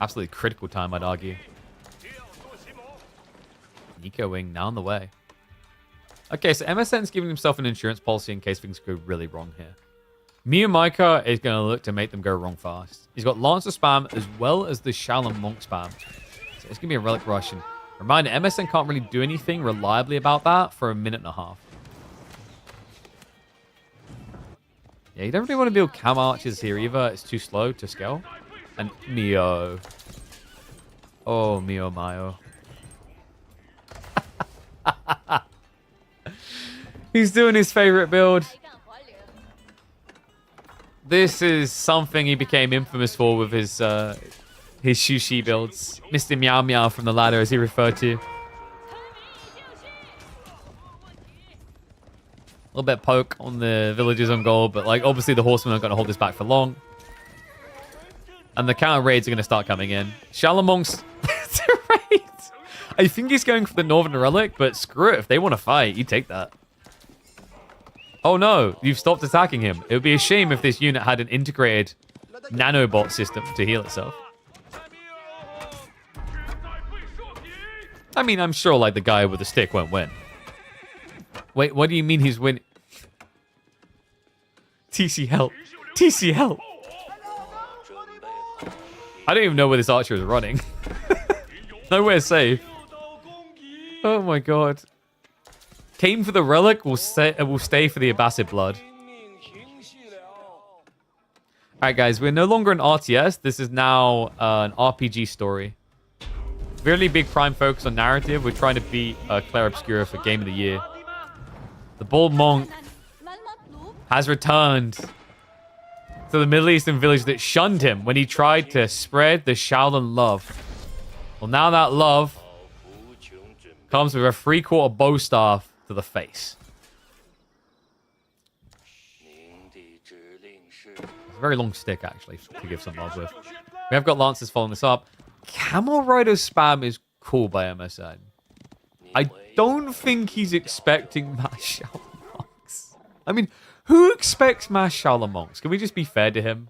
Absolutely critical time, I'd argue. Nico Wing now on the way. Okay, so MSN's giving himself an insurance policy in case things go really wrong here. Miyamika is going to look to make them go wrong fast. He's got Lancer spam as well as the Shaolin Monk spam. So it's going to be a Relic Rush. And reminder, MSN can't really do anything reliably about that for a minute and a half. Yeah, you don't really want to build cam archers here either. It's too slow to scale. And Mio. Oh, Mio Mayo. He's doing his favorite build. This is something he became infamous for with his sushi builds. Mr. Meow Meow from the ladder, as he referred to. A little bit poke on the villagers on goal, but like obviously the horsemen aren't going to hold this back for long. And the counter raids are going to start coming in. Shalamong's raid. I think he's going for the Northern Relic, but screw it. If they want to fight, you take that. Oh no, you've stopped attacking him. It would be a shame if this unit had an integrated nanobot system to heal itself. I mean, I'm sure like the guy with the stick won't win. Wait, what do you mean he's winning? TC help. TC help. I don't even know where this archer is running. Nowhere safe. Oh my god. Came for the relic, will stay for the Abbasid blood. Alright guys, we're no longer an RTS. This is now an RPG story. Really big prime focus on narrative. We're trying to beat Claire Obscura for Game of the Year. The Bald Monk has returned to the Middle Eastern village that shunned him when he tried to spread the Shaolin love. Well, now that love comes with a 3/4 bow staff to the face. It's a very long stick, actually, to give some love with. We have got Lancers following this up. Camel Rider spam is cool by MSN. I don't think he's expecting mass Shaolin Monks. I mean, who expects mass Shaolin Monks? Can we just be fair to him?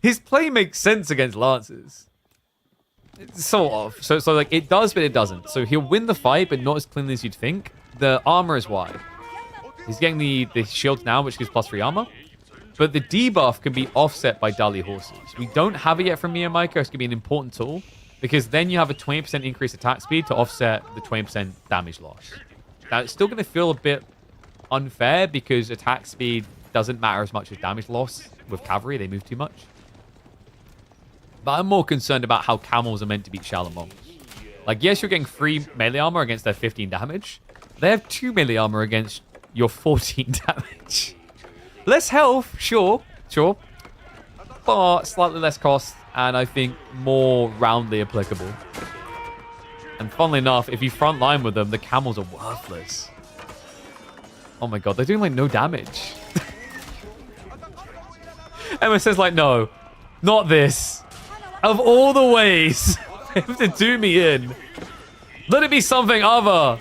His play makes sense against Lancers. Sort of. So like, it does, but it doesn't. So he'll win the fight, but not as cleanly as you'd think. The armor is wide. He's getting the shield now, which gives +3 armor. But the debuff can be offset by Dali horses. We don't have it yet from Miyamika. It's going to be an important tool. Because then you have a 20% increased attack speed to offset the 20% damage loss. Now, it's still going to feel a bit unfair because attack speed doesn't matter as much as damage loss with cavalry. They move too much. But I'm more concerned about how camels are meant to beat Shaolin Monks. Like, yes, you're getting 3 melee armor against their 15 damage. They have 2 melee armor against your 14 damage. Less health, sure. But slightly less cost, and I think more roundly applicable. And funnily enough, if you front line with them, the camels are worthless. Oh my god, they're doing like no damage. Emma says like, no, not this. Of all the ways to do me in, let it be something other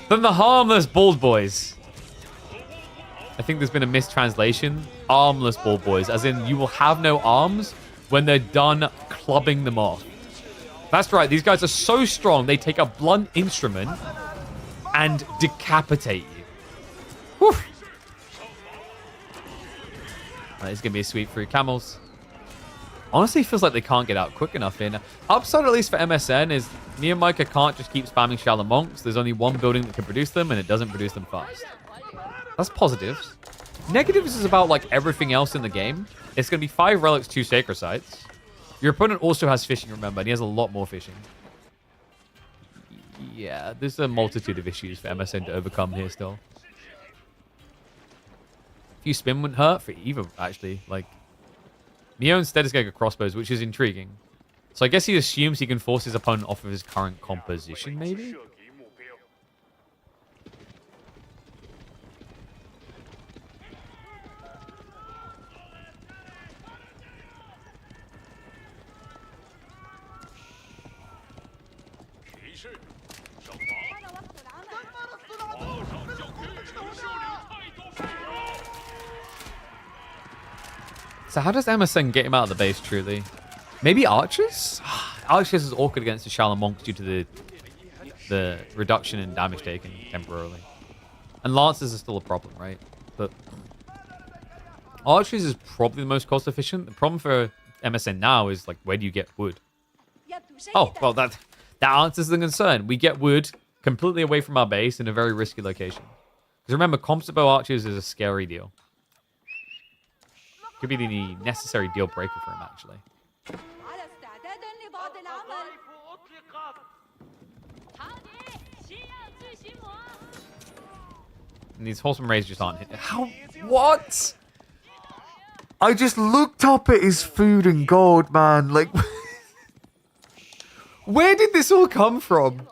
than the harmless bald boys. I think there's been a mistranslation. Armless bald boys, as in you will have no arms when they're done clubbing them off. That's right, these guys are so strong, they take a blunt instrument and decapitate you. Whew. It's going to be a sweep through camels. Honestly, feels like they can't get out quick enough in. Upside, at least for MSN, is Miyamika can't just keep spamming Shaolin Monks. There's only one building that can produce them, and it doesn't produce them fast. That's positives. Negatives is about, like, everything else in the game. It's going to be 5 relics, 2 sacred sites. Your opponent also has fishing, remember, and he has a lot more fishing. Yeah, there's a multitude of issues for MSN to overcome here still. A few spin wouldn't hurt for either, actually. Like, Mio instead is getting a crossbows, which is intriguing. So I guess he assumes he can force his opponent off of his current composition, maybe? So how does MSN get him out of the base, truly? Maybe Archers? Archers is awkward against the Shaolin Monks due to the reduction in damage taken temporarily. And Lancers is still a problem, right? But Archers is probably the most cost efficient. The problem for MSN now is, like, where do you get wood? Oh, well, that answers the concern. We get wood completely away from our base in a very risky location. Because remember, composite bow Archers is a scary deal. Could be the necessary deal breaker for him, actually. And these wholesome rays just aren't hitting. How? What? I just looked up at his food and gold, man. Like, where did this all come from?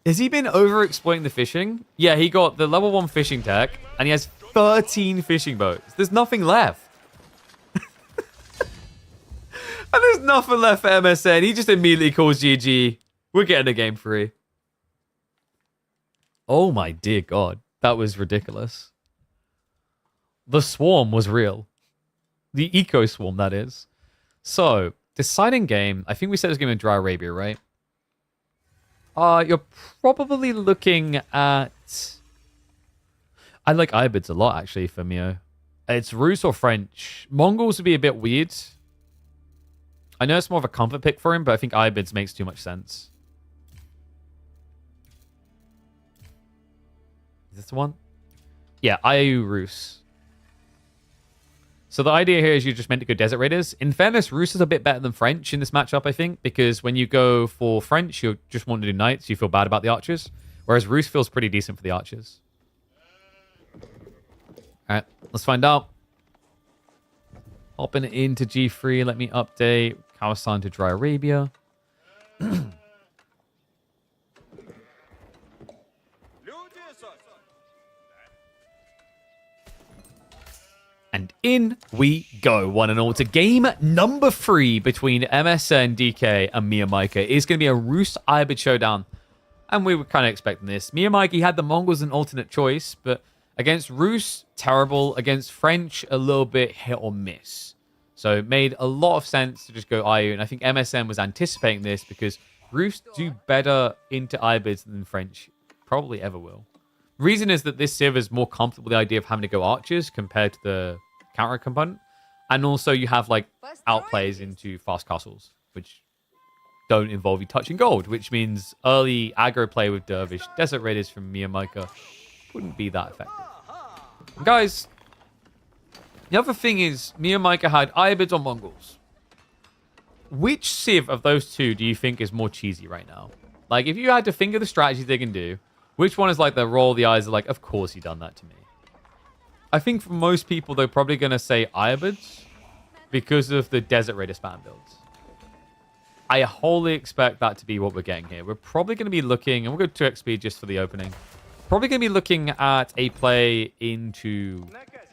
Has he been over-exploiting the fishing? Yeah, he got the level 1 fishing tech, and he has 13 fishing boats. There's nothing left. And there's nothing left for MSN. He just immediately calls GG. We're getting a game free. Oh my dear God. That was ridiculous. The swarm was real. The eco swarm, that is. So, deciding game. I think we said this game in Dry Arabia, right? You're probably looking at... I like Ibids a lot, actually, for Mio. It's Rus or French. Mongols would be a bit weird. I know it's more of a comfort pick for him, but I think Ibids makes too much sense. Is this the one? Yeah, IAU Rus. So the idea here is you're just meant to go Desert Raiders. In fairness, Rus is a bit better than French in this matchup, I think, because when you go for French, you just want to do Knights, you feel bad about the Archers, whereas Rus feels pretty decent for the Archers. All right, let's find out. Hopping into G3, let me update. Kawasan to Dry Arabia. And in we go, one and all, to game number 3 between MSN, DK, and Miyamika. It's going to be a Rus Ibid showdown. And we were kind of expecting this. Miyamika had the Mongols an alternate choice, but against Rus, terrible. Against French, a little bit hit or miss. So it made a lot of sense to just go IU. And I think MSN was anticipating this because Rus do better into Ibids than French probably ever will. Reason is that this Civ is more comfortable with the idea of having to go Archers compared to the counter component. And also you have like outplays into fast castles, which don't involve you touching gold, which means early aggro play with Dervish Desert Raiders from Miyamika wouldn't be that effective. And guys, the other thing is Miyamika had Ibids on Mongols. Which Civ of those two do you think is more cheesy right now? Like, if you had to think of the strategies they can do, which one is like the roll the eyes are like, of course you done that to me? I think for most people, they're probably going to say Ibids because of the Desert Raider spam builds. I wholly expect that to be what we're getting here. We're probably going to be looking, and we'll go 2x speed just for the opening. Probably going to be looking at a play into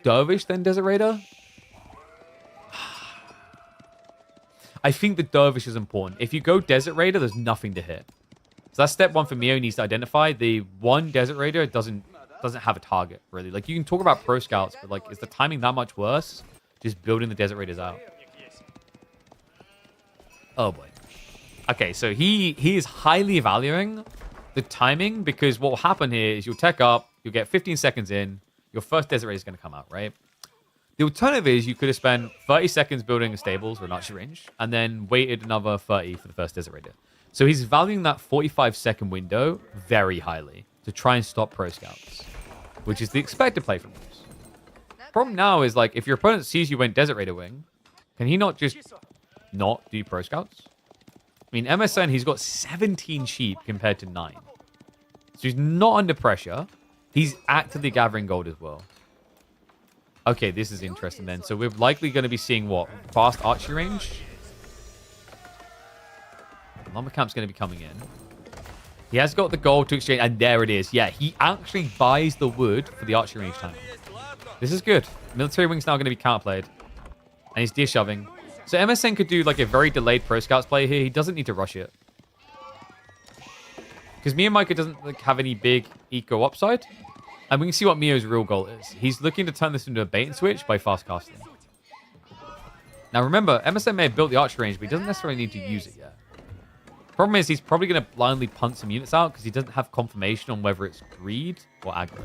Dervish then Desert Raider. I think the Dervish is important. If you go Desert Raider, there's nothing to hit. So that's step 1 for Mio needs to identify. The one Desert Raider doesn't have a target, really. Like, you can talk about pro scouts, but like, is the timing that much worse? Just building the Desert Raiders out. Oh boy. Okay, so he is highly valuing the timing because what will happen here is you'll tech up, you'll get 15 seconds in, your first Desert Raider is going to come out, right? The alternative is you could have spent 30 seconds building a stables or an archery range and then waited another 30 for the first Desert Raider. So he's valuing that 45-second window very highly to try and stop pro scouts, which is the expected play from this. Problem now is, like, if your opponent sees you went Desert Raider wing, can he not just not do pro scouts? I mean, MSN, he's got 17 sheep compared to 9. So he's not under pressure. He's actively gathering gold as well. Okay, this is interesting then. So we're likely going to be seeing what? Fast archery range? Lumbercamp's going to be coming in. He has got the gold to exchange, and there it is. Yeah, he actually buys the wood for the archery range time. This is good. Military wing's now going to be counterplayed. And he's de-shoving. So MSN could do like a very delayed pro scouts play here. He doesn't need to rush it. Because Mio Micah doesn't like, have any big eco upside. And we can see what Mio's real goal is. He's looking to turn this into a bait and switch by fast casting. Now remember, MSN may have built the archer range, but he doesn't necessarily need to use it yet. Problem is, he's probably going to blindly punt some units out because he doesn't have confirmation on whether it's greed or aggro.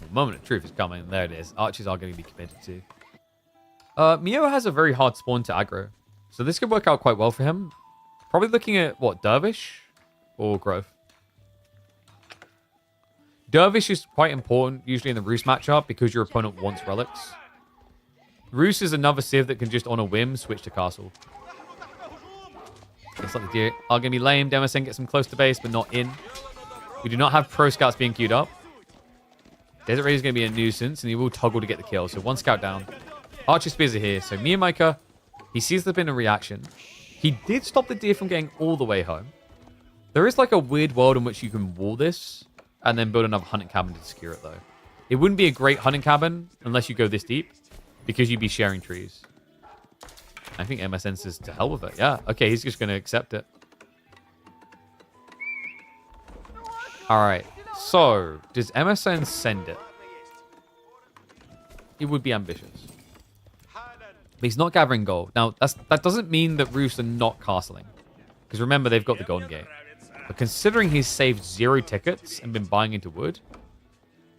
The moment of truth is coming. There it is. Archers are going to be committed to. Mio has a very hard spawn to aggro. So this could work out quite well for him. Probably looking at, what, Dervish or Growth? Dervish is quite important, usually in the Roost matchup, because your opponent wants relics. Roost is another Civ that can just, on a whim, switch to Castle. Looks like the deer are going to be lame. Demoscene gets them close to base, but not in. We do not have Pro Scouts being queued up. Desert Raider is going to be a nuisance, and he will toggle to get the kill. So one scout down. Archer Spears are here. So Mio Micah, he sees there's been a reaction. He did stop the deer from getting all the way home. There is like a weird world in which you can wall this and then build another hunting cabin to secure it, though. It wouldn't be a great hunting cabin unless you go this deep, because you'd be sharing trees. I think MSN says to hell with it. Yeah, okay, he's just going to accept it. All right, so does MSN send it? It would be ambitious. But he's not gathering gold. Now, that doesn't mean that Roofs are not castling. Because remember, they've got the Golden Gate. But considering he's saved 0 tickets and been buying into wood,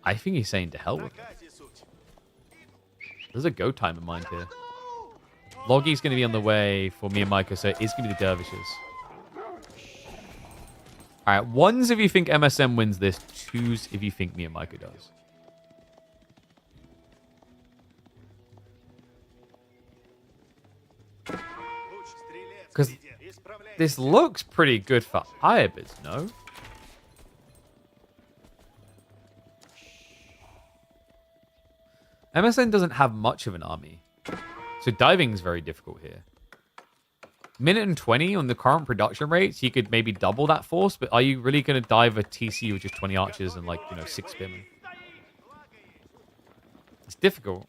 I think he's saying to hell with it. There's a go time in mind here. Loggy's going to be on the way for Mio Micah, so it is going to be the Dervishes. Alright, ones if you think MSM wins this, twos if you think Mio Micah does. Because this looks pretty good for Hybrids, no? MSN doesn't have much of an army. So diving is very difficult here. Minute and 20 on the current production rates, you could maybe double that force, but are you really going to dive a TC with just 20 archers and like, 6 spearmen? It's difficult.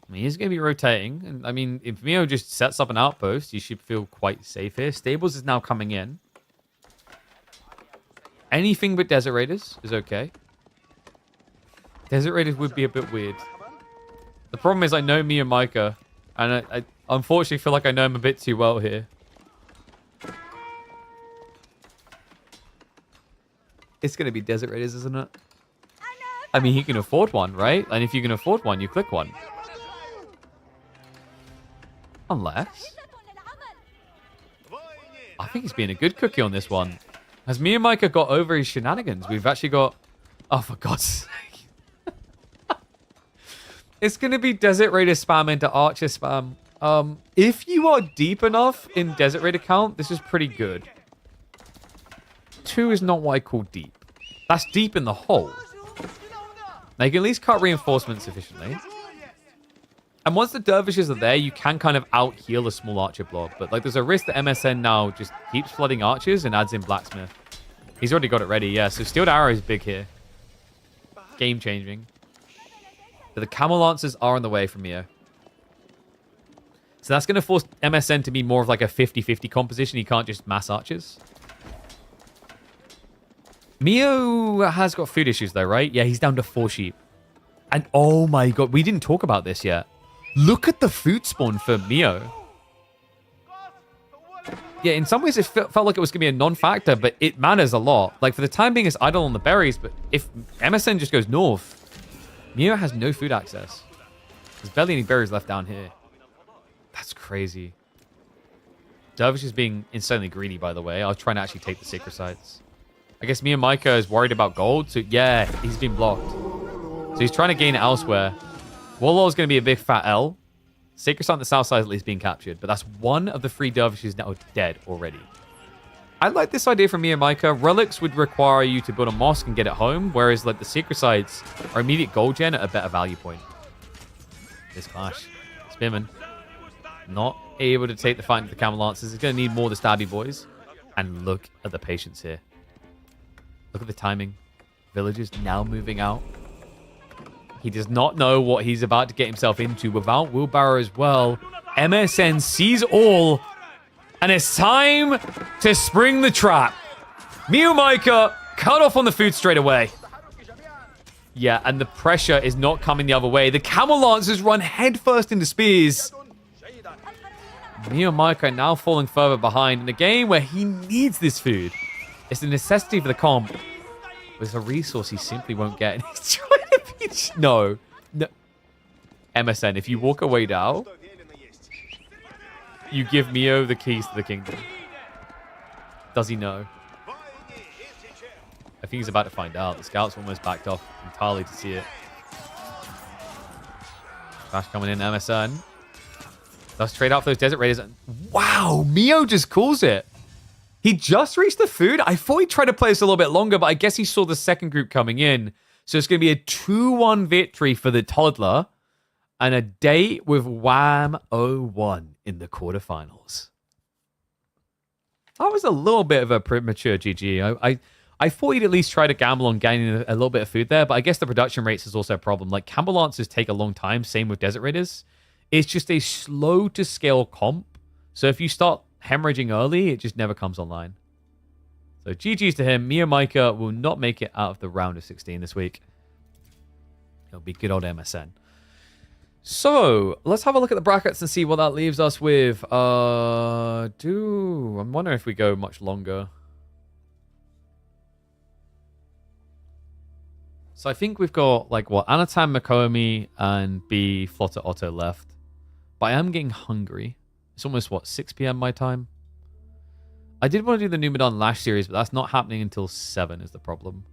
I mean, he's going to be rotating. And I mean, if Mio just sets up an outpost, you should feel quite safe here. Stables is now coming in. Anything but Desert Raiders is okay. Desert Raiders would be a bit weird. The problem is I know Mio Micah, and I unfortunately feel like I know him a bit too well here. It's going to be Desert Raiders, isn't it? I mean, he can afford one, right? And if you can afford one, you click one. Unless... I think he's being a good cookie on this one. Has Mio Micah got over his shenanigans? We've actually got... Oh, for God's sake. It's going to be Desert Raider spam into Archer spam. If you are deep enough in Desert Raider count, this is pretty good. 2 is not what I call deep. That's deep in the hole. Now, you can at least cut reinforcements efficiently. And once the dervishes are there, you can kind of out-heal a small archer blob. But like, there's a risk that MSN now just keeps flooding archers and adds in blacksmith. He's already got it ready, yeah. So Steeled Arrow is big here. Game-changing. But the Camel Lancers are on the way from Mio. So that's going to force MSN to be more of like a 50-50 composition. He can't just mass archers. Mio has got food issues though, right? Yeah, he's down to 4 sheep. And oh my God, we didn't talk about this yet. Look at the food spawn for Mio. Yeah, in some ways it felt like it was going to be a non-factor, but it matters a lot. Like for the time being, it's idle on the berries, but if MSN just goes north, Mio has no food access. There's barely any berries left down here. That's crazy. Dervish is being insanely greedy, by the way. I'll try and actually take the sacred sites. I guess Mio Micah is worried about gold. So yeah, he's been blocked. So he's trying to gain it elsewhere. Warlord is going to be a big fat L. Sacred site on the south side is at least being captured. But that's one of the 3 dervishes now dead already. I like this idea from Mio Micah. Relics would require you to build a mosque and get it home, whereas like the secret sites are immediate gold gen at a better value point. This clash. Spearman. Not able to take the fight into the Camel Lancers. He's going to need more of the stabby boys. And look at the patience here. Look at the timing. Villagers now moving out. He does not know what he's about to get himself into without Wheelbarrow as well. MSN sees all. And it's time to spring the trap. Mio Micah cut off on the food straight away. Yeah, and the pressure is not coming the other way. The Camel Lancers run headfirst into Spears. Mio Micah now falling further behind in a game where he needs this food. It's a necessity for the comp. It's a resource he simply won't get. He's trying to be... No. MSN, if you walk away now, you give Mio the keys to the kingdom. Does he know? I think he's about to find out. The scouts almost backed off entirely to see it. Crash coming in, MSN. Let's trade out for those Desert Raiders. Wow, Mio just calls it. He just reached the food. I thought he tried to play this a little bit longer, but I guess he saw the second group coming in. So it's going to be a 2-1 victory for the toddler and a date with Wham 01 in the quarterfinals. That was a little bit of a premature GG. I thought he'd at least try to gamble on gaining a little bit of food there, but I guess the production rates is also a problem. Like, Camel Lancers take a long time, same with Desert Raiders. It's just a slow-to-scale comp. So if you start hemorrhaging early, it just never comes online. So GG's to him. Mio Micah will not make it out of the round of 16 this week. It'll be good old MSN. So let's have a look at the brackets and see what that leaves us with. I'm wondering if we go much longer. So I think we've got, like, what, Anatan, Makomi, and B, Flotter Otto left. But I am getting hungry. It's almost, what, 6 p.m. my time? I did want to do the Numedan Lash series, but that's not happening until 7 is the problem.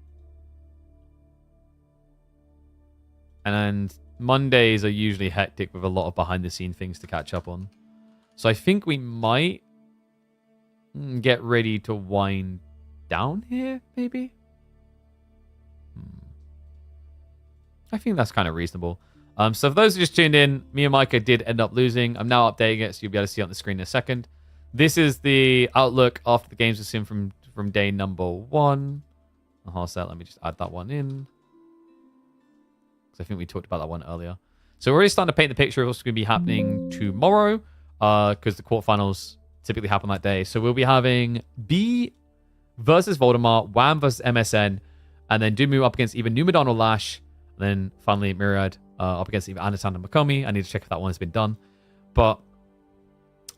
And Mondays are usually hectic with a lot of behind-the-scene things to catch up on. So I think we might get ready to wind down here, maybe? I think that's kind of reasonable. So for those who just tuned in, Mio Micah did end up losing. I'm now updating it, so you'll be able to see it on the screen in a second. This is the outlook after the games we've seen from day number 1. Let me just add that one in. Because I think we talked about that one earlier. So we're already starting to paint the picture of what's going to be happening tomorrow. Because the quarterfinals typically happen that day. So we'll be having B versus Voldemort, Wham versus MSN, and then Dumu up against either Numedan or Lash. And then finally Myriad up against either Anatan and Makomi. I need to check if that one has been done. But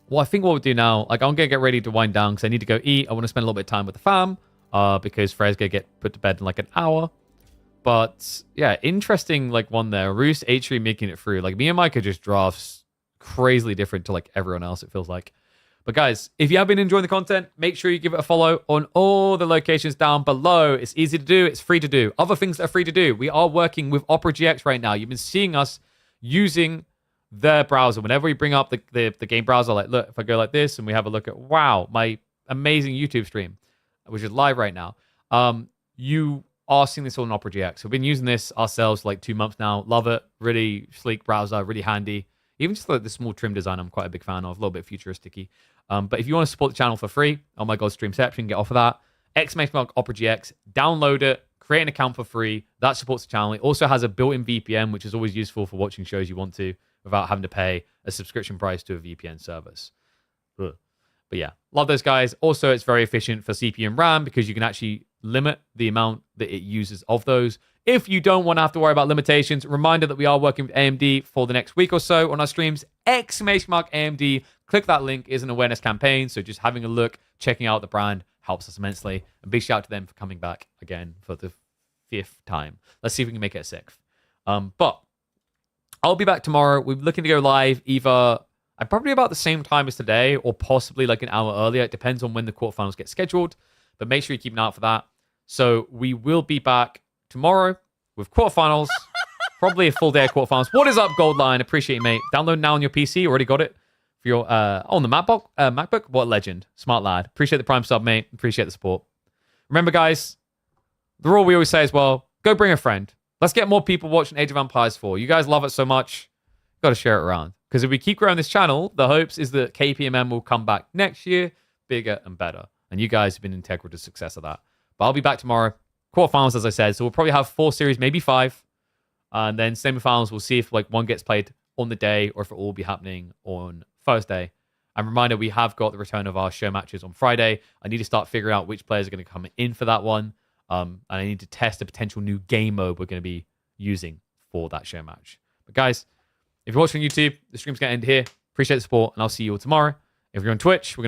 I think what we'll do now, like, I'm going to get ready to wind down because I need to go eat. I want to spend a little bit of time with the fam because Freya's going to get put to bed in like an hour. But yeah, interesting like one there. Roos, H3 making it through. Like, me and Micah just drafts crazily different to like everyone else, it feels like. But guys, if you have been enjoying the content, make sure you give it a follow on all the locations down below. It's easy to do. It's free to do. Other things that are free to do. We are working with Opera GX right now. You've been seeing us using their browser. Whenever we bring up the game browser, like, look, if I go like this and we have a look at, wow, my amazing YouTube stream, which is live right now, you are seeing this on Opera GX. We've been using this ourselves for like 2 months now. Love it. Really sleek browser, really handy. Even just like the small trim design, I'm quite a big fan of. A little bit futuristic-y. But if you want to support the channel for free, oh my god, Streamception, get off of that. Opera GX, download it, create an account for free. That supports the channel. It also has a built-in VPN, which is always useful for watching shows you want to without having to pay a subscription price to a VPN service. Ugh. But yeah, love those guys. Also, it's very efficient for CPU and RAM because you can actually limit the amount that it uses of those. If you don't want to have to worry about limitations, reminder that we are working with AMD for the next week or so on our streams. !AMD. Click that link. Is an awareness campaign. So just having a look, checking out the brand helps us immensely. And big shout out to them for coming back again for the 5th time. Let's see if we can make it a 6th. But I'll be back tomorrow. We're looking to go live either probably about the same time as today or possibly like an hour earlier. It depends on when the quarterfinals get scheduled. But make sure you keep an eye out for that. So we will be back tomorrow with quarterfinals. Probably a full day of quarterfinals. What is up, Goldline? Appreciate you, mate. Download now on your PC. Already got it for your on the MacBook. What a legend. Smart lad. Appreciate the Prime sub, mate. Appreciate the support. Remember, guys, the rule we always say as well, go bring a friend. Let's get more people watching Age of Empires 4. You guys love it so much. Got to share it around. Because if we keep growing this channel, the hopes is that KPMM will come back next year bigger and better. And you guys have been integral to success of that. But I'll be back tomorrow. Quarterfinals, as I said. So we'll probably have 4 series, maybe 5. And then semifinals, we'll see if like one gets played on the day or if it will all be happening on Thursday. And reminder, we have got the return of our show matches on Friday. I need to start figuring out which players are going to come in for that one. And I need to test a potential new game mode we're going to be using for that show match. But guys, if you're watching on YouTube, the stream's going to end here. Appreciate the support, and I'll see you all tomorrow. If you're on Twitch, we're going to